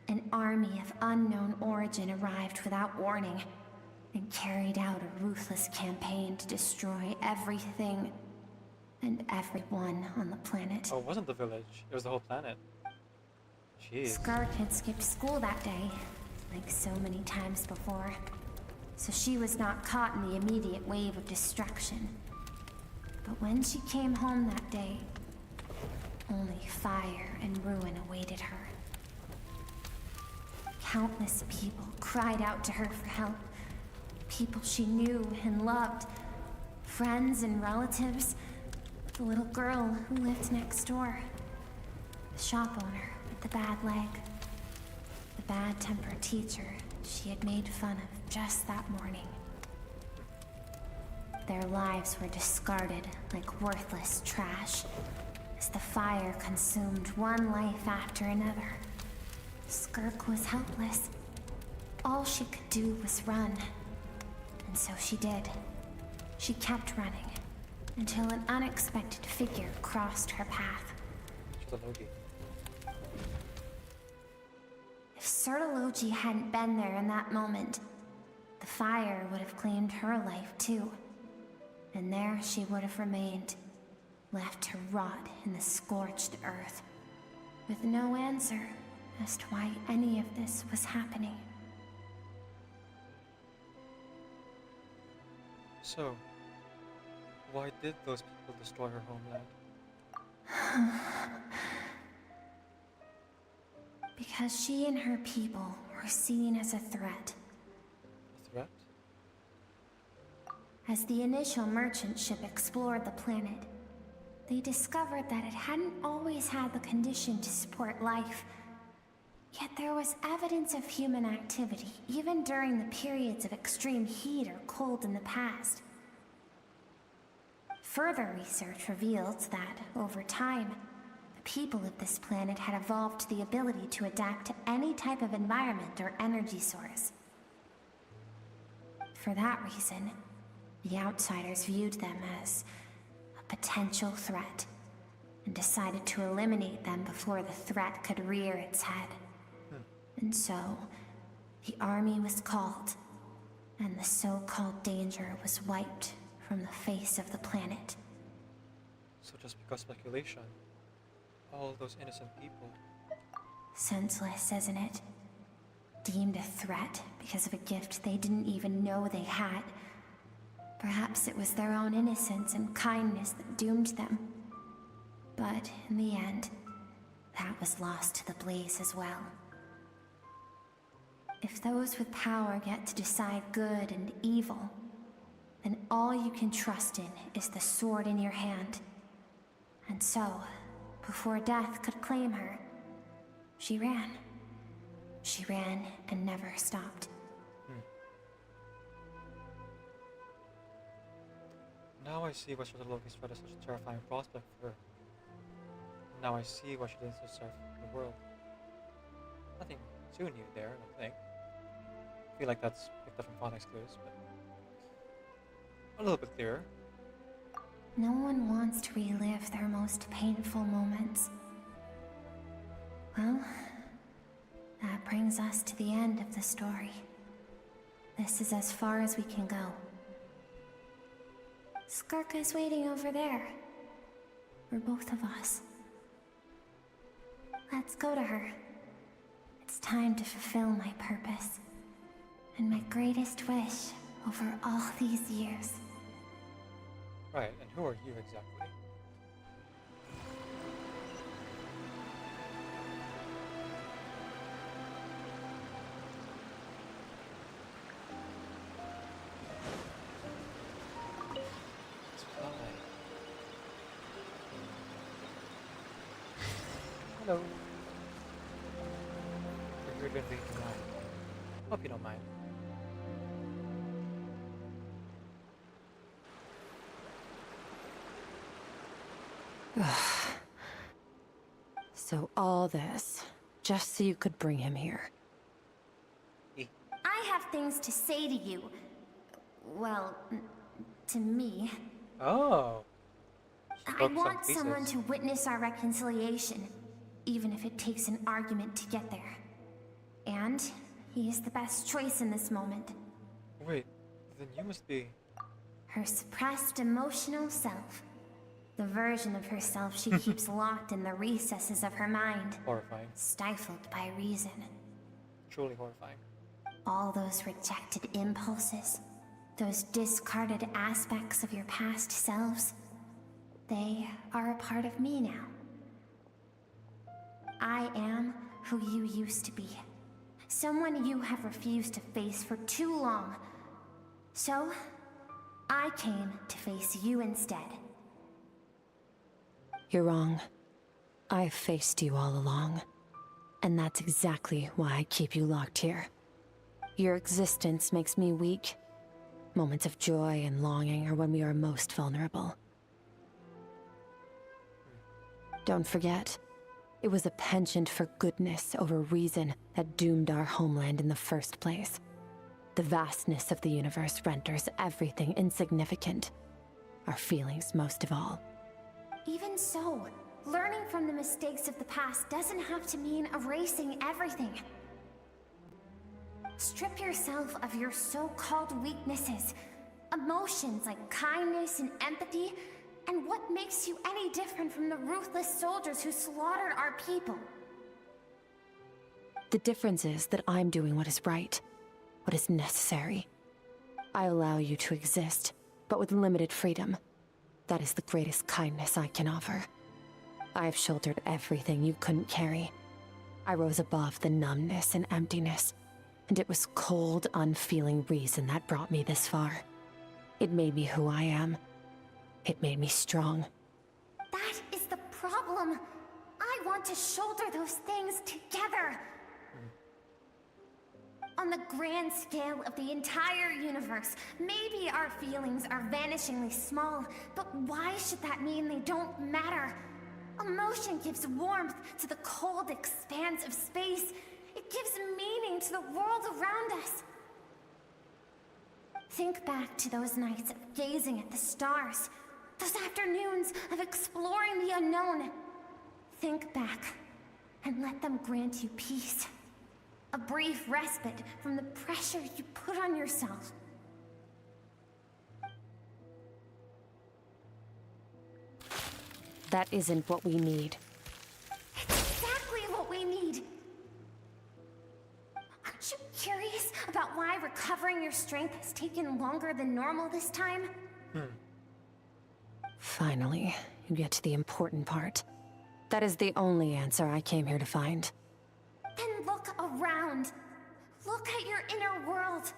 an army of unknown origin arrived without warning and carried out a ruthless campaign to destroy everything and everyone on the planet. Oh, it wasn't the village. It was the whole planet. Jeez. Skirk had skipped school that day, like so many times before, so she was not caught in the immediate wave of destruction. But when she came home that day, only fire and ruin awaited her. Countless people cried out to her for help. People she knew and loved. Friends and relatives. The little girl who lived next door. The shop owner with the bad leg. The bad-tempered teacher she had made fun of just that morning. Their lives were discarded like worthless trash as the fire consumed one life after another. Skirk was helpless. All she could do was run. And so she did. She kept running until an unexpected figure crossed her path. If Sertologi hadn't been there in that moment, the fire would have claimed her life too. And there she would have remained, left to rot in the scorched earth, with no answer as to why any of this was happening. So, why did those people destroy her homeland? Because she and her people were seen as a threat. A threat? As the initial merchant ship explored the planet, they discovered that it hadn't always had the condition to support life. Yet there was evidence of human activity, even during the periods of extreme heat or cold in the past. Further research revealed that, over time, the people of this planet had evolved the ability to adapt to any type of environment or energy source. For that reason, the outsiders viewed them as a potential threat and decided to eliminate them before the threat could rear its head. And so, the army was called, and the so-called danger was wiped from the face of the planet. So just because speculation, all those innocent people. Senseless, isn't it? Deemed a threat because of a gift they didn't even know they had. Perhaps it was their own innocence and kindness that doomed them. But in the end, that was lost to the blaze as well. If those with power get to decide good and evil, then all you can trust in is the sword in your hand. And so, before death could claim her, she ran. She ran and never stopped. Now I see why Sertologi's threat is such a terrifying prospect for her. Now I see why she didn't serve the world. Nothing too new there, I don't think. I feel like that's picked up from phonics clues, but a little bit clearer. No one wants to relive their most painful moments. Well, that brings us to the end of the story. This is as far as we can go. Skirk is waiting over there. For both of us. Let's go to her. It's time to fulfill my purpose. And my greatest wish over all these years. Right, and who are you exactly? Let's fly. Hello. been waiting around. Hope you don't mind. So all this, just so you could bring him here. I have things to say to you. Well, to me. Oh. I want someone to witness our reconciliation, even if it takes an argument to get there. And he is the best choice in this moment. Wait, then you must be... Her suppressed emotional self. The version of herself she keeps locked in the recesses of her mind. Horrifying. Stifled by reason. Truly horrifying. All those rejected impulses, those discarded aspects of your past selves, they are a part of me now. I am who you used to be. Someone you have refused to face for too long. So, I came to face you instead. You're wrong. I've faced you all along. And that's exactly why I keep you locked here. Your existence makes me weak. Moments of joy and longing are when we are most vulnerable. Don't forget, it was a penchant for goodness over reason that doomed our homeland in the first place. The vastness of the universe renders everything insignificant. Our feelings most of all. Even so, learning from the mistakes of the past doesn't have to mean erasing everything. Strip yourself of your so-called weaknesses, emotions like kindness and empathy, and what makes you any different from the ruthless soldiers who slaughtered our people? The difference is that I'm doing what is right, what is necessary. I allow you to exist, but with limited freedom. That is the greatest kindness I can offer. I have shouldered everything you couldn't carry. I rose above the numbness and emptiness, and it was cold, unfeeling reason that brought me this far. It made me who I am. It made me strong. That is the problem. I want to shoulder those things together. On the grand scale of the entire universe, maybe our feelings are vanishingly small, but why should that mean they don't matter? Emotion gives warmth to the cold expanse of space. It gives meaning to the world around us. Think back to those nights of gazing at the stars, those afternoons of exploring the unknown. Think back and let them grant you peace. A brief respite from the pressure you put on yourself. That isn't what we need. It's exactly what we need. Aren't you curious about why recovering your strength has taken longer than normal this time? Finally, you get to the important part. That is the only answer I came here to find. Then look around. Look at your inner world.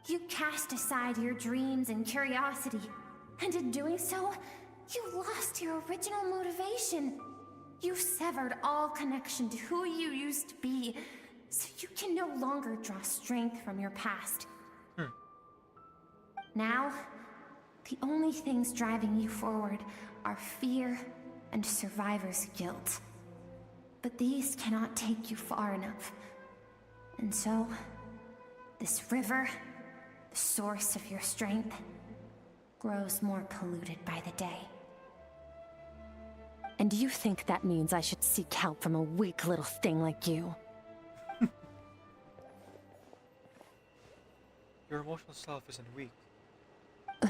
You cast aside your dreams and curiosity, and in doing so, you lost your original motivation. You severed all connection to who you used to be, so you can no longer draw strength from your past. Now, the only things driving you forward are fear and survivor's guilt. But these cannot take you far enough. And so, this river, the source of your strength, grows more polluted by the day. And you think that means I should seek help from a weak little thing like you? Your emotional self isn't weak. The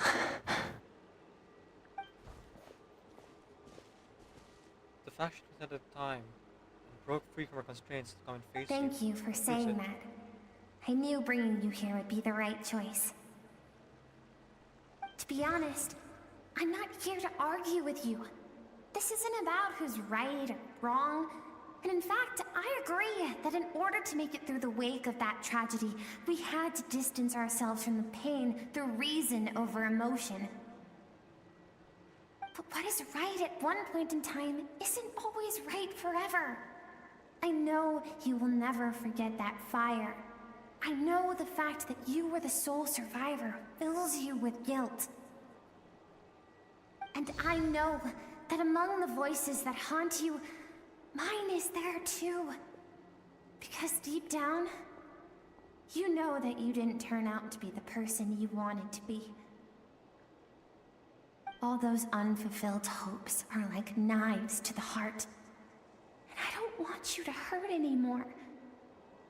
faction was at a time and broke free from her constraints to come and face you. Thank you for saying that. I knew bringing you here would be the right choice. To be honest, I'm not here to argue with you. This isn't about who's right or wrong. And in fact, I agree that in order to make it through the wake of that tragedy, we had to distance ourselves from the pain through reason over emotion. But what is right at one point in time isn't always right forever. I know you will never forget that fire. I know the fact that you were the sole survivor fills you with guilt. And I know that among the voices that haunt you, mine is there too. Because deep down, you know that you didn't turn out to be the person you wanted to be. All those unfulfilled hopes are like knives to the heart. And I don't want you to hurt anymore.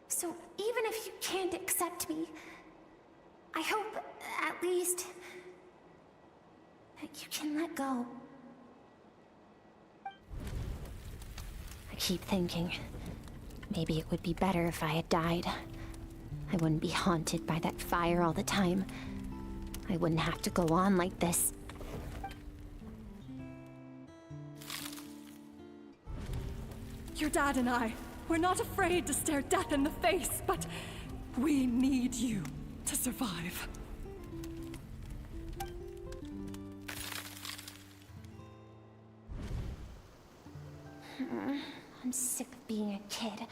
So even if you can't accept me, I hope, at least, that you can let go. I keep thinking, maybe it would be better if I had died. I wouldn't be haunted by that fire all the time. I wouldn't have to go on like this. Your dad and I, we're not afraid to stare death in the face, but we need you to survive. I'm sick of being a kid.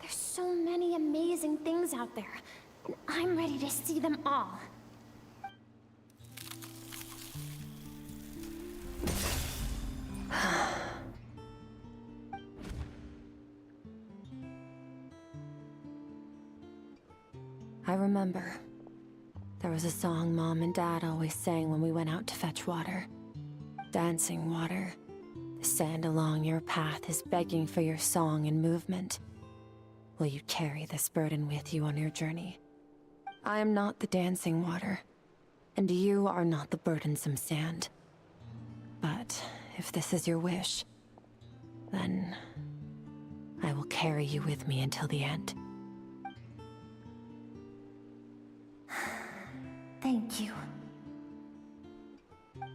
There's so many amazing things out there, and I'm ready to see them all. I remember. There was a song Mom and Dad always sang when we went out to fetch water. Dancing water. The sand along your path is begging for your song and movement. Will you carry this burden with you on your journey? I am not the dancing water, and you are not the burdensome sand. But if this is your wish, then I will carry you with me until the end. Thank you.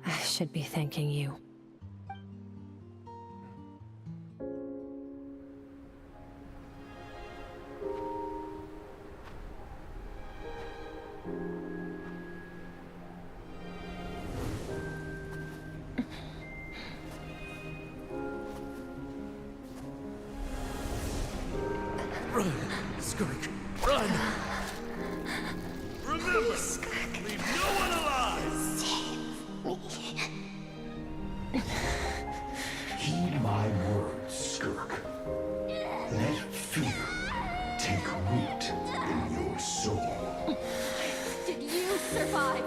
I should be thanking you. Run, Skirk, run! Remember, leave no one alive! Heed my words, Skirk. Let fear take root in your soul. Did you survive?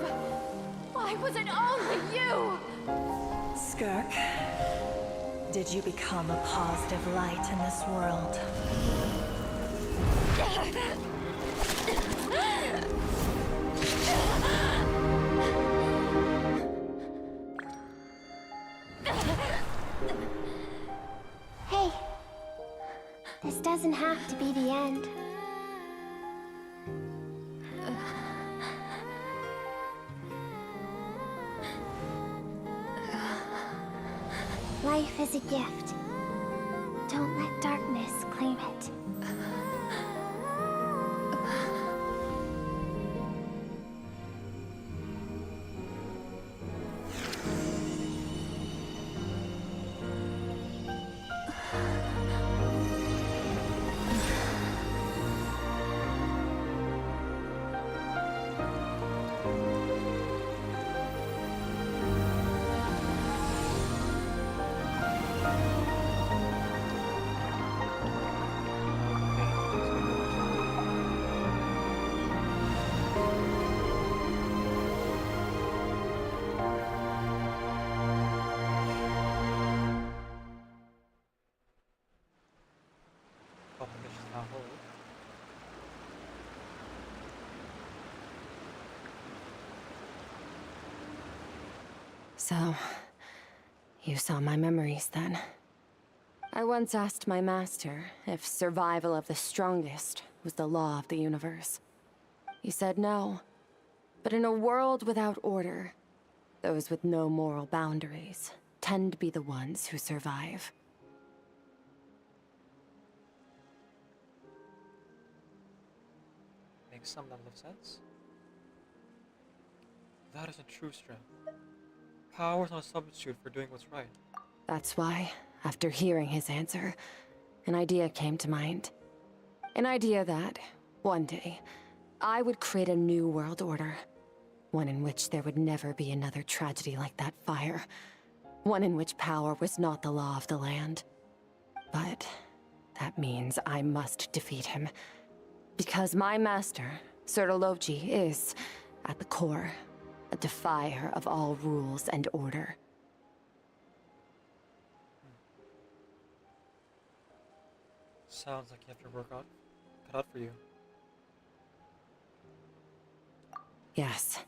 Why was it only you? Skirk, did you become a positive light in this world? Hey, this doesn't have to be the end. Life is a gift. Don't let darkness claim it. So, you saw my memories then. I once asked my master if survival of the strongest was the law of the universe. He said no. But in a world without order, those with no moral boundaries tend to be the ones who survive. Makes some level of sense. That isn't true strength. Power is not a substitute for doing what's right. That's why, after hearing his answer, an idea came to mind. An idea that, one day, I would create a new world order. One in which there would never be another tragedy like that fire. One in which power was not the law of the land. But that means I must defeat him. Because my master, Sertologi, is, at the core, a defier of all rules and order. Sounds like you have your work cut out for you. Yes,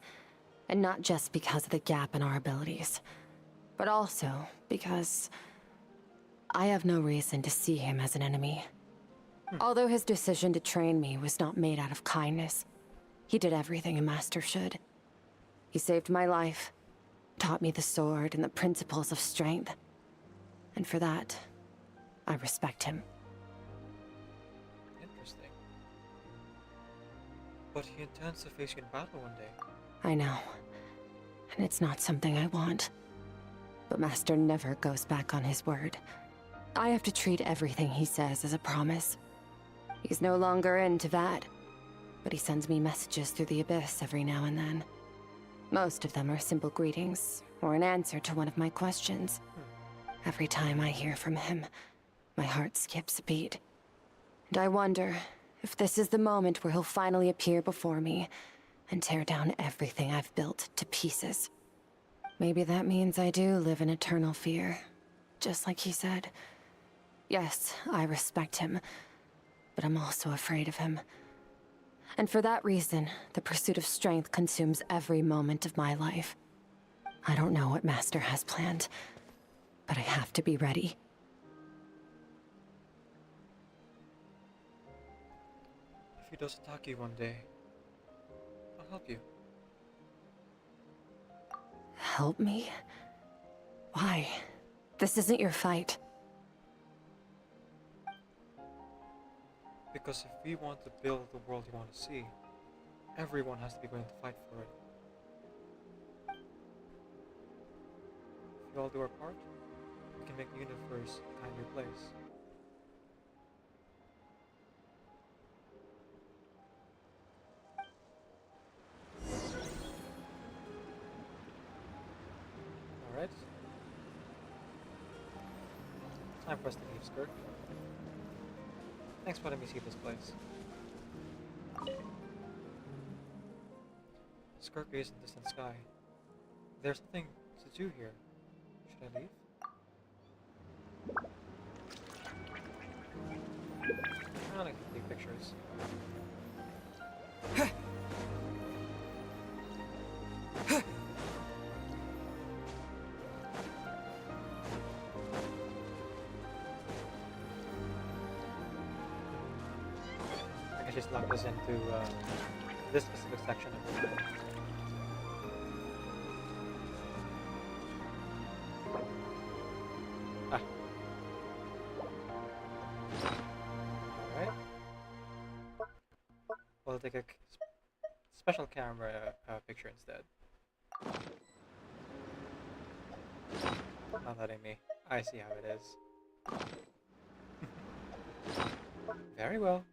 and not just because of the gap in our abilities, but also because I have no reason to see him as an enemy. Although his decision to train me was not made out of kindness, he did everything a master should. He saved my life, taught me the sword and the principles of strength, and for that, I respect him. Interesting. But he intends to face you in battle one day. I know, and it's not something I want. But Master never goes back on his word. I have to treat everything he says as a promise. He's no longer into that, but he sends me messages through the abyss every now and then. Most of them are simple greetings, or an answer to one of my questions. Every time I hear from him, my heart skips a beat. And I wonder if this is the moment where he'll finally appear before me and tear down everything I've built to pieces. Maybe that means I do live in eternal fear, just like he said. Yes, I respect him, but I'm also afraid of him. And for that reason, the pursuit of strength consumes every moment of my life. I don't know what Master has planned, but I have to be ready. If he does attack you one day, I'll help you. Help me? Why? This isn't your fight. Because if we want to build the world you want to see, everyone has to be willing to fight for it. If we all do our part, we can make the universe a kinder place. Alright. Time for us to leave, Skirk. Thanks for letting me see this place. Skirk is in the distant sky. There's nothing to do here. Should I leave? I like to take pictures. I just lock this into this specific section of the map. Ah. Alright. We'll take a special camera picture instead. Not letting me. I see how it is. Very well.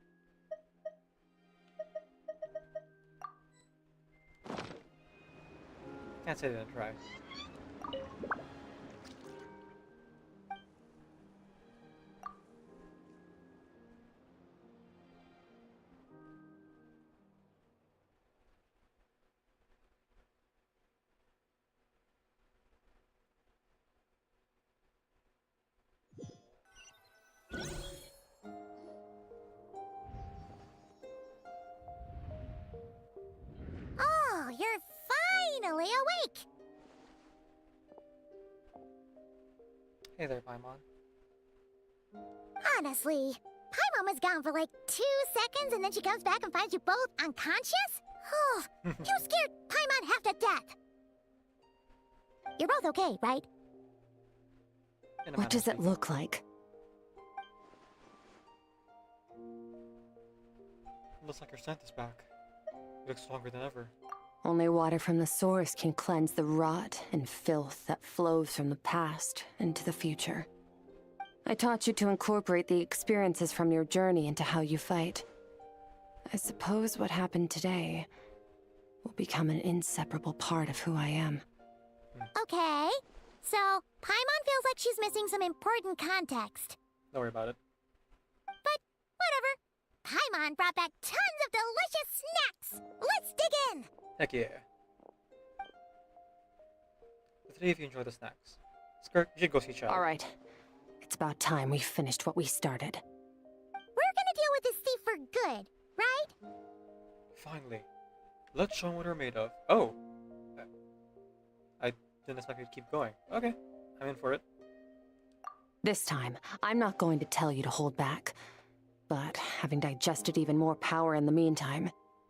Can't say I didn't try. Oh, you're finally awake! Hey there, Paimon. Honestly, Paimon was gone for like 2 seconds and then she comes back and finds you both unconscious? Oh, you scared Paimon half to death! You're both okay, right? What does it look like? Looks like your scent is back. You look stronger than ever. Only water from the source can cleanse the rot and filth that flows from the past into the future. I taught you to incorporate the experiences from your journey into how you fight. I suppose what happened today will become an inseparable part of who I am. Okay, so Paimon feels like she's missing some important context. Don't worry about it. But whatever. Paimon brought back tons of delicious snacks. Let's dig in. Heck yeah. The three of you enjoy the snacks. Skirk, you should go see Child. Alright. It's about time we finished what we started. We're gonna deal with this thief for good, right? Finally. Let's show 'em what we're made of. Oh! I didn't expect you to keep going. Okay, I'm in for it. This time, I'm not going to tell you to hold back. But having digested even more power in the meantime,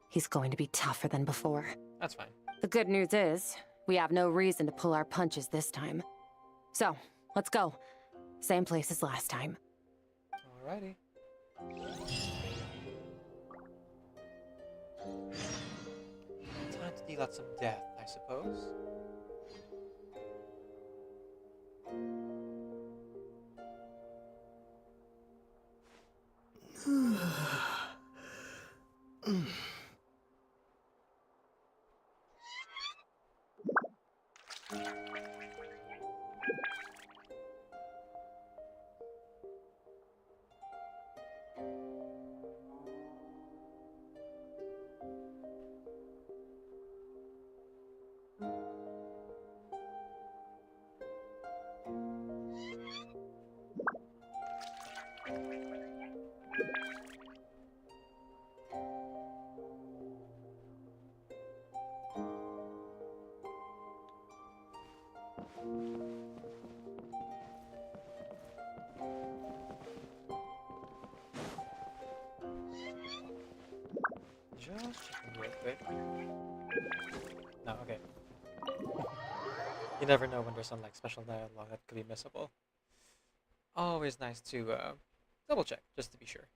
he's going to be tougher than before. That's fine. The good news is, we have no reason to pull our punches this time. So, let's go. Same place as last time. Alrighty. Time to deal out some death, I suppose. Just checking real quick. No, okay. You never know when there's some like special dialogue that could be missable. Always nice to double check, just to be sure.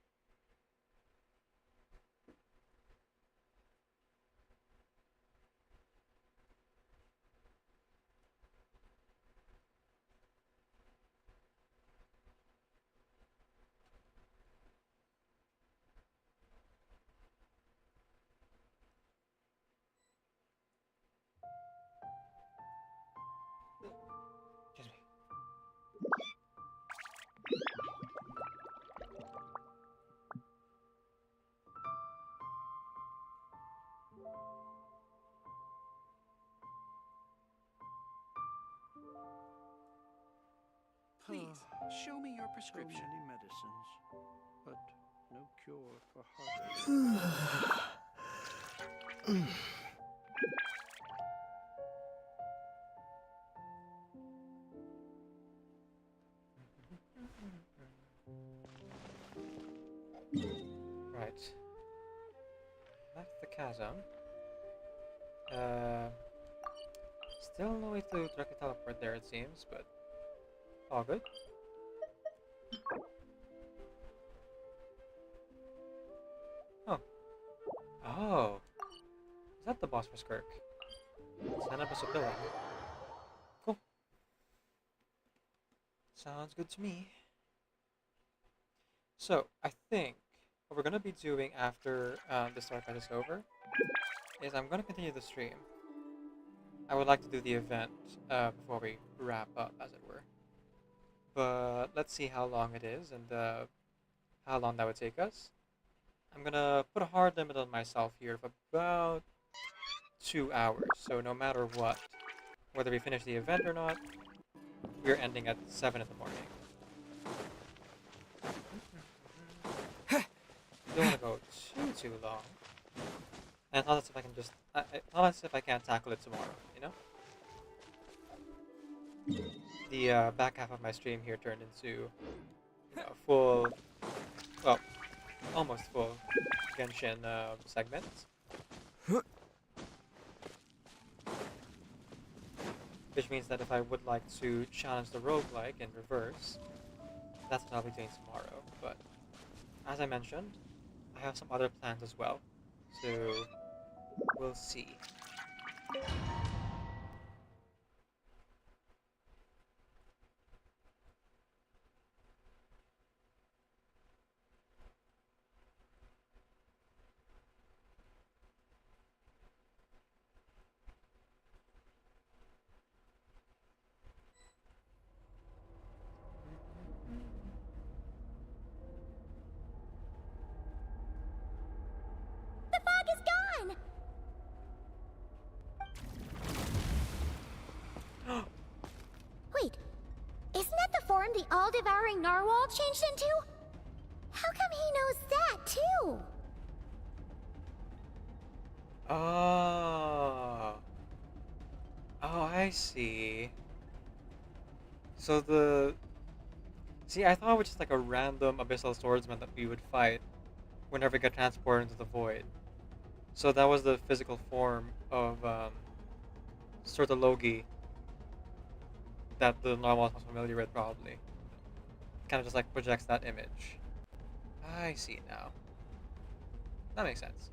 Excuse me. Please, show me your prescription. So many medicines, but no cure for heartache. Right. Left the chasm. Still no way to directly teleport there, it seems, but all good. Oh. Oh. Is that the boss for Skirk? Sign up as a pillar. Cool. Sounds good to me. So, I think what we're going to be doing after the start fight is over is I'm going to continue the stream. I would like to do the event before we wrap up, as it were. But let's see how long it is and how long that would take us. I'm going to put a hard limit on myself here of about 2 hours. So no matter what, whether we finish the event or not, we're ending at 7 in the morning. Don't want to go too long. And not as if I can just, not as if I can't tackle it tomorrow, you know? The back half of my stream here turned into a full, well, almost full Genshin segment. Which means that if I would like to challenge the roguelike in reverse, that's what I'll be doing tomorrow. But as I mentioned, I have some other plans as well, so we'll see. all-devouring narwhal changed into? How come he knows that, too? Oh. Oh, I see. So the... See, I thought it was just like a random abyssal swordsman that we would fight whenever we get transported into the void. So that was the physical form of Sortologi that the normal is most familiar with, probably. Kind of just like projects that image. I see now. That makes sense.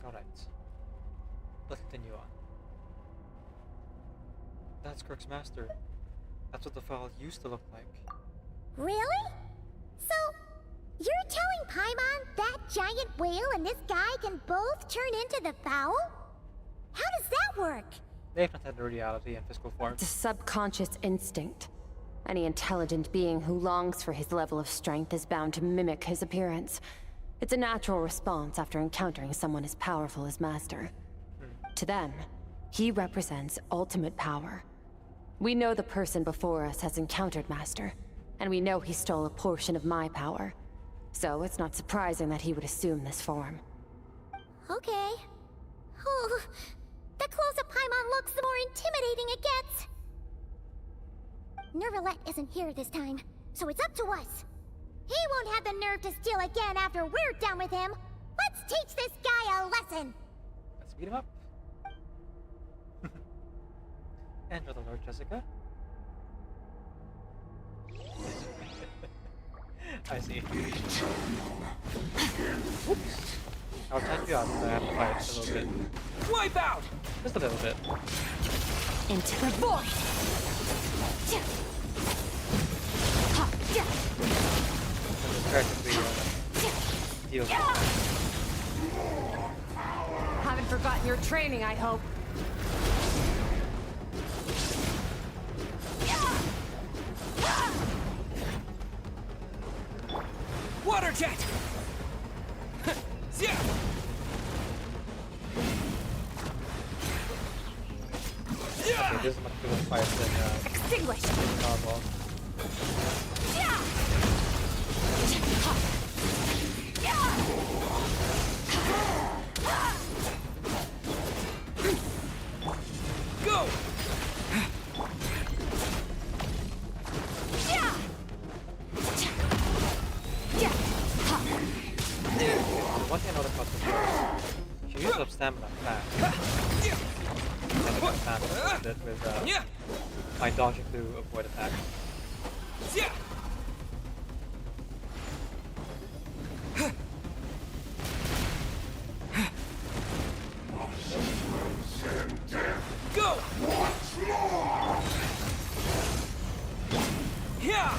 Alright. Let's continue on. That's Skirk's master. That's what the fowl used to look like. Really? So, you're telling Paimon that giant whale and this guy can both turn into the fowl? How does that work? They've not had the reality in physical form. It's a subconscious instinct. Any intelligent being who longs for his level of strength is bound to mimic his appearance. It's a natural response after encountering someone as powerful as Master. To them, he represents ultimate power. We know the person before us has encountered Master, and we know he stole a portion of my power. So it's not surprising that he would assume this form. Okay. Oh, the closer Paimon looks, the more intimidating it gets. Nervalette isn't here this time, so it's up to us. He won't have the nerve to steal again after we're done with him. Let's teach this guy a lesson. Let's beat him up. And for the Lord Jessica. I see. Oops. I'll check you out because I have to fight a little bit. Wipe out! Just a little bit. Into the void! Practically deal with it. Haven't forgotten your training, I hope. Water jet! Yeah! Okay, this is much bigger fight than Extinguished! Narwhal. Go! One thing I noticed about this girl, she uses up stamina fast. And I fast a bit with my dodging to avoid attacks. Go! Yeah!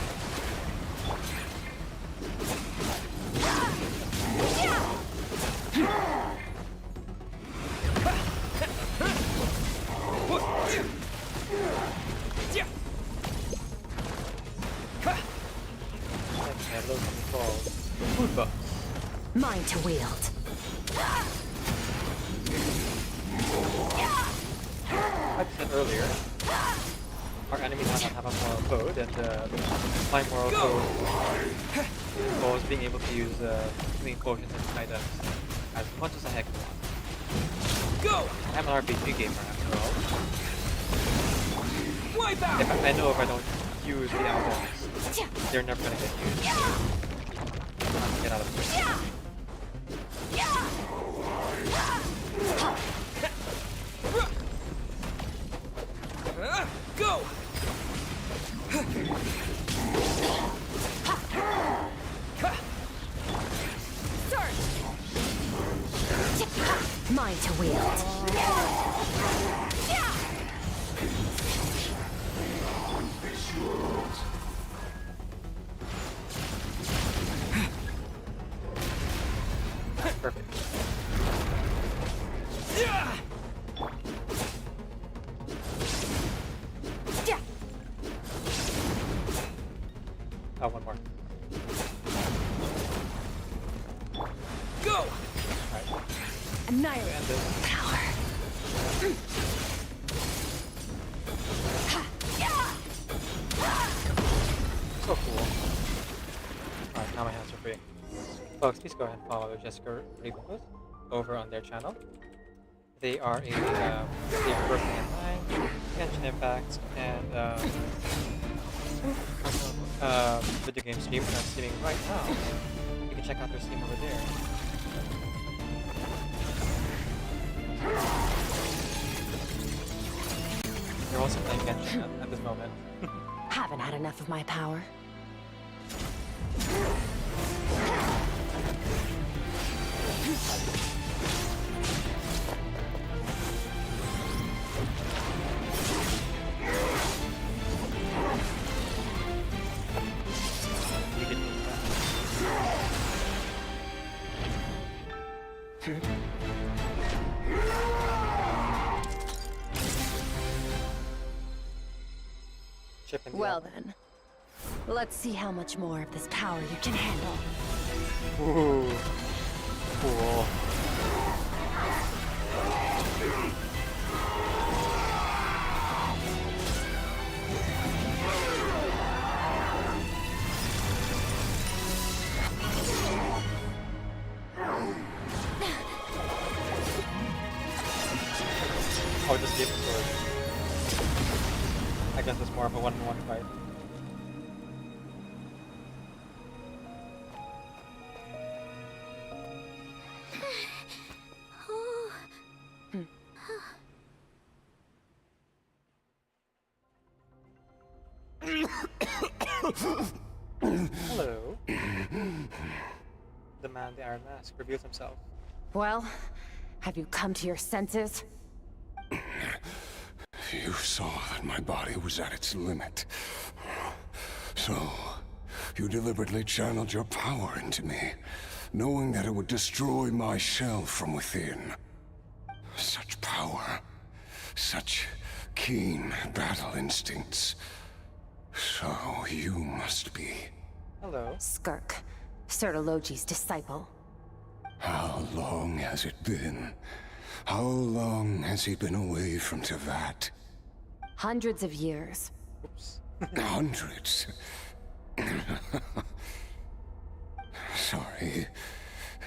And those things called food buffs. Mine to wield. Like I said earlier, our enemies might not have a moral code, and my moral code involves being able to use clean potions and items as much as the heck you want. Go! I'm an RPG gamer after all. Wipe out! I know if I don't use the items, they're never gonna get used. I'm gonna get out of here. Go! Mine to wield. this world. Perfect. Oh, one more. Go! Alright. Annihilate power. So cool. Alright, now my hands are free. Folks, please go ahead and follow Jessica Ravenwood over on their channel. They are they are working in Mine, Genshin Impact, and video game stream streaming right now. You can check out their stream over there. They're also playing Genshin at this moment. Haven't had enough of my power. Well then, let's see how much more of this power you can handle. Ooh, cool. Oh, just gave the sword. I guess it's more of a one-on-one fight. Hello. The man in the Iron Mask reveals himself. Well, have you come to your senses? You saw that my body was at its limit. So, you deliberately channeled your power into me, knowing that it would destroy my shell from within. Such power, such keen battle instincts. So you must be... Hello. Skirk, Sertologi's disciple. How long has it been? How long has he been away from Tevat? Hundreds of years. Oops. Hundreds? Sorry.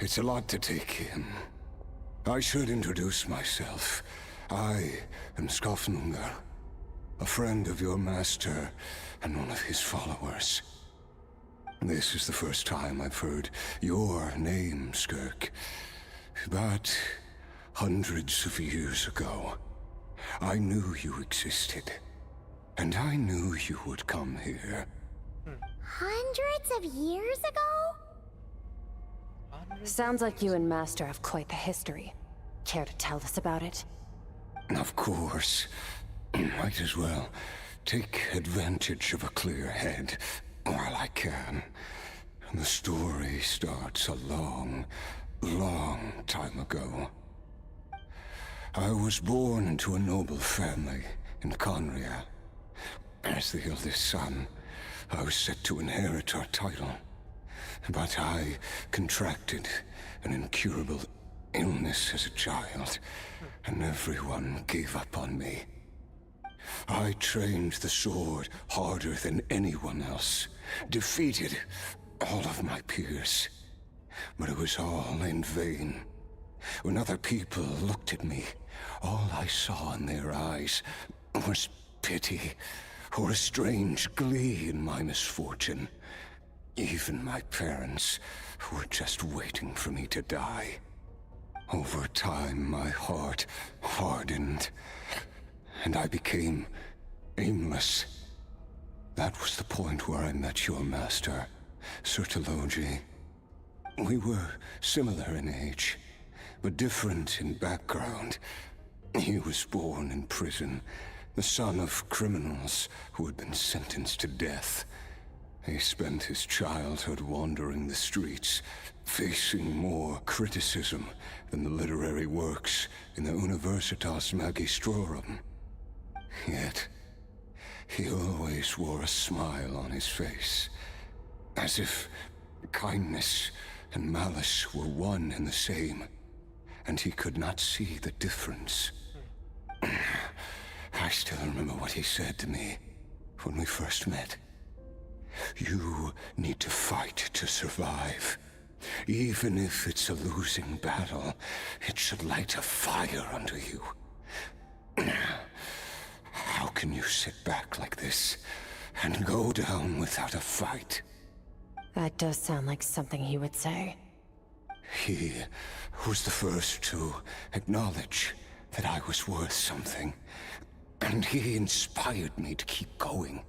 It's a lot to take in. I should introduce myself. I am Skofnungar, a friend of your master and one of his followers. This is the first time I've heard your name, Skirk. But hundreds of years ago, I knew you existed. And I knew you would come here. Hundreds of years ago? Sounds like you and Master have quite the history. Care to tell us about it? Of course. Might as well take advantage of a clear head while I can. The story starts a long, long time ago. I was born into a noble family in Conria. As the eldest son, I was set to inherit our title. But I contracted an incurable illness as a child, and everyone gave up on me. I trained the sword harder than anyone else, defeated all of my peers. But it was all in vain. When other people looked at me, all I saw in their eyes was pity, or a strange glee in my misfortune. Even my parents were just waiting for me to die. Over time, my heart hardened, and I became aimless. That was the point where I met your master, Sertologi. We were similar in age, but different in background. He was born in prison, the son of criminals who had been sentenced to death. He spent his childhood wandering the streets, facing more criticism than the literary works in the Universitas Magistrorum. Yet, he always wore a smile on his face, as if kindness and malice were one and the same, and he could not see the difference. I still remember what he said to me when we first met. You need to fight to survive. Even if it's a losing battle, it should light a fire under you. How can you sit back like this and go down without a fight? That does sound like something he would say. He was the first to acknowledge that I was worth something, and he inspired me to keep going.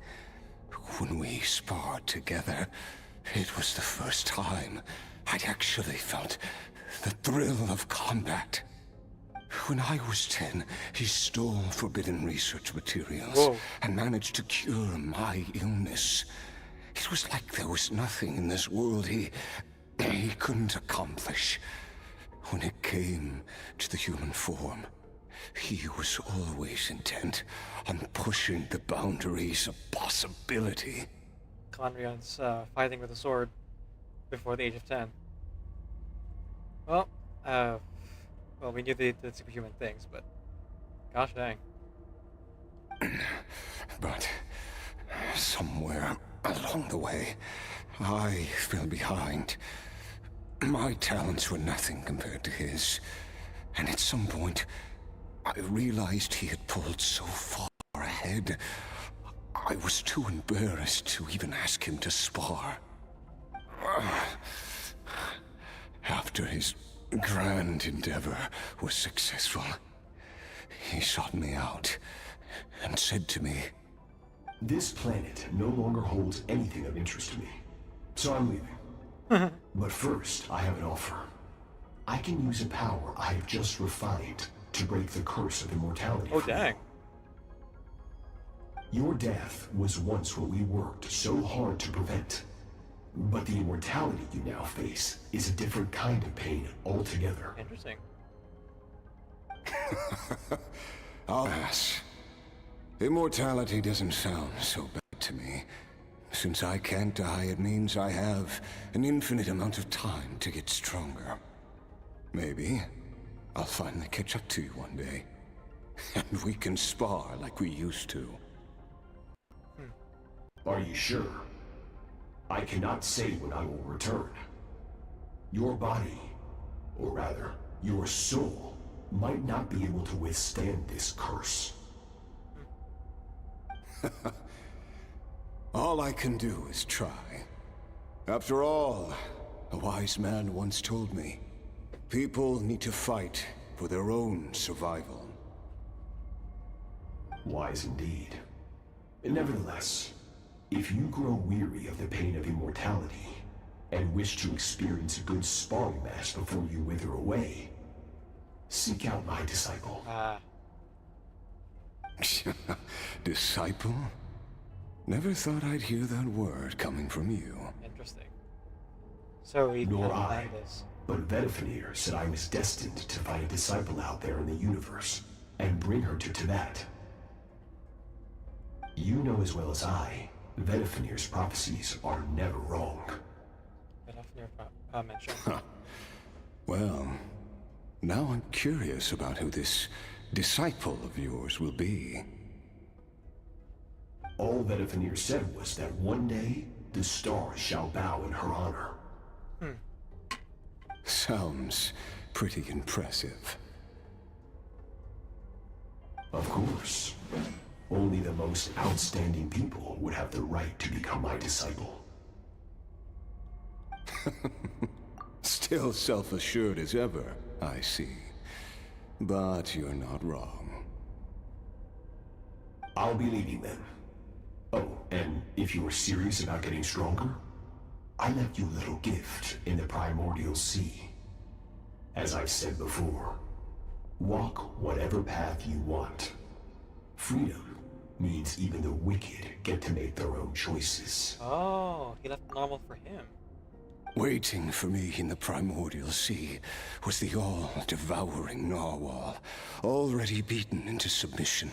When we sparred together, it was the first time I'd actually felt the thrill of combat. When I was 10, he stole forbidden research materials and managed to cure my illness. It was like there was nothing in this world he couldn't accomplish. When it came to the human form, he was always intent on pushing the boundaries of possibility. Conrion's fighting with a sword before the age of 10. Well, we knew the superhuman things, but gosh dang. But somewhere along the way, I fell behind. My talents were nothing compared to his, and at some point, I realized he had pulled so far ahead, I was too embarrassed to even ask him to spar. After his grand endeavor was successful, he sought me out and said to me, "This planet no longer holds anything of interest to me, so I'm leaving. But first, I have an offer. I can use a power I have just refined to break the curse of immortality." Oh, dang. Your death was once what we worked so hard to prevent. But the immortality you now face is a different kind of pain altogether. Interesting. Alas, immortality doesn't sound so bad to me. Since I can't die, it means I have an infinite amount of time to get stronger. Maybe I'll finally catch up to you one day, and we can spar like we used to. Are you sure? I cannot say when I will return. Your body, or rather, your soul, might not be able to withstand this curse. All I can do is try. After all, a wise man once told me, people need to fight for their own survival. Wise indeed. Nevertheless, if you grow weary of the pain of immortality, and wish to experience a good sparring match before you wither away, seek out my disciple. Disciple? Never thought I'd hear that word coming from you. Interesting. So he Nor can I, plan this. but Vedifenir said I was destined to find a disciple out there in the universe, and bring her to Tibet. You know as well as I, Vedifenir's prophecies are never wrong. Mention. Well, now I'm curious about who this disciple of yours will be. All Vedifenir said was that one day, the stars shall bow in her honor. Sounds pretty impressive. Of course. Only the most outstanding people would have the right to become my disciple. Still self-assured as ever, I see. But you're not wrong. I'll be leaving then. Oh, and if you are serious about getting stronger, I left you a little gift in the primordial sea. As I've said before, walk whatever path you want. Freedom means even the wicked get to make their own choices. Oh, he left normal for him. Waiting for me in the primordial sea was the all-devouring narwhal, already beaten into submission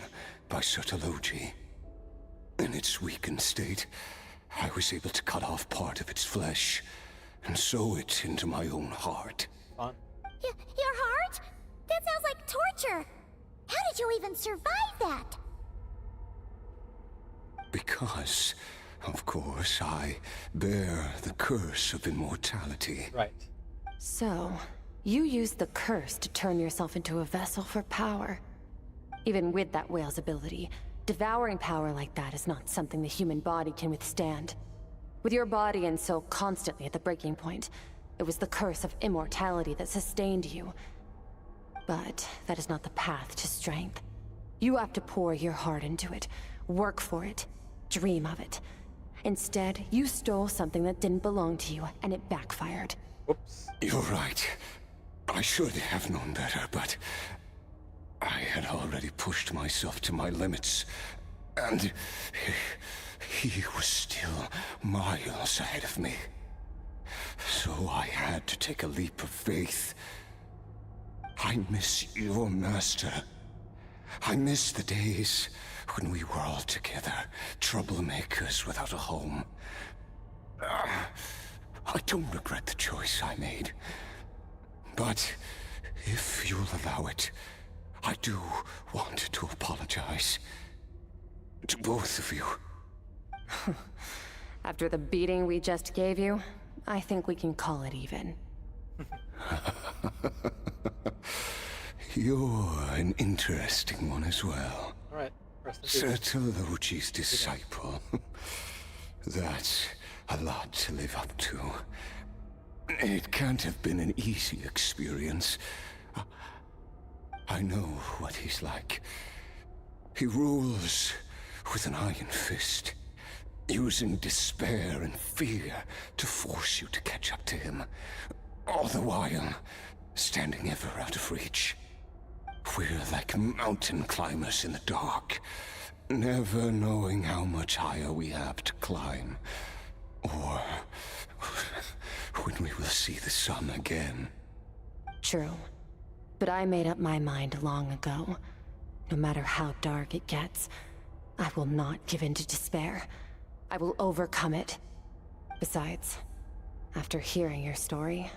by Sotologi. In its weakened state, I was able to cut off part of its flesh and sew it into my own heart. Fun. Your heart? That sounds like torture! How did you even survive that? Because, of course, I bear the curse of immortality. Right. So, you used the curse to turn yourself into a vessel for power. Even with that whale's ability, devouring power like that is not something the human body can withstand. With your body and soul constantly at the breaking point, it was the curse of immortality that sustained you. But that is not the path to strength. You have to pour your heart into it, work for it, dream of it. Instead, you stole something that didn't belong to you, and it backfired. Whoops. You're right. I should have known better, but I had already pushed myself to my limits, and he was still miles ahead of me. So I had to take a leap of faith. I miss your master. I miss the days when we were all together, troublemakers without a home. I don't regret the choice I made. But if you'll allow it, I do want to apologize. To both of you. After the beating we just gave you, I think we can call it even. You're an interesting one as well. Alright, Sotologi's disciple. That's a lot to live up to. It can't have been an easy experience. I know what he's like. He rules with an iron fist, using despair and fear to force you to catch up to him, all the while standing ever out of reach. We're like mountain climbers in the dark, never knowing how much higher we have to climb, or when we will see the sun again. True. But I made up my mind long ago. No matter how dark it gets, I will not give in to despair. I will overcome it. Besides, after hearing your story,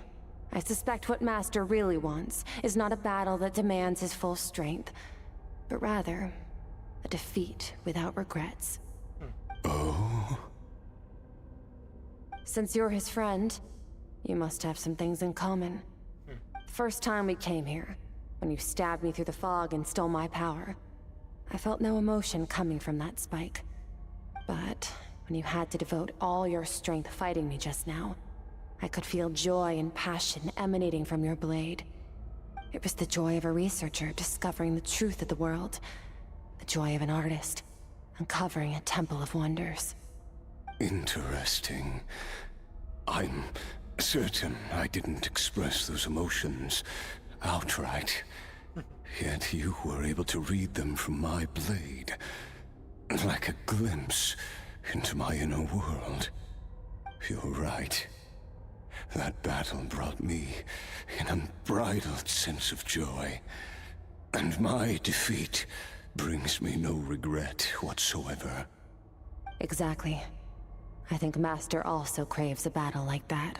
I suspect what Master really wants is not a battle that demands his full strength, but rather a defeat without regrets. Oh? Since you're his friend, you must have some things in common. First time we came here, when you stabbed me through the fog and stole my power, I felt no emotion coming from that spike. But when you had to devote all your strength fighting me just now, I could feel joy and passion emanating from your blade. It was the joy of a researcher discovering the truth of the world, the joy of an artist uncovering a temple of wonders. Interesting. I'm certain I didn't express those emotions outright. Yet you were able to read them from my blade, like a glimpse into my inner world. You're right. That battle brought me an unbridled sense of joy, and my defeat brings me no regret whatsoever. Exactly. I think Master also craves a battle like that.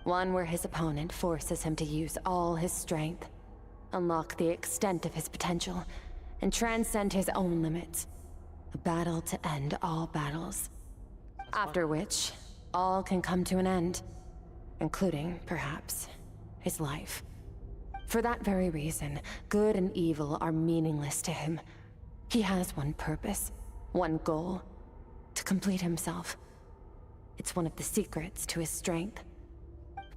One where his opponent forces him to use all his strength, unlock the extent of his potential, and transcend his own limits. A battle to end all battles. After which, all can come to an end, including, perhaps, his life. For that very reason, good and evil are meaningless to him. He has one purpose, one goal: to complete himself. It's one of the secrets to his strength.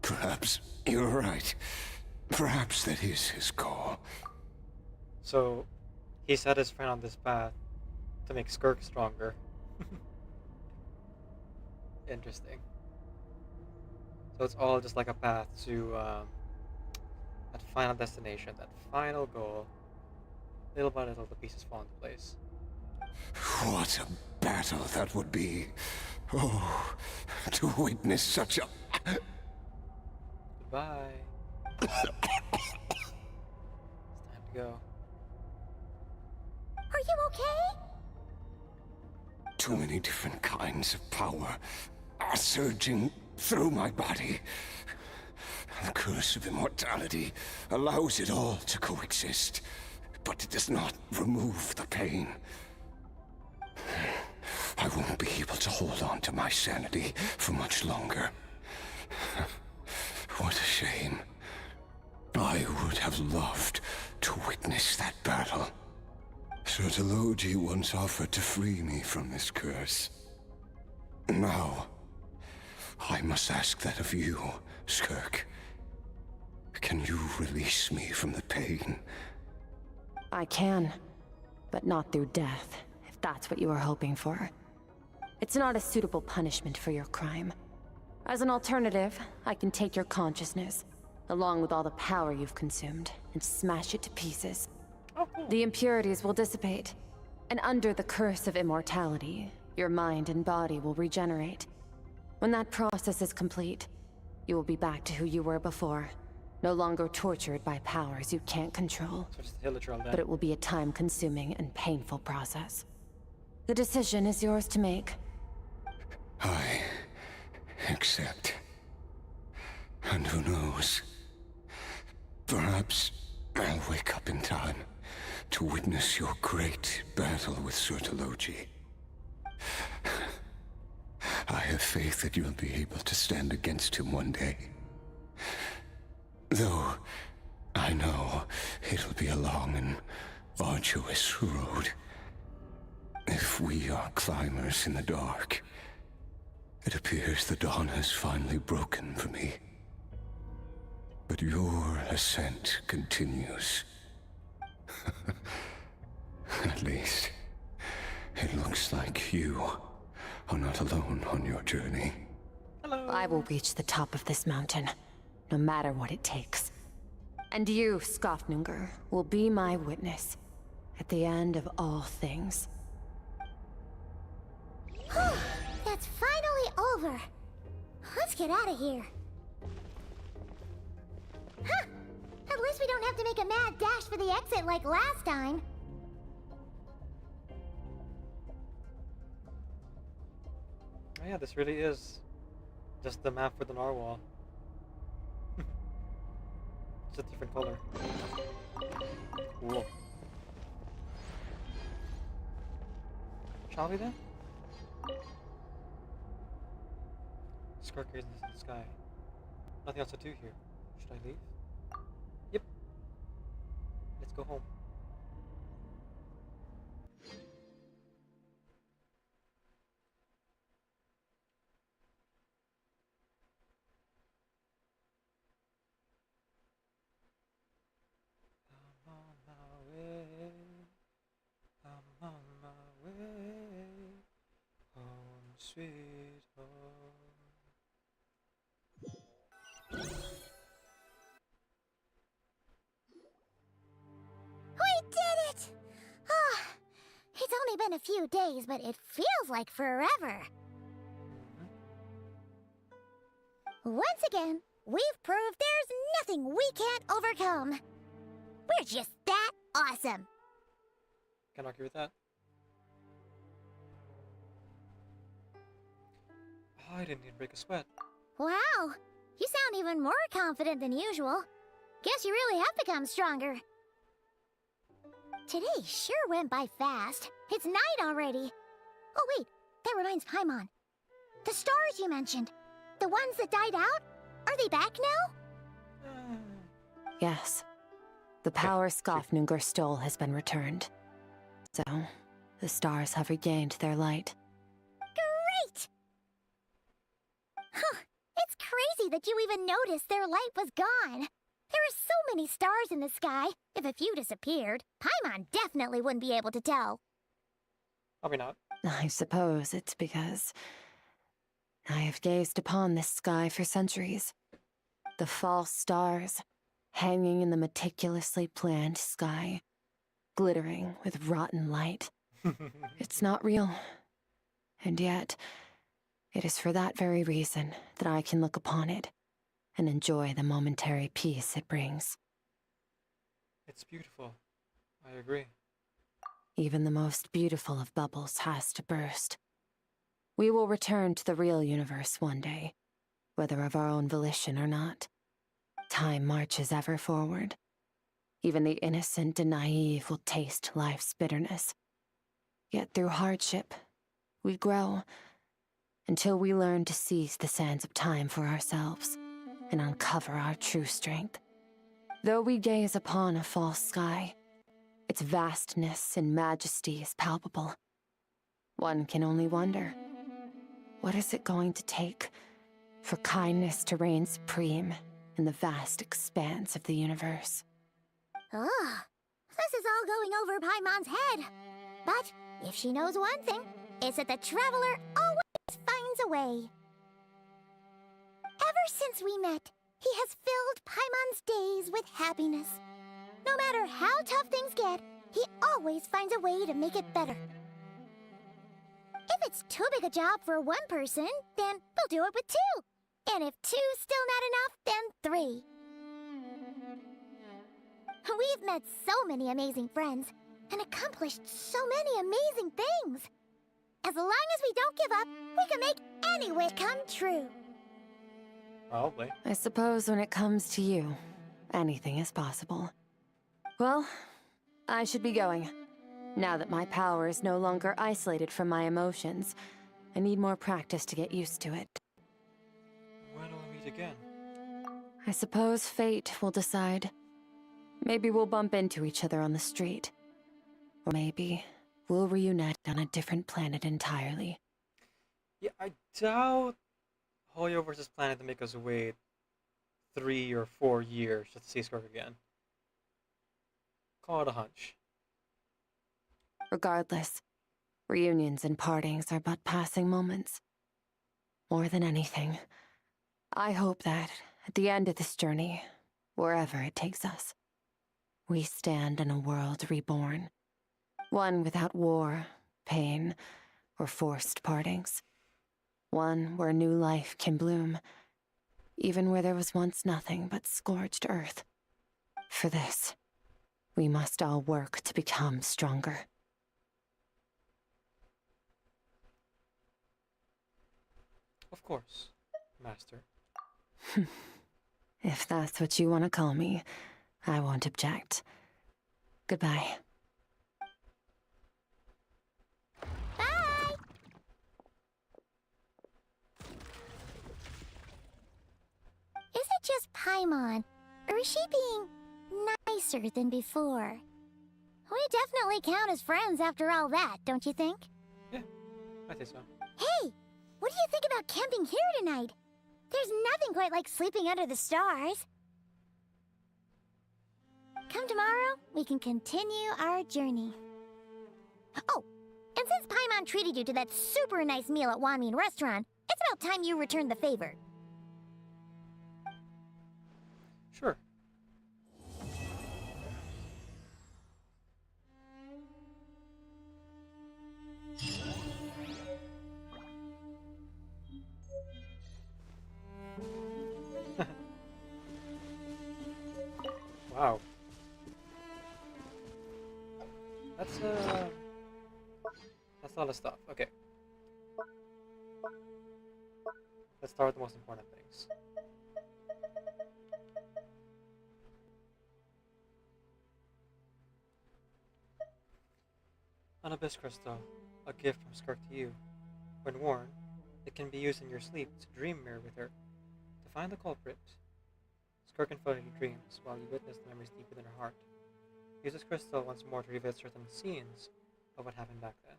Perhaps you're right. Perhaps that is his goal. So, he set his friend on this path to make Skirk stronger. Interesting. So it's all just like a path to that final destination, that final goal. Little by little, the pieces fall into place. What a battle that would be. Oh, to witness such a... Goodbye. It's time to go. Are you okay? Too many different kinds of power are surging through my body. The curse of immortality allows it all to coexist, but it does not remove the pain. I won't be able to hold on to my sanity for much longer. What a shame. I would have loved to witness that battle. Sertologi once offered to free me from this curse. Now, I must ask that of you, Skirk. Can you release me from the pain? I can, but not through death, if that's what you were hoping for. It's not a suitable punishment for your crime. As an alternative, I can take your consciousness, along with all the power you've consumed, and smash it to pieces. The impurities will dissipate, and under the curse of immortality, your mind and body will regenerate. When that process is complete, you will be back to who you were before, no longer tortured by powers you can't control. But it will be a time-consuming and painful process. The decision is yours to make. I accept. And who knows? Perhaps I'll wake up in time to witness your great battle with Sertologi. I have faith that you'll be able to stand against him one day. Though I know it'll be a long and arduous road. If we are climbers in the dark, it appears the dawn has finally broken for me. But your ascent continues. At least, it looks like you are not alone on your journey. I will reach the top of this mountain, no matter what it takes. And you, Skofnunger, will be my witness at the end of all things. That's finally over. Let's get out of here. Huh! At least we don't have to make a mad dash for the exit like last time. Oh yeah, this really is just the map for the narwhal. It's a different color. Cool. Shall we then? Skirk is in the sky. Nothing else to do here. Should I leave? Yep. Let's go home. I'm on my way. I'm on my way. Home, sweet home. We did it! Ah, it's only been a few days, but it feels like forever. Once again, we've proved there's nothing we can't overcome. We're just that awesome. Can't argue with that. Oh, I didn't even break a sweat. Wow, you sound even more confident than usual. Guess you really have become stronger. Today sure went by fast. It's night already. Oh wait, that reminds Paimon. The stars you mentioned, the ones that died out, are they back now? Yes. The power Skofnunger stole has been returned. So, the stars have regained their light. Great! Huh, it's crazy that you even noticed their light was gone. There are so many stars in the sky. If a few disappeared, Paimon definitely wouldn't be able to tell. Probably not. I suppose it's because I have gazed upon this sky for centuries. The false stars, hanging in the meticulously planned sky, glittering with rotten light. It's not real. And yet, it is for that very reason that I can look upon it and enjoy the momentary peace it brings. It's beautiful. I agree. Even the most beautiful of bubbles has to burst. We will return to the real universe one day, whether of our own volition or not. Time marches ever forward. Even the innocent and naive will taste life's bitterness. Yet through hardship, we grow until we learn to seize the sands of time for ourselves and uncover our true strength. Though we gaze upon a false sky, its vastness and majesty is palpable. One can only wonder, what is it going to take for kindness to reign supreme in the vast expanse of the universe? Oh, this is all going over Paimon's head. But if she knows one thing, it's that the Traveler always finds a way. Ever since we met, he has filled Paimon's days with happiness. No matter how tough things get, he always finds a way to make it better. If it's too big a job for one person, then we'll do it with two. And if two's still not enough, then three. We've met so many amazing friends and accomplished so many amazing things. As long as we don't give up, we can make any wish come true. Probably. I suppose when it comes to you, anything is possible. Well, I should be going. Now that my power is no longer isolated from my emotions, I need more practice to get used to it. When will we meet again? I suppose fate will decide. Maybe we'll bump into each other on the street. Or maybe we'll reunite on a different planet entirely. Yeah, I doubt Hoyo versus Planet to make us wait 3 or 4 years just to see Skirk again. Call it a hunch. Regardless, reunions and partings are but passing moments. More than anything, I hope that, at the end of this journey, wherever it takes us, we stand in a world reborn. One without war, pain, or forced partings. One where new life can bloom, even where there was once nothing but scorched earth. For this, we must all work to become stronger. Of course, Master. If that's what you want to call me, I won't object. Goodbye. Bye! Is it just Paimon, or is she being nicer than before? We definitely count as friends after all that, don't you think? Yeah, I think so. Hey! What do you think about camping here tonight? There's nothing quite like sleeping under the stars. Come tomorrow, we can continue our journey. Oh, and since Paimon treated you to that super nice meal at Wanmin Restaurant, it's about time you returned the favor. Sure. Wow. That's a lot of stuff. Okay. Let's start with the most important things. An abyss crystal, a gift from Skirk to you. When worn, it can be used in your sleep to dream mirror with her. To find the culprit, Skirk can fill your dreams while you witness the memories deep within her heart. Use this crystal once more to revisit certain scenes of what happened back then.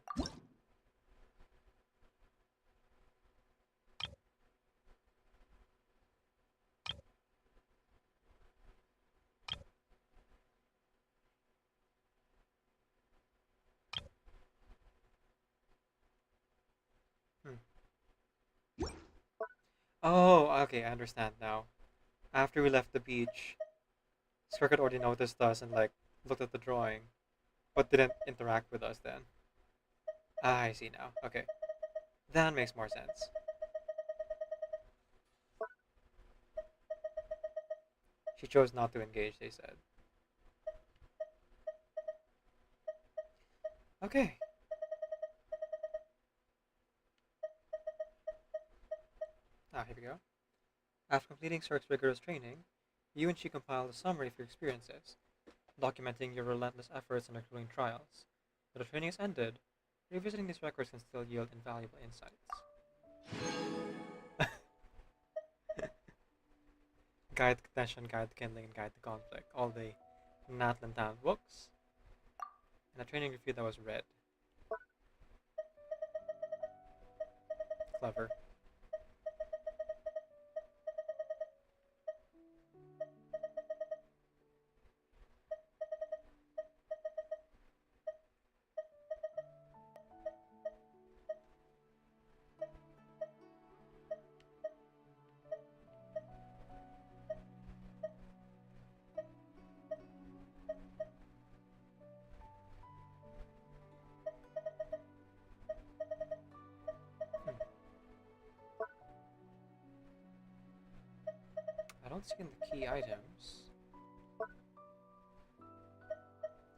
Oh, okay, I understand now. After we left the beach, Skirk had already noticed us and like looked at the drawing, but didn't interact with us then. I see now. Okay. That makes more sense. She chose not to engage, they said. Okay. Here we go. After completing Skirk's rigorous training, you and she compiled a summary of your experiences, documenting your relentless efforts in recruiting trials. When the training is ended, revisiting these records can still yield invaluable insights. Guide to Contention, Guide to Kindling, and Guide to Conflict. All the Natlan Town books. And a training review that was read. Clever. I don't see in the key items.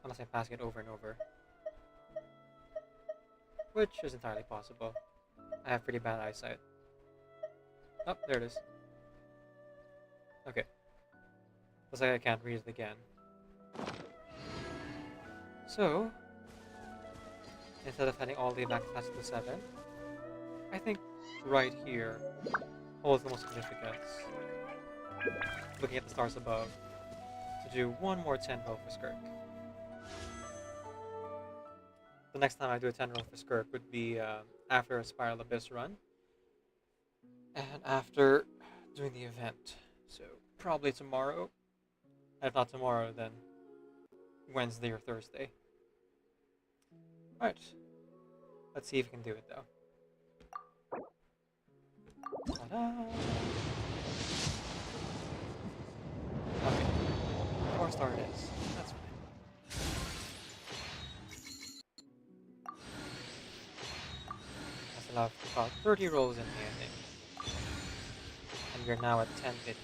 Unless I pass it over and over. Which is entirely possible. I have pretty bad eyesight. Oh, there it is. Okay. Looks like I can't read it again. So, instead of heading all the way back past the 7, I think right here holds the most significance. Looking at the stars above, to do one more 10 roll for Skirk. The next time I do a 10 roll for Skirk would be after a Spiral Abyss run, and after doing the event. So probably tomorrow. If not tomorrow, then Wednesday or Thursday. Alright. Let's see if we can do it though. Ta-da! Okay. 4-star it is. That's fine. That's enough. About 30 rolls in the ending. And we're now at 1050.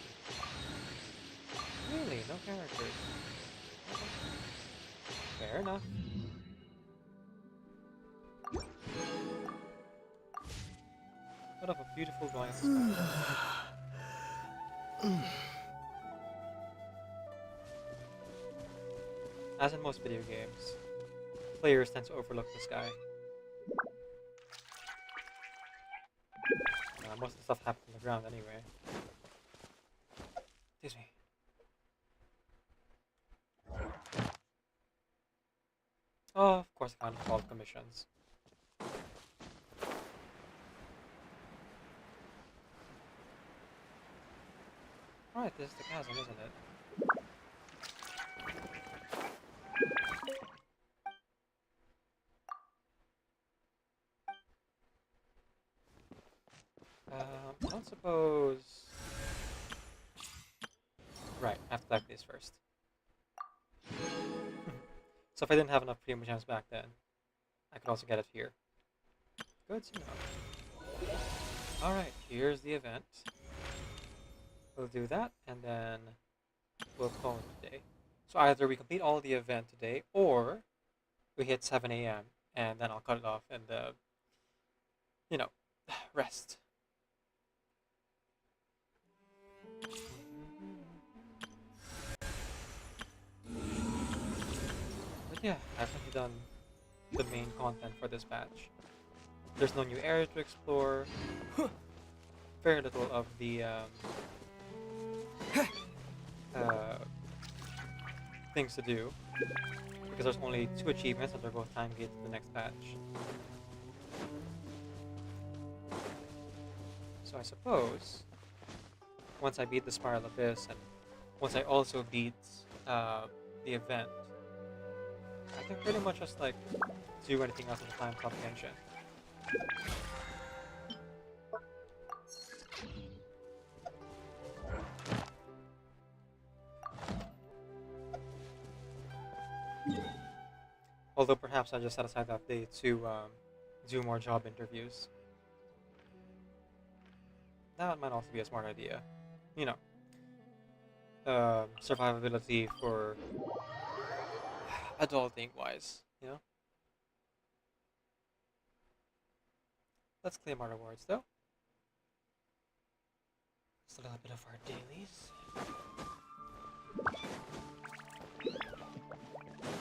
Really? No characters? Okay. Fair enough. What of a beautiful drawing of the sky. As in most video games, players tend to overlook the sky. Most of the stuff happens on the ground anyway. Excuse me. Oh, of course I can't fault commissions. Alright, this is the chasm, isn't it? I don't suppose... Right, I have to collect these first. So if I didn't have enough premium gems back then, I could also get it here. Good to know. Alright, here's the event. We'll do that, and then we'll call it today. So either we complete all the event today, or we hit 7 AM, and then I'll cut it off and, you know, rest. But yeah, I've already done the main content for this patch. There's no new area to explore. Very little of the things to do, because there's only 2 achievements and they're both time gated to the next patch. So I suppose once I beat the Spiral Abyss and once I also beat the event, I can pretty much just like do anything else in the time comprehension. Although perhaps I just set aside that day to do more job interviews. That might also be a smart idea. You know, survivability for adulting wise, you know? Let's claim our rewards though. Just a little bit of our dailies.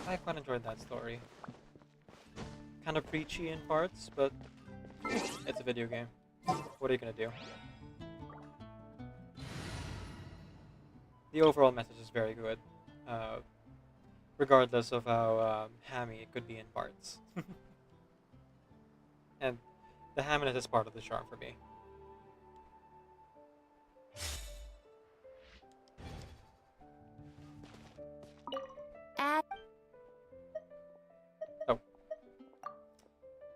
I quite enjoyed that story. Kind of preachy in parts, but it's a video game. What are you gonna do? The overall message is very good, regardless of how hammy it could be in parts. And the hamminess is part of the charm for me. Oh.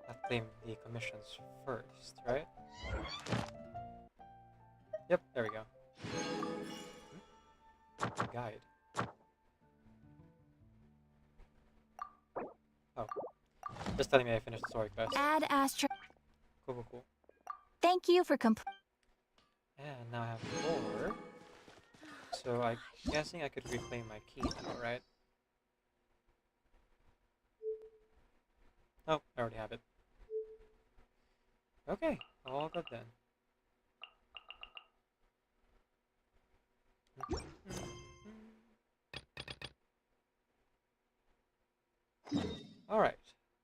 Let's claim the commissions first, right? Yep, there we go. Guide. Oh. Just telling me I finished the story quest. Add Astro. Cool. Thank you for And now I have 4. So I'm guessing I could reclaim my key now, right? Oh, I already have it. Okay, all good then. Alright,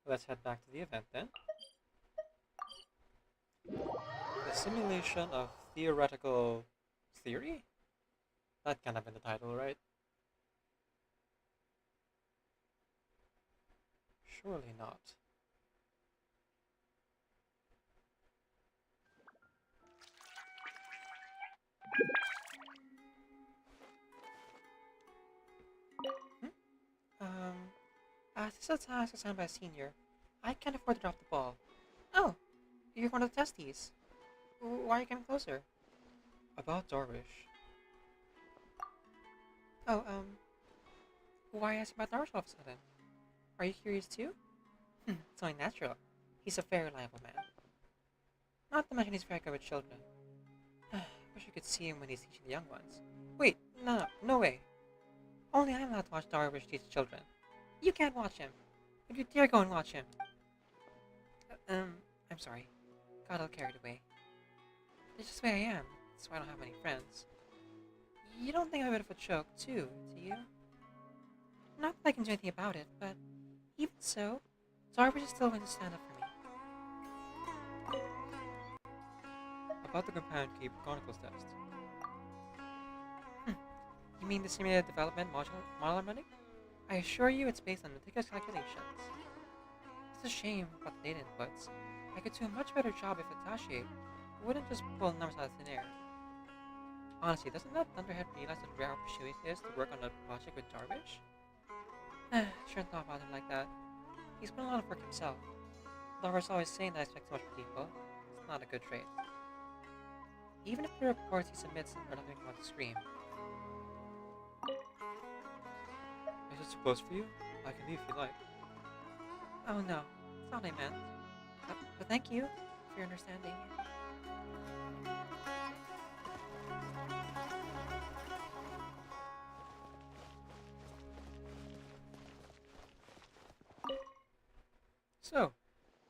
let's head back to the event then. The simulation of theoretical theory? That kind of in the title, right? Surely not. This is a task assigned by a senior. I can't afford to drop the ball. Oh, you're one of the testies. Why are you coming closer? About Darwish. Oh, why ask about Darwish all of a sudden? Are you curious too? It's only natural. He's a very reliable man. Not to mention he's very good with children. Wish you could see him when he's teaching the young ones. Wait, no way. Only I'm allowed to watch Darwish teach children. You can't watch him. If you dare go and watch him. I'm sorry. Got all carried away. It's just the way I am. That's why I don't have any friends. You don't think I'm a bit of a joke, too, do you? Not that I can do anything about it, but even so, Darwish is still going to stand up for me. About the Compound Keep Chronicles test. You mean the simulated development model I'm running? I assure you it's based on meticulous calculations. It's a shame about the data inputs. I could do a much better job if Itachi wouldn't just pull numbers out of thin air. Honestly, doesn't that thunderhead realize the rare opportunity it is to work on a project with Darwish? Shouldn't thought about him like that. He's put a lot of work himself. Darwish's always saying that I expect so much from people. It's not a good trait. Even if the reports he submits are nothing about to scream. Is it too close for you? I can leave if you like. Oh no, that's not what I meant. But thank you for your understanding. So,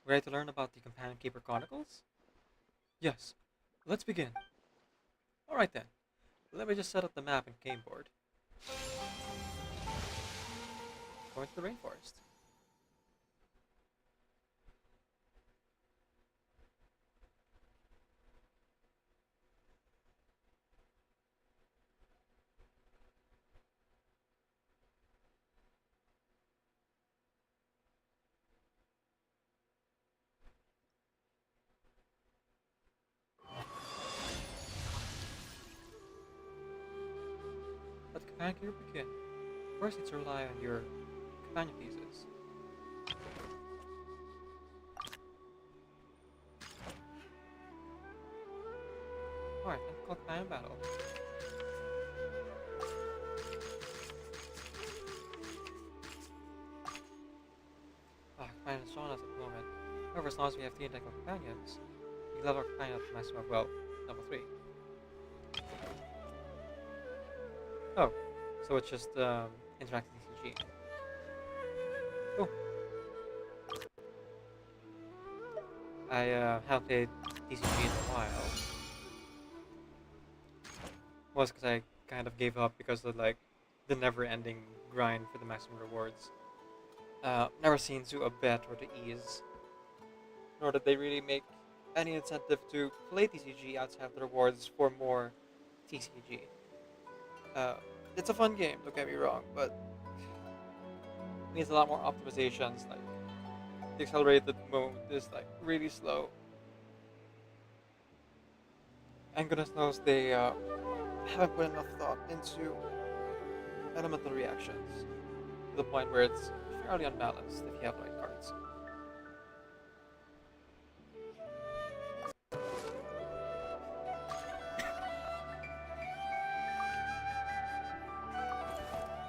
ready to learn about the Companion Keeper Chronicles? Yes, let's begin. Alright then, let me just set up the map and game board. Going to the rainforest. Let the companion keeper begin. First, you need to rely on your companion pieces. Alright, let's call companion battle. Companion is on us at the moment. However, as long as we have 3 identical companions, we can level our companion up to maximum, well, level 3. Oh, so it's just interactive TCG. Cool. I haven't played TCG in a while. Was because I kind of gave up because of like the never-ending grind for the maximum rewards. Never seen to a bet or to ease, nor did they really make any incentive to play TCG outside of the rewards for more TCG. It's a fun game, don't get me wrong, but it needs a lot more optimizations. Like the accelerated mode is like really slow, and goodness knows they haven't put enough thought into elemental reactions to the point where it's fairly unbalanced if you have the right cards.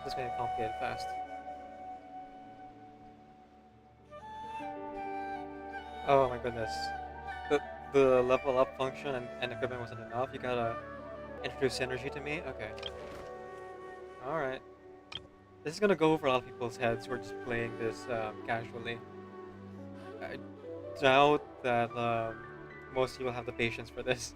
This made it complicated fast. Oh my goodness. The level up function and equipment wasn't enough. You gotta introduce synergy to me? Okay. Alright. This is gonna go over a lot of people's heads who are just playing this casually. I doubt that most people have the patience for this.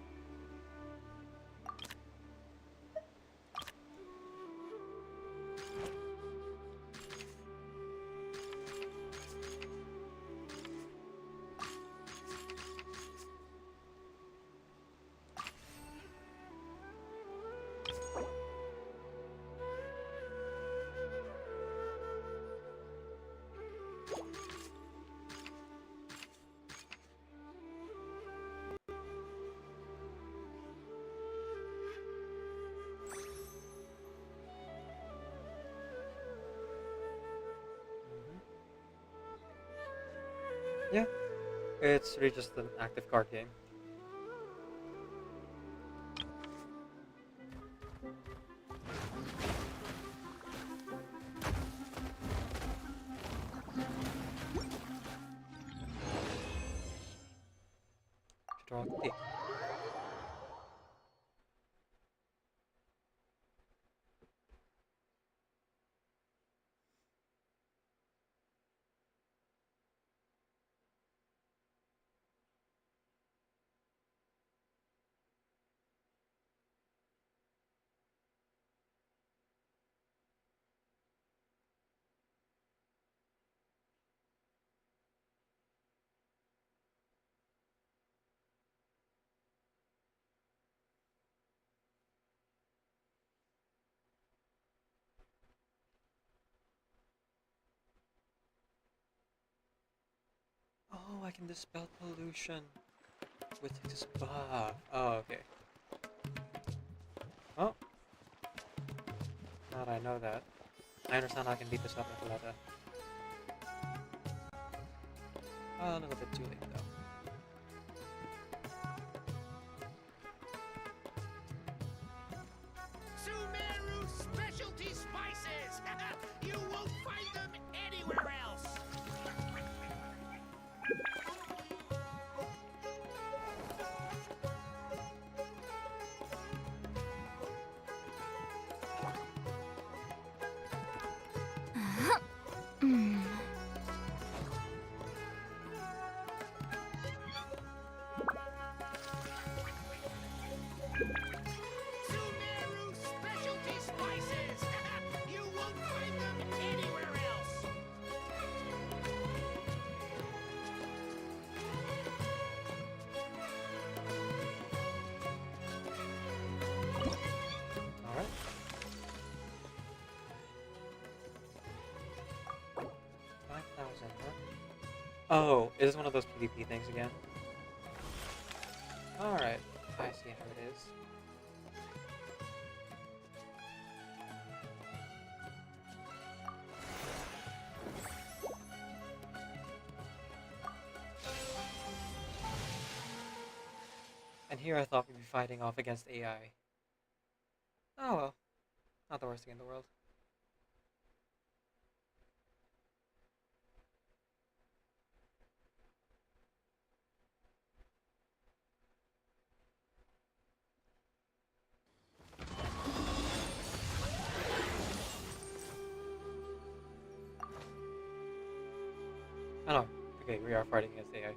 Yeah, it's really just an active card game. Tutorial complete. Oh, I can dispel pollution with this buff. Oh, okay. Oh. Now that I know that, I understand how I can beat this up with Letta. Oh, a little bit too late though. Sumeru specialty spices! You won't find them anywhere else! Sumeru specialty spices! You won't find them anywhere else! Alright. $5,000, huh? Oh, is this one of those PvP things again? Alright, I see how it is. And here I thought we'd be fighting off against AI. Oh well, not the worst thing in the world. Oh no, okay, we are fighting against AI.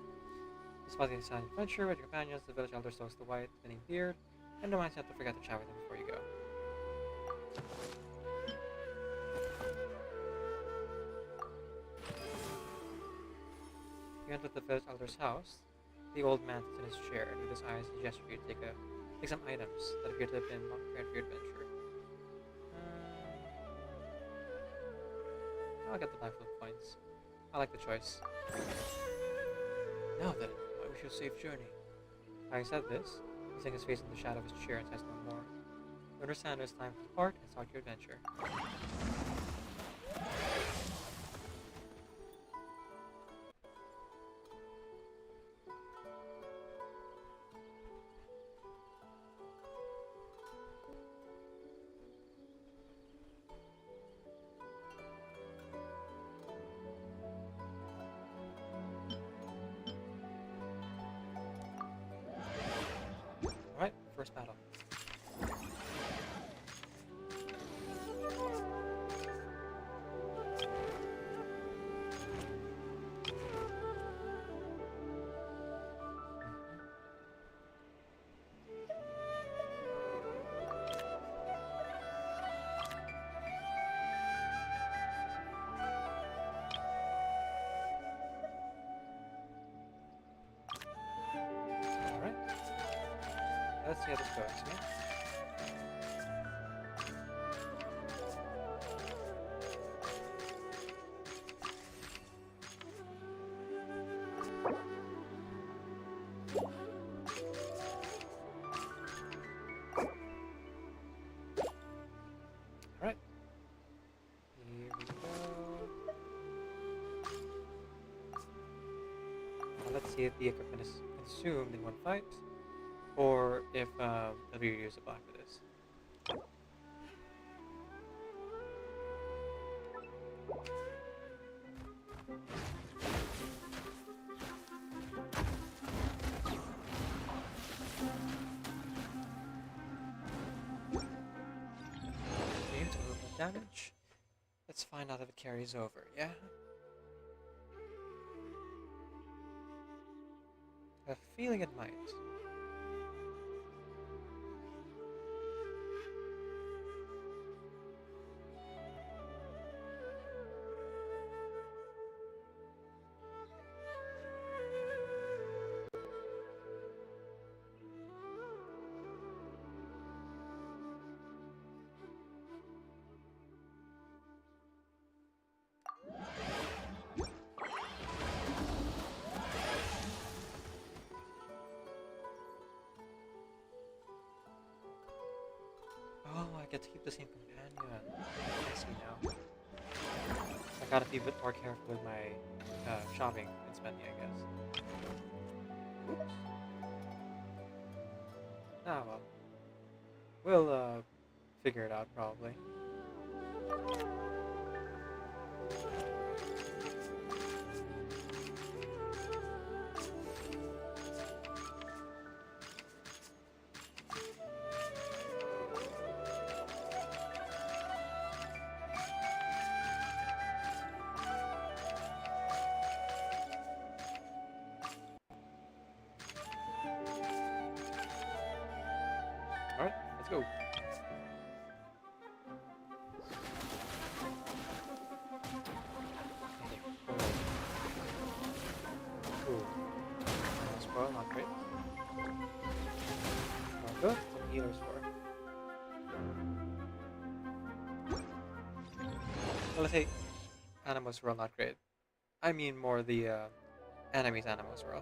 Despite the silent adventure with your companions, the village elder smokes the white, thinning beard, and reminds you not to forget to chat with him before you go. You enter the village elder's house. The old man sits in his chair, and with his eyes he gestures for you to take some items that appear to have been not prepared for your adventure. I'll get the knife of coins. I like the choice. Now then, I wish you a safe journey. Having said this, he sank his face in the shadow of his chair and says no more. You understand it's time to depart and start your adventure. Alright, first battle. Alright. Let's see how this goes, yeah? Alright. Here we go. Now let's see if the equipment is consumed in one fight, or if it'll be reusable after this. Aim to movement damage. Let's find out if it carries over, yeah? I have a feeling it might. Oh, I get to keep the same companion. I see now. I gotta be a bit more careful with my shopping and spending, I guess. Oops. Ah, well. We'll figure it out, probably. Alright, let's go. Ooh. Spoil, not great. Not good. Some healers for. Well, let's say Animus Roll, not great. I mean more the enemy's Animus Roll.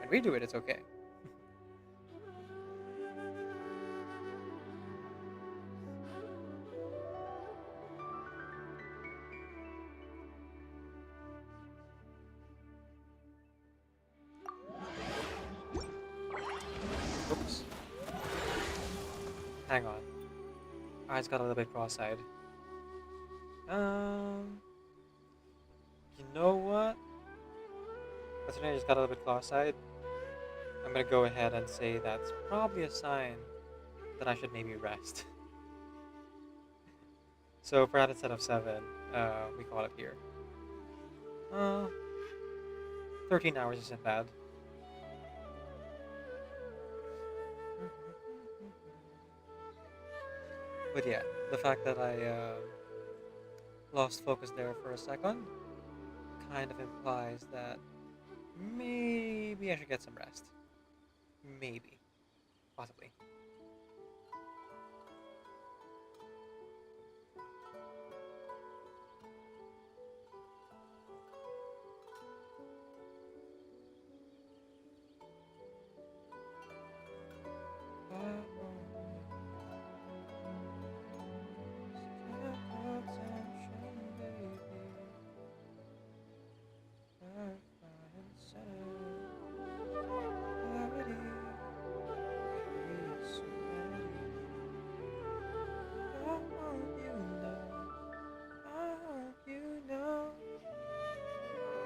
When we do it, it's okay. Oops. Hang on. Eyes got a little bit cross-eyed. You know what? Considering I just got a little bit cross-eyed, I'm gonna go ahead and say that's probably a sign that I should maybe rest. So for that instead of 7, we call it here. Uh, 13 hours isn't bad. But yeah, the fact that I lost focus there for a second kind of implies that maybe I should get some rest. Maybe. Possibly.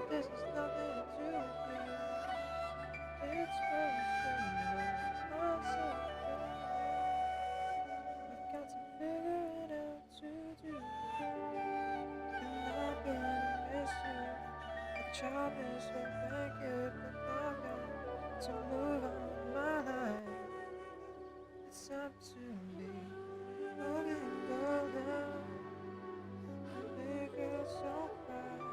This is nothing to do with you. It's myself. I've got to figure it out to do. And I'm gonna miss you. Like a child miss your blanket, but I've got to move on with my life. It's up to me. Moving go down. Make it so bright.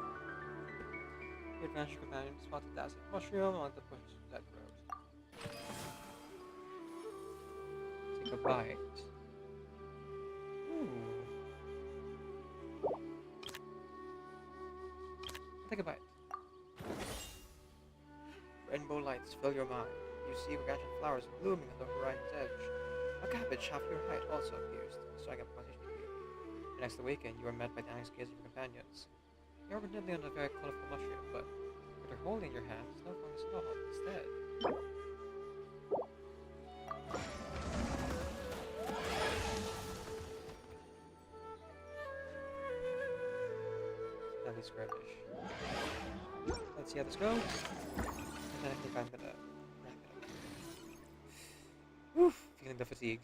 Your adventure companion spotted the dazzling mushroom along the bushes of that road. Take a bite. Ooh. Take a bite. Rainbow lights fill your mind. You see gargantuan flowers blooming on the horizon's edge. A cabbage half your height also appears, striking up a conversation with you. The next awaken, you are met by the anxious gaze of your companions. You are nibbling on a very colorful mushroom, but what you're holding in your hand is no fungus at all. Instead, deadly skirmish. Let's see how this goes. And then I think I'm gonna wrap it up. Oof, feeling the fatigue.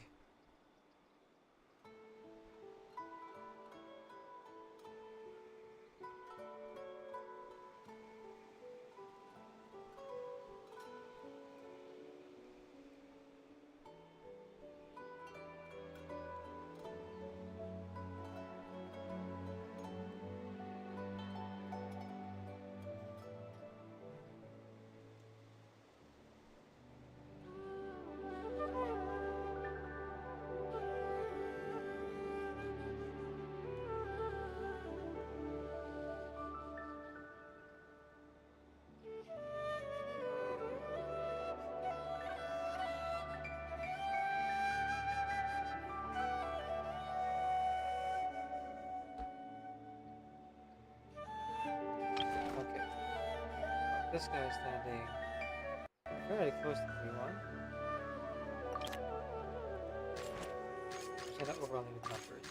Okay. This guy is standing fairly close to everyone. So that overwhelming with numbers.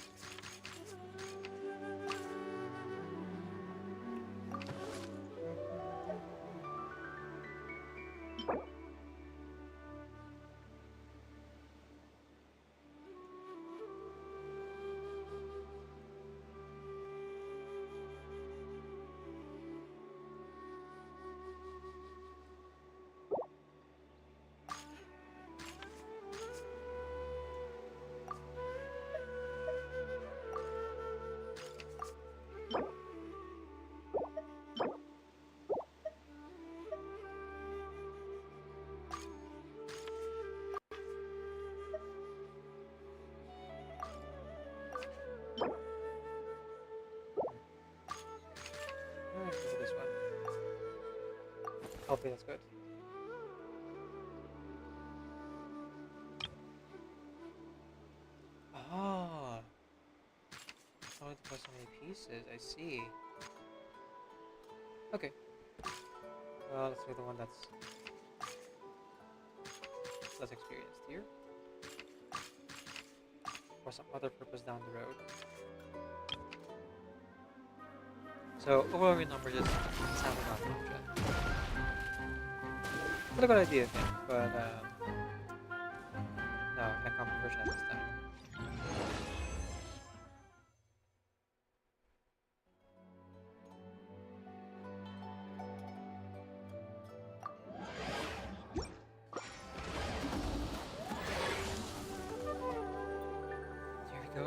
Alright, look at this one. Hopefully that's good. Ah, I wanted to put so many pieces. I see. Okay. Well, let's do the one that's less experienced here. For some other purpose down the road. So, overall number just sounding off the object. Not a good idea, I think, but no, I can't come version at this time.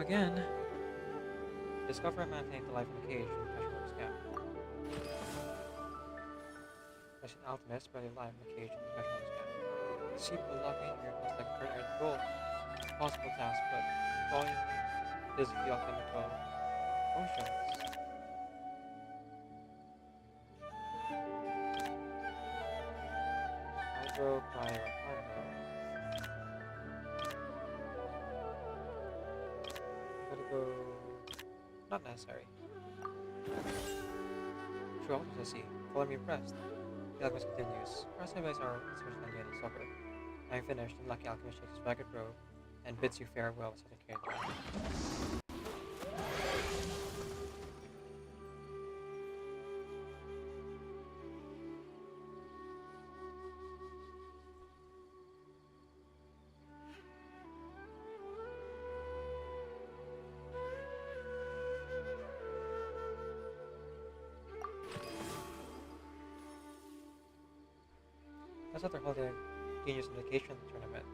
again. Discover and maintain the life in a cage from Peshmerga's camp. Mission Alchemist, barely alive in a cage from Peshmerga's camp. Seep will lock in here most like current earth gold. Possible task, but volume is the alchemical potions. Hydro, cryo, Gotta go. Not necessary. True altars I see. Follow me abreast. The alchemist continues. Our sideways are insufficient than yet supper. Having finished, the lucky alchemist shakes his ragged robe and bids you farewell with such a carried away. That's what they're holding a genius indication tournament.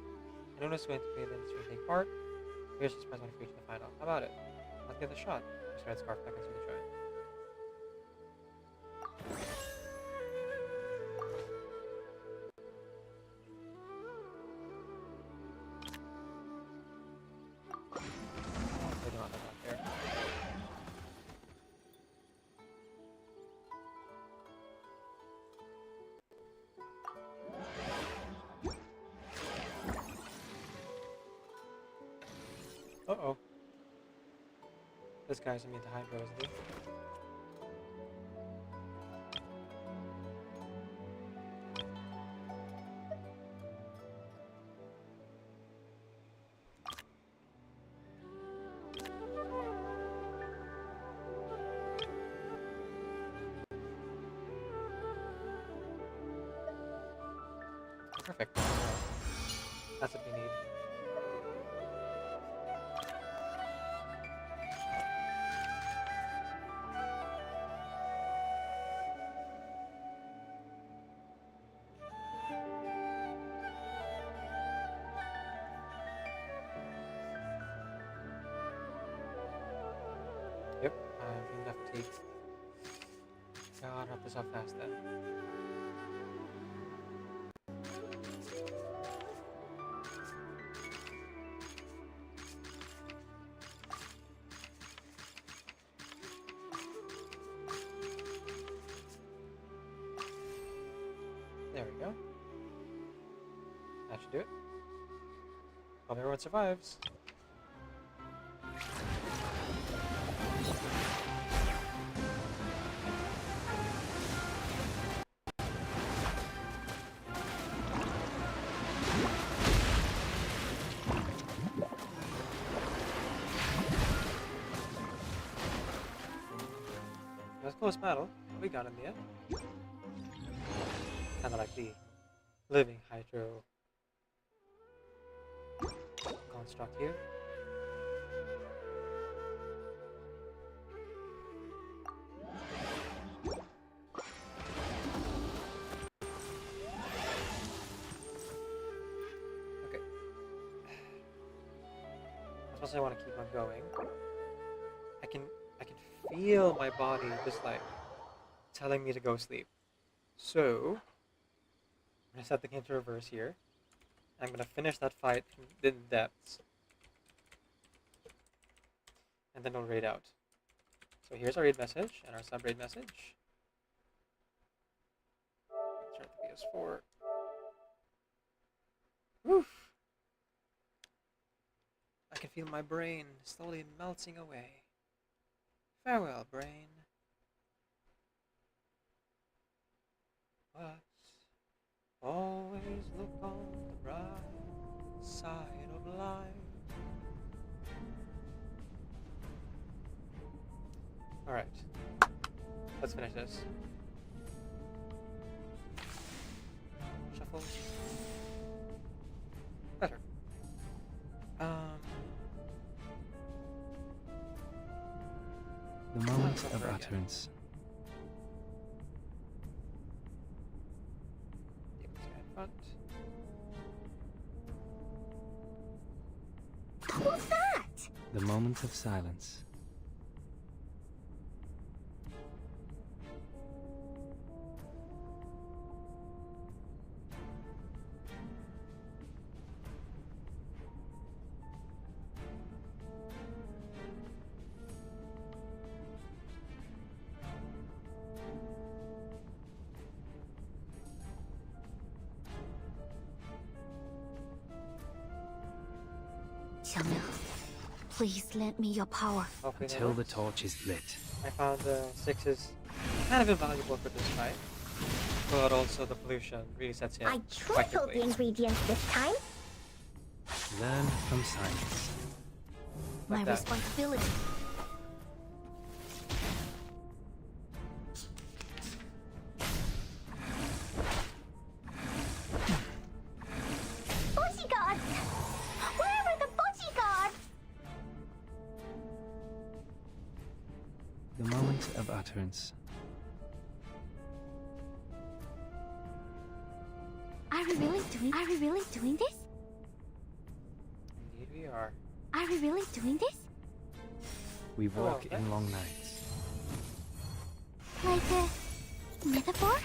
Anyone who's going to play the industry take part, here's his prize money for you to the final. How about it? Let's give it a shot. Mr. Red Scarf beckons you to join. They don't have that there. Uh-oh. This guy's immune to Hydro, isn't he? Perfect. That's what we need. Yep, I'm feeling that fatigue. Gotta wrap this up fast then. There we go. That should do it. Hope everyone survives. That was a close battle, but we got in the end. Kinda like the living Hydro construct here. Okay. I suppose I want to keep on going. I can feel my body just like telling me to go sleep. So I'm gonna set the game to reverse here. I'm gonna finish that fight in the depths. And then we'll raid out. So here's our raid message and our sub-raid message. Start the PS4. Woof! I can feel my brain slowly melting away. Farewell, brain. But always look on the bright side of life. Alright. Let's finish this. Shuffle. Better. The moment of utterance. Take this guy in front. Who's that? The moment of silence. Xiangnu, please lend me your power. Until the torch is lit. I found 6 is kind of invaluable for this fight, but also the pollution really sets in. I quite trickled quickly. the ingredients this time. Learn from science. My that. responsibility. Bodyguards! Where are the bodyguards? The moment of utterance. Are we really doing this? Indeed we are. Are we really doing this? We walk Oh, in long nights. Like a metaphor?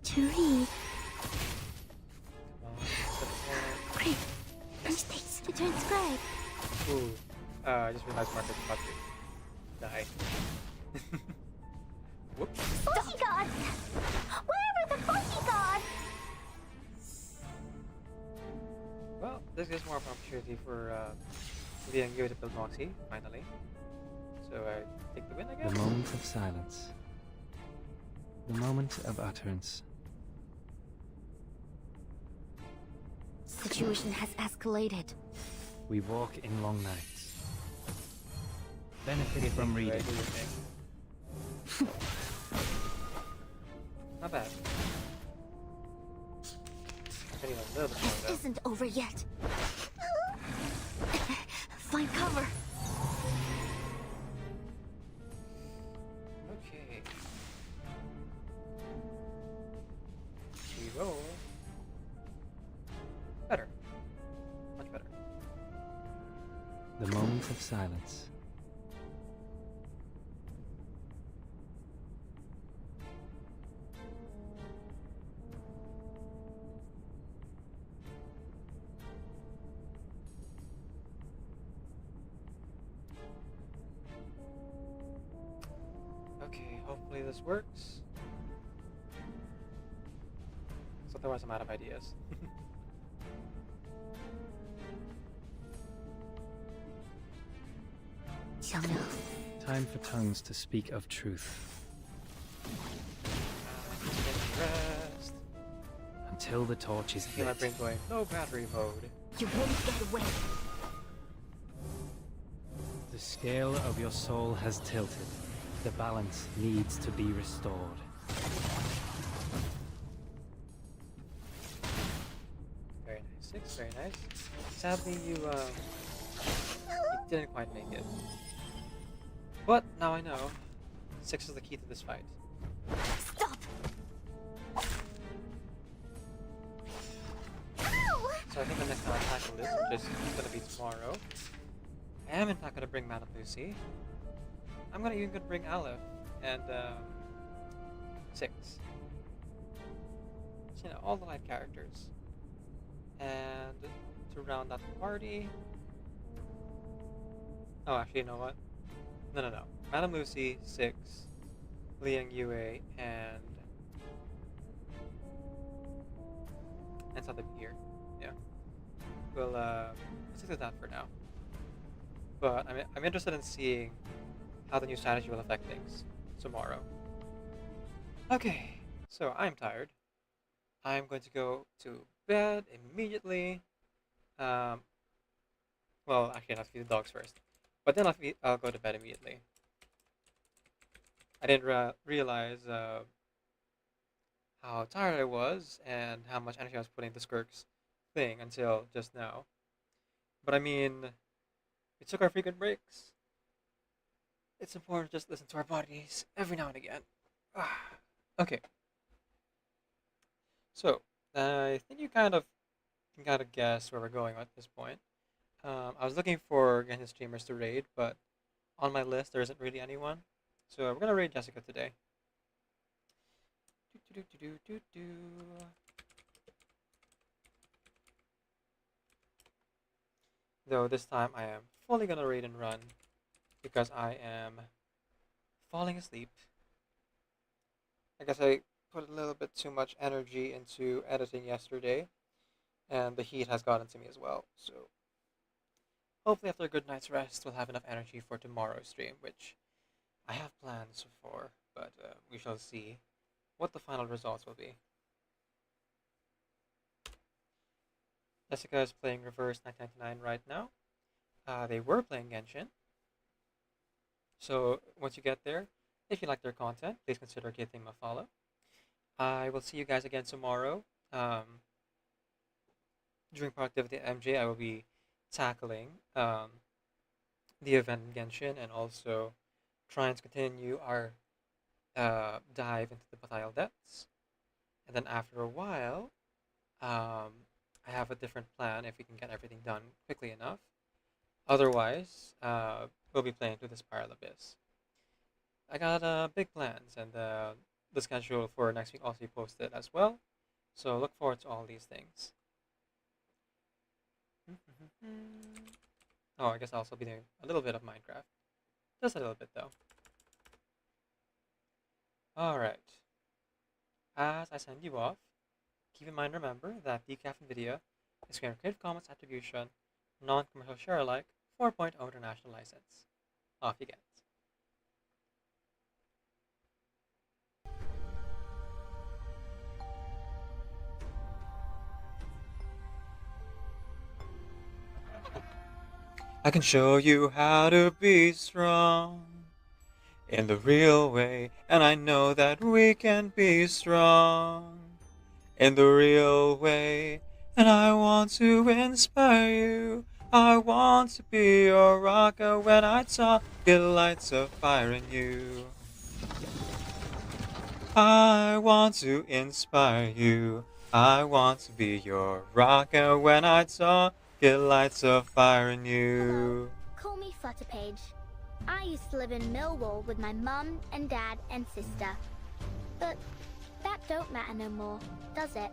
To read. Great. Mistakes to transcribe. Ooh. I just realized Marcus about to die. Whoops. Bodyguards! Where are the bodyguards? Well, this gives more of an opportunity for Lee and Yu to build Moxie, finally. So I take the win, I guess? The moment of silence. The moment of utterance. Situation has escalated. We walk in long nights. Benefit from reading. Not bad. Getting a little bit more This though. isn't over yet. Find cover. Okay. We roll. Better. Much better. The moment of silence. Okay, hopefully this works. So otherwise I'm out of ideas. Xiangnu. Time for tongues to speak of truth. Rest. Until the torch is Feel my lit. brain going, no battery mode. You won't get away. The scale of your soul has tilted. The balance needs to be restored. Very nice. 6, very nice. Sadly, you didn't quite make it. But now I know. 6 is the key to this fight. Stop! So I think the next time I tackle this, which is gonna be tomorrow, I am in fact gonna bring Madame Lucy. I'm gonna even gonna bring Aleph and 6. So, you know, all the light characters. And to round out the party. Oh, actually, you know what? No. Madame Lucy, 6, Liang Yue, and something here. Yeah. Well, let's stick to that for now. But I'm interested in seeing how the new strategy will affect things tomorrow. Okay, so I'm tired. I'm going to go to bed immediately. Well, actually, I'll feed the dogs first. But then I'll go to bed immediately. I didn't realize how tired I was and how much energy I was putting into Skirk's thing until just now. But I mean, we took our frequent breaks. It's important to just listen to our bodies every now and again. Okay. So, I think you can kind of guess where we're going at this point. I was looking for Genshin streamers to raid, but on my list there isn't really anyone. So we're gonna raid Jessica today. Though this time I am fully gonna raid and run because I am falling asleep. I guess I put a little bit too much energy into editing yesterday, and the heat has gotten to me as well. So hopefully after a good night's rest, we'll have enough energy for tomorrow's stream, which I have plans for, but we shall see what the final results will be. Jessica is playing Reverse 999 right now. They were playing Genshin. So once you get there, if you like their content, please consider giving them a follow. I will see you guys again tomorrow. During Productivity MJ, I will be tackling the event in Genshin and also trying to continue our dive into the Bataille depths. And then after a while, I have a different plan if we can get everything done quickly enough. Otherwise, we'll be playing through the Spiral Abyss. I got big plans, and the schedule for next week also be posted as well. So look forward to all these things. Oh, I guess I'll also be doing a little bit of Minecraft. Just a little bit, though. Alright. As I send you off, keep in mind, remember that Decaf NVIDIA is creating Creative Commons Attribution, non-commercial share alike, 4.0 international license. Off you get. I can show you how to be strong in the real way, and I know that we can be strong in the real way, and I want to inspire you. I want to be your rocker when I talk, get lights of fire in you. I want to inspire you. I want to be your rocker when I talk, get lights of fire in you. Call me Flutterpage. I used to live in Millwall with my mum and dad and sister. But that don't matter no more, does it?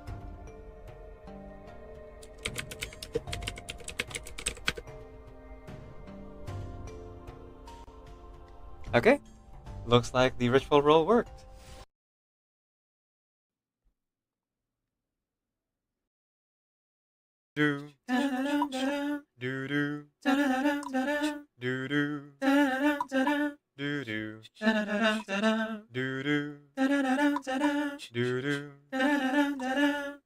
Okay, looks like the ritual roll worked. Do do do do do do do do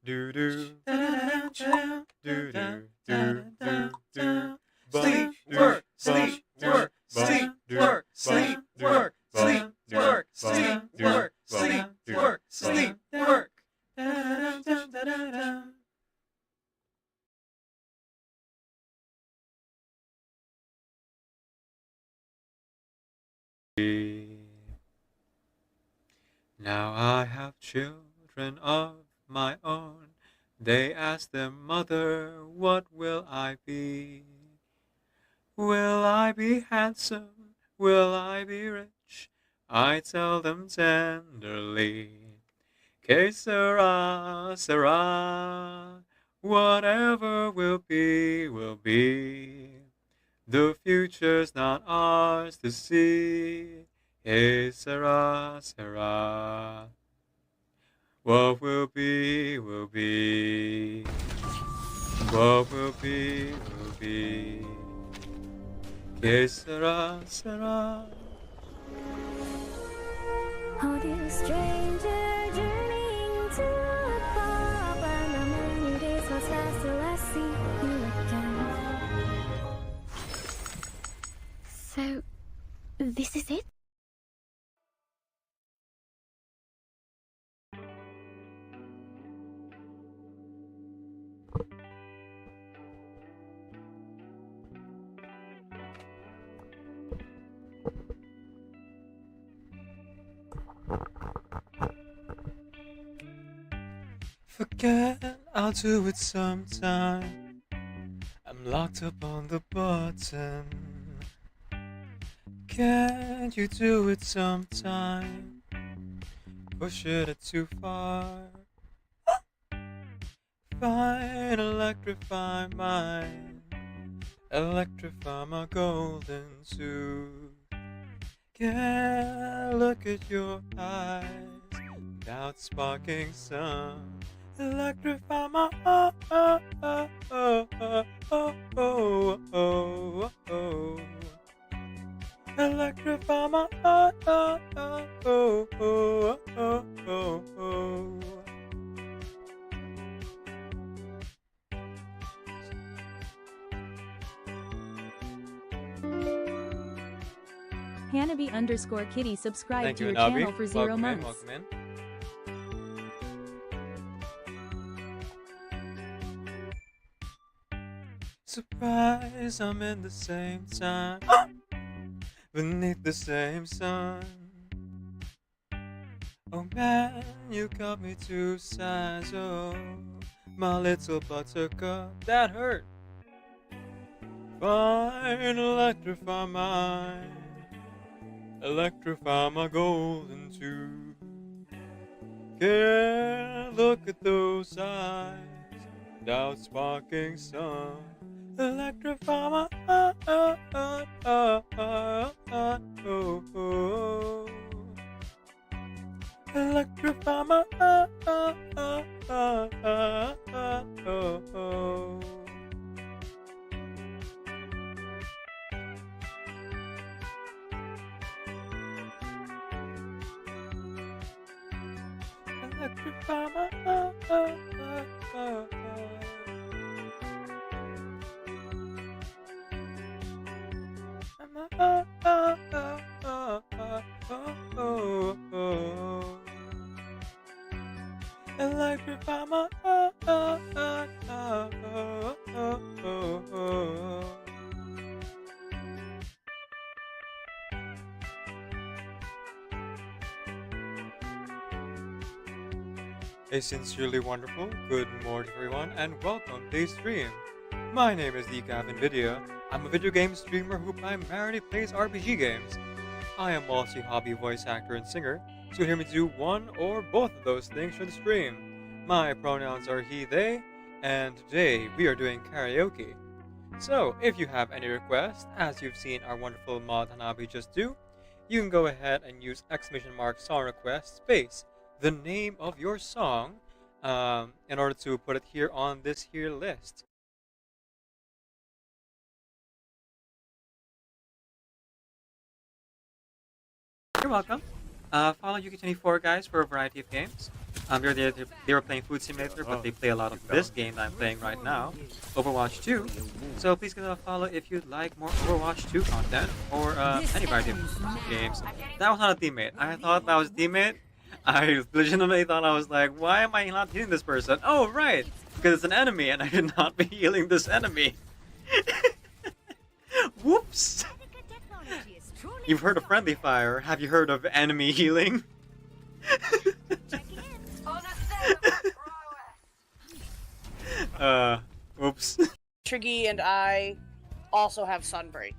do do sleep work sleep work sleep work sleep work sleep work sleep work sleep work sleep work. Now I have children of my own. They ask their mother, what will I be? Will I be handsome? Will I be rich? I tell them tenderly, que sera, sera. Whatever will be, will be. The future's not ours to see. Que sera, sera. What will be, will be. What will be, will be. Que sera, sera. Oh, dear stranger, journeying to a far, but not many days pass fast till I see you again. So, this is it? Forget, I'll do it sometime. I'm I'm locked up on the button. Can't you do it sometime? Push it too far. Fine, electrify mine. Electrify my golden suit. Can't look at your eyes without sparking some. Electrify my Electrify my Hanabi_Kitty subscribe Thank to you, your Hanabi. channel for 0 Welcome in, months. welcome in. Surprise, I'm in the same time. Beneath the same sun. Oh man, you got me to size. Oh, my little buttercup, that hurt. Fine, electrify mine. Electrify my golden tube. Can't look at those eyes without sparking sun. Electrify my Electrify my Electrify Electrify my A sincerely wonderful good morning everyone and welcome to today's stream. My name is the Gavin Video. I'm a video game streamer who primarily plays RPG games. I am also a hobby voice actor and singer, so you'll hear me do one or both of those things for the stream. My pronouns are he, they, and today we are doing karaoke. So if you have any requests, as you've seen our wonderful mod Hanabi just do, you can go ahead and use !! song request space the name of your song in order to put it here on this here list. You're welcome. Follow Yuki24 guys for a variety of games. They were playing Food Simulator, but they play a lot of this game that I'm playing right now, Overwatch 2. So please give it a follow if you'd like more Overwatch 2 content or any variety of games. That was not a teammate. I thought that was a teammate. I legitimately thought, I was like, why am I not hitting this person? Oh, right, because it's an enemy and I should not be healing this enemy. Whoops. You've heard of friendly fire. Have you heard of enemy healing? Oops. Triggy and I also have Sunbreak.